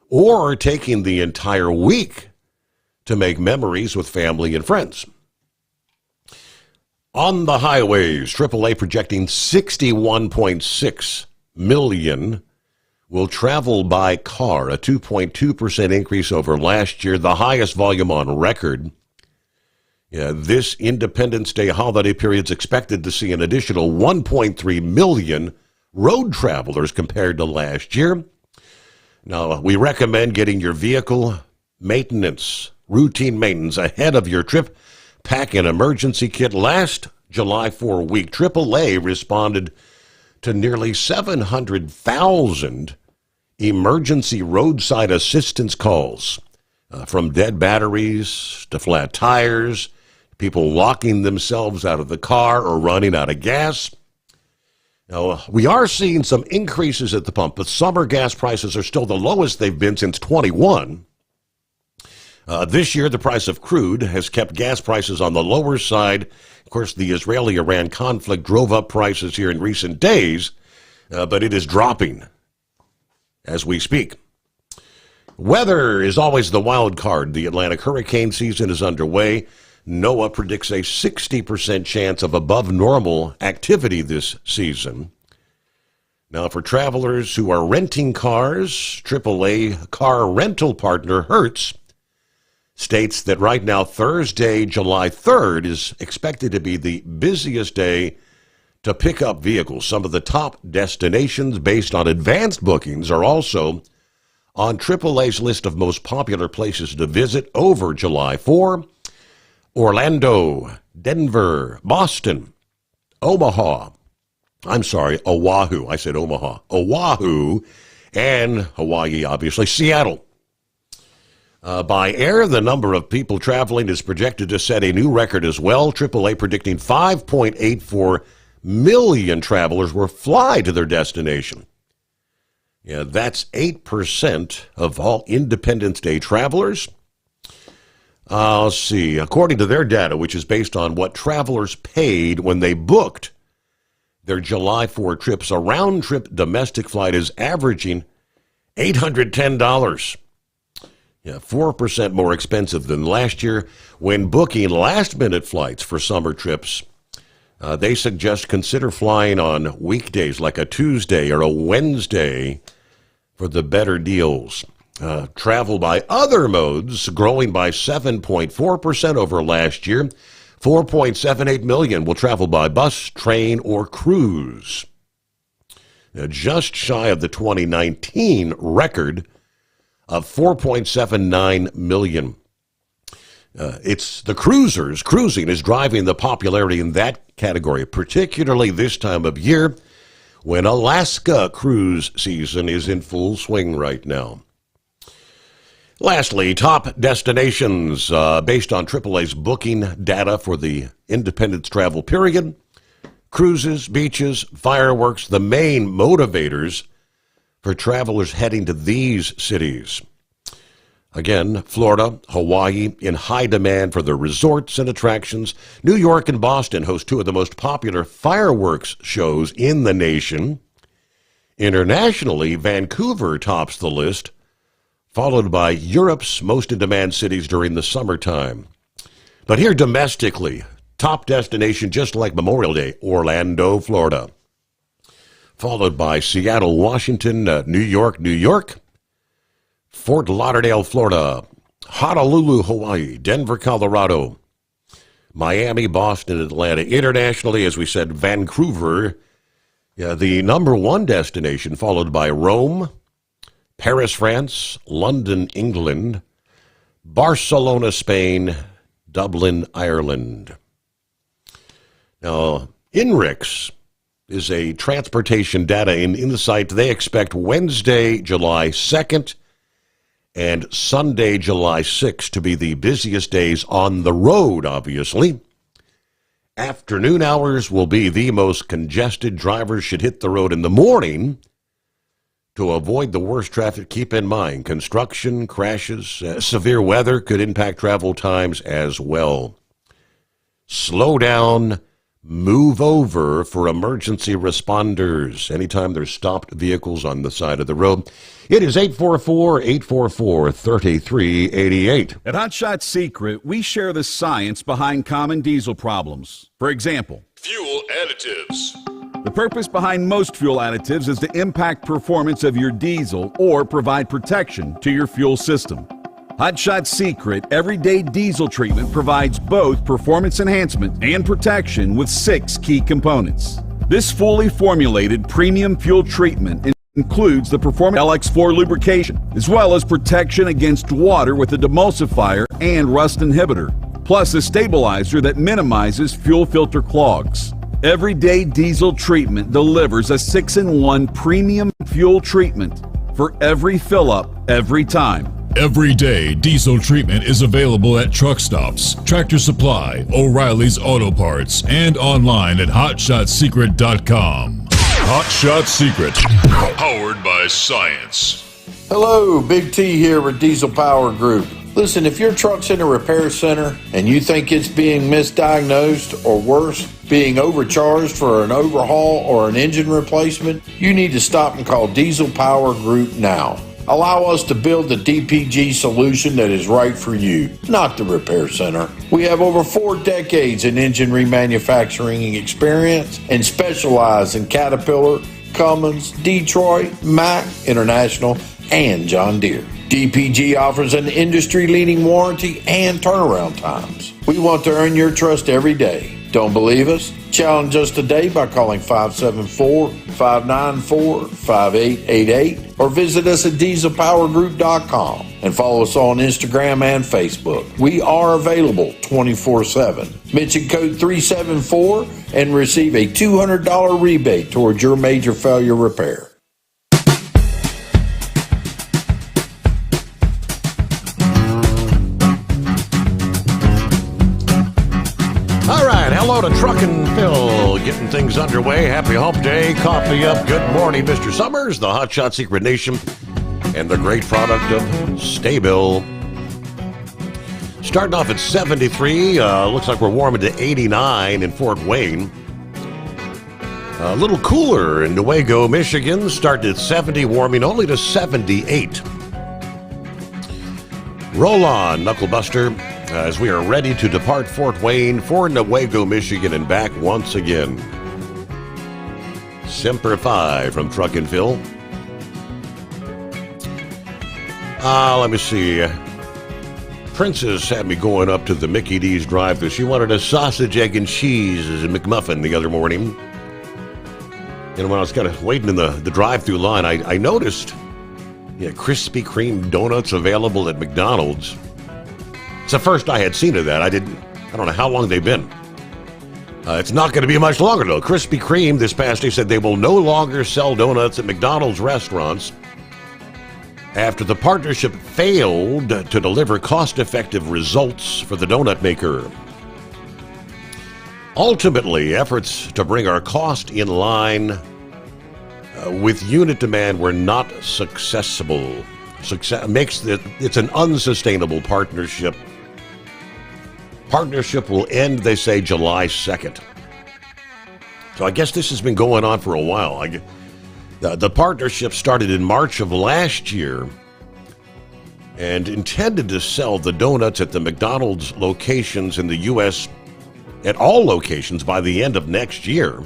or taking the entire week to make memories with family and friends. On the highways, AAA projecting 61.6 million will travel by car, a 2.2% increase over last year, the highest volume on record. This Independence Day holiday period is expected to see an additional 1.3 million road travelers compared to last year. Now, we recommend getting your vehicle routine maintenance ahead of your trip. Pack an emergency kit. Last July 4 week, AAA responded to nearly 700,000 emergency roadside assistance calls, from dead batteries to flat tires, people locking themselves out of the car or running out of gas. Now, we are seeing some increases at the pump, but summer gas prices are still the lowest they've been since 21. This year, the price of crude has kept gas prices on the lower side. Of course, the Israeli-Iran conflict drove up prices here in recent days, but it is dropping as we speak. Weather is always the wild card. The Atlantic hurricane season is underway. NOAA predicts a 60% chance of above normal activity this season. Now, for travelers who are renting cars, AAA car rental partner Hertz states that right now, Thursday, July 3rd, is expected to be the busiest day to pick up vehicles. Some of the top destinations based on advanced bookings are also on AAA's list of most popular places to visit over July 4. Orlando, Denver, Boston, Oahu. I said Omaha. Oahu, and Hawaii, obviously, Seattle. By air, the number of people traveling is projected to set a new record as well. AAA predicting 5.84 million travelers will fly to their destination. Yeah, that's 8% of all Independence Day travelers. Let's see. According to their data, which is based on what travelers paid when they booked their July 4 trips, a round-trip domestic flight is averaging $810. Yeah, 4% more expensive than last year. When booking last-minute flights for summer trips, they suggest consider flying on weekdays like a Tuesday or a Wednesday for the better deals. Travel by other modes growing by 7.4% over last year. 4.78 million will travel by bus, train, or cruise. Now, just shy of the 2019 record of 4.79 million. It's the cruisers. Cruising is driving the popularity in that category, particularly this time of year when Alaska cruise season is in full swing right now. Lastly, top destinations based on AAA's booking data for the Independence travel period. Cruises, beaches, fireworks, the main motivators for travelers heading to these cities. Again, Florida, Hawaii, in high demand for their resorts and attractions. New York and Boston host two of the most popular fireworks shows in the nation. Internationally, Vancouver tops the list, followed by Europe's most in-demand cities during the summertime. But here domestically, top destination just like Memorial Day, Orlando, Florida. Followed by Seattle, Washington, New York, Fort Lauderdale, Florida, Honolulu, Hawaii, Denver, Colorado, Miami, Boston, Atlanta. Internationally, as we said, Vancouver, the number one destination, followed by Rome, Paris, France, London, England, Barcelona, Spain, Dublin, Ireland. Now, INRIX is a transportation data and insight. They expect Wednesday, July 2nd and Sunday, July 6th to be the busiest days on the road, obviously. Afternoon hours will be the most congested. Drivers should hit the road in the morning to avoid the worst traffic. Keep in mind, construction, crashes, severe weather could impact travel times as well. Slow down, move over for emergency responders anytime there's stopped vehicles on the side of the road. It is 844-844-3388. At Hot Shot Secret, we share the science behind common diesel problems. For example, Fuel additives. the purpose behind most fuel additives is to impact performance of your diesel or provide protection to your fuel system. Hot Shot Secret Everyday Diesel Treatment provides both performance enhancement and protection with 6 key components. This fully formulated premium fuel treatment includes the Performance LX4 lubrication, as well as protection against water with a demulsifier and rust inhibitor, plus a stabilizer that minimizes fuel filter clogs. Everyday Diesel Treatment delivers a 6-in-1 premium fuel treatment for every fill-up, every time. Everyday Diesel Treatment is available at truck stops, Tractor Supply, O'Reilly's Auto Parts, and online at HotShotSecret.com. Hot Shot Secret, powered by science. Hello, Big T here with Diesel Power Group. Listen, if your truck's in a repair center and you think it's being misdiagnosed or worse, being overcharged for an overhaul or an engine replacement, you need to stop and call Diesel Power Group now. Allow us to build the DPG solution that is right for you, not the repair center. We have over 4 decades in engine remanufacturing experience and specialize in Caterpillar, Cummins, Detroit, Mack, International, and John Deere. DPG offers an industry-leading warranty and turnaround times. We want to earn your trust every day. Don't believe us? Challenge us today by calling 574-594-5888 or visit us at dieselpowergroup.com and follow us on Instagram and Facebook. We are available 24/7. Mention code 374 and receive a $200 rebate towards your major failure repair. Hello to Truckin' Phil, getting things underway. Happy Hump Day, coffee up. Good morning, Mr. Sommers, the Hot Shot Secret Nation, and the great product of Staybill. Starting off at 73, looks like we're warming to 89 in Fort Wayne. A little cooler in Newaygo, Michigan, starting at 70, warming only to 78. Roll on, Knucklebuster, as we are ready to depart Fort Wayne for Newaygo, Michigan, and back once again. Semper Fi from Truckin' Phil. Let me see. Princess had me going up to the Mickey D's drive-thru. She wanted a sausage, egg, and cheese as a McMuffin the other morning. And when I was kind of waiting in the drive-thru line, I noticed Krispy Kreme donuts available at McDonald's. It's the first I had seen of that. I don't know how long they've been. It's not going to be much longer, though. Krispy Kreme this past day said they will no longer sell donuts at McDonald's restaurants after the partnership failed to deliver cost-effective results for the donut maker. Ultimately, efforts to bring our cost in line with unit demand were not successful. It's an unsustainable partnership. Partnership will end, they say, July 2nd. So I guess this has been going on for a while. The partnership started in March of last year and intended to sell the donuts at the McDonald's locations in the U.S. at all locations by the end of next year.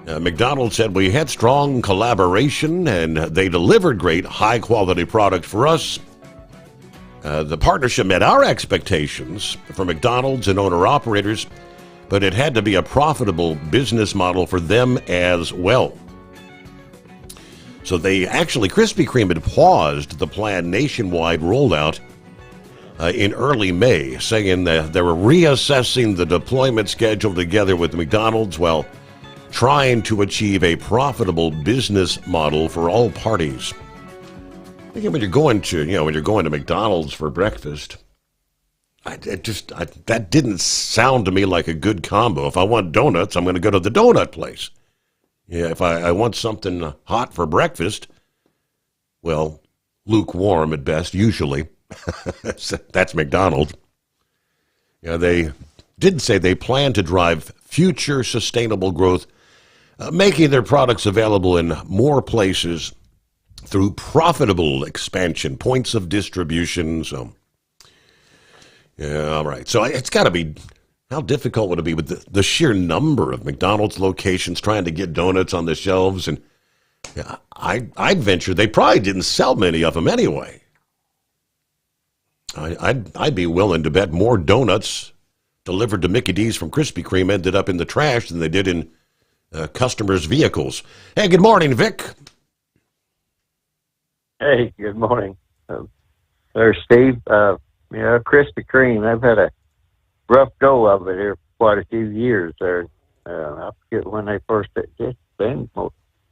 McDonald's said we had strong collaboration and they delivered great high-quality product for us. The partnership met our expectations for McDonald's and owner-operators, but it had to be a profitable business model for them as well. So Krispy Kreme had paused the planned nationwide rollout in early May, saying that they were reassessing the deployment schedule together with McDonald's while trying to achieve a profitable business model for all parties. Again, when you're going to McDonald's for breakfast, that didn't sound to me like a good combo. If I want donuts, I'm going to go to the donut place. Yeah, if I want something hot for breakfast, well, lukewarm at best, usually. That's McDonald's. Yeah, they did say they plan to drive future sustainable growth, making their products available in more places through profitable expansion, points of distribution. So, yeah, all right. So it's got to be, how difficult would it be with the sheer number of McDonald's locations trying to get donuts on the shelves? And yeah, I'd venture they probably didn't sell many of them anyway. I'd be willing to bet more donuts delivered to Mickey D's from Krispy Kreme ended up in the trash than they did in customers' vehicles. Hey, good morning, Vic. Hey, good morning. There's Steve. Krispy Kreme, I've had a rough go of it here for quite a few years there. I forget when they first, it's been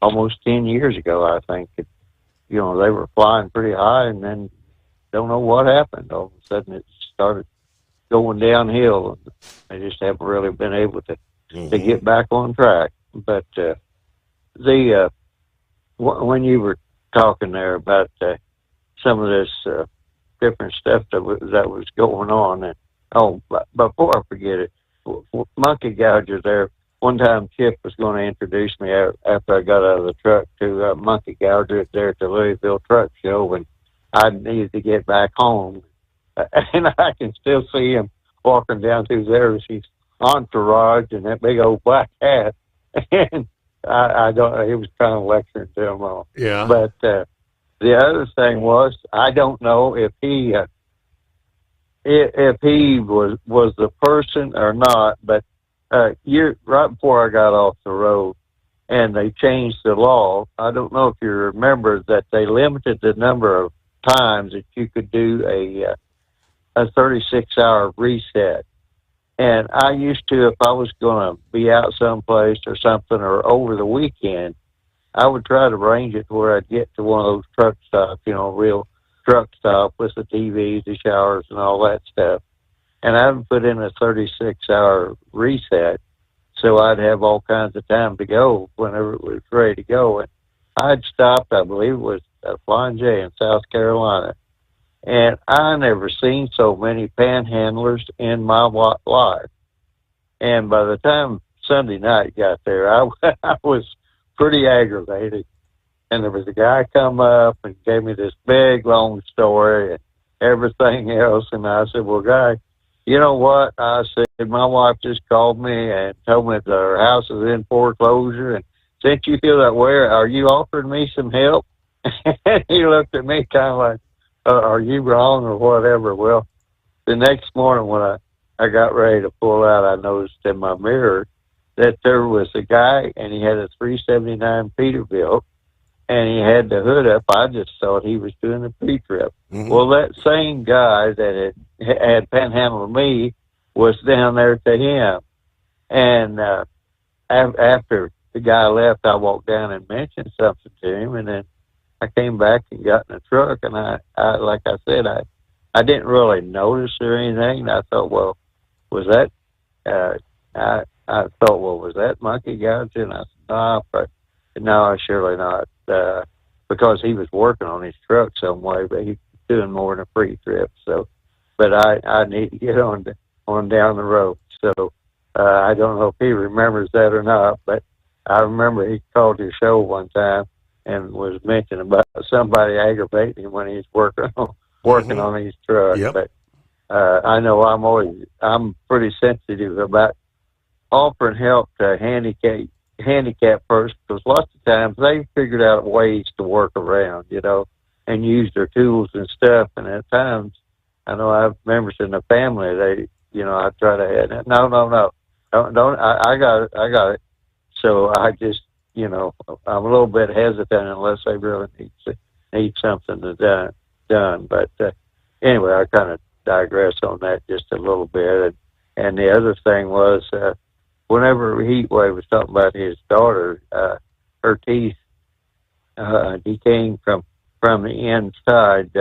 almost 10 years ago, I think. They were flying pretty high and then don't know what happened. All of a sudden it started going downhill and they just haven't really been able to get back on track. but when you were talking there about some of this different stuff that was going on, and before I forget it, monkey gouger there. One time, Chip was going to introduce me after I got out of the truck to monkey gouger there at the Louisville Truck Show, and I needed to get back home, and I can still see him walking down through there as his entourage and that big old black hat, and I don't. He was kind of lecturing to him all. Yeah. But the other thing was, I don't know if he was the person or not, but right before I got off the road, and they changed the law. I don't know if you remember that they limited the number of times that you could do a 36-hour reset. And I used to, if I was going to be out someplace or something, or over the weekend, I would try to arrange it to where I'd get to one of those truck stops, real truck stop with the TVs, the showers, and all that stuff. And I would put in a 36-hour reset, so I'd have all kinds of time to go whenever it was ready to go. And I'd stopped, I believe it was at Flying J in South Carolina, and I never seen so many panhandlers in my life. And by the time Sunday night got there, I was pretty aggravated. And there was a guy come up and gave me this big, long story and everything else. And I said, well, guy, you know what? I said, my wife just called me and told me that her house is in foreclosure. And since you feel that way, are you offering me some help? And he looked at me kind of like, are you wrong or whatever? Well, the next morning when I got ready to pull out, I noticed in my mirror that there was a guy, and he had a 379 Peterbilt, and he had the hood up. I just thought he was doing a pre-trip. Mm-hmm. Well, that same guy that had panhandled me was down there to him. And after the guy left, I walked down and mentioned something to him, and then I came back and got in the truck, and I like I said, I didn't really notice or anything. And I thought, well, was that, I thought, well, was that monkey gouger? And I said, no, surely not, because he was working on his truck some way, but he was doing more than a free trip. So, but I need to get on down the road. So I don't know if he remembers that or not, but I remember he called your show one time and was mentioning about somebody aggravating him when he's working on his truck. Yep. But I know I'm pretty sensitive about offering help to handicapped persons, because lots of times they figured out ways to work around, and use their tools and stuff. And at times, I know I have members in the family, I try to no, don't, I got it. So I just, I'm a little bit hesitant unless they really need something done. But anyway, I kind of digress on that just a little bit. And the other thing was, whenever Heatwave was talking about his daughter, her teeth decaying from the inside,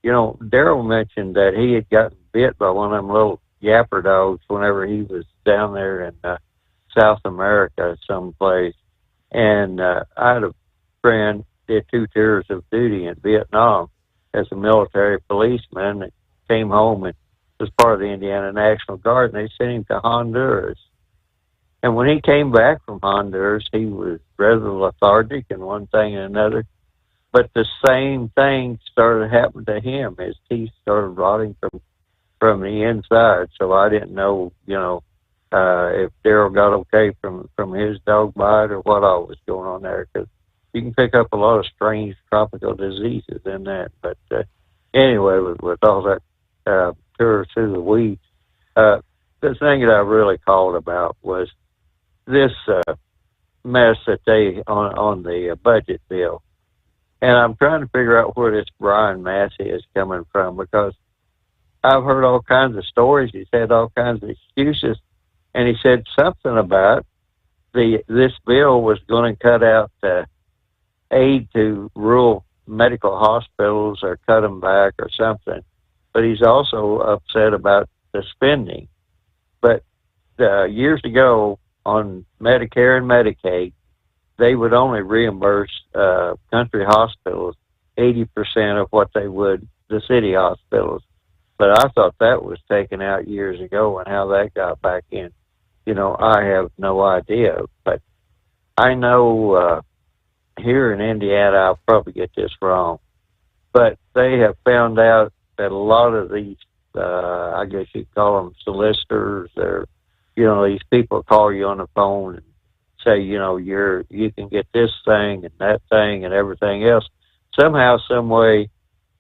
Daryl mentioned that he had gotten bit by one of them little yapper dogs whenever he was down there in South America someplace. And I had a friend did 2 tours of duty in Vietnam as a military policeman that came home and was part of the Indiana National Guard, and they sent him to Honduras. And when he came back from Honduras, he was rather lethargic and one thing and another. But the same thing started happening to him. His teeth started rotting from the inside. So I didn't know, if Daryl got okay from his dog bite or what all was going on there, because you can pick up a lot of strange tropical diseases in that. But anyway, with all that tour through the weeds, the thing that I really called about was this mess that they on the budget bill. And I'm trying to figure out where this Brian Massey is coming from, because I've heard all kinds of stories. He's had all kinds of excuses. And he said something about this bill was going to cut out aid to rural medical hospitals or cut them back or something. But he's also upset about the spending. But years ago, on Medicare and Medicaid, they would only reimburse country hospitals 80% of what they would the city hospitals. But I thought that was taken out years ago, and how that got back in, I have no idea. But I know here in Indiana, I'll probably get this wrong, but they have found out that a lot of these, I guess you call them solicitors, or, these people call you on the phone and say, you can get this thing and that thing and everything else. Somehow, some way,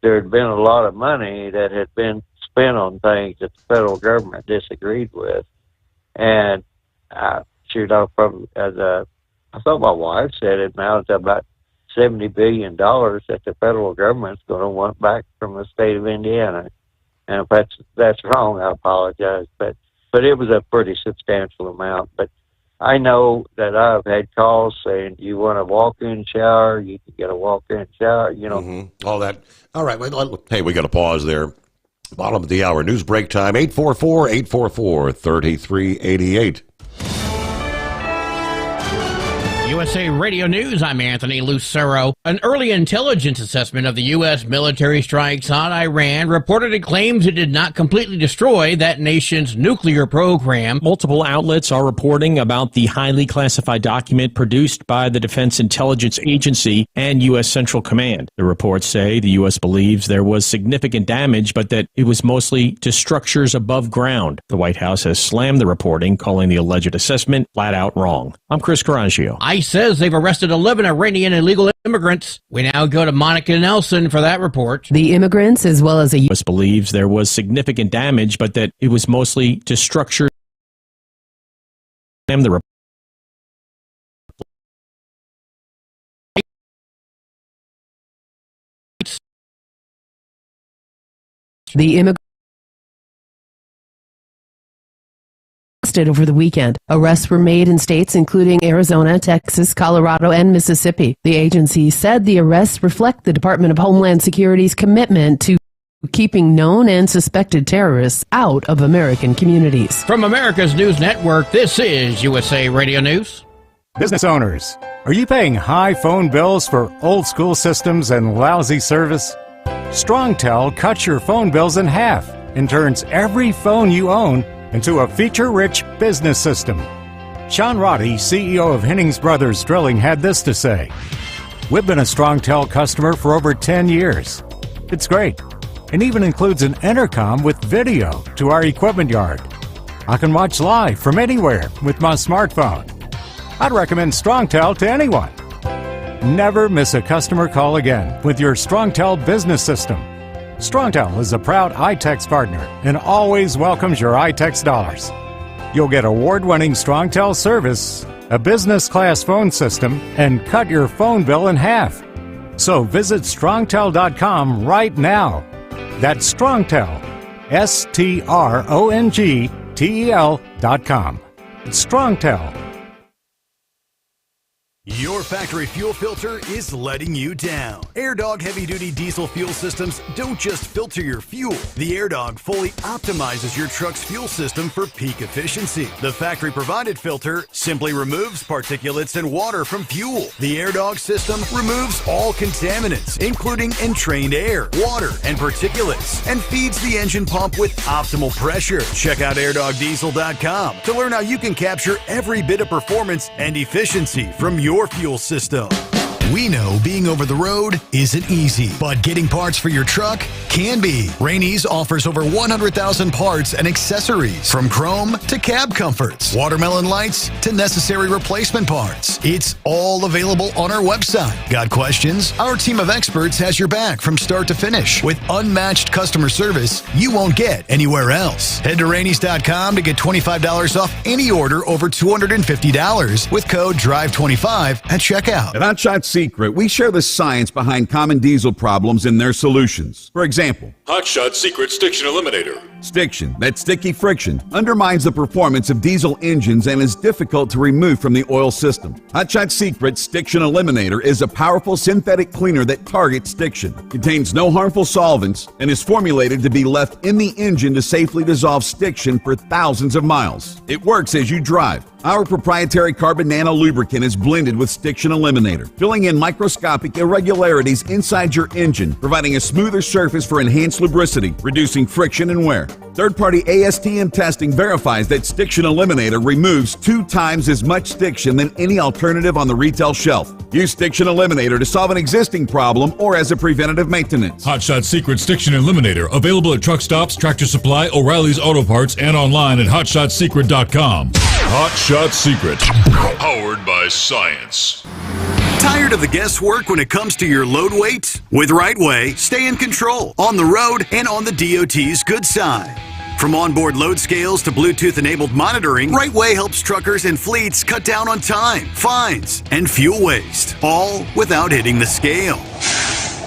there had been a lot of money that had been spent on things that the federal government disagreed with. And I thought my wife said it amounted to about $70 billion that the federal government's going to want back from the state of Indiana. And if that's wrong, I apologize. But it was a pretty substantial amount. But I know that I've had calls saying, do you want a walk-in shower? You can get a walk-in shower, All that. All right. Hey, we got to pause there. Bottom of the hour. News break time. 844-844-3388. USA Radio News, I'm Anthony Lucero. An early intelligence assessment of the U.S. military strikes on Iran reportedly claims it did not completely destroy that nation's nuclear program. Multiple outlets are reporting about the highly classified document produced by the Defense Intelligence Agency and U.S. Central Command. The reports say the U.S. believes there was significant damage, but that it was mostly to structures above ground. The White House has slammed the reporting, calling the alleged assessment flat out wrong. I'm Chris Carraggio. ICE says they've arrested 11 Iranian illegal immigrants. We now go to Monica Nelson for that report. The immigrants, as well as a U.S. believes there was significant damage, but that it was mostly to structure. The immigrants over the weekend. Arrests were made in states including Arizona, Texas, Colorado, and Mississippi. The agency said the arrests reflect the Department of Homeland Security's commitment to keeping known and suspected terrorists out of American communities. From America's News Network, this is USA Radio News. Business owners, are you paying high phone bills for old school systems and lousy service? StrongTel cuts your phone bills in half and turns every phone you own into a feature-rich business system. Sean Roddy, CEO of Hennings Brothers Drilling, had this to say: "We've been a StrongTel customer for over 10 years. It's great, and even includes an intercom with video to our equipment yard. I can watch live from anywhere with my smartphone. I'd recommend StrongTel to anyone. Never miss a customer call again with your StrongTel business system. StrongTel is a proud iTex partner and always welcomes your iTex dollars. You'll get award-winning StrongTel service, a business-class phone system, and cut your phone bill in half. So visit StrongTel.com right now. That's StrongTel, StrongTel.com. It's StrongTel. Your factory fuel filter is letting you down. AirDog heavy-duty diesel fuel systems don't just filter your fuel. The AirDog fully optimizes your truck's fuel system for peak efficiency. The factory-provided filter simply removes particulates and water from fuel. The AirDog system removes all contaminants, including entrained air, water, and particulates, and feeds the engine pump with optimal pressure. Check out airdogdiesel.com to learn how you can capture every bit of performance and efficiency from your fuel system. We know being over the road isn't easy, but getting parts for your truck can be. Rainey's offers over 100,000 parts and accessories, from chrome to cab comforts, watermelon lights to necessary replacement parts. It's all available on our website. Got questions? Our team of experts has your back from start to finish with unmatched customer service you won't get anywhere else. Head to Rainey's.com to get $25 off any order over $250 with code DRIVE25 at checkout. At Hot Shot Secret, we share the science behind common diesel problems and their solutions. For example, Hot Shot Secret Stiction Eliminator. Stiction, that sticky friction, undermines the performance of diesel engines and is difficult to remove from the oil system. Hot Shot Secret Stiction Eliminator is a powerful synthetic cleaner that targets stiction, contains no harmful solvents, and is formulated to be left in the engine to safely dissolve stiction for thousands of miles. It works as you drive. Our proprietary carbon nano lubricant is blended with Stiction Eliminator, filling in microscopic irregularities inside your engine, providing a smoother surface for enhanced lubricity, reducing friction and wear. Third-party ASTM testing verifies that Stiction Eliminator removes 2 times as much stiction than any alternative on the retail shelf. Use Stiction Eliminator to solve an existing problem or as a preventative maintenance. Hot Shot Secret Stiction Eliminator, available at truck stops, Tractor Supply, O'Reilly's Auto Parts, and online at hotshotsecret.com. Hot Shot Secret, powered by science. Tired of the guesswork when it comes to your load weight? With Right Way, stay in control on the road and on the DOT's good side. From onboard load scales to Bluetooth-enabled monitoring, Right Way helps truckers and fleets cut down on time, fines, and fuel waste, all without hitting the scale.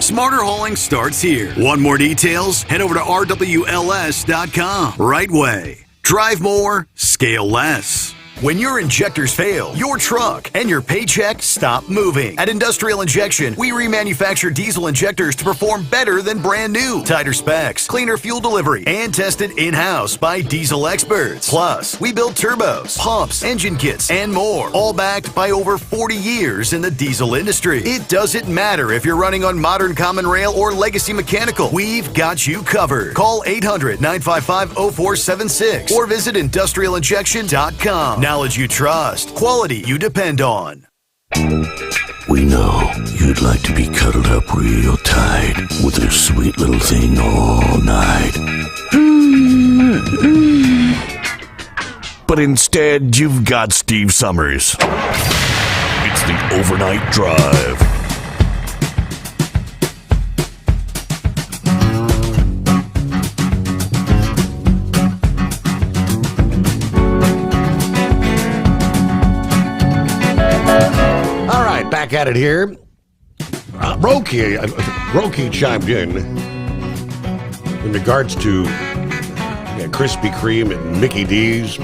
Smarter hauling starts here. Want more details? Head over to rwls.com. Right Way. Drive more, scale less. When your injectors fail, your truck and your paycheck stop moving. At Industrial Injection, we remanufacture diesel injectors to perform better than brand new. Tighter specs, cleaner fuel delivery, and tested in-house by diesel experts. Plus, we build turbos, pumps, engine kits, and more, all backed by over 40 years in the diesel industry. It doesn't matter if you're running on modern common rail or legacy mechanical. We've got you covered. Call 800-955-0476 or visit industrialinjection.com. Knowledge you trust, quality you depend on. We know you'd like to be cuddled up real tight with a sweet little thing all night. But instead, you've got Steve Summers. It's the Overnight Drive. Back at it here. Roki chimed in regards to Krispy Kreme and Mickey D's.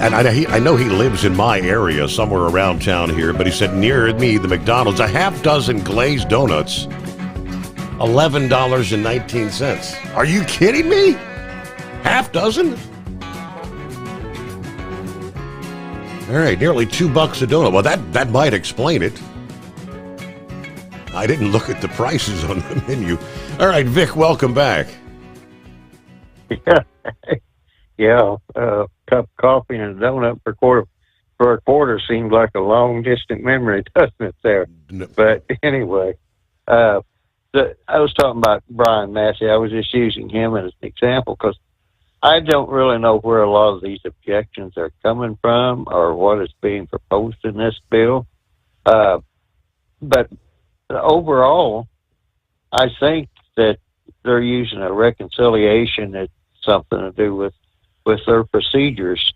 And I know he lives in my area, somewhere around town here, but he said near me, the McDonald's, a half dozen glazed donuts, $11.19. Are you kidding me? Half dozen? All right, nearly $2 a donut. Well, that might explain it. I didn't look at the prices on the menu. All right, Vic, welcome back. Yeah, a cup of coffee and a donut for a quarter seems like a long distant memory, doesn't it? There, but anyway, I was talking about Brian Massey. I was just using him as an example because I don't really know where a lot of these objections are coming from or what is being proposed in this bill. But overall, I think that they're using a reconciliation that's something to do with their procedures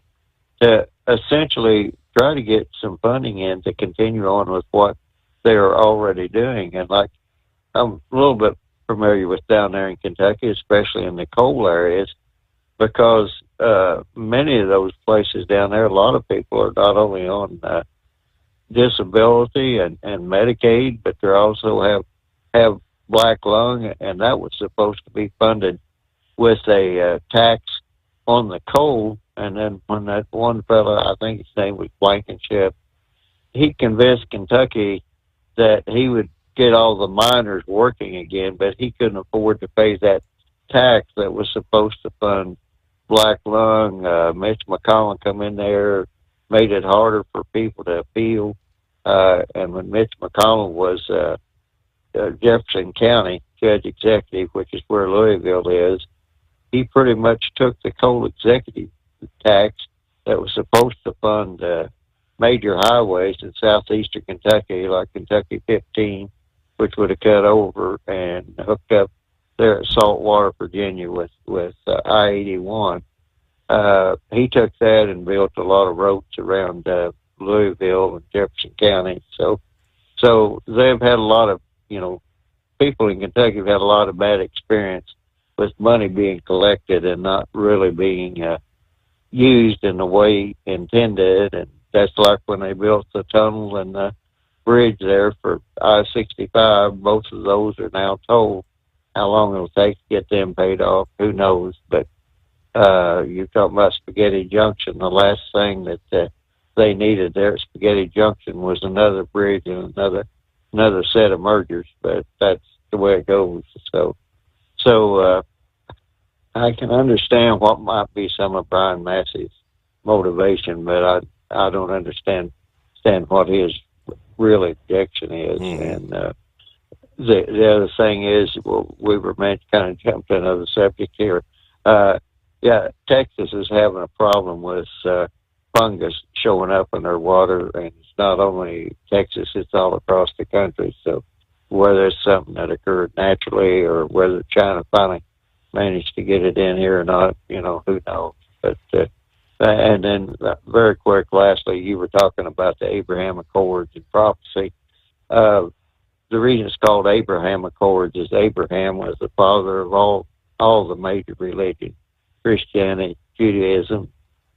to essentially try to get some funding in to continue on with what they're already doing. And like, I'm a little bit familiar with down there in Kentucky, especially in the coal areas, because many of those places down there, a lot of people are not only on disability and Medicaid, but they also have black lung, and that was supposed to be funded with a tax on the coal. And then when that one fellow, I think his name was Blankenship, he convinced Kentucky that he would get all the miners working again, but he couldn't afford to pay that tax that was supposed to fund black lung. Mitch McConnell come in there, made it harder for people to appeal. And when Mitch McConnell was Jefferson County Judge Executive, which is where Louisville is, he pretty much took the coal executive tax that was supposed to fund major highways in southeastern Kentucky, like Kentucky 15, which would have cut over and hooked up there at Saltwater, Virginia with I-81. He took that and built a lot of roads around Louisville and Jefferson County. So they've had a lot of, people in Kentucky have had a lot of bad experience with money being collected and not really being used in the way intended. And that's like when they built the tunnel and the bridge there for I-65. Both of those are now told. How long it'll take to get them paid off, who knows? But You're talking about Spaghetti Junction. The last thing that they needed there at Spaghetti Junction was another bridge and another set of mergers. But that's the way it goes. So I can understand what might be some of Brian Massey's motivation, but I don't understand what his real objection is. And the other thing is, well, we were meant to kind of jump to another subject here. Yeah, Texas is having a problem with fungus showing up in their water, and it's not only Texas, it's all across the country. So whether it's something that occurred naturally or whether China finally managed to get it in here or not, who knows. But and then very quick, lastly, you were talking about the Abraham Accords and prophecy. The reason it's called Abraham Accords is Abraham was the father of all the major religions, Christianity, Judaism,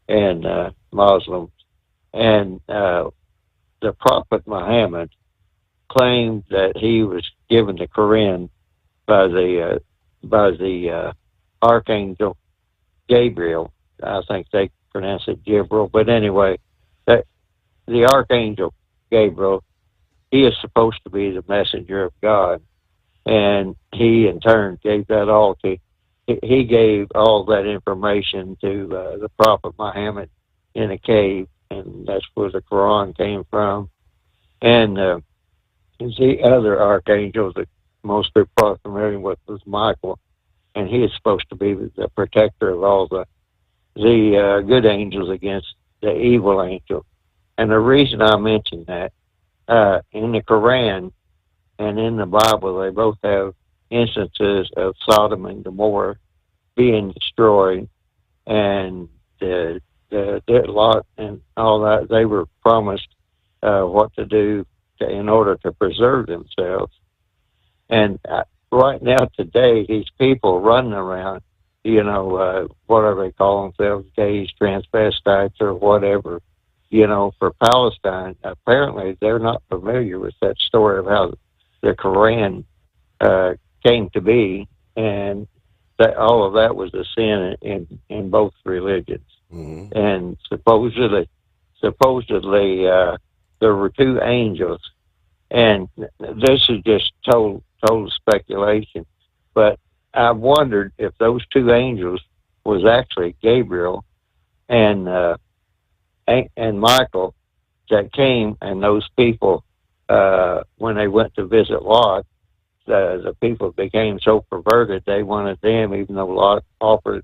and Muslims. And the Prophet Muhammad claimed that he was given the Quran by the Archangel Gabriel. I think they pronounce it Gabriel, but anyway, that the Archangel Gabriel, he is supposed to be the messenger of God, and he in turn gave that all to. He gave all that information to the Prophet Muhammad in a cave, and that's where the Quran came from. And the other archangel that most people are familiar with was Michael, and he is supposed to be the protector of all the good angels against the evil angel. And the reason I mention that, in the Quran and in the Bible, they both have instances of Sodom and Gomorrah being destroyed, and the Lot and all that. They were promised what to do in order to preserve themselves. And right now, today, these people running around, whatever they call themselves, gays, transvestites, or whatever, for Palestine, apparently they're not familiar with that story of how the Quran came to be, and that all of that was a sin in both religions. And supposedly there were two angels, and this is just total speculation, but I wondered if those two angels was actually Gabriel and Michael that came, and those people, when they went to visit Lot, the people became so perverted they wanted them, even though Lot offered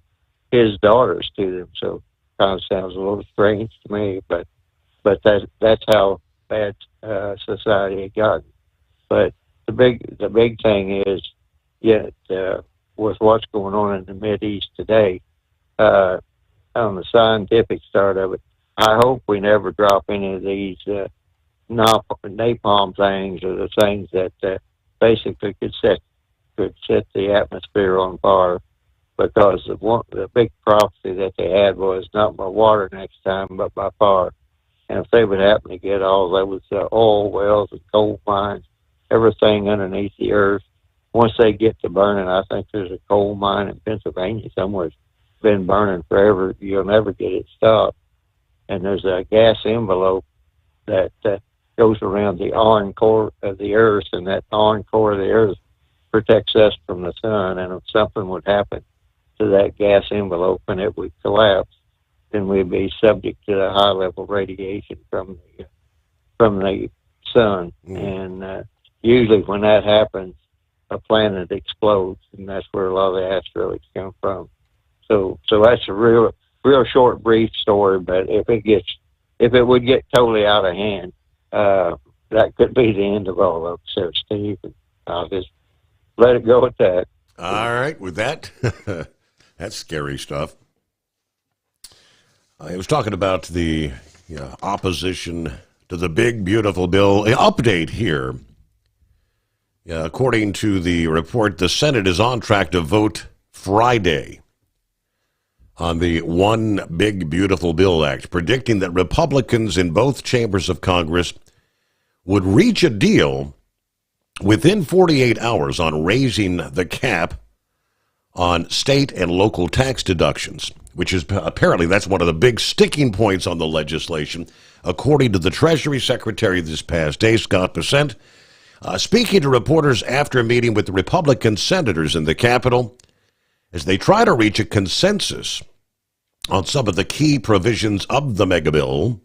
his daughters to them. So kind of sounds a little strange to me, but that's how bad society had gotten. But the big thing is, with what's going on in the Mideast today, on the scientific start of it, I hope we never drop any of these napalm things, or the things that basically could set the atmosphere on fire, because the big prophecy that they had was not by water next time, but by fire. And if they would happen to get all those oil wells and coal mines, everything underneath the earth, once they get to burning, I think there's a coal mine in Pennsylvania somewhere that's been burning forever. You'll never get it stopped. And there's a gas envelope that goes around the iron core of the earth, and that iron core of the earth protects us from the sun. And if something would happen to that gas envelope and it would collapse, then we'd be subject to the high level radiation from the sun. And usually when that happens, a planet explodes, and that's where a lot of the asteroids come from. So that's a real short, brief story. But if it would get totally out of hand, that could be the end of all of it, Sir Steve. I'll just let it go at that. All right, with that, that's scary stuff. I was talking about the opposition to the big, beautiful bill. An update here. According to the report, the Senate is on track to vote Friday on the One Big Beautiful Bill Act, predicting that Republicans in both chambers of Congress would reach a deal within 48 hours on raising the cap on state and local tax deductions, which is apparently that's one of the big sticking points on the legislation, according to the Treasury Secretary this past day, Scott Bessent. Speaking to reporters after a meeting with the Republican senators in the Capitol, as they try to reach a consensus on some of the key provisions of the mega bill.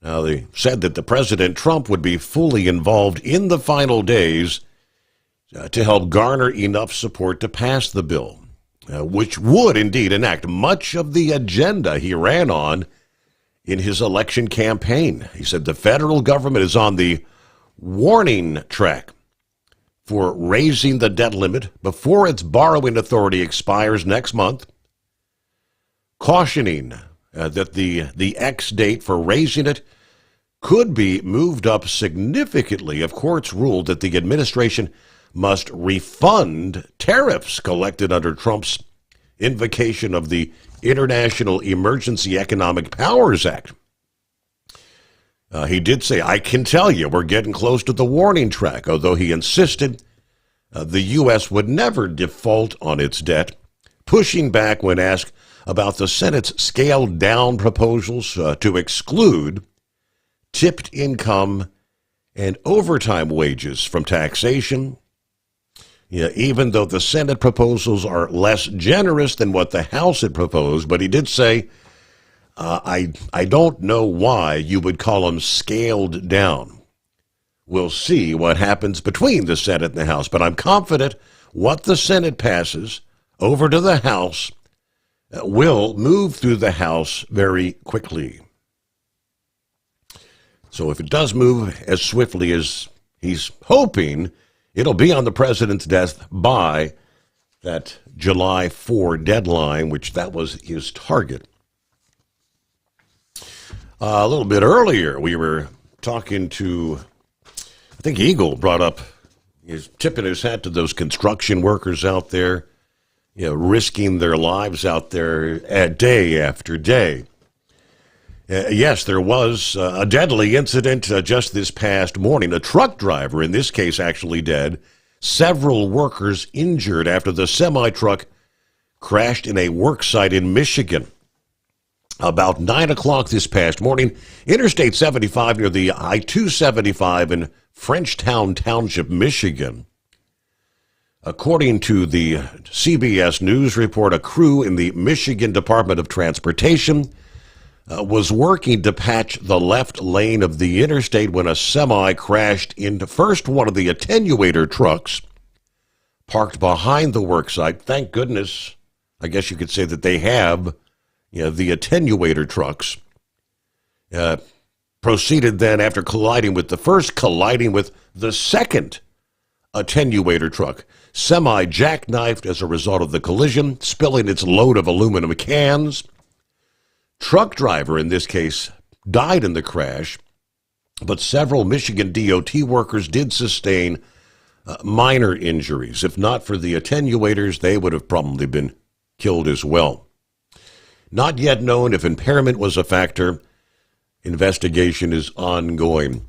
Now, they said that the President Trump would be fully involved in the final days to help garner enough support to pass the bill, which would indeed enact much of the agenda he ran on in his election campaign. He said the federal government is on the warning track for raising the debt limit before its borrowing authority expires next month, cautioning that the X date for raising it could be moved up significantly if courts ruled that the administration must refund tariffs collected under Trump's invocation of the International Emergency Economic Powers Act. He did say, I can tell you we're getting close to the warning track, although he insisted the U.S. would never default on its debt, pushing back when asked about the Senate's scaled-down proposals to exclude tipped income and overtime wages from taxation. Yeah, even though the Senate proposals are less generous than what the House had proposed, but he did say, I don't know why you would call them scaled down. We'll see what happens between the Senate and the House, but I'm confident what the Senate passes over to the House will move through the House very quickly. So if it does move as swiftly as he's hoping, it'll be on the president's desk by that July 4 deadline, which that was his target. A little bit earlier, we were talking to, I think Eagle brought up, he's tipping his hat to those construction workers out there, risking their lives out there day after day. Yes, there was a deadly incident just this past morning. A truck driver, in this case, actually dead. Several workers injured after the semi-truck crashed in a work site in Michigan. About 9 o'clock this past morning, Interstate 75 near the I-275 in Frenchtown Township, Michigan. According to the CBS News report, a crew in the Michigan Department of Transportation was working to patch the left lane of the interstate when a semi crashed into first one of the attenuator trucks parked behind the worksite. Thank goodness, I guess you could say that they have the attenuator trucks. Proceeded then, after colliding with the first, colliding with the second attenuator truck. Semi jackknifed as a result of the collision, spilling its load of aluminum cans. Truck driver, in this case, died in the crash, but several Michigan DOT workers did sustain minor injuries. If not for the attenuators, they would have probably been killed as well. Not yet known if impairment was a factor. Investigation is ongoing.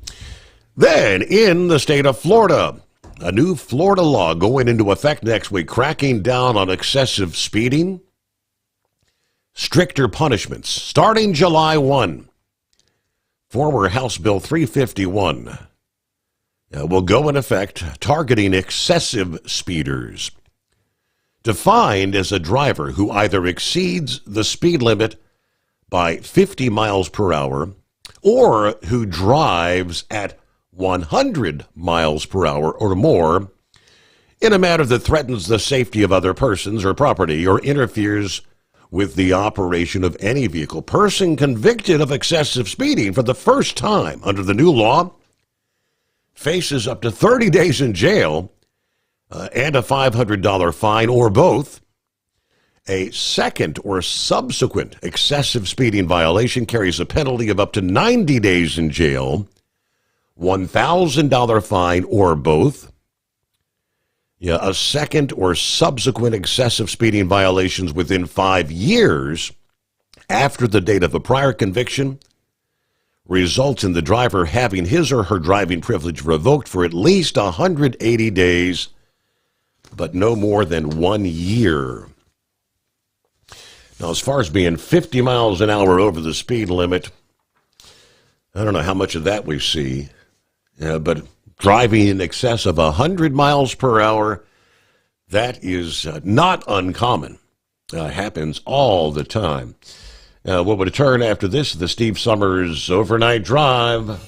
Then, in the state of Florida, a new Florida law going into effect next week, cracking down on excessive speeding. Stricter punishments starting July 1. Former House Bill 351 will go in effect, targeting excessive speeders. Defined as a driver who either exceeds the speed limit by 50 miles per hour or who drives at 100 miles per hour or more in a manner that threatens the safety of other persons or property or interferes with the operation of any vehicle. Person convicted of excessive speeding for the first time under the new law faces up to 30 days in jail and a $500 fine or both. A second or subsequent excessive speeding violation carries a penalty of up to 90 days in jail, $1,000 fine or both. A second or subsequent excessive speeding violations within 5 years after the date of a prior conviction results in the driver having his or her driving privilege revoked for at least 180 days but no more than 1 year. Now, as far as being 50 miles an hour over the speed limit, I don't know how much of that we see, but driving in excess of 100 miles per hour, that is not uncommon. Happens all the time. We'll return after this, the Steve Sommers Overnight Drive.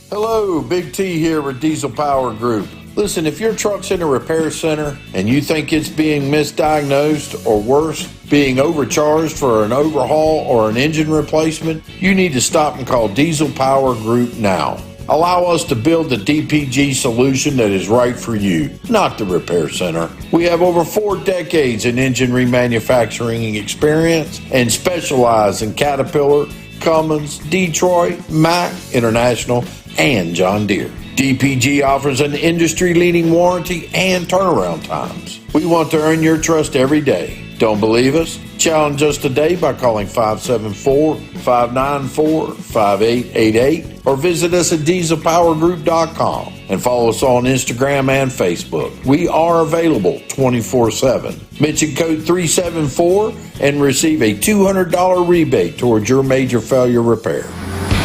Hello, Big T here with Diesel Power Group. Listen, if your truck's in a repair center and you think it's being misdiagnosed or worse, being overcharged for an overhaul or an engine replacement, you need to stop and call Diesel Power Group now. Allow us to build the DPG solution that is right for you, not the repair center. We have over 4 decades in engine remanufacturing experience and specialize in Caterpillar, Cummins, Detroit, Mack, International, and John Deere. DPG offers an industry-leading warranty and turnaround times. We want to earn your trust every day. Don't believe us? Challenge us today by calling 574-594-5888 or visit us at dieselpowergroup.com and follow us on Instagram and Facebook. We are available 24/7. Mention code 374 and receive a $200 rebate towards your major failure repair.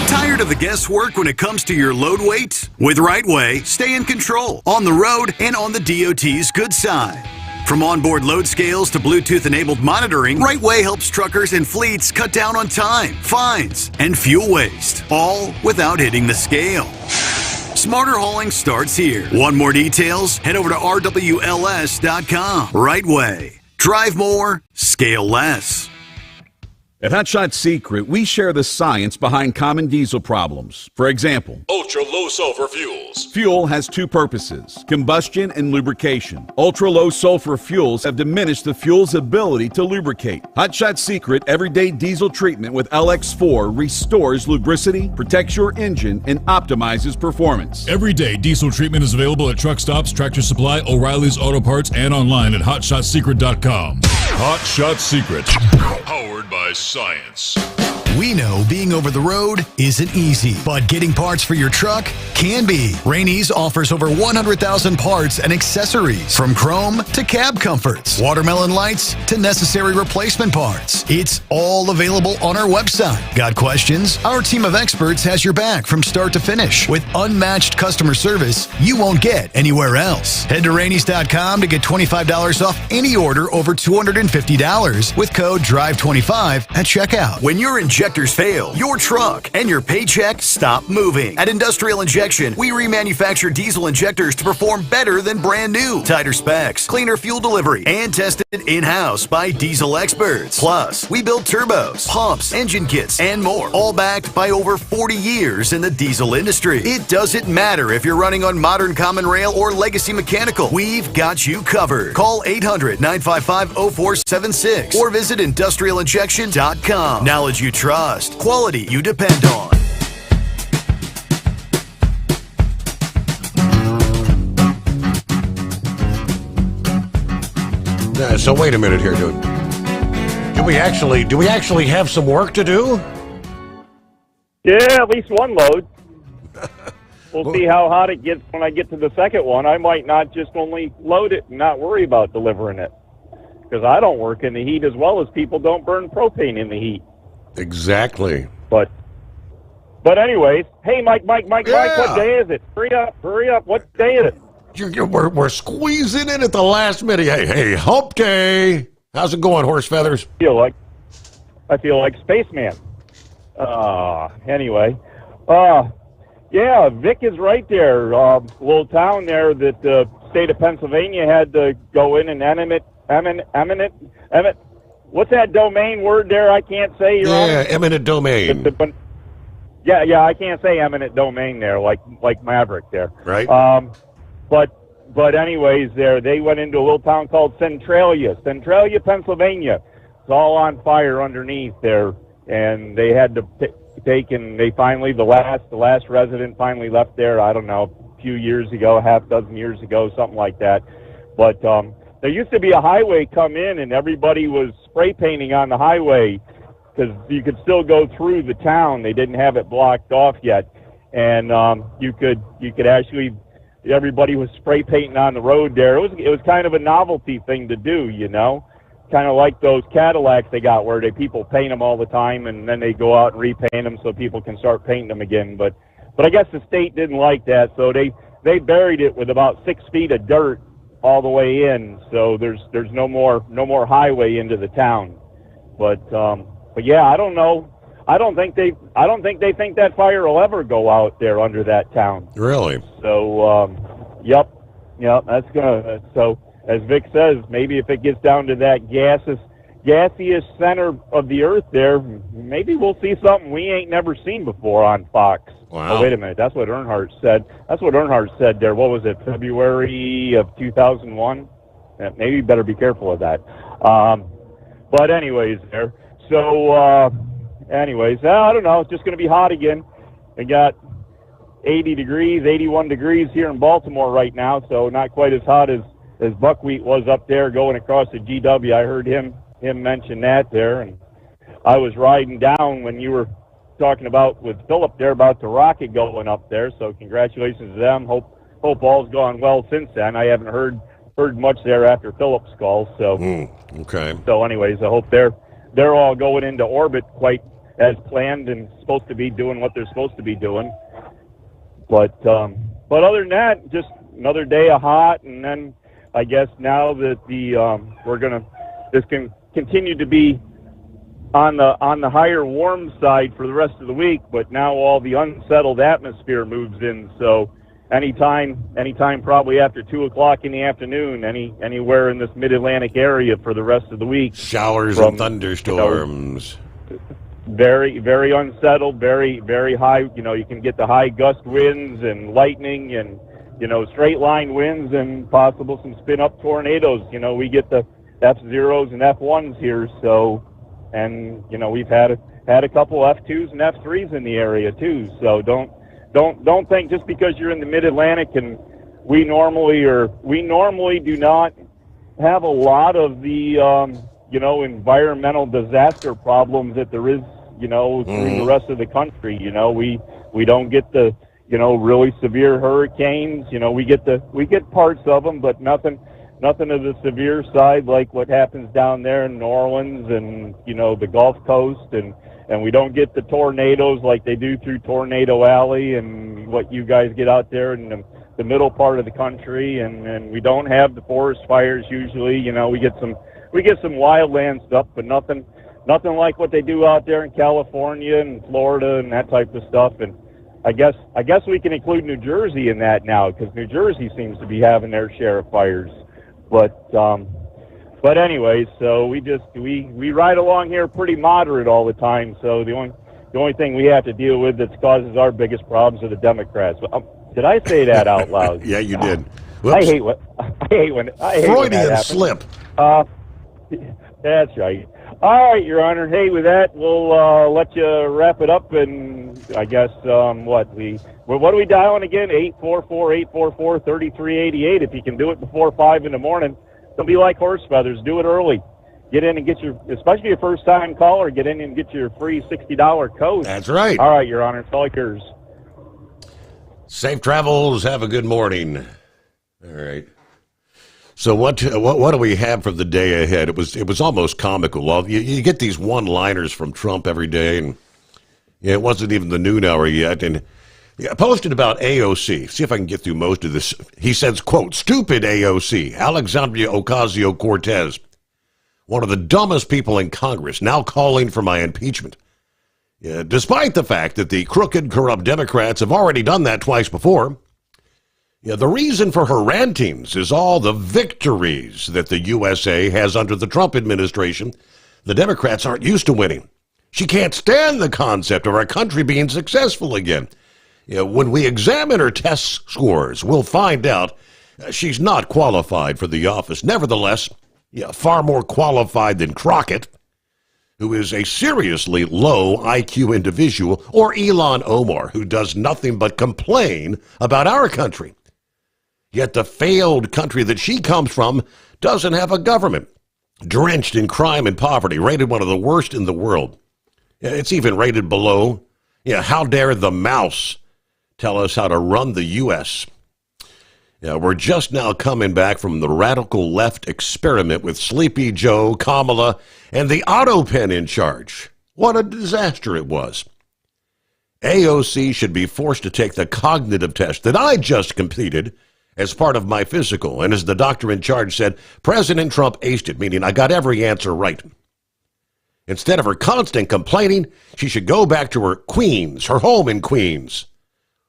Tired of the guesswork when it comes to your load weight? With Rightway, stay in control on the road and on the DOT's good side. From onboard load scales to Bluetooth-enabled monitoring, Rightway helps truckers and fleets cut down on time, fines, and fuel waste, all without hitting the scale. Smarter hauling starts here. Want more details? Head over to rwls.com. Rightway. Drive more, scale less. At Hotshot Secret, we share the science behind common diesel problems. For example, Ultra-low sulfur fuels. Fuel has 2 purposes, combustion and lubrication. Ultra-low sulfur fuels have diminished the fuel's ability to lubricate. Hotshot Secret Everyday Diesel Treatment with LX4 restores lubricity, protects your engine, and optimizes performance. Everyday diesel treatment is available at truck stops, Tractor Supply, O'Reilly's Auto Parts, and online at hotshotsecret.com. Hot Shot Secret. Powered by science. We know being over the road isn't easy, but getting parts for your truck can be. Rainey's offers over 100,000 parts and accessories, from chrome to cab comforts, watermelon lights to necessary replacement parts. It's all available on our website. Got questions? Our team of experts has your back from start to finish with unmatched customer service you won't get anywhere else. Head to Rainey's.com to get $25 off any order over $250 with code DRIVE25 at checkout. When your injectors fail, your truck and your paycheck stop moving. At Industrial Injection, we remanufacture diesel injectors to perform better than brand new. Tighter specs, cleaner fuel delivery, and tested in-house by diesel experts. Plus, we build turbos, pumps, engine kits, and more, all backed by over 40 years in the diesel industry. It doesn't matter if you're running on modern common rail or legacy mechanical. We've got you covered. Call 800-955-0476 or visit industrialinjection.com. Knowledge you trust, quality you depend on. So wait a minute here, dude. Do we actually have some work to do? Yeah, at least one load. We'll see how hot it gets when I get to the second one. I might not just only load it and not worry about delivering it, because I don't work in the heat as well as people don't burn propane in the heat. Exactly. But anyways, hey, Mike, what day is it? Hurry up, what day is it? We're squeezing in at the last minute. Hey, hump day. How's it going, Horse Feathers? I feel like Spaceman. Anyway. Yeah, Vic is right there. Little town there that the state of Pennsylvania had to go in and eminent. What's that domain word there? I can't say. Your Honor? Eminent domain. Yeah, I can't say eminent domain there, like Maverick there. Right. But anyways, they went into a little town called Centralia, Pennsylvania. It's all on fire underneath there, and they had to the last resident finally left there. I don't know, a few years ago, half dozen years ago, something like that. But there used to be a highway come in, and everybody was spray painting on the highway because you could still go through the town. They didn't have it blocked off yet, and you could actually everybody was spray painting on the road there. It was kind of a novelty thing to do, you know, kind of like those Cadillacs they got where people paint them all the time and then they go out and repaint them so people can start painting them again. But I guess the state didn't like that, so they buried it with about 6 feet of dirt all the way in. So there's no more highway into the town. But yeah, I don't know. I don't think they think that fire will ever go out there under that town. Really? So, yep, that's gonna. So, as Vic says, maybe if it gets down to that gaseous center of the earth there, maybe we'll see something we ain't never seen before on Fox. Wow. Oh, wait a minute, that's what Earnhardt said. That's what Earnhardt said there. What was it, February of 2001? Maybe better be careful of that. But anyways, there. So. Anyways, I don't know. It's just going to be hot again. We got 80 degrees, 81 degrees here in Baltimore right now, so not quite as hot as Buckwheat was up there going across the GW. I heard him mention that there, and I was riding down when you were talking about with Philip there about the rocket going up there, so congratulations to them. Hope all's gone well since then. I haven't heard much there after Philip's call, so okay. So anyways, I hope they're all going into orbit quite as planned and supposed to be doing what they're supposed to be doing. But other than that, just another day of hot, and then I guess now that this can continue to be on the higher warm side for the rest of the week, but now all the unsettled atmosphere moves in. So anytime probably after 2 o'clock in the afternoon, anywhere in this mid-Atlantic area for the rest of the week. Showers and thunderstorms. Very, very unsettled, very, very high. You know, you can get the high gust winds and lightning and, straight line winds and possible some spin up tornadoes. We get the F0s and F1s here. So, and, we've had a couple F2s and F3s in the area too. So don't think just because you're in the mid-Atlantic and we normally do not have a lot of the, environmental disaster problems that there is, through the rest of the country. We don't get the, really severe hurricanes. We get parts of them, but nothing of the severe side like what happens down there in New Orleans and, the Gulf Coast, and we don't get the tornadoes like they do through Tornado Alley and what you guys get out there in the middle part of the country, and we don't have the forest fires usually. We get some wildland stuff, but nothing like what they do out there in California and Florida and that type of stuff. And I guess we can include New Jersey in that now, because New Jersey seems to be having their share of fires. But anyways, so we ride along here pretty moderate all the time. So the only thing we have to deal with that causes our biggest problems are the Democrats. Did I say that out loud? Yeah, you did. I hate when Freudian slip. That's right. All right, Your Honor. Hey, with that, we'll let you wrap it up, and I guess what are we dialing again? 844-844-3388. If you can do it before 5 in the morning, don't be like horse feathers. Do it early. Get in and get especially your first-time caller, get in and get your free $60 code. That's right. All right, Your Honor. It's all yours. Safe travels. Have a good morning. All right. So what do we have for the day ahead? It was almost comical. Well, you get these one-liners from Trump every day, and it wasn't even the noon hour yet. And I posted about AOC. See if I can get through most of this. He says, quote, "Stupid AOC, Alexandria Ocasio-Cortez, one of the dumbest people in Congress, now calling for my impeachment. Despite the fact that the crooked, corrupt Democrats have already done that twice before. The reason for her rantings is all the victories that the USA has under the Trump administration. The Democrats aren't used to winning. She can't stand the concept of our country being successful again. When we examine her test scores, we'll find out she's not qualified for the office. Nevertheless, far more qualified than Crockett, who is a seriously low IQ individual, or Ilhan Omar, who does nothing but complain about our country. Yet the failed country that she comes from doesn't have a government, drenched in crime and poverty, rated one of the worst in the world. It's even rated below. How dare the mouse tell us how to run the U.S.? Yeah, we're just now coming back from the radical left experiment with Sleepy Joe, Kamala, and the auto pen in charge. What a disaster it was. AOC should be forced to take the cognitive test that I just completed as part of my physical. And as the doctor in charge said, President Trump aced it, meaning I got every answer right. Instead of her constant complaining, she should go back to her Queens, her home in Queens,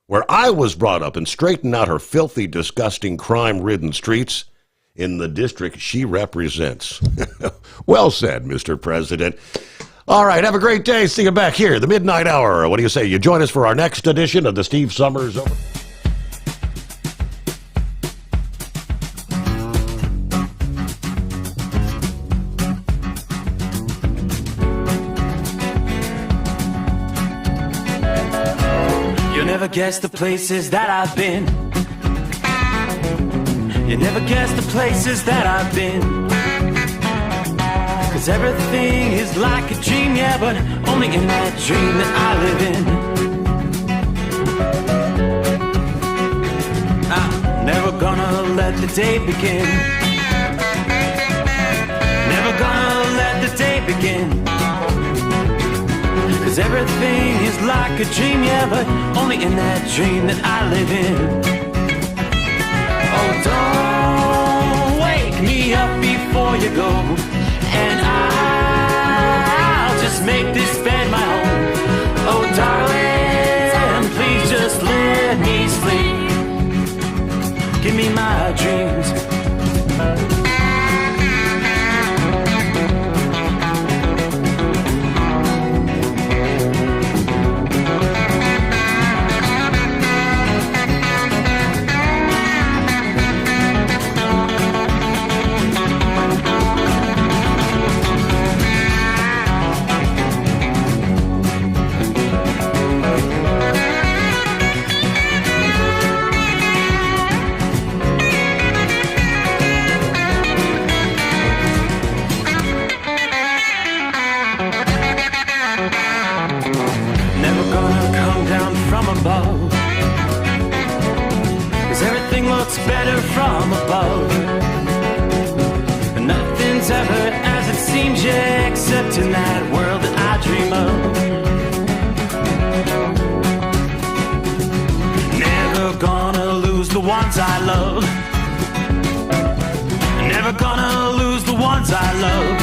where I was brought up, and straighten out her filthy, disgusting, crime-ridden streets in the district she represents. Well said, Mr. President. All right, have a great day. See you back here, the midnight hour. What do you say? You join us for our next edition of the Steve Sommers Over. You'll never guess the places that I've been. You never guess the places that I've been. 'Cause everything is like a dream, yeah, but only in that dream that I live in. I'm never gonna let the day begin. Never gonna let the day begin. 'Cause everything is like a dream, yeah, but only in that dream that I live in. Oh, don't wake me up before you go, and I'll just make this bed my home. Oh, darling, please just let me sleep. Give me my dreams. Above, 'cause everything looks better from above, and nothing's ever as it seems, yeah, except in that world that I dream of. Never gonna lose the ones I love. Never gonna lose the ones I love.